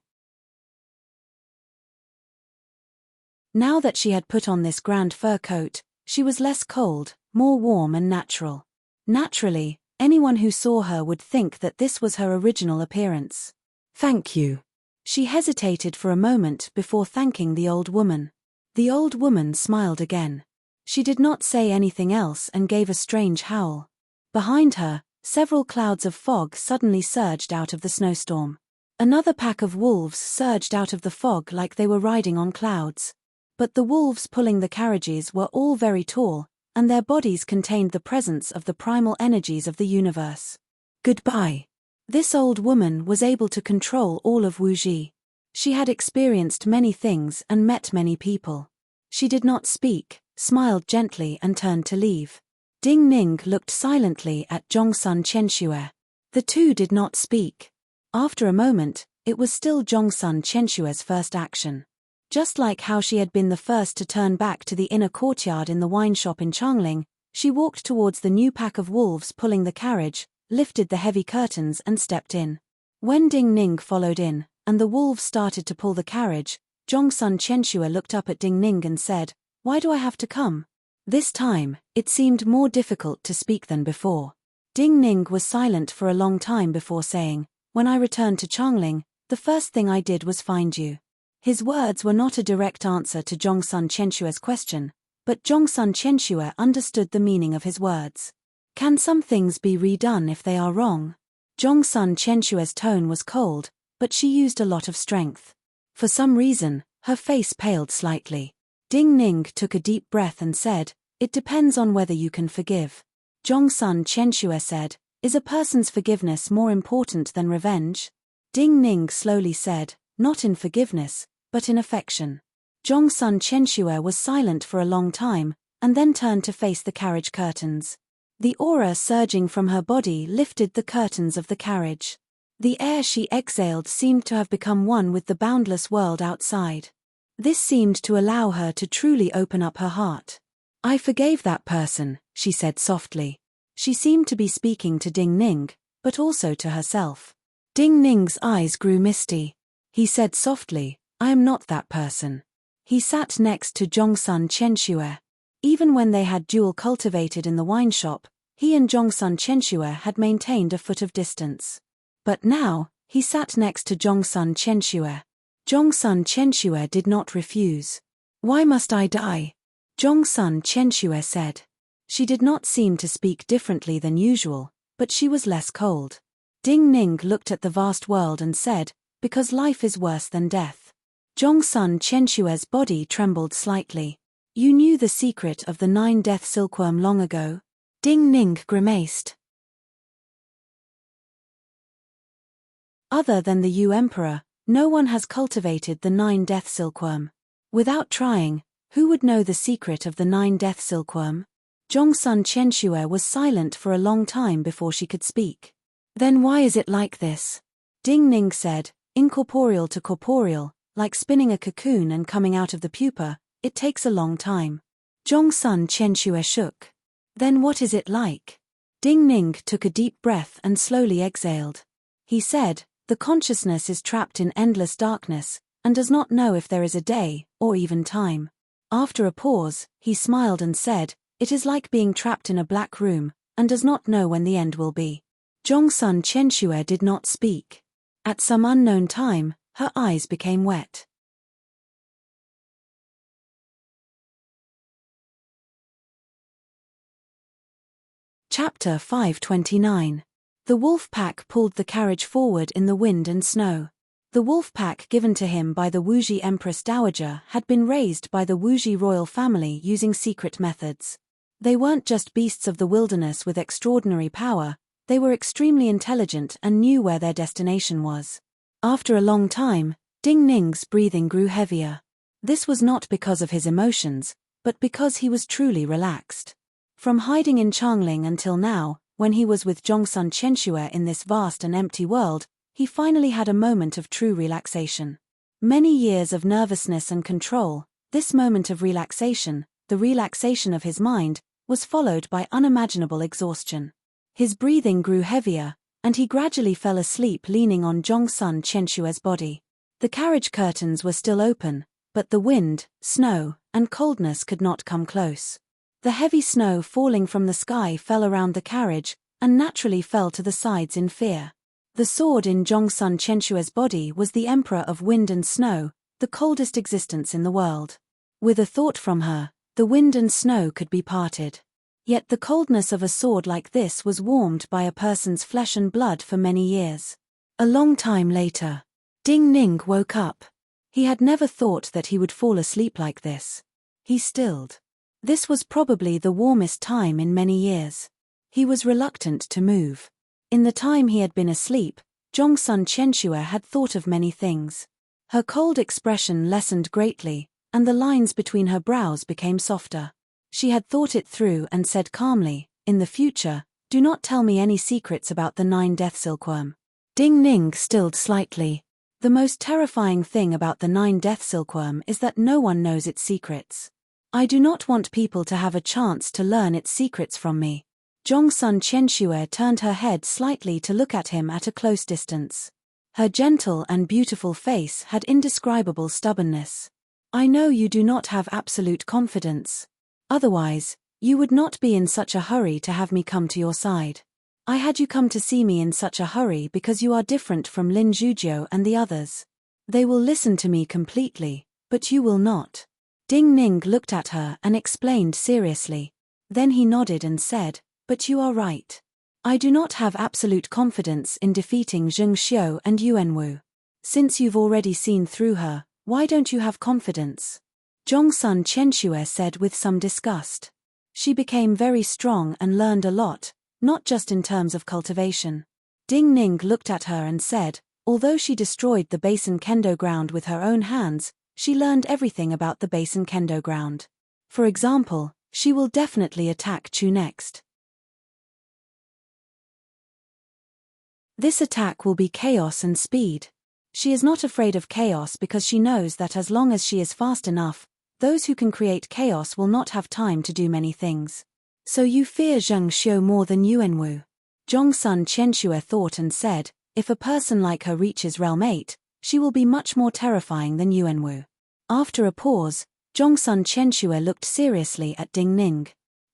Now that she had put on this grand fur coat, she was less cold, more warm and natural. Naturally, anyone who saw her would think that this was her original appearance. "Thank you." She hesitated for a moment before thanking the old woman. The old woman smiled again. She did not say anything else and gave a strange howl. Behind her, several clouds of fog suddenly surged out of the snowstorm. Another pack of wolves surged out of the fog like they were riding on clouds. But the wolves pulling the carriages were all very tall, and their bodies contained the presence of the primal energies of the universe. Goodbye. This old woman was able to control all of Wuji. She had experienced many things and met many people. She did not speak, smiled gently and turned to leave. Ding Ning looked silently at Zhongsun Qianxue. The two did not speak. After a moment, it was still Zhongsun Qianshue's first action. Just like how she had been the first to turn back to the inner courtyard in the wine shop in Changling, she walked towards the new pack of wolves pulling the carriage, lifted the heavy curtains and stepped in. When Ding Ning followed in, and the wolves started to pull the carriage, Zhongsun Qianxue looked up at Ding Ning and said, "Why do I have to come?" This time, it seemed more difficult to speak than before. Ding Ning was silent for a long time before saying, "When I returned to Changling, the first thing I did was find you." His words were not a direct answer to Zhongsun Qianshue's question, but Zhongsun Qianxue understood the meaning of his words. Can some things be redone if they are wrong? Zhongsun Qianshue's tone was cold, but she used a lot of strength. For some reason, her face paled slightly. Ding Ning took a deep breath and said, "It depends on whether you can forgive." Zhongsun Qianxue said, "Is a person's forgiveness more important than revenge?" Ding Ning slowly said, "Not in forgiveness, but in affection." Zhongsun Qianxue was silent for a long time, and then turned to face the carriage curtains. The aura surging from her body lifted the curtains of the carriage. The air she exhaled seemed to have become one with the boundless world outside. This seemed to allow her to truly open up her heart. "I forgave that person," she said softly. She seemed to be speaking to Ding Ning, but also to herself. Ding Ning's eyes grew misty. He said softly, "I am not that person." He sat next to Zhongsun Qianxue. Even when they had dual cultivated in the wine shop, he and Zhongsun Qianxue had maintained a foot of distance. But now, he sat next to Zhongsun Qianxue. Zhongsun Qianxue did not refuse. "Why must I die?" Zhongsun Qianxue said. She did not seem to speak differently than usual, but she was less cold. Ding Ning looked at the vast world and said, "Because life is worse than death." Zhongsun Qianshue's body trembled slightly. "You knew the secret of the 9-death silkworm long ago?" Ding Ning grimaced. "Other than the Yu Emperor, no one has cultivated the 9-death silkworm. Without trying, who would know the secret of the 9-death silkworm?" Zhongsun Qianxue was silent for a long time before she could speak. Then why is it like this? Ding Ning said, incorporeal to corporeal, like spinning a cocoon and coming out of the pupa, it takes a long time. Zhongsun Qianxue shook. Then what is it like? Ding Ning took a deep breath and slowly exhaled. He said, the consciousness is trapped in endless darkness, and does not know if there is a day, or even time. After a pause, he smiled and said, it is like being trapped in a black room, and does not know when the end will be. Zhongsun Qianxue did not speak. At some unknown time, her eyes became wet. Chapter 529. The wolf pack pulled the carriage forward in the wind and snow. The wolf pack given to him by the Wuji Empress Dowager had been raised by the Wuji royal family using secret methods. They weren't just beasts of the wilderness with extraordinary power, they were extremely intelligent and knew where their destination was. After a long time, Ding Ning's breathing grew heavier. This was not because of his emotions, but because he was truly relaxed. From hiding in Changling until now, when he was with Zhongsun Qianxue in this vast and empty world, he finally had a moment of true relaxation. Many years of nervousness and control, this moment of relaxation, the relaxation of his mind, was followed by unimaginable exhaustion. His breathing grew heavier, and he gradually fell asleep leaning on Zhongsun Qianxue's body. The carriage curtains were still open, but the wind, snow, and coldness could not come close. The heavy snow falling from the sky fell around the carriage, and naturally fell to the sides in fear. The sword in Zhongsun Qianxue's body was the emperor of wind and snow, the coldest existence in the world. With a thought from her, the wind and snow could be parted. Yet the coldness of a sword like this was warmed by a person's flesh and blood for many years. A long time later, Ding Ning woke up. He had never thought that he would fall asleep like this. He stilled. This was probably the warmest time in many years. He was reluctant to move. In the time he had been asleep, Zhongsun Qianxue had thought of many things. Her cold expression lessened greatly, and the lines between her brows became softer. She had thought it through and said calmly, in the future, do not tell me any secrets about the 9 death silkworm. Ding Ning stilled slightly. The most terrifying thing about the 9 death silkworm is that no one knows its secrets. I do not want people to have a chance to learn its secrets from me. Zhongsun Qianxue turned her head slightly to look at him at a close distance. Her gentle and beautiful face had indescribable stubbornness. I know you do not have absolute confidence. Otherwise, you would not be in such a hurry to have me come to your side. I had you come to see me in such a hurry because you are different from Lin Zhujiu and the others. They will listen to me completely, but you will not. Ding Ning looked at her and explained seriously. Then he nodded and said, but you are right. I do not have absolute confidence in defeating Zheng Xiu and Yuanwu. Since you've already seen through her, why don't you have confidence? Zhongsun Qianxue said with some disgust. She became very strong and learned a lot, not just in terms of cultivation. Ding Ning looked at her and said, although she destroyed the Basin Kendo ground with her own hands, she learned everything about the Basin Kendo ground. For example, she will definitely attack Chu next. This attack will be chaos and speed. She is not afraid of chaos because she knows that as long as she is fast enough, those who can create chaos will not have time to do many things. So you fear Zheng Xiu more than Yuanwu? Zhongsun Qianxue thought and said, if a person like her reaches realm 8, she will be much more terrifying than Yuanwu. After a pause, Zhongsun Qianxue looked seriously at Ding Ning.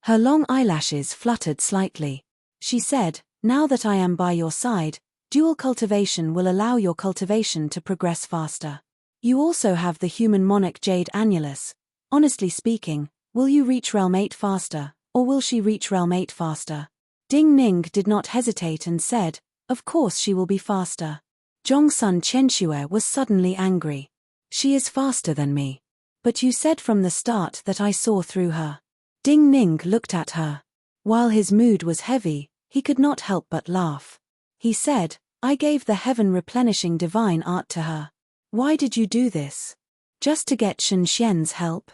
Her long eyelashes fluttered slightly. She said, now that I am by your side, dual cultivation will allow your cultivation to progress faster. You also have the human monarch Jade Annulus. Honestly speaking, will you reach realm 8 faster, or will she reach realm 8 faster? Ding Ning did not hesitate and said, of course she will be faster. Zhongsun Qianxue was suddenly angry. She is faster than me. But you said from the start that I saw through her. Ding Ning looked at her. While his mood was heavy, he could not help but laugh. He said, I gave the heaven-replenishing divine art to her. Why did you do this? Just to get Shen Xian's help?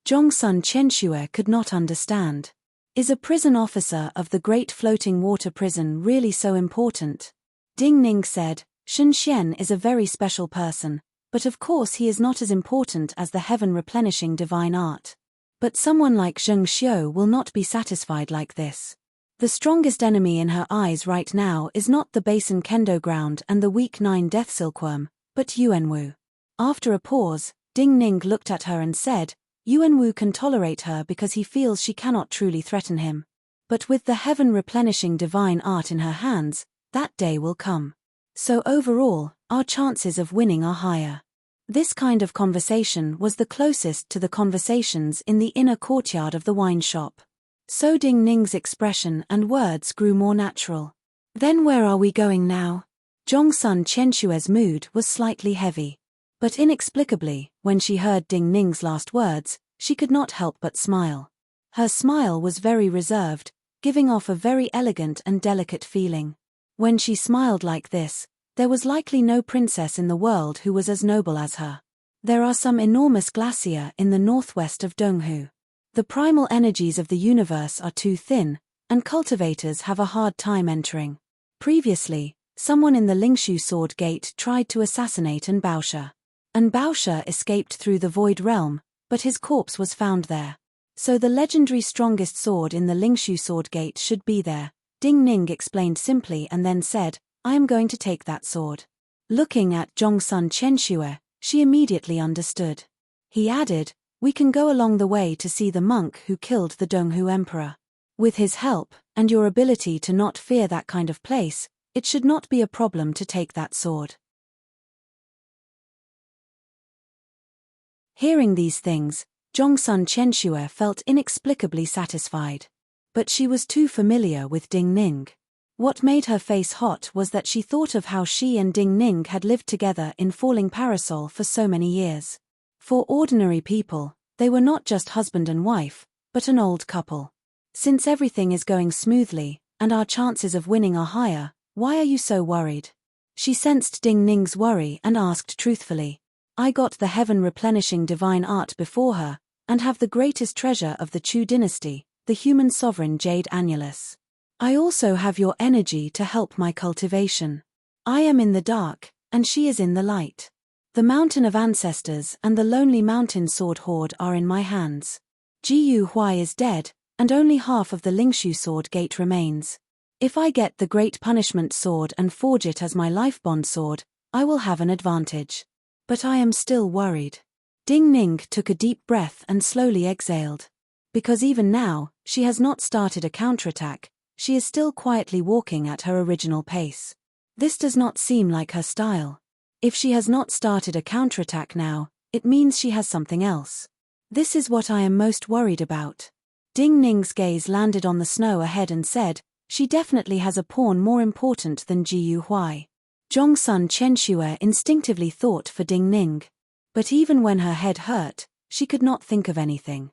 Zhongsun Qianxue could not understand. Is a prison officer of the great floating water prison really so important? Ding Ning said, Shen Xian is a very special person, but of course he is not as important as the heaven-replenishing divine art. But someone like Zheng Xiu will not be satisfied like this. The strongest enemy in her eyes right now is not the Basin Kendo ground and the weak 9 death silkworm, but Yuanwu. After a pause, Ding Ning looked at her and said, Yuanwu can tolerate her because he feels she cannot truly threaten him. But with the heaven-replenishing divine art in her hands, that day will come. So overall, our chances of winning are higher. This kind of conversation was the closest to the conversations in the inner courtyard of the wine shop. So Ding Ning's expression and words grew more natural. Then where are we going now? Zhongsun Qianshue's mood was slightly heavy. But inexplicably, when she heard Ding Ning's last words, she could not help but smile. Her smile was very reserved, giving off a very elegant and delicate feeling. When she smiled like this, there was likely no princess in the world who was as noble as her. There are some enormous glacier in the northwest of Donghu. The primal energies of the universe are too thin, and cultivators have a hard time entering. Previously, someone in the Lingshu Sword Gate tried to assassinate An Baosha. An Baosha escaped through the Void Realm, but his corpse was found there. So the legendary strongest sword in the Lingshu Sword Gate should be there. Ding Ning explained simply and then said, I am going to take that sword. Looking at Zhongsun Qianshue, she immediately understood. He added, we can go along the way to see the monk who killed the Donghu Emperor. With his help, and your ability to not fear that kind of place, it should not be a problem to take that sword. Hearing these things, Zhongsun Qianshue felt inexplicably satisfied. But she was too familiar with Ding Ning. What made her face hot was that she thought of how she and Ding Ning had lived together in Falling Parasol for so many years. For ordinary people, they were not just husband and wife, but an old couple. Since everything is going smoothly, and our chances of winning are higher, why are you so worried? She sensed Ding Ning's worry and asked truthfully. I got the heaven-replenishing divine art before her, and have the greatest treasure of the Chu dynasty, the human sovereign Jade Annulus. I also have your energy to help my cultivation. I am in the dark, and she is in the light. The mountain of ancestors and the lonely mountain sword horde are in my hands. Jiyu Huai is dead, and only half of the Lingshu sword gate remains. If I get the great punishment sword and forge it as my life bond sword, I will have an advantage. But I am still worried. Ding Ning took a deep breath and slowly exhaled. Because even now, she has not started a counterattack, she is still quietly walking at her original pace. This does not seem like her style. If she has not started a counterattack now, it means she has something else. This is what I am most worried about. Ding Ning's gaze landed on the snow ahead and said, she definitely has a pawn more important than Jiyu Huai. Zhongsun Qianshue instinctively thought for Ding Ning. But even when her head hurt, she could not think of anything.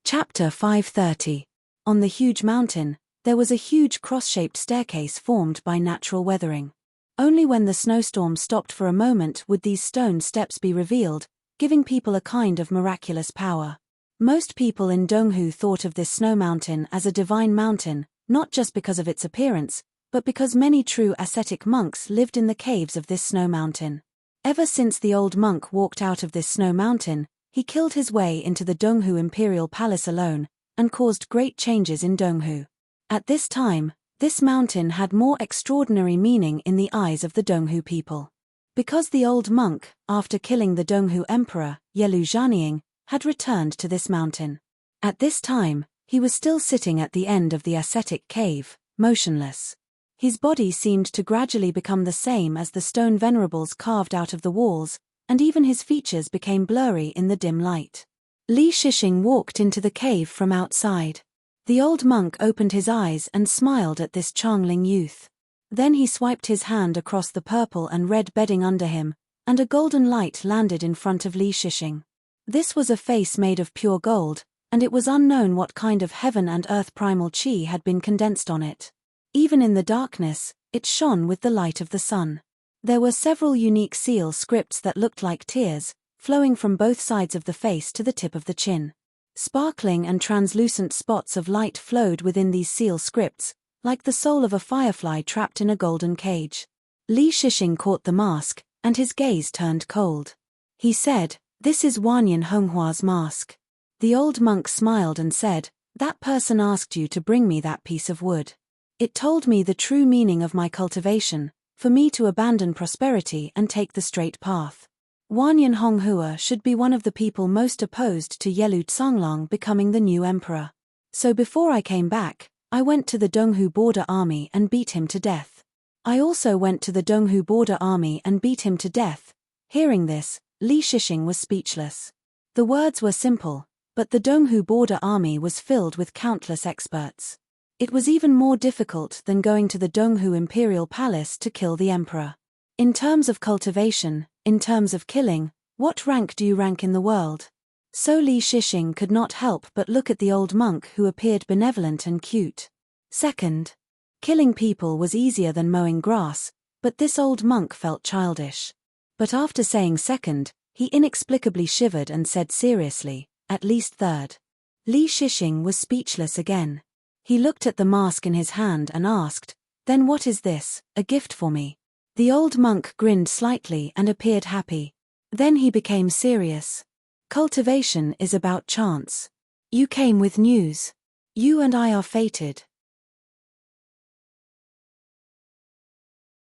Chapter 530. On the huge mountain, there was a huge cross-shaped staircase formed by natural weathering. Only when the snowstorm stopped for a moment would these stone steps be revealed, giving people a kind of miraculous power. Most people in Donghu thought of this snow mountain as a divine mountain, not just because of its appearance, but because many true ascetic monks lived in the caves of this snow mountain. Ever since the old monk walked out of this snow mountain, he killed his way into the Donghu imperial palace alone, and caused great changes in Donghu. At this time, this mountain had more extraordinary meaning in the eyes of the Donghu people. Because the old monk, after killing the Donghu emperor, Yelu Zhanying, had returned to this mountain. At this time, he was still sitting at the end of the ascetic cave, motionless. His body seemed to gradually become the same as the stone venerables carved out of the walls, and even his features became blurry in the dim light. Li Shixing walked into the cave from outside. The old monk opened his eyes and smiled at this Changling youth. Then he swiped his hand across the purple and red bedding under him, and a golden light landed in front of Li Shixing. This was a face made of pure gold, and it was unknown what kind of heaven and earth primal chi had been condensed on it. Even in the darkness, it shone with the light of the sun. There were several unique seal scripts that looked like tears, flowing from both sides of the face to the tip of the chin. Sparkling and translucent spots of light flowed within these seal scripts, like the soul of a firefly trapped in a golden cage. Li Shixing caught the mask, and his gaze turned cold. He said, "This is Wanyan Honghua's mask." The old monk smiled and said, "That person asked you to bring me that piece of wood. It told me the true meaning of my cultivation, for me to abandon prosperity and take the straight path. Wanyan Honghua should be one of the people most opposed to Yelu Tsonglong becoming the new emperor. So before I came back, I went to the Donghu border army and beat him to death. I also went to the Donghu border army and beat him to death." Hearing this, Li Shixing was speechless. The words were simple, but the Donghu border army was filled with countless experts. It was even more difficult than going to the Donghu imperial palace to kill the emperor. In terms of cultivation, in terms of killing, what rank do you rank in the world? So Li Shixing could not help but look at the old monk who appeared benevolent and cute. Second, killing people was easier than mowing grass, but this old monk felt childish. But after saying second, he inexplicably shivered and said seriously, "At least third." Li Shixing was speechless again. He looked at the mask in his hand and asked, "Then what is this, a gift for me?" The old monk grinned slightly and appeared happy. Then he became serious. "Cultivation is about chance. You came with news. You and I are fated.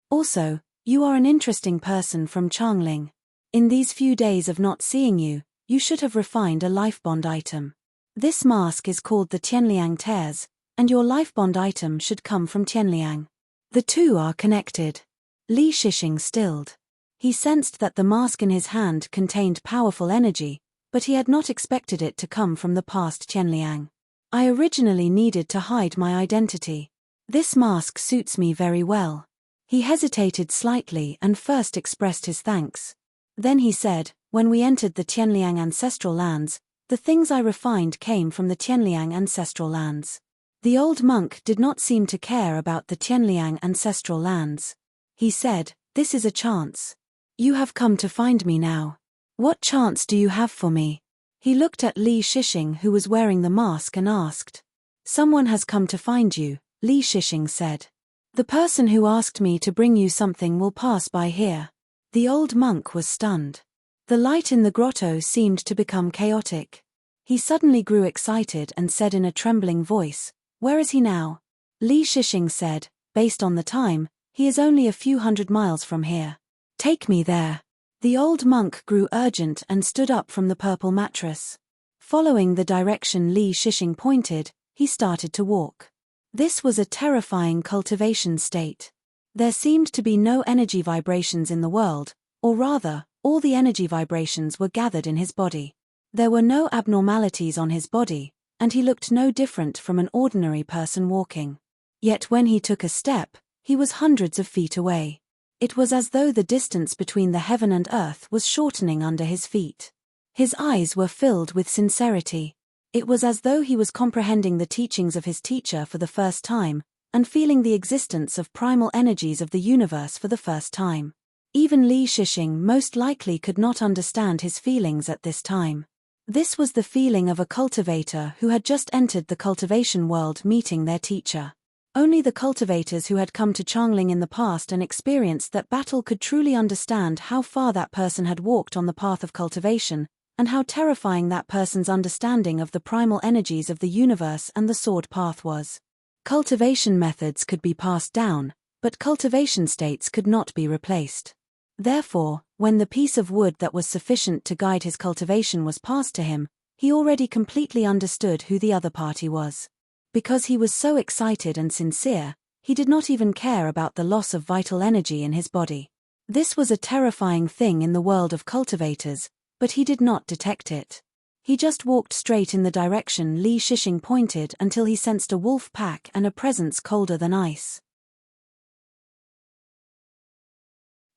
Also, you are an interesting person from Changling. In these few days of not seeing you, you should have refined a life bond item. This mask is called the Tianliang tears, and your life bond item should come from Tianliang. The two are connected." Li Shixing stilled. He sensed that the mask in his hand contained powerful energy, but he had not expected it to come from the past Tianliang. "I originally needed to hide my identity. This mask suits me very well." He hesitated slightly and first expressed his thanks. Then he said, "When we entered the Tianliang ancestral lands, the things I refined came from the Tianliang ancestral lands." The old monk did not seem to care about the Tianliang ancestral lands. He said, "This is a chance. You have come to find me now. What chance do you have for me?" He looked at Li Shixing who was wearing the mask and asked. "Someone has come to find you," Li Shixing said. "The person who asked me to bring you something will pass by here." The old monk was stunned. The light in the grotto seemed to become chaotic. He suddenly grew excited and said in a trembling voice, "Where is he now?" Li Shixing said, "Based on the time, he is only a few hundred miles from here. Take me there." The old monk grew urgent and stood up from the purple mattress. Following the direction Li Shixing pointed, he started to walk. This was a terrifying cultivation state. There seemed to be no energy vibrations in the world, or rather, all the energy vibrations were gathered in his body. There were no abnormalities on his body, and he looked no different from an ordinary person walking. Yet when he took a step, he was hundreds of feet away. It was as though the distance between the heaven and earth was shortening under his feet. His eyes were filled with sincerity. It was as though he was comprehending the teachings of his teacher for the first time, and feeling the existence of primal energies of the universe for the first time. Even Li Shixing most likely could not understand his feelings at this time. This was the feeling of a cultivator who had just entered the cultivation world meeting their teacher. Only the cultivators who had come to Changling in the past and experienced that battle could truly understand how far that person had walked on the path of cultivation, and how terrifying that person's understanding of the primal energies of the universe and the sword path was. Cultivation methods could be passed down, but cultivation states could not be replaced. Therefore, when the piece of wood that was sufficient to guide his cultivation was passed to him, he already completely understood who the other party was. Because he was so excited and sincere, he did not even care about the loss of vital energy in his body. This was a terrifying thing in the world of cultivators, but he did not detect it. He just walked straight in the direction Li Shixing pointed until he sensed a wolf pack and a presence colder than ice.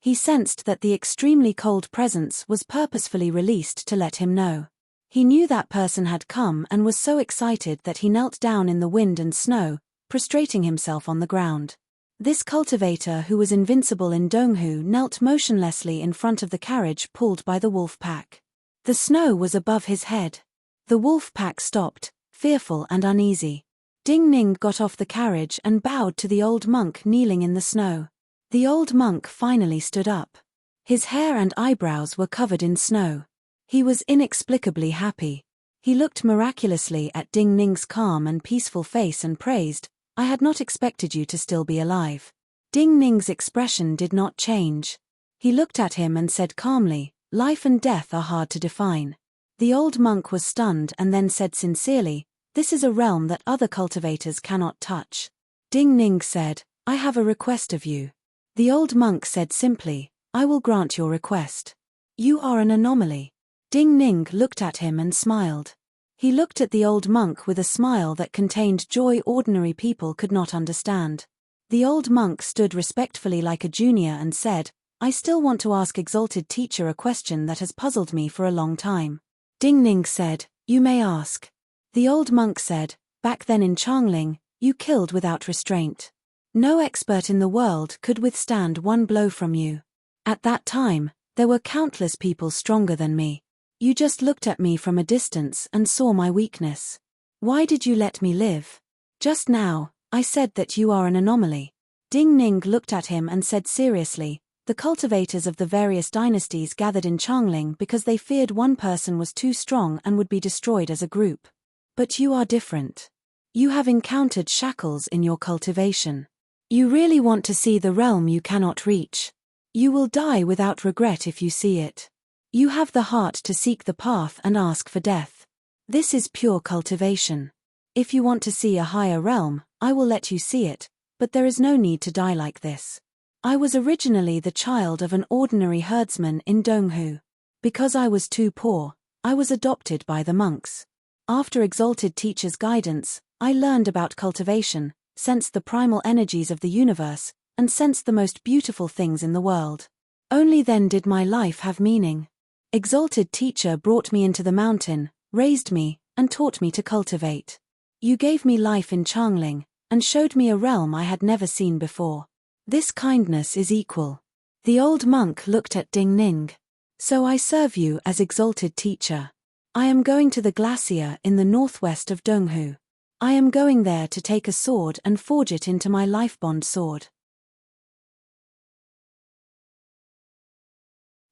He sensed that the extremely cold presence was purposefully released to let him know. He knew that person had come and was so excited that he knelt down in the wind and snow, prostrating himself on the ground. This cultivator, who was invincible in Donghu, knelt motionlessly in front of the carriage pulled by the wolf pack. The snow was above his head. The wolf pack stopped, fearful and uneasy. Ding Ning got off the carriage and bowed to the old monk kneeling in the snow. The old monk finally stood up. His hair and eyebrows were covered in snow. He was inexplicably happy. He looked miraculously at Ding Ning's calm and peaceful face and praised, "I had not expected you to still be alive." Ding Ning's expression did not change. He looked at him and said calmly, "Life and death are hard to define." The old monk was stunned and then said sincerely, "This is a realm that other cultivators cannot touch." Ding Ning said, "I have a request of you." The old monk said simply, "I will grant your request. You are an anomaly." Ding Ning looked at him and smiled. He looked at the old monk with a smile that contained joy ordinary people could not understand. The old monk stood respectfully like a junior and said, "I still want to ask exalted teacher a question that has puzzled me for a long time." Ding Ning said, "You may ask." The old monk said, "Back then in Changling, you killed without restraint. No expert in the world could withstand one blow from you. At that time, there were countless people stronger than me. You just looked at me from a distance and saw my weakness. Why did you let me live? Just now, I said that you are an anomaly." Ding Ning looked at him and said seriously, "The cultivators of the various dynasties gathered in Changling because they feared one person was too strong and would be destroyed as a group. But you are different. You have encountered shackles in your cultivation. You really want to see the realm you cannot reach. You will die without regret if you see it. You have the heart to seek the path and ask for death. This is pure cultivation. If you want to see a higher realm, I will let you see it, but there is no need to die like this. I was originally the child of an ordinary herdsman in Donghu. Because I was too poor, I was adopted by the monks. After exalted teacher's guidance, I learned about cultivation, sensed the primal energies of the universe, and sensed the most beautiful things in the world. Only then did my life have meaning. Exalted teacher brought me into the mountain, raised me, and taught me to cultivate. You gave me life in Changling, and showed me a realm I had never seen before. This kindness is equal." The old monk looked at Ding Ning. "So I serve you as exalted teacher. I am going to the glacier in the northwest of Donghu. I am going there to take a sword and forge it into my lifebond sword."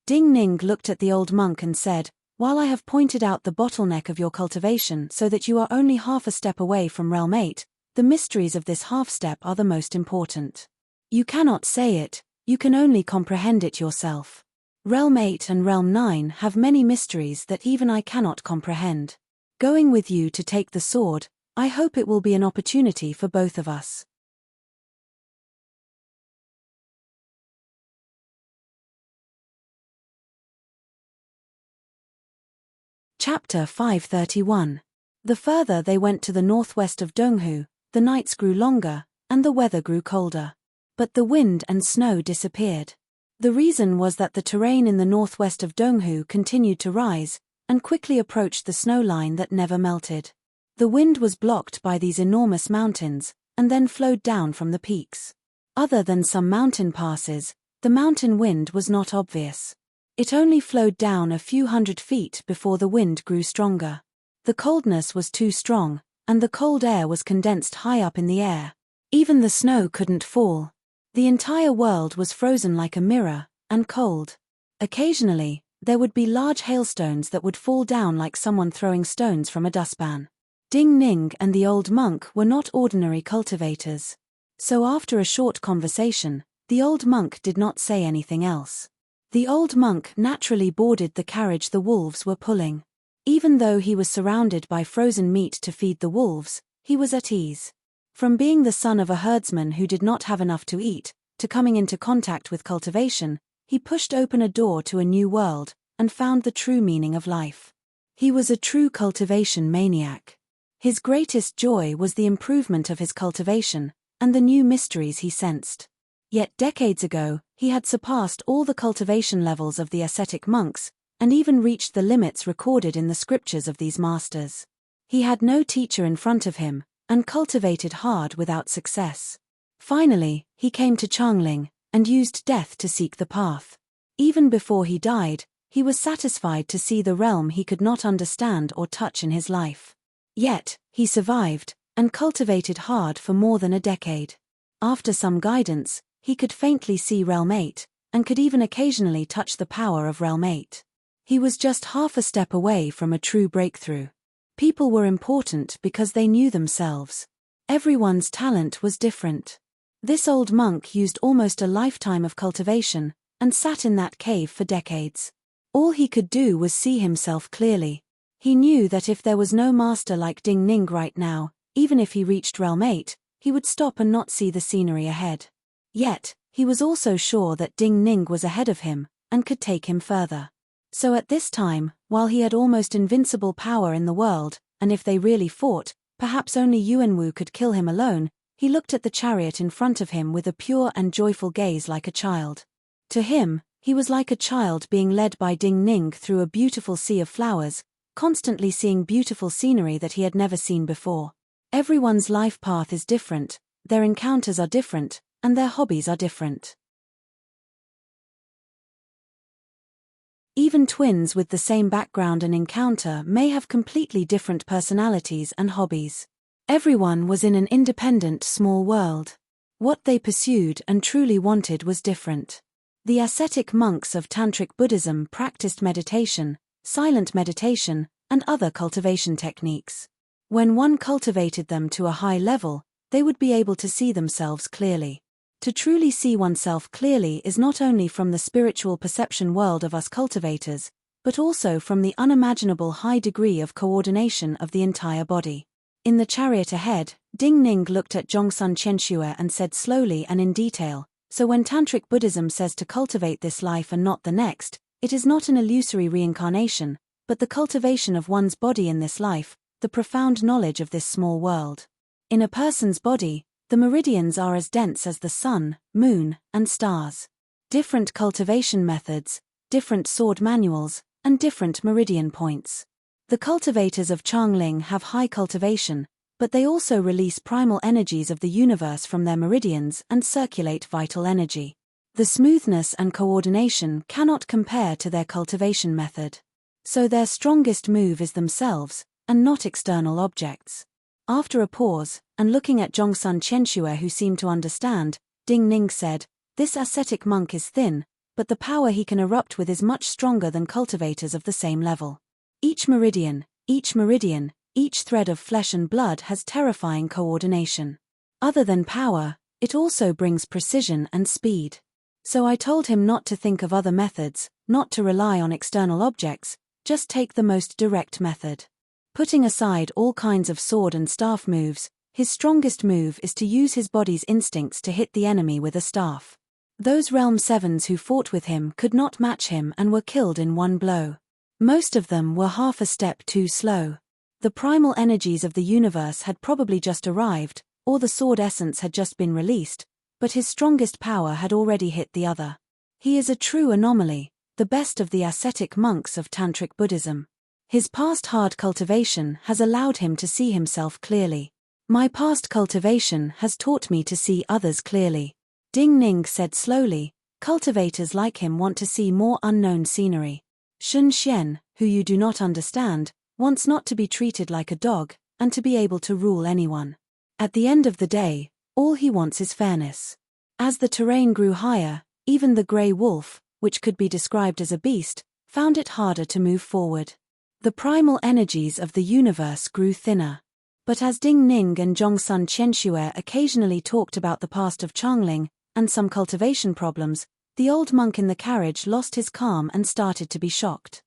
Ding Ning looked at the old monk and said, "While I have pointed out the bottleneck of your cultivation so that you are only half a step away from Realm 8, the mysteries of this half step are the most important. You cannot say it, you can only comprehend it yourself. Realm 8 and Realm 9 have many mysteries that even I cannot comprehend. Going with you to take the sword, I hope it will be an opportunity for both of us." Chapter 531. The further they went to the northwest of Donghu, the nights grew longer, and the weather grew colder. But the wind and snow disappeared. The reason was that the terrain in the northwest of Donghu continued to rise, and quickly approached the snow line that never melted. The wind was blocked by these enormous mountains, and then flowed down from the peaks. Other than some mountain passes, the mountain wind was not obvious. It only flowed down a few hundred feet before the wind grew stronger. The coldness was too strong, and the cold air was condensed high up in the air. Even the snow couldn't fall. The entire world was frozen like a mirror, and cold. Occasionally, there would be large hailstones that would fall down like someone throwing stones from a dustpan. Ding Ning and the old monk were not ordinary cultivators. So after a short conversation, the old monk did not say anything else. The old monk naturally boarded the carriage the wolves were pulling. Even though he was surrounded by frozen meat to feed the wolves, he was at ease. From being the son of a herdsman who did not have enough to eat, to coming into contact with cultivation, he pushed open a door to a new world, and found the true meaning of life. He was a true cultivation maniac. His greatest joy was the improvement of his cultivation, and the new mysteries he sensed. Yet decades ago, he had surpassed all the cultivation levels of the ascetic monks, and even reached the limits recorded in the scriptures of these masters. He had no teacher in front of him, and cultivated hard without success. Finally, he came to Changling, and used death to seek the path. Even before he died, he was satisfied to see the realm he could not understand or touch in his life. Yet, he survived, and cultivated hard for more than a decade. After some guidance, he could faintly see Realm 8, and could even occasionally touch the power of Realm 8. He was just half a step away from a true breakthrough. People were important because they knew themselves. Everyone's talent was different. This old monk used almost a lifetime of cultivation, and sat in that cave for decades. All he could do was see himself clearly. He knew that if there was no master like Ding Ning right now, even if he reached Realm 8, he would stop and not see the scenery ahead. Yet, he was also sure that Ding Ning was ahead of him, and could take him further. So at this time, while he had almost invincible power in the world, and if they really fought, perhaps only Yuanwu could kill him alone, he looked at the chariot in front of him with a pure and joyful gaze like a child. To him, he was like a child being led by Ding Ning through a beautiful sea of flowers, constantly seeing beautiful scenery that he had never seen before. Everyone's life path is different, their encounters are different, and their hobbies are different. Even twins with the same background and encounter may have completely different personalities and hobbies. Everyone was in an independent small world. What they pursued and truly wanted was different. The ascetic monks of Tantric Buddhism practiced meditation, silent meditation, and other cultivation techniques. When one cultivated them to a high level, they would be able to see themselves clearly. To truly see oneself clearly is not only from the spiritual perception world of us cultivators, but also from the unimaginable high degree of coordination of the entire body. In the chariot ahead, Ding Ning looked at Zhongsun Qianxue and said slowly and in detail, "So when Tantric Buddhism says to cultivate this life and not the next, it is not an illusory reincarnation, but the cultivation of one's body in this life, the profound knowledge of this small world. In a person's body, the meridians are as dense as the sun, moon, and stars. Different cultivation methods, different sword manuals, and different meridian points. The cultivators of Changling have high cultivation, but they also release primal energies of the universe from their meridians and circulate vital energy. The smoothness and coordination cannot compare to their cultivation method. So their strongest move is themselves, and not external objects." After a pause, and looking at Zhongsun Qianxue who seemed to understand, Ding Ning said, "This ascetic monk is thin, but the power he can erupt with is much stronger than cultivators of the same level. Each meridian, each thread of flesh and blood has terrifying coordination. Other than power, it also brings precision and speed. So I told him not to think of other methods, not to rely on external objects, just take the most direct method. Putting aside all kinds of sword and staff moves, his strongest move is to use his body's instincts to hit the enemy with a staff. Those Realm 7s who fought with him could not match him and were killed in one blow. Most of them were half a step too slow. The primal energies of the universe had probably just arrived, or the sword essence had just been released, but his strongest power had already hit the other. He is a true anomaly, the best of the ascetic monks of Tantric Buddhism. His past hard cultivation has allowed him to see himself clearly. My past cultivation has taught me to see others clearly." Ding Ning said slowly, "Cultivators like him want to see more unknown scenery. Shun Xian, who you do not understand, wants not to be treated like a dog, and to be able to rule anyone. At the end of the day, all he wants is fairness." As the terrain grew higher, even the grey wolf, which could be described as a beast, found it harder to move forward. The primal energies of the universe grew thinner. But as Ding Ning and Zhongsun Qianxue occasionally talked about the past of Changling, and some cultivation problems, the old monk in the carriage lost his calm and started to be shocked.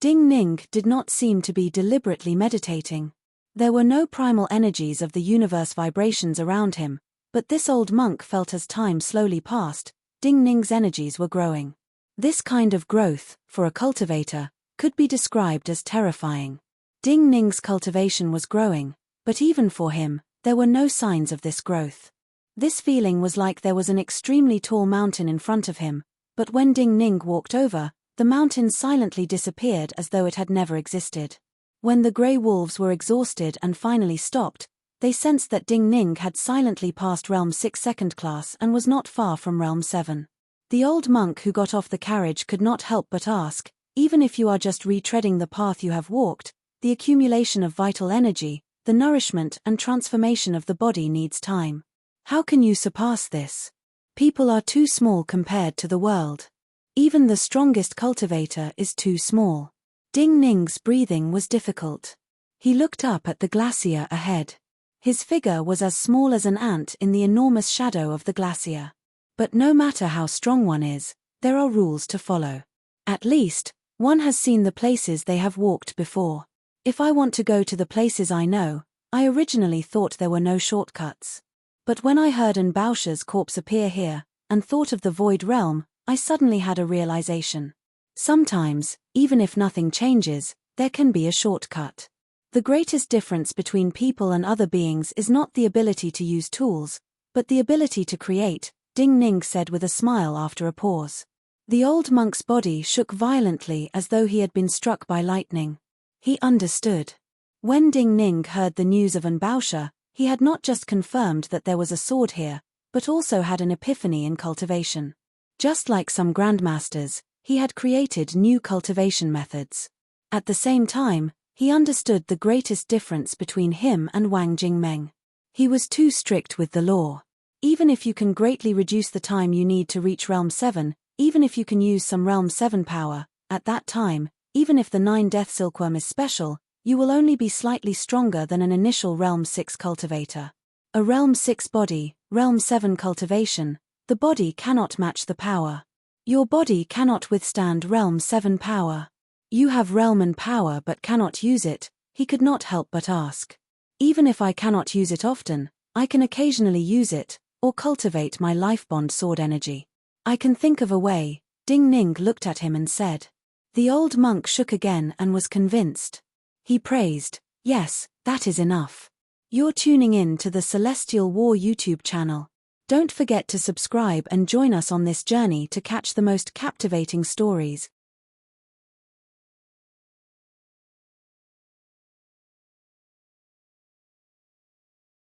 Ding Ning did not seem to be deliberately meditating. There were no primal energies of the universe vibrations around him, but this old monk felt as time slowly passed, Ding Ning's energies were growing. This kind of growth, for a cultivator, could be described as terrifying. Ding Ning's cultivation was growing, but even for him, there were no signs of this growth. This feeling was like there was an extremely tall mountain in front of him, but when Ding Ning walked over, the mountain silently disappeared as though it had never existed. When the grey wolves were exhausted and finally stopped, they sensed that Ding Ning had silently passed Realm 6 second class and was not far from Realm 7. The old monk who got off the carriage could not help but ask, even if you are just retreading the path you have walked, the accumulation of vital energy, the nourishment and transformation of the body needs time. How can you surpass this? People are too small compared to the world. Even the strongest cultivator is too small. Ding Ning's breathing was difficult. He looked up at the glacier ahead. His figure was as small as an ant in the enormous shadow of the glacier. But no matter how strong one is, there are rules to follow. At least, one has seen the places they have walked before. If I want to go to the places I know, I originally thought there were no shortcuts. But when I heard An Baosha's corpse appear here, and thought of the Void Realm, I suddenly had a realization. Sometimes, even if nothing changes, there can be a shortcut. The greatest difference between people and other beings is not the ability to use tools, but the ability to create, Ding Ning said with a smile after a pause. The old monk's body shook violently as though he had been struck by lightning. He understood. When Ding Ning heard the news of An Baosha, he had not just confirmed that there was a sword here, but also had an epiphany in cultivation. Just like some grandmasters, he had created new cultivation methods. At the same time, he understood the greatest difference between him and Wang Jingmeng. He was too strict with the law. Even if you can greatly reduce the time you need to reach Realm 7, even if you can use some Realm 7 power, at that time, even if the 9 Death Silkworm is special, you will only be slightly stronger than an initial Realm 6 cultivator. A Realm 6 body, Realm 7 cultivation, the body cannot match the power. Your body cannot withstand Realm 7 power. You have realm and power but cannot use it, he could not help but ask. Even if I cannot use it often, I can occasionally use it, or cultivate my life bond sword energy. I can think of a way. Ding Ning looked at him and said. The old monk shook again and was convinced. He praised, yes, that is enough. You're tuning in to the Celestial War YouTube channel. Don't forget to subscribe and join us on this journey to catch the most captivating stories,